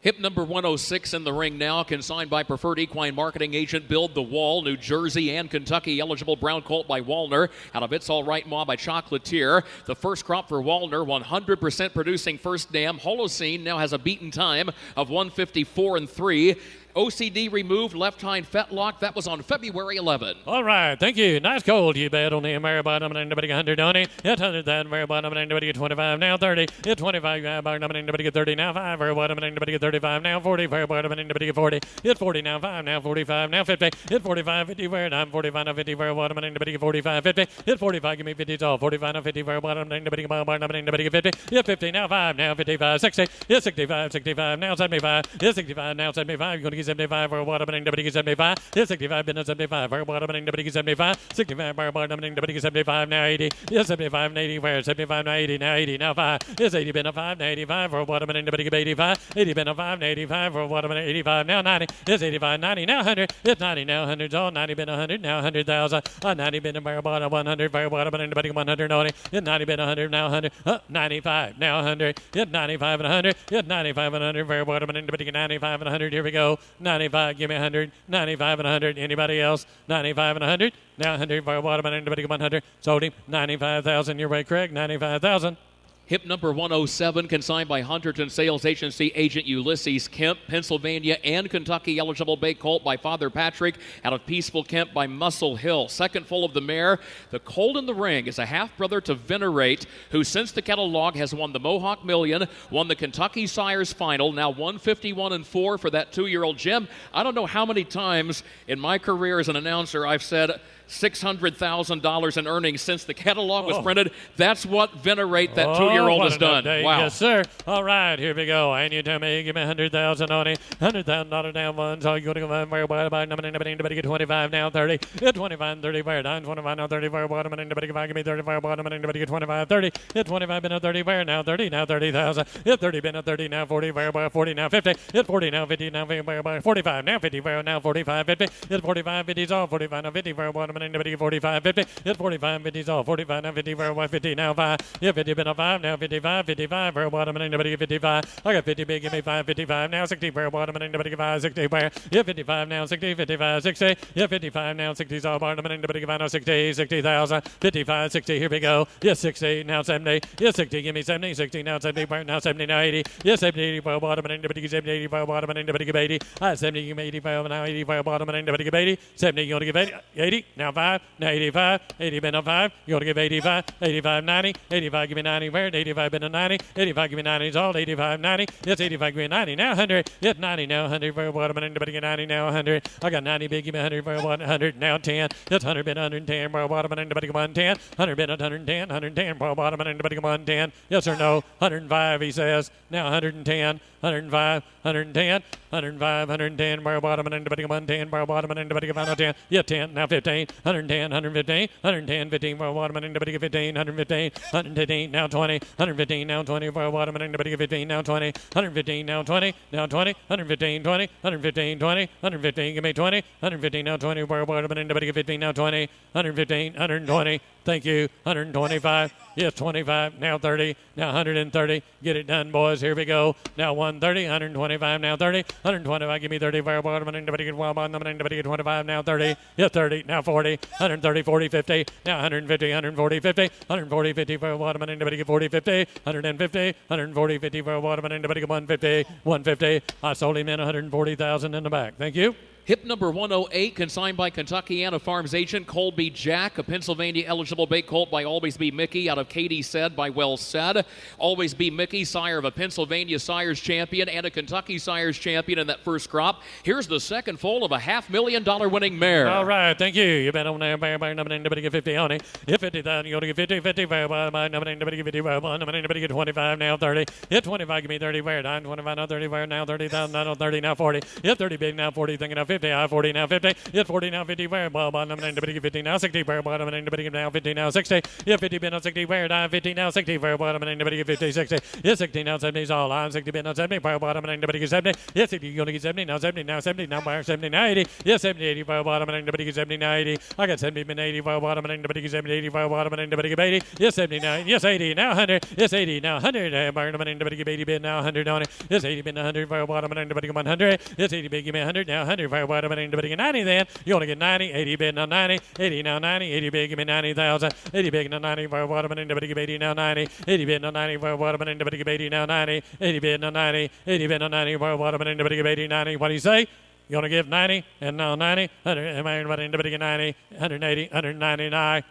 Hip number 106 in the ring now, consigned by Preferred Equine Marketing Agent Build the Wall, New Jersey and Kentucky eligible. Brown Colt by Wallner out of It's All Right Ma by Chocolatier. The first crop for Wallner, 100% producing first dam. Holocene now has a beaten time of 154-3. OCD removed, left hind fetlock. That was on February 11. All right, thank you. Nice cold you bet on the American bottom and anybody get 100 on it. It's 100,000 American bottom and anybody get 25 now 30. It's 25 bottom and anybody get 30 now 5 for bottom and anybody get 35 now 40 for bottom and anybody get 40. It's 40 now 5 now 45 now 50. It's 45 50 for I'm 45 now 50 for bottom and anybody get 45 50. It's 45 give me 50 it's all 45 now 50 for bottom and anybody get bottom and anybody get 50. It's 50 now 5 now 55 60. It's 65 65 now 75. It's 65 now 75. You're going to get 75 for bottom and anybody get 75. It's 65 been 75 for bottom and anybody get 75. 65 for bottom and anybody get 75 now 80. It's 75 and 80 where 75 now 80 now 80 now 5. It's 80 been a 5 now 85 for bottom and anybody get 85. 80 been a 5 now 85 for bottom and 85 now 90. It's 85 90 now 100. It's 90 now 100 all 90 been 100 now 100,000. 90 been a bottom 100 for bottom and anybody get 100 on it. It's 90 been 100 now 100. 95 now 100. It's 95 and 100. It's 95 and 100 for bottom and anybody get 95 and 100. Here we go. 95, give me 100, 95 and 100. Anybody else? 95 and 100. Now 100 for Waterman, anybody come 100. Sold him. 95,000 your way, Craig. 95,000. Hip number 107, consigned by Hunterton Sales Agency agent Ulysses Kemp, Pennsylvania and Kentucky eligible bay colt by Father Patrick out of Peaceful Kemp by Muscle Hill. Second full of the mare. The colt in the ring is a half-brother to Venerate, who since the catalog has won the Mohawk Million, won the Kentucky Sires Final, now 151-4 for that 2-year-old Jim. I don't know how many times in my career as an announcer I've said $600,000 in earnings since the catalog was printed. That's what Venerate, that 2-year-old, has done. Wow. Yes, sir. All right, here we go. And you tell me, give me 100,000 on it. $100,000 down one. So you're going to go very well by anybody get 25 now, 30. Hit 25, 30, where? 25 now, 30, where? Bottom, anybody give me 35, bottom, anybody get 25, 30. Hit 25, been a 30, where? Now 30, now 30,000. Hit 30, been a 30, now 40, where? 40, now 50. Hit 40, now 50, now 50, 45, now 50, where? Now 45, 50. Hit 45, 50's all, 45, now 50, where? Bottom, anybody get 45, 50. Hit 45, 50's all, 45, now 50, where? 50, now 5. Hit 50, been a 5, now 55, 55, where? Bottom, anybody get 55. I got 50 big, give me 5, 55, now 60, where? Bottom, anybody get 5, 60, where? Hit 55, now 60, 55, 60. Hit 55, now 60's all, bottom, anybody get 5, now 60, 60,000. 55, 60, here we go. Yes, 60, now 70. Yes, 60, give me 70, 60, now 70, where? Now 70, now 80. Yes, 70, 80, where? Bottom, anybody get 70, 80, where? Bottom, anybody get 80. I 70, give me 80, where? Now 80, where? Bottom, anybody get 80. 70, you want to give 80, 80, now 5, now 85, 80 been a 5, you want to give 85, 85, 90, 85, give me 90, where? 85 been a 90, 85, give me 90, it's all, 85, 90, yes, 85, give me 90, now 100, hit 90, now 100, where? Bottom, anybody get 90, now 100, I got 90 big, give me 100, where? 100, now 10, that's 100 been 110, where? Bottom, anybody get 110, 100 been 110, 110, where? Bottom, anybody get 110, yes or no, 105, he says, now 110, 105, 110, 105, 110, where? Bottom, anybody get 110, where? Bottom, anybody get 110, yeah, 10, now 15, 110, 115, 110, 15, where? Bottom, anybody get 15, 115, 115, now 20, 115, now 20, where? Bottom, anybody get 15, now 20, 115, now 20, now 20, 115, 20, 115, 20, 115, give me 20, 115, now 20, where? Bottom, anybody get 15, now 20, 115, 120, thank you, 125, yes, 25, now 30, now 130, get it done, boys, here we go, now 130, 125, now 30, 125, give me 30, where? Bottom, anybody get well, bottom, anybody get 25, now 30, yeah, 30, now 40, 130, 40, 50, now 150, 140, 50, 140, 50, where? Bottom, anybody get 40, 50, 150, 140, 50, where? Bottom, anybody get 150, 150, I sold him in 140,000 in the back, thank you. Hip number 108, consigned by Kentuckiana Farms agent Colby Jack, a Pennsylvania eligible bay colt by Always Be Mickey out of Katie Said by Well Said. Always Be Mickey, sire of a Pennsylvania Sires champion and a Kentucky Sires champion in that first crop. Here's the second foal of a $500,000 winning mare. All right, thank you. You bet on there, nobody get 50 on it. Hit 50,000, you want to get 50, 50, nobody get 50, nobody get 25, now 30. Hit 25, give me 30, where? 25, now 30, where? Now 30,000, now 30, now 40. Hit 30 big, now 40, thinking of 50, I 40, now 50. Hit 40, now 50, where? Bottom, anybody get 50, now 60, where? Bottom, anybody get now 50, now 60. Hit 50, been on 60, where? Now 50, now 60, where? Bottom, anybody get 50, 60. Hit 60, now 70 is all. I'm 60, been on 70, where? Bottom, anybody get 70. Hit 60, you're going to get 70, now 70, now 70, now where? 70, now 80. Hit 70, 80, where? Bottom, anybody get 70, now 80. I got 70, been 80, where? Bottom, anybody get 70, 80, where? Bottom, anybody get 80. Yes, 79, yes, 80, now 100. Yes, 80, now 100. Bottom, anybody get 80, been now 100 on it. Yes, 80, been 100, where? Bottom, anybody get 100. Yes, 80, big, give me 100, now 100, where? Bottom, anybody get 90 then. You only get 90, 80 bid now 90, 80 now 90, 80 big, give me 90,000, 80 big now 90, where? Bottom, anybody get 80 now 90, 80 bid now 90, where? Bottom, anybody get 80 now 90, 80 bid now 90, 80 bid now 90, where? Bottom, anybody get 80, 90. What do you say? You want to give 90, and now 90, 100, anybody get 90, 180, 199.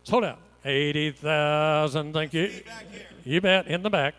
Hold out. 80,000, thank you. You bet, in the back.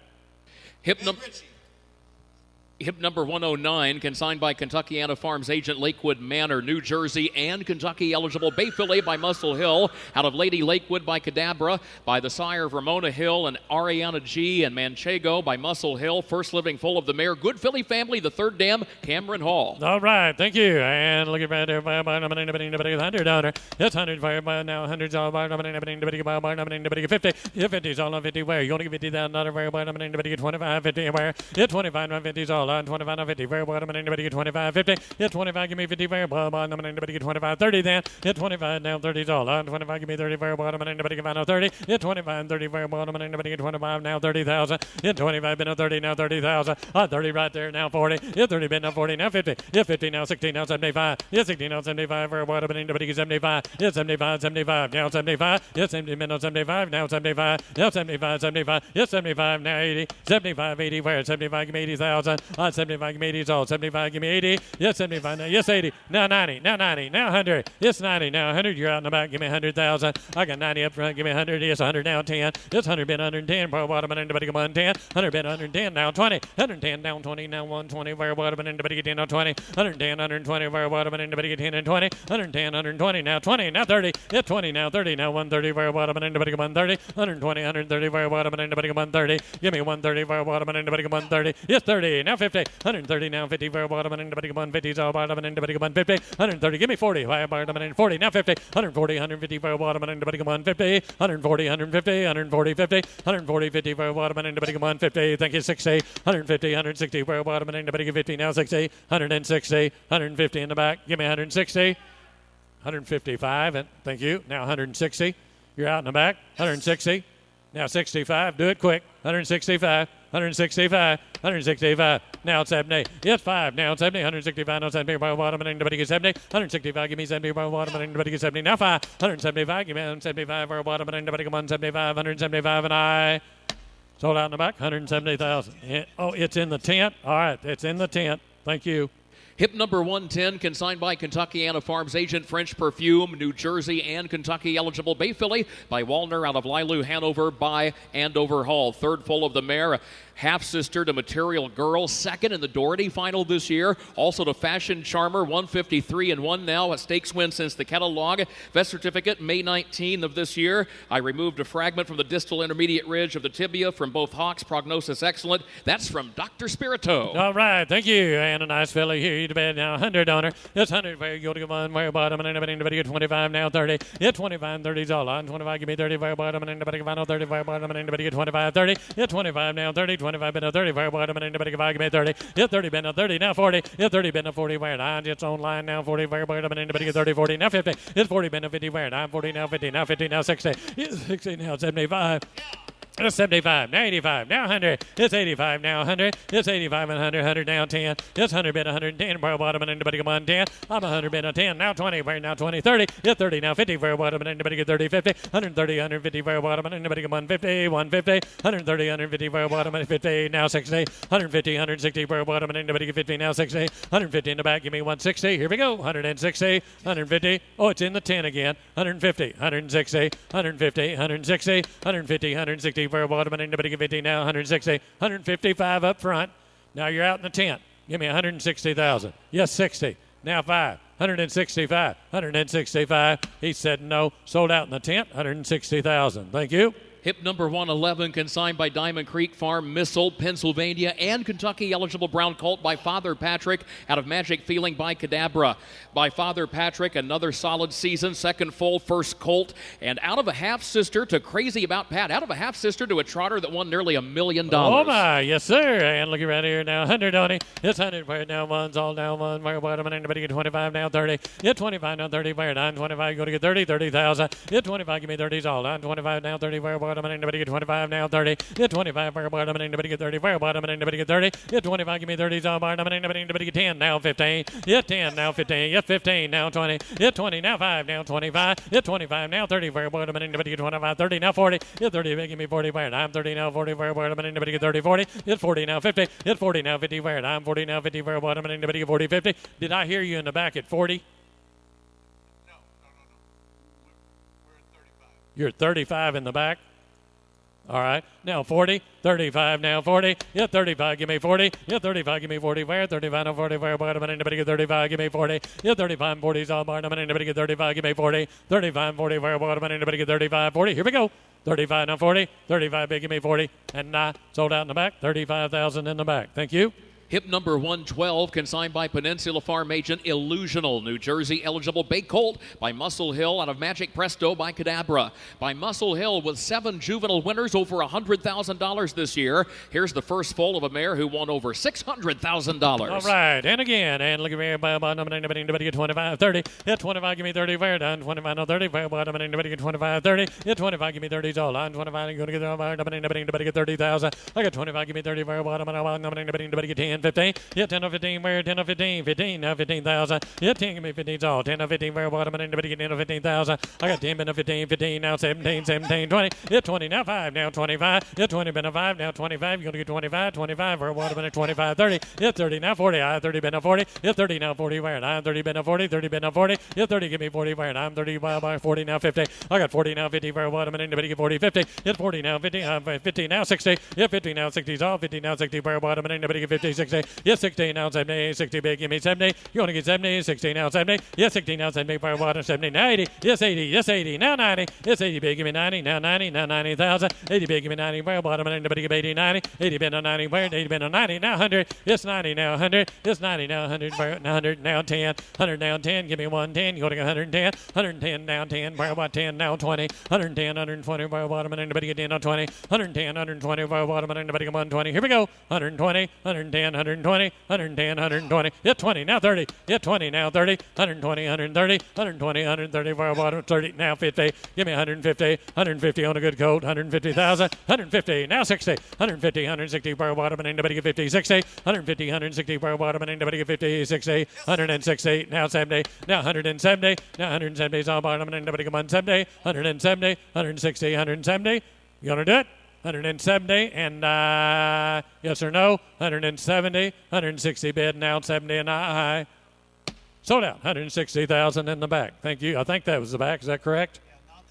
Hip number 109, consigned by Kentuckiana Farms agent Lakewood Manor, New Jersey, and Kentucky eligible bay fillet by Muscle Hill, out of Lady Lakewood by Cadabra, by the sire of Ramona Hill and Ariana G. and Manchego by Muscle Hill, first living full of the mare, Good Philly Family, the third dam, Cameron Hall. All right, thank you. And look at right there, anybody get 100 on her. That's 100 for now 100's all about anybody get 50. If 50's all on 50, where? You only get $50,000 where? Anybody get 25, 50 where? Hit 25 on 50's all. on 25 now 50 very bottom and anybody get 25 50 hit 25 give me 50 very bottom and anybody get 25 30 then hit 25 now 30's all on 25 give me 30 very bottom and anybody get 30 hit 25 and 30 very bottom and anybody get 25 now 30,000 hit 25 been a 30 now 30,000 on 30 right there now 40 hit 30 been now 40 now 50 hit 50 now 60 now 75 hit 60 now 75 very bottom and anybody get 75 hit 75 now 75 hit 70 been now 75 now 75 now 75 hit 75 now 80 75 80 where 75 give me 80,000 on 75 give me 80's all 75 give me 80 yes 75 now yes 80 now 90 now 100 yes 90 now 100 you're out in the back give me 100,000 I got 90 up front give me 100 yes 100 now 10 yes 100 been 110 very bottom and anybody get 110 100 been 110 now 20 110 down 20 now 120 very bottom and anybody get 10 now 20 110 120 very bottom and anybody get 10 and 20 110 120 now 20 now 30 hit 20 now 30 now 130 very bottom and anybody get 130 120 130 very bottom and anybody get 130 give me 130 very bottom and anybody get 130 yes 30 now 50 130 now 50 very bottom and anybody get 150 all bottom and anybody get 150 130 give me 40 very bottom and 40 now 50 140 150 very bottom and anybody get 150 140 150 140 50 140 50 very bottom and anybody get 150 thank you 60 150 160 very bottom and anybody get 50 now 60 160 150 in the back give me 160 155 and thank you now 160 you're out in the back 160 now 65 do it quick 165 165 165 now it's 70 it's 5 now it's 70 165 now 70 by bottom and anybody get 70 165 give me 70 by bottom and anybody get 70 now 5 175 give me 175 by bottom and anybody get 175 175 and I sold out in the back 170,000 oh it's in the tent all right it's in the tent thank you. Hip number 110, consigned by Kentuckiana Farms agent French Perfume, New Jersey and Kentucky eligible bay filly by Wallner out of Lilu, Hanover by Andover Hall. Third full of the mare, half sister to Material Girl, second in the Doherty final this year. Also to Fashion Charmer, 153 and 1 now, a stakes win since the catalog. Vet certificate May 19 of this year. I removed a fragment from the distal intermediate ridge of the tibia from both hocks. Prognosis excellent. That's from Dr. Spirito. All right, thank you. And a nice filly here to bed now 100 on her. It's 100 very good to one very bottom and anybody get 25 now 30. Hit 25 30's all on 25 give me 30 very bottom and anybody get final 30 very bottom and anybody get 25 30. Hit 25 now 30 25 been a 30 very bottom and anybody get 5 give me 30. Hit 30 been a 30 now 40. Hit 30 been a 40 where on its own line now 40 very bottom and anybody get 30 40 now 50. Hit 40 been a 50 where I'm 40 now 50 now 50 now 60. Hit 60 now 75. It's 75, now 85, now 100. It's 85, now 100. It's 85 and 100, 100 now 10. It's 100 been 110, very bottom and anybody get 110. I'm 100 been a 10, now 20, very now 20, 30. It's 30, now 50, very bottom and anybody get 30, 50. 130, 150, very bottom and anybody get 150, 150. 130, 150, very bottom and 50, now 60. 150, 160, very bottom and anybody get 50, now 60. 150 in the back, give me 160. Here we go, 160, 150. Oh, it's in the 10 again. 150, 160, 150, 160, 150, 160. Very bottom and anybody get 50 now 160 155 up front now you're out in the tent give me 160,000 yes 60 now 5 165 165 he said no sold out in the tent 160,000 thank you. Hip number 111, consigned by Diamond Creek Farm, Missile, Pennsylvania, and Kentucky eligible brown colt by Father Patrick out of Magic Feeling by Cadabra. By Father Patrick, another solid season, second full, first colt, and out of a half sister to Crazy About Pat, out of a half sister to a trotter that won nearly $1 million. Oh my, yes sir, and look around here now, 100 on it. It's 100 where now one's all down one, where bottom and anybody get 25 now 30. It's 25 now 30 where down 25 go to get 30,000. It's 25 give me 30's all down 25 now 30 where bottom and anybody get 25 now 30. Hit 25 where bottom and anybody get 30 where bottom and anybody get 30. Hit 25 give me 30's all bottom and anybody get 10 now 15. Hit 10 now 15. Hit 15 now 20. Hit 20 now 5 now 25. Hit 25 now 30 where bottom and anybody get 25 30 now 40. Hit 30 give me 40 where I'm 30 now 40 where bottom and anybody get 30 40. Hit 40 now 50. Hit 40 now 50 where I'm 40 now 50 where bottom and anybody get 40 50. Did I hear you in the back at 40? No. We're at 35. You're at 35 in the back. All right. Now 40, 35 now 40. Yeah, 35, give me 40. Yeah, 35, give me 40. Where? 35 now 40. Where? Bottom and anybody get 35, give me 40. Yeah, 35 and 40 is all bottom and anybody get 35, give me 40. 35 and 40. Where? Bottom and anybody get 35, 40. Here we go. 35 now 40. 35 big, give me 40. And sold out in the back. 35,000 in the back. Thank you. Hip number 112, consigned by Peninsula Farm Agent Illusional. New Jersey eligible Big Colt by Muscle Hill out of Magic Presto by Cadabra. By Muscle Hill with 7 juvenile winners over $100,000 this year. Here's the first foal of a mare who won over $600,000. All right, and again, and look at me, nobody get 25, 30. Hit 25, give me 30, fair done. 25, no 30, fair bottom, nobody get 25, 30. Hit 25, give me 30, it's all line. 25, I'm going to get nobody get 30,000. I got 25, give me 30, fair bottom, nobody get 10, 15. Hit 10 or 15, where 10 or 15, 15, now 15,000. Hit 10, give me 15, it's all 10 or 15, fair bottom, nobody get 10 or 15,000. I got 10, been a 15, 15, now 17, 17, 20. Hit 20, now 5, now 25. Hit 20, been a 5, now 25. You're going to get 25, 25, fair bottom, 25, 30. Hit 30, now 40, I 30, been a 40. Hit 30, now 40, where I'm 30, been a 40, 30, been a 40. Hit 30, give me 40, where I'm 30, by 40, now 50. I got 40, now 50, fair bottom, nobody get 40, 50. Hit 40, now 50, 50, now 60. Hit 50, now 60, it's all 50, now 60, fair bottom, nobody get 50, 60. Hit 60, now 70, 60 big, give me 70. You want to get 70, 60, now 70. Yes, 60, now 70, fair bottom, 70, now 80. Yes, 80, yes, 80, now 90. Yes, 80 big, give me 90, now 90, now 90,000. 80 big, give me 90, fair bottom, nobody get 80, 90. 80 been on 90, where 80 been on 90, now 100. Yes, 90, now 100. Yes, 90, now 100, now 100, now 10. 100, now 10, give me 110. You want to get 110. 110, now 10, fair bottom, 10, now 20. 110, 120, fair bottom, nobody get 10 on 20. 110, 120, fair bottom, nobody get 120. Here we go. 120, 110, 120, 110, 120. Hit 20, now 30. Hit 20, now 30. 120, 130, 120, 130, fair bottom, 30, now 50. Give me 150. 150 on a good coat. 150,000. 150, now 60. 150, 160, fair bottom, and anybody get 50, 60. 150, 160, fair bottom, and anybody get 50, 60. 160, now 70. Now 170. Now 170 is all bottom, and anybody get 170. 170, 160, 170. You gonna do it? 170 and yes or no? 170, 160 bid, now 70 and high. Sold out. 160,000 in the back. Thank you. I think that was the back. Is that correct? Yeah, not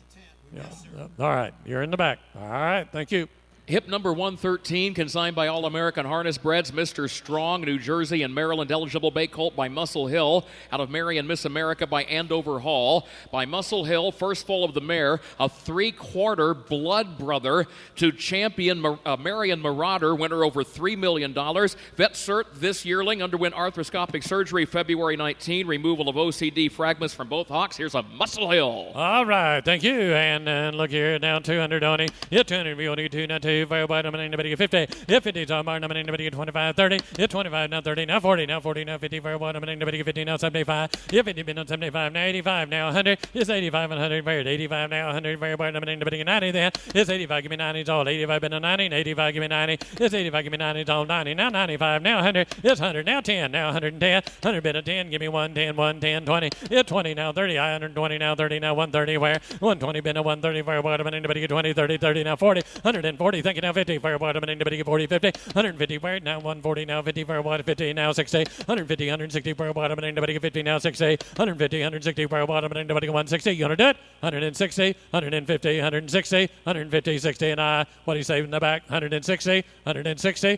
the 10. Yeah. All right. You're in the back. All right. Thank you. Hip number 113, consigned by All-American Harness Breds, Mr. Strong, New Jersey and Maryland eligible Bay Colt by Muscle Hill, out of Marion, Miss America by Andover Hall. By Muscle Hill, first foal of the mare, a 3/4 blood brother to champion Marion Marauder, winner over $3 million. Vet cert, this yearling underwent arthroscopic surgery February 19, removal of OCD fragments from both hocks. Here's a Muscle Hill. All right. Thank you. And look here, now 200 on it. Hit 200, we only get 2, not 2. Fair bottom, nobody get 50. Hit 50, it's on bar, nobody get 25, 30. Hit 25, now 30, now 40, now 40, now 50. Fair bottom, nobody get 50, now 75. Hit 50, been on 75, now 85, now 100. It's 85 and 100, fair 85, now 100. Fair bottom, nobody get 90 then. It's 85, give me 90, it's all 85, been on 90. 85, give me 90. It's 85, give me 90, it's all 90. Now 95, now 100. It's 100, now 10, now 110. 100, been a 10, give me 110, 110, 20. Hit 20, now 30. I 120, now 30, now 130, where 120, been a 130. Fair bottom, nobody get 20, 30, 30, now 40. 140, thank you, now 50. Fair bottom, anybody get 40, 50. 150, where now 140, now 50. Fair bottom, 50, now 60. 150, 160, fair bottom, anybody get 50, now 60. 150, 160, fair bottom, anybody get 160. You want to do it? 160, 150, 160, 150, 60, and what do you say in the back? 160, 160,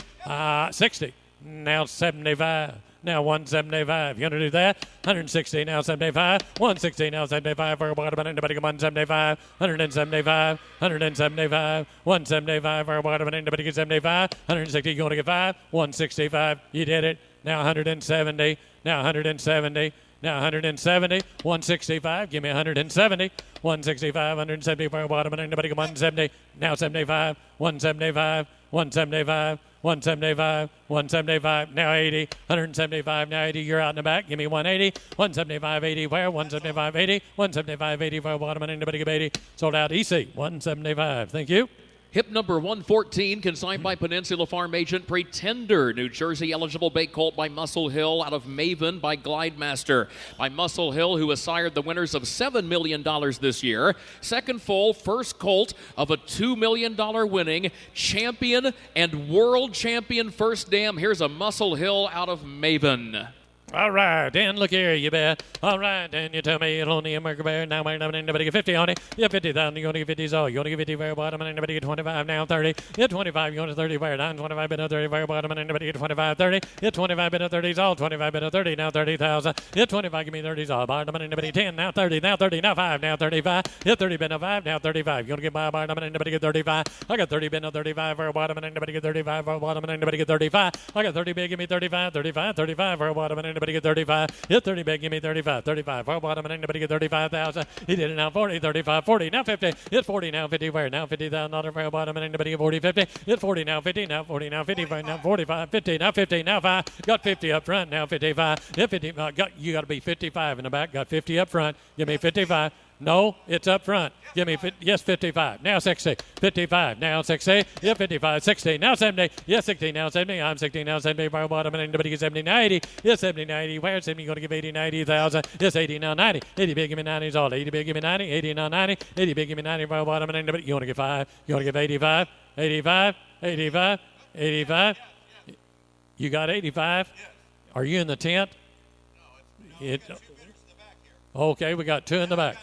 60. Now 75. Now 175. You want to do that? 160, now 75. 160, now 75. For a bottom, anybody get 175. 175. 175. 175. For a bottom, anybody get 75. 160, you want to get 5. 165. You did it. Now 170. Now 170. Now 170. 165. Give me 170. 165. 170 for a bottom, and anybody get 170. Now 75. 175. 175. 175, 175, now 80, 175, now 80, you're out in the back, give me 180, 175, 80, where, 175, 80, 175, 80, for a bottom, and anybody give 80, sold out, EC, 175, thank you. Hip number 114, consigned by Peninsula Farm Agent Pretender, New Jersey eligible Bay Colt by Muscle Hill, out of Maven by Glidemaster. By Muscle Hill, who has sired the winners of $7 million this year. Second foal, first colt of a $2 million winning champion and world champion first dam. Here's a Muscle Hill out of Maven. All right, and look here, you bet. All right, and you tell me it'll only a marker bear. Now, anybody get 50 on it. Yeah, 50,000. You're going to get 50s all. You're going to get 50 very bottom, and anybody get 25 now, 30. Hit 25, you're going to 30 very down. 25 bit of 30 very bottom, and anybody get 25, 30. Hit 25 bit of 30s all. 25 bit of 30, now 30,000. Hit 25, give me 30s all. Bottom, and anybody 10, now 30, now 30, now 5, now 35. Hit 30 bit of 5, now 35. You're going to get by bottom, and anybody get 35. I got 30 bit of 35 for a bottom, and anybody get 35 for a bottom, and anybody get 35. I got 30 bit, give me 35, 35, 35 for a bottom, and anybody get 35. Hit 30 big, give me 35, 35. For bottom, and anybody get 35,000. He did it now 40, 35, 40, now 50. Hit 40, now 50, where? Now $50,000 for bottom, and anybody get 40, 50. Hit 40, now 50, now 40, now 50, now 45, 50, now 50, now 5. Got 50 up front, now 55. Hit 50, you got to be 55 in the back. Got 50 up front. Give me 55. No, it's up front. Give me, yes, 55. Now 60. 55. Now 60. Yeah, 55. 60. Now 70. Yeah, 60. Now 70. I'm 60. Now 70. Far bottom. And anybody get 70. Now 80. Yeah, 70. 90. Where's 70? You're going to give 80. 90,000. Yes, 80. Now 90. 80 big. Give me 90s all. 80 big. Give me 90. 80. Now 90. 80 big. Give me 90. Far bottom. And anybody, you want to get 5. You want to give 85. 85. 85. 85. You got 85. Are you in the tent? Okay, we got 2 in the back.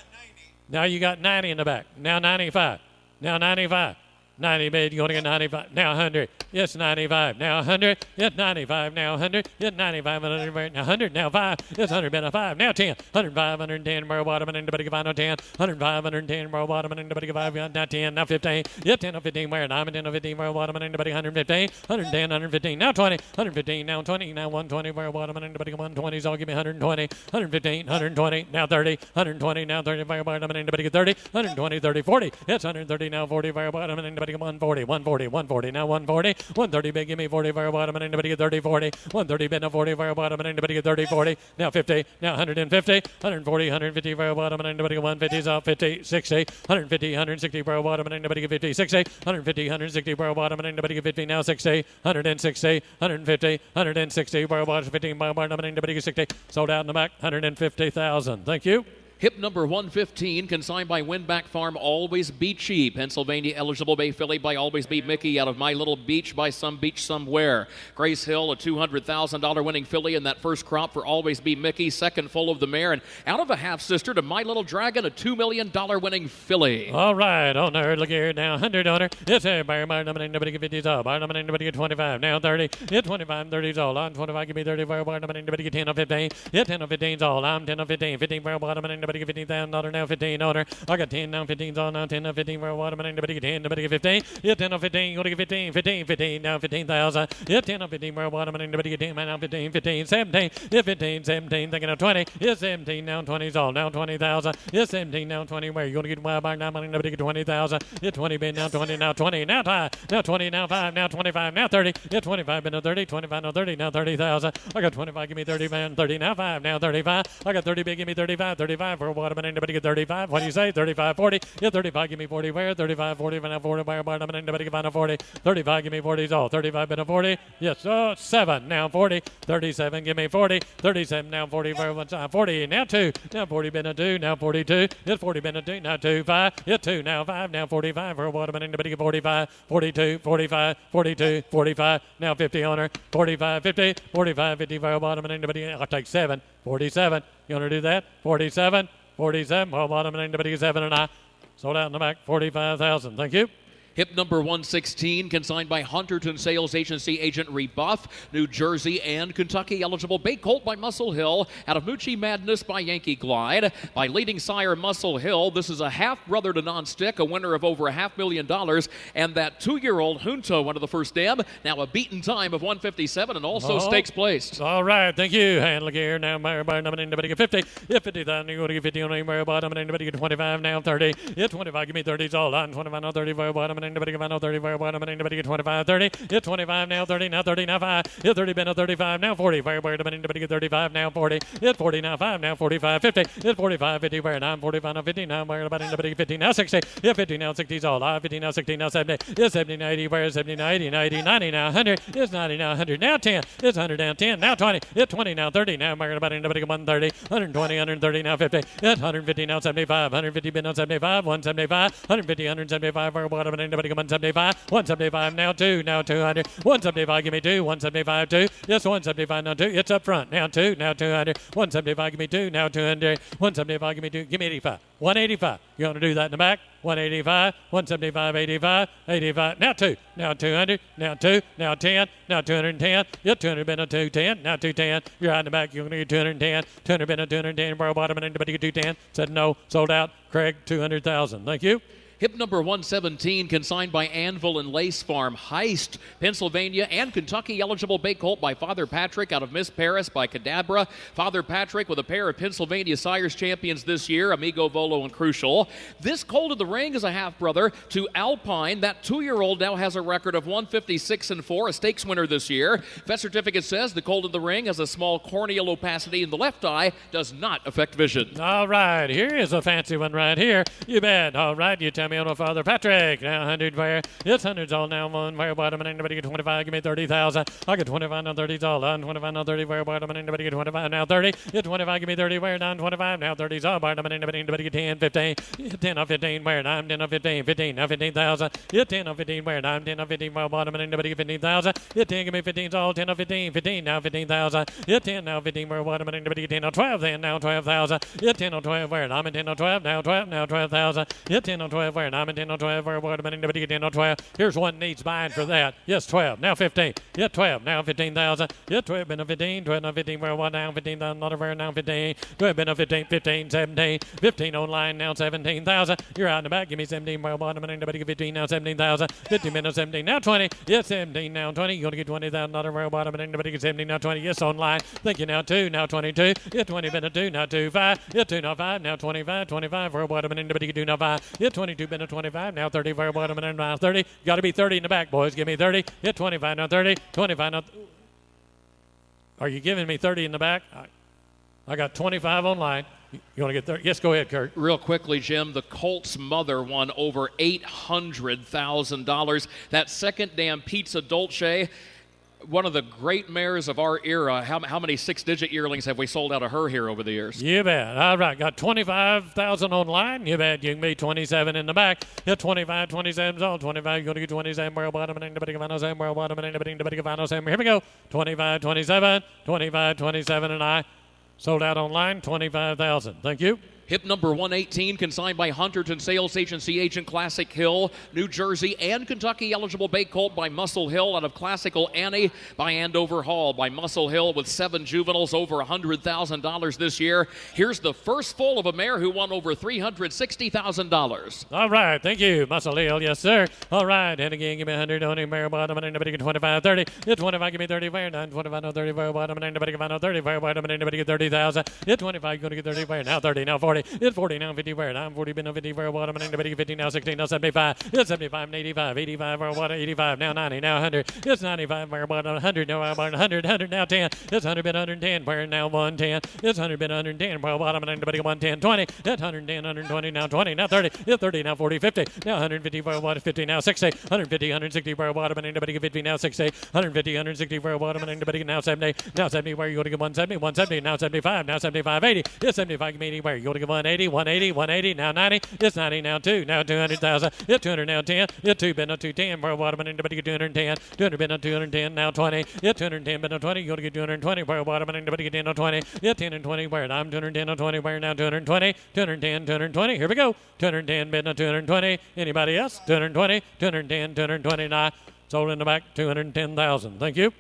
Now you got 90 in the back. Now 95. Now 95. 90 bid, you're going to get 95. Now 100. Yes, 95. Now 100. Yes, 95. Now 100. Yes, 95. Now 100. Now 5. Yes, 100. Now 5. Now 10. 105. 110. Barrel bottom. And anybody can find no 10. 105. 110. Barrel bottom. And anybody can find now 10. Now 15. Yep, 10 or 15. Where? I'm 10 or 15. Barrel bottom. And anybody 115. 110. 115. Now 20. 115. Now 20. Now 120. Barrel bottom. And anybody 120s. I'll give me 120. 115. 120. Now 30. 120. Now 30. Barrel bottom. And anybody get 30. 120. 30. 40. Yes, 130. Now 40. Barrel bottom. And anybody 140, 140, 140, now 140, 130 big, give me 40 for a bottom, and anybody get 30, 40, 130 bid, now 40 for a bottom, and anybody get 30, 40, now 50, now 150, 140, 150 for a bottom, and anybody get 150s off, 50, 60, 150, 160 for a bottom, and anybody get 50, 60, 150, 160 for a bottom, and anybody get 50, now 60, 160, 150, 160 for a bottom, 15 for a bottom, and anybody get 60, sold out in the back, 150,000. Thank you. Hip number 115, consigned by Winback Farm, Always Be Cheap. Pennsylvania eligible bay filly by Always Be Mickey out of My Little Beach by Some Beach Somewhere. Grace Hill, a $200,000 winning filly in that first crop for Always Be Mickey, second full of the mare. And out of a half sister to My Little Dragon, a $2 million winning filly. All right, on her, look here now, 100 on her. It's a bar, nobody get 50s all. Bar, nobody get 25. Now 30. Hit 25, 30s all. On 25, give me 30 for a bar, nobody get 10 or 15. Hit 10 or 15s all. I'm 10 or 15. 15 for a bottom, and anybody get $15,000 now 15 on her. I got 10 now 15's on now 10 or 15 for a bottom, and anybody get 10, nobody get 15. Hit 10 or 15, you got to get 15, 15, 15 now 15,000. Hit 10 or 15 for a bottom, and anybody get 10 now 15, 15, 17. Hit 15, 17, thinking of 20. Hit 17 now 20's all now 20,000. Hit 17 now 20 where you going to get wild by now, and nobody get 20,000. Hit 20 bid now 20 now 20 now 5 now 20 now 5 now 25 now 30. Hit 25 bid now 30 25 now 30 now 30,000. I got 25, give me 30 man 30 now 5 now 35. I got 30 bid, give me 35 35 for a bottom, and anybody get 35. What do you say? 35 40. Yeah, 35 give me 40 where? 35 40 now 40 by a bottom, and anybody can find a 40. 35 give me 40's all. 35 bid a 40. Yes, 7 now 40. 37 give me 40. 37 now 40 for one side. 40 now 2. Now 40 bid a 2. Now 42. Hit 40 bid a 2. Now 2 5. Hit 2 now 5. Now 45 for a bottom, and anybody get 45. 42 45 42 45. Now 50 on her. 45 50 45 50 for a bottom, and anybody. I'll take 7. 47. You want to do that? 47. 47, well, bottom, and anybody gets 7 and I. Sold out in the back, 45,000. Thank you. Hip number 116, consigned by Hunterton Sales Agency agent Rebuff, New Jersey and Kentucky eligible. Bay Colt by Muscle Hill, out of Moochie Madness by Yankee Glide, by Leading Sire Muscle Hill. This is a half-brother to non-stick, a winner of over $500,000, and that 2-year-old Junto, one of the first dam, now a beaten time of 157 and also stakes placed. All right, thank you. And look here, now Mary bottom, and anybody get 50. Hit 50,000, you're going to get 50 on the Mary bottom, and anybody get 25, now 30. Hit 25, give me 30's all on. 25, now 30 for bottom, and anybody get 30 for bottom, and anybody get 25, 30. Hit 25, now 30, now 30, now 5. Hit 30, been a 35, now 40. Fire bottom, and anybody get 35, now 40. Hit 40, now 5, now 45, 50. Hit 45, 50, where now 45, now 50, now where about anybody get 50, now 60. Hit 50, now 60's all. 50, now 60, now 70. Hit 70, now 80, where 70, now 80, now 80, 90, now 100. It's 90, now 100, now 10. It's 100, now 10, now 20. Hit 20, now 30, now where about anybody get 130. 120, 130, now 50. Hit 150, now 75. 150, been on 75, 175. 150, 175, fire bottom, and anybody get 175, 175 now 2, now 200, 175 give me 2, 175 2, yes 175 now 2, it's up front, now 2, now 200, 175 give me 2, now 200, 175 give me 2, give me 85, 185, you want to do that in the back, 185, 175, 85, 85, now 2, now 200, now 2, now 10, now 210, yeah 200 been a 210, now 210, you're out in the back, you're going to get 210, 200 been a 210, borrow bottom, and anybody get 210, said no, sold out, Craig 200,000, thank you. Hip number 117, consigned by Anvil and Lace Farm. Heist, Pennsylvania, and Kentucky eligible bake colt by Father Patrick out of Miss Paris by Cadabra. Father Patrick with a pair of Pennsylvania Sires champions this year, Amigo Volo and Crucial. This colt of the ring is a half-brother to Alpine. That 2-year-old now has a record of 156-4, a stakes winner this year. Vet certificate says the colt of the ring has a small corneal opacity in the left eye, does not affect vision. All right, here is a fancy one right here. You bet. All right, you tell me on Father Patrick. Now 100 where it's hundreds all now one where bottom and anybody get 25. Give me 30,000. I get 25 now 30's all on 25 now 30 where bottom and anybody get 25 now 30. It's 25. Give me 30 where down 25 now 30's all bottom and anybody get 10 15. 10 of 15 where I'm 10 of 15 15 now 15,000. It's 10 of 15 where I'm 10 of 15 where bottom and anybody get 15,000. It's 10 give me 15's all 10 of 15 15 now 15,000. It's 10 now 15 where bottom and anybody get 10 of 12 then now 12,000. It's 10 of 12 where I'm in 10 of 12 now 12 now 12,000. It's 10 of 12 where I'm in 10 of 12 where bottom and anybody get 10 of 12. Here's one needs buying for that. Yes 12 now 15. Yeah 12 now 15,000. Yeah 12 been a 15 12 now 15 where one now 15,000 not over now 15. 12 been a 15 15 17 15 online now 17,000. You're out in the back. Give me 17 where bottom and anybody get 15 now 17,000. 15 been a 17 now 20. Yes 17 now 20. You're going to get 20,000 not over bottom and anybody get 17 now 20. Yes online. Thank you now 2 now 22. Yeah 20 been a 2 now 2 5. Yeah 2 now 5 now 25 25 where bottom and anybody get 2 now 5. Yeah 22 been a 25 now 30 where bottom and now 30. Got to be 30 in the back boys. Give me 30. Yeah 25 now 30. 25 now. Are you giving me 30 in the back? I got 25 online. You want to get 30? Yes, go ahead, Kurt. Real quickly, Jim, the Colt's mother won over $800,000. That second damn Pizza Dolce, one of the great mares of our era. How many six-digit yearlings have we sold out of her here over the years? You bet. All right, got 25,000 online. You bet. You can be 27 in the back. Yeah, 25, 27's all. 25, you're going to get 27. Where bottom and anybody can find us. Where bottom and anybody can find us. Here we go. 25, 27, 25, 27, and I sold out online. 25,000. Thank you. Hip number 118, consigned by Hunterton Sales Agency agent Classic Hill, New Jersey, and Kentucky eligible bake colt by Muscle Hill out of Classical Annie by Andover Hall by Muscle Hill with 7 juveniles over $100,000 this year. Here's the first foal of a mare who won over $360,000. All right, thank you, Muscle Hill, yes sir. All right, and again, give me 100 on him, mare bottom, and anybody get 25, 30. It's 25, give me 30, where none, 25, no 30, where bottom, and anybody can find out 30, where bottom, and anybody get 30,000. It's 25, you're going to get 30, where now 30, now 40. It's 40 now 50 where I'm 40 been a 50 where bottom and anybody get 50 now 16 now 75. It's 75 and 85 85 where bottom 85 now 90 now 100. It's 95 where bottom 100 now where bottom 100 100 now 10. It's 100 been 110 where now 110. It's 100 been 110 where bottom and anybody get 110 20. It's 110 120 now 20 now 30. It's 30 now 40 50 now 150 where bottom 50 now 60 150 160 where bottom and anybody get 50 now 60 150 160 where bottom and anybody get now 70 now 70 where you go to get 170 170 now 75 now 75 80. It's 75 80 where you go to get 180 180 180 now 90. It's 90 now 2 now 200,000. It's 200 now 10. It's 2 been a 210 where bottom and anybody get 210. 200 been a 210 now 20. It's 210 been a 20. You go to get 220 where bottom and anybody get 10 or 20. It's 10 and 20 where I'm 210 or 20 where now 220 210 220. Here we go. 210 been a 220. Anybody else? 220 210 220 now. Sold in the back 210,000. Thank you.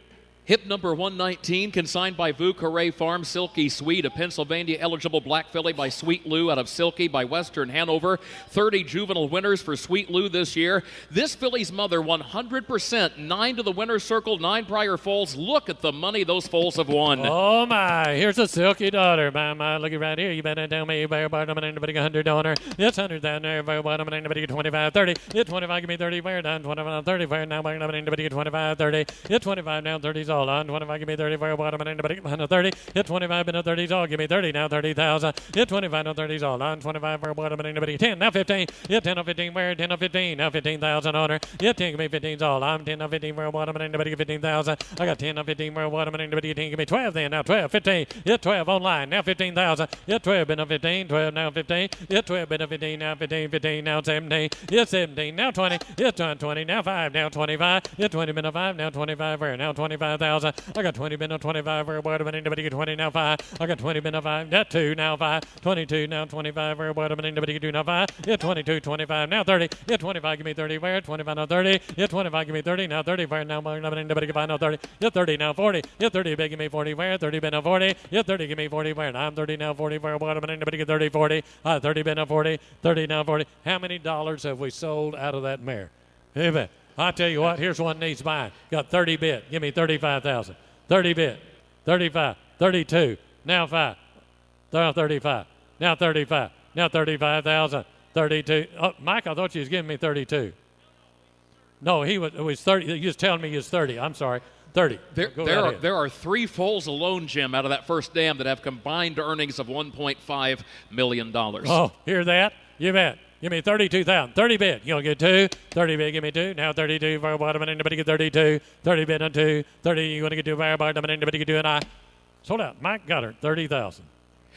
Hip number 119, consigned by Vu Carre Farm, Silky Sweet, a Pennsylvania eligible black filly by Sweet Lou out of Silky by Western Hanover. 30 juvenile winners for Sweet Lou this year. This filly's mother 100%, 9 to the winner's circle, 9 prior foals. Look at the money those foals have won. Oh my, here's a Silky daughter. My, look at right here. You better tell me where bottom and anybody get 100 on her. It's 100 down there where bottom and anybody get 25 30. It's 25 give me 30 where down 25 30 where now bottom and anybody get 25 30. It's 25 now 30's all on. 25, give me 30 for a bottom and anybody behind a 30. Hit 25 in a 30's all. Give me 30 now, 30,000. Hit 25 on 30's all on. 25 for a bottom and anybody 10. Now 15. Hit 10 on 15 where 10 on 15. Now 15,000 on her. Hit 10, give me 15's all on. 10 on 15 for a bottom and anybody get 15,000. I got 10 on 15 for a bottom and anybody get 10. Give me 12 then. Now 12, 15. Hit 12 online. Now 15,000. Hit 12 in a 15. 12 now 15. Hit 12 in a 15. Now 15. 15 now 17. Hit 17. Now 20. Hit 20. Now 5. Now 25. Hit 20 bin a 5. Now 25 where? Now 25,000. I got 20 bin a 25 for a bottom and anybody get 20. Now 5. I got 20 bin a 5. Now 2. Now 5. 22. Now 25 for a bottom and anybody get 2. Now 5. Hit 22. 25. Now 30. Hit 25. Give me 30 where? 25 now 30. Hit 25. Give me 30. Now 30 where? Now anybody get 5. Now 30. Hit 30. Now 40. Hit 30. Big give me 40 where? 30 bin a 40. Hit 30. Give me 40 where? Now I'm 30 now 40 for a bottom and anybody get 30. 40. 30 bin a 40. 30 now 40. How many dollars have we sold out of that mare? Amen. I'll tell you what, here's one needs buying. Got 30 bit. Give me 35,000. 30 bit. 35. 32. Now 5. Now 35. Now 35. Now 35,000. 32. Oh, Mike, I thought you was giving me 32. No, it was 30. You was telling me he was 30. I'm sorry. 30. There are 3 foals alone, Jim, out of that first dam that have combined earnings of $1.5 million. Oh, hear that? You bet. Give me 32,000. 30 bid. You'll get 2. 30 bid. Give me 2. Now 32 for a bottom and anybody get 32. 30 bid on 2. 30. You want to get 2 for a bottom and anybody get 2 and I. Sold out. Mike got her. 30,000.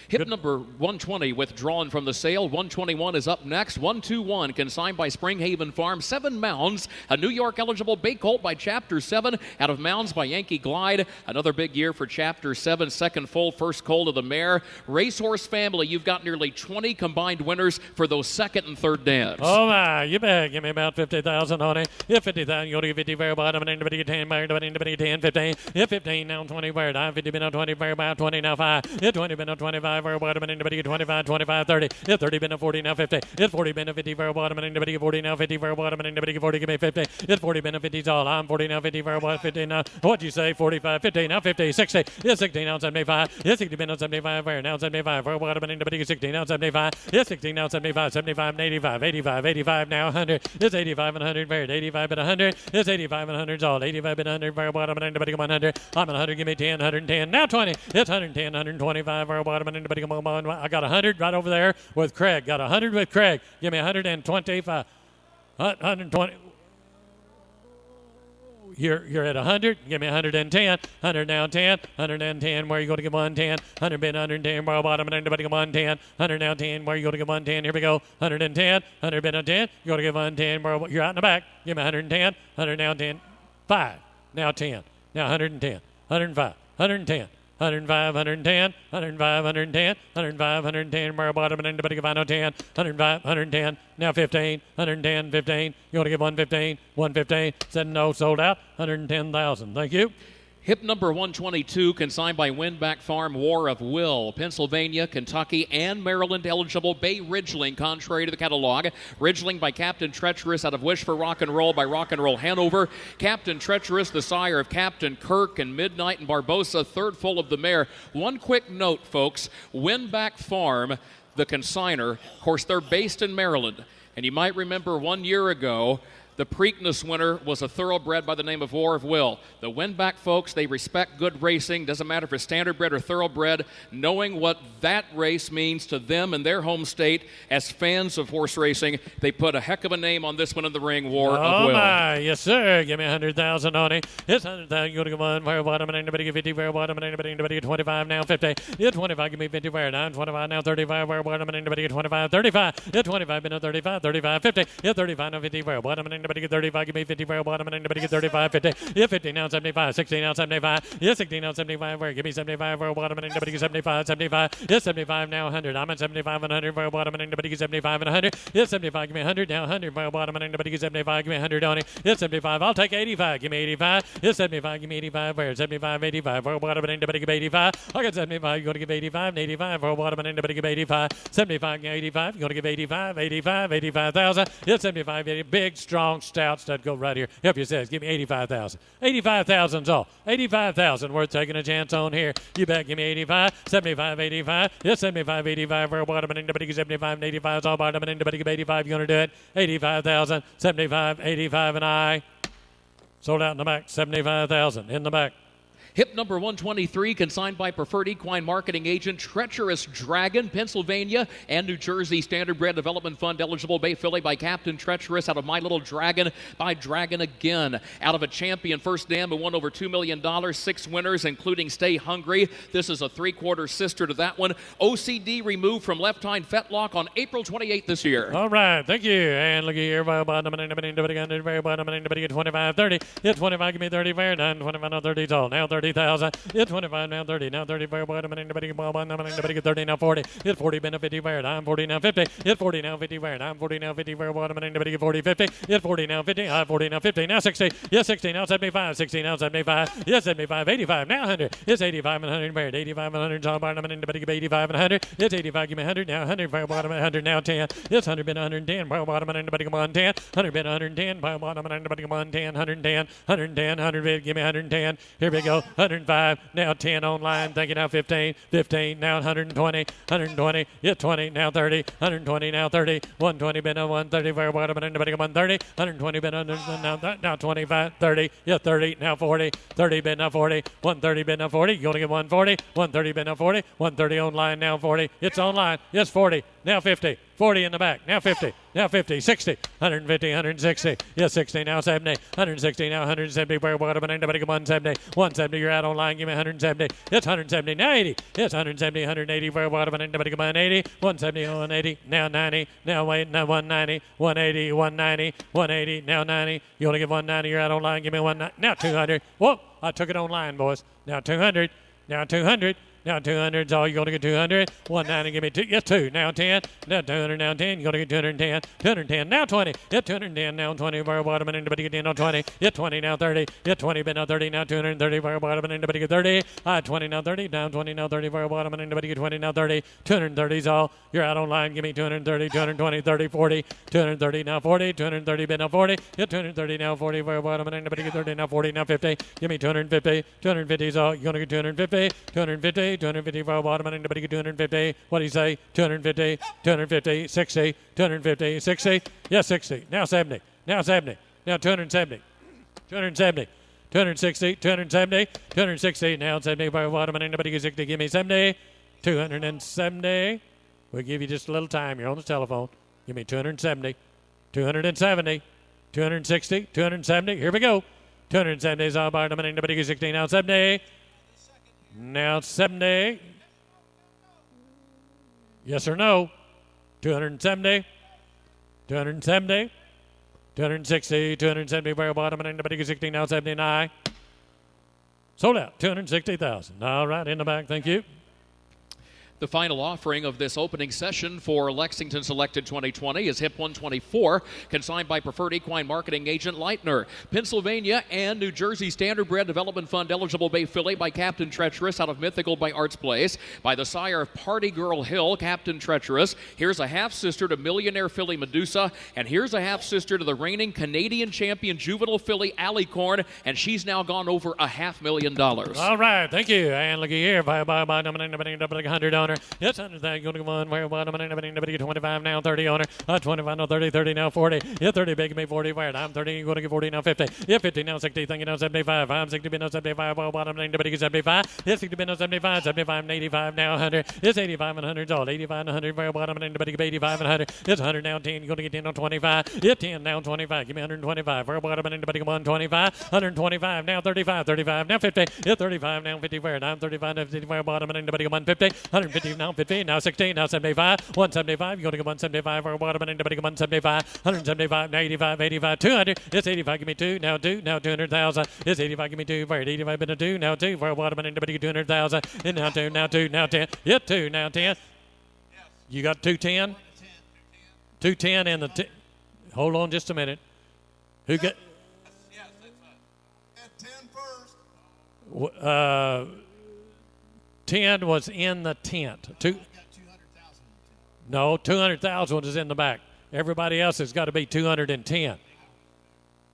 Hip number 120 withdrawn from the sale. 121 is up next. 121 consigned by Springhaven Farm. 7 Mounds, a New York eligible bay colt by Chapter 7 out of Mounds by Yankee Glide. Another big year for Chapter 7. Second full, first colt of the mare. Racehorse family, you've got nearly 20 combined winners for those second and third dams. Oh my, you bet. Give me about 50,000 on it. Hit 50,000, you go to get 50 for a bottom and anybody get 10. Anybody get 10, 15. Hit 15, now 20 for it. 50 been on 20 for about 20, now 5. Hit 20 been on 25 for a bottom and anybody get 25, 25, 30. Hit 30 been on 40, now 50. Hit 40 been on 50 for a bottom and anybody get 40, now 50 for a bottom and anybody get 40, give me 50. Hit 40 been on 50's all. I'm 40 now 50 for a bottom, 50 now. What'd you say? 45, 50, now 50, 60. Hit 60 now 75. Hit 60 been on 75 for now 75 for a bottom and anybody get 60 now 75. Hit 60 now 75, 75 and 85, 85, 85 now 100. It's 85 and 100 for it. 85 and 100. It's 85 and 100's all. 85 and 100 for a bottom and anybody get 100. I'm 100, give me 10, 110. Now 20. It's 110, 125 for a bottom and anybody get 100. I got 100 right over there with Craig. Got 100 with Craig. Give me 125. 120. You're at 100. Give me 110. 100 now 10. 110. Where you go to get 110? 100 been 110. Bar bottom and anybody get 110. 100 now 10. Where you go to get 110? Here we go. 110. 100 been on 10. You go to get 110. You're out in the back. Give me 110. 100 now 10. 5. Now 10. Now 110. 105. 110. 105, 110, 105, 110, 105, 110, bar bottom, and anybody can find 10, 105, 110, now 15, 110, 15. You want to give 115, 115, said no, sold out, 110,000. Thank you. Hip number 122, consigned by Windback Farm, War of Will, Pennsylvania, Kentucky, and Maryland eligible Bay Ridgeling, contrary to the catalog. Ridgeling by Captain Treacherous out of Wish for Rock and Roll by Rock and Roll Hanover. Captain Treacherous, the sire of Captain Kirk and Midnight and Barbosa, third full of the mare. One quick note, folks, Windback Farm, the consigner, of course, they're based in Maryland. And you might remember 1 year ago, the Preakness winner was a thoroughbred by the name of War of Will. The Windback folks, they respect good racing. Doesn't matter if it's standardbred or thoroughbred. Knowing what that race means to them and their home state as fans of horse racing, they put a heck of a name on this one in the ring, War of Will. Oh, my. Yes, sir. Give me 100,000 on it. It's 100,000. You go to come on. Fair bottom and anybody get 50. Fair bottom and anybody get 25 now. 50. Hit 25. Give me 50. Fair now. 25 now. 35. Fair bottom and anybody get 25. 35. Hit 25. Been a 35. 35. 50. Hit 35 now. 50. Fair bottom and anybody get 35. Give me 50 for a bottom and anybody get 35, 50. Hit 50 now 75, 60 now 75. Hit 60 now 75. Where? Give me 75 for a bottom and anybody get 75, 75. Hit 75 now 100. I'm at 75 and 100 for a bottom and anybody get 75 and 100. Hit 75. Give me 100 now 100 for a bottom and anybody get 75. Give me 100 on it. Hit 75. I'll take 85. Give me 85. Hit 75. Give me 85. Where? 75, 85 for a bottom and anybody get 85. I got 75. You're going to give 85 and 85 for a bottom and anybody get 85. 75 and 85. You're going to give 85, 85, 85,000. Hit 75. 80. Big, strong, stout stud go right here. Help you says, give me 85,000. 85,000's all. 85,000 worth taking a chance on here. You bet, give me 85, 75, 85. Yes, 75, 85 for a bottom and anybody get 75 and 85 is all bottom and anybody get 85. You're going to do it. 85,000, 75, 85 and I. Sold out in the back. 75,000 in the back. Hip number 123, consigned by Preferred Equine Marketing Agent Treacherous Dragon, Pennsylvania and New Jersey Standardbred Development Fund eligible bay filly by Captain Treacherous out of My Little Dragon by Dragon Again. Out of a champion first dam who won over $2 million, 6 winners including Stay Hungry. This is a 3/4 sister to that one. OCD removed from left hind fetlock on April 28th this year. All right, thank you. And look here, bottom, very bottom, get 25, 30. Hit 25, give me 30, fair done. 25, now 30 all. Now 30,000. Hit 25, now 30. Now 30, very bottom, anybody get 30, now 40. Hit 40, been a 50, fair. I'm 40, now 50. Hit 40, now 50, fair. I'm 40, now 50, very bottom, anybody get 40, 50. Hit 40, now 50. I'm 40, now 50. Now 60. Yes, 60, now 75. 60, now 75. Yes, 75. 85, now 100. It's 85 and 100, fair. 85 and 100, all bottom, anybody get 85 and 100. It's 85, give me 100. Now 100, very bottom, 100, now 10. It's 100, been 110, very bottom, anybody come on 10. 100, been 110, very bottom, anybody come on 10. 110, 110, 100, give me 110. Here we go. 105, now 10 online. Thank you, now 15. 15, now 120. 120, hit 20, now 30. 120, now 30. 120, been on 130, very bottom, anybody come on 30. 120, been on now 25. 30, hit 30, now 40. 30, been now 40. 130, been now 40. You're going to get 140. 130, been now 40. 130 online, now 40. It's online. Yes, 40, now 50. 40 in the back, now 50, now 50, 60, 150, 160, yes, 60, now 70, 160, now 170, very bottom, and anybody come 170, 170, you're out online, give me 170, it's 170, now 80, it's 170, 180, very bottom, and anybody come 180, 170, 180, now 90, now wait, now 190, 180, 190, 180, now 90, you only get 190, you're out online, give me 190, now 200, whoa, I took it online, boys, now 200, now 200, now 200 is all you're going to get 200. 190, give me 2. Yes, 2. Now 10. Now 200, now 10. You're going to get 210. 210, now 20. Hit 210, now 20. Very bottom, and anybody get in on 20. Hit 20, now 30. Hit 20, but now 30. Now 230, very bottom, and anybody get 30. 20, now 30. Down 20, now 30. Very bottom, and anybody get 20. Now 30. 230 is all. You're out online. Give me 230, 220, 30, 40. 230, now 40. 230, but now 40. Hit 230, now 40. Very bottom, and anybody get 30. Now 40, now 50. Give me 250. 250 is all. You're going to get 250. 250. 250 for a bottom, and anybody get 250. What do you say? 250, 250, 60, 250, 60. Yes, 60. Now 70. Now 70. Now 270. 270. 260, 270, 260. Now 70 for a bottom, and anybody get 60. Give me 70. 270. We'll give you just a little time. You're on the telephone. Give me 270. 270. 260. 270. Here we go. 270 is all bottom, and anybody get 60. Now 70. Now 70. Yes or no? 270. 270. 260. 270 very bottom, and anybody get 60. Now 79. Sold out. 260,000. All right, in the back. Thank you. The final offering of this opening session for Lexington Selected 2020 is Hip 124, consigned by Preferred Equine Marketing Agent Leitner. Pennsylvania and New Jersey Standardbred Development Fund eligible bay filly by Captain Treacherous out of Mythical by Arts Place. By the sire of Party Girl Hill, Captain Treacherous. Here's a half-sister to Millionaire filly Medusa, and here's a half-sister to the reigning Canadian champion juvenile filly Alicorn, and she's now gone over $500,000. All right, thank you. And look here, bye, 100 on her. Yes, 100,000. Going to go on. Where bottom, anybody get 25 now, 30 on her. 25 now, 30, 30 now, 40. Yeah, 30, big me 40. Where I'm 30, you're going to get 40 now, 50. Yeah, 50 now, 60. Thank you now, 75. I'm 60, been now 75. Well, bottom, anybody get 75. Yeah, 60, been now 75. 75 and 85 now, 100. It's 85 and 100 all. 85 and 100. Where bottom, anybody get 85 and 100. It's 100 now, 10. You're going to get 10 on 25. Yeah, 10 now, 25. Give me 125. Where bottom, anybody get 125. 125 now, 35. 35 now, 50. Yeah, 35 now, 50. Where I'm 35 now, 50. Where bottom, anybody get 150. 150 now, 50. Now 16, now 75, 175, you're going to get 175 for a bottom, and anybody get 175, 175, now 85, 85, 200, it's 85, give me 2, now 200,000, it's 85, give me 2, for it, 85, been a 2, now 2, for a bottom, and anybody get 200,000, and now 2, now 2, now 10, yeah, 2, now 10, you got 210? 210 and the 10, hold on just a minute, who got? Yes, that's right. At 10 first. 10 was in the tent. No, 200,000 is in the back. Everybody else has got to be 210.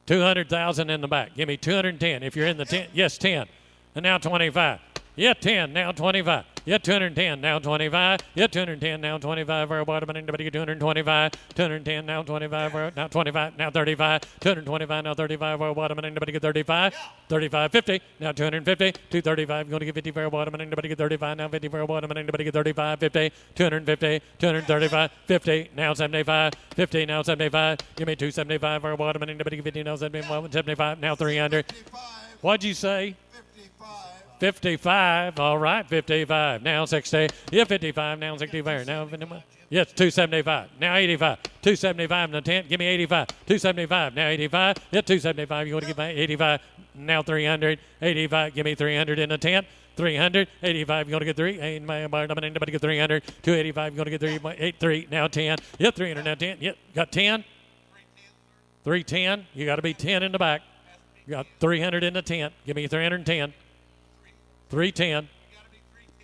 200,000 in the back. Give me 210. If you're in the tent, yes, 10. And now 25. Yeah, 10, now 25. Yeah, 210, now 25. Yeah, 210, now 25. For a bottom, anybody get 225. 210, now 25. Now 25, now 35. 225, now 35. For a bottom, anybody get 35. 35, 50. Now 250. 235, going to get 50 for a bottom, anybody get 35. Now 50 for a bottom, anybody get 35. 50. 250. 235. 50. Now 75. 50. Now 75. Give me 275 for a bottom, anybody get 50. Now 75. 75. Now 300. 55. What'd you say? 55. 55. All right, 55. Now 60. Yeah, 55. Now 65. Now 55. Yes, 275. Now 85. 275 in the tent. Give me 85. 275. Now 85. Yeah, 275. You want to give me 85. Now 300. 85. Give me 300 in the tent. 300. 85. You're going to get 3. Anybody get 300. 285. You're going to get 3. 83. Now 10. Yeah, 300. Now 10. Yeah, got 10. 310. You got to be 10 in the back. You got 300 in the tent. Give me 310. 310.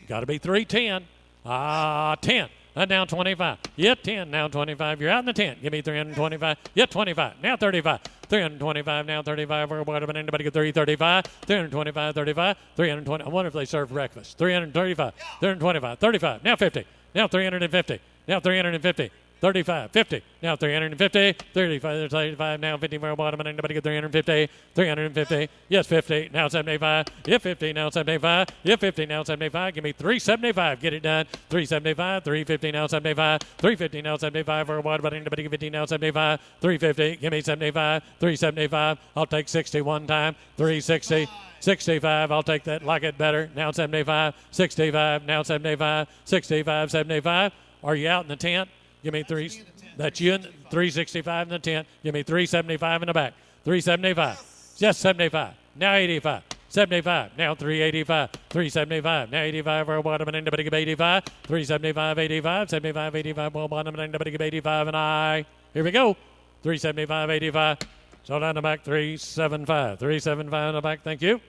Got to be 310. 10. Now 25. Yeah, 10. Now 25. You're out in the tent. Give me 325. Yeah, 25. Now 35. 325. Now 35. Anybody get 335? 325. 35. 320. I wonder if they serve breakfast. 335. 325. 35. Now 50. Now 350. Now 350. 35, 50, now 350, 35, 35, now 50 for a bottom, and anybody get 350, 350, yes, 50, now 75, yeah, 50, now 75, yeah, 50, now 75, give me 375, get it done, 375, 350, now 75, 350, now 75 for a bottom, but anybody get 50, now 75, 350, give me 75, 375, I'll take 60 one time, 360, 65, I'll take that, like it better, now 75, 65, now 75, 65, 75, are you out in the tent? Give me three. That's you in 365 in the tent. Give me 375 in the back. 375. Just 75. Now 85. 75. Now 385. 375. Now 85 for a bottom and anybody give 85. 375, 85. 75, 85 for a bottom and anybody give 85 and I. Here we go. 375, 85. So down the back 375. 375 in the back. Thank you.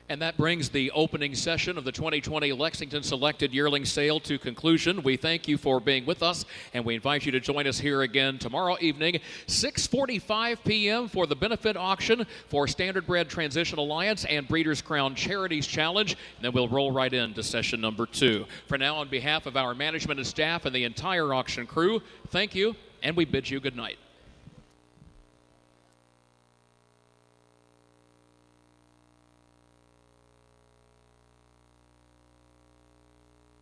And that brings the opening session of the 2020 Lexington Selected Yearling Sale to conclusion. We thank you for being with us, and we invite you to join us here again tomorrow evening, 6:45 p.m. for the benefit auction for Standard Bred Transition Alliance and Breeders' Crown Charities Challenge. And then we'll roll right into session number 2. For now, on behalf of our management and staff and the entire auction crew, thank you, and we bid you good night.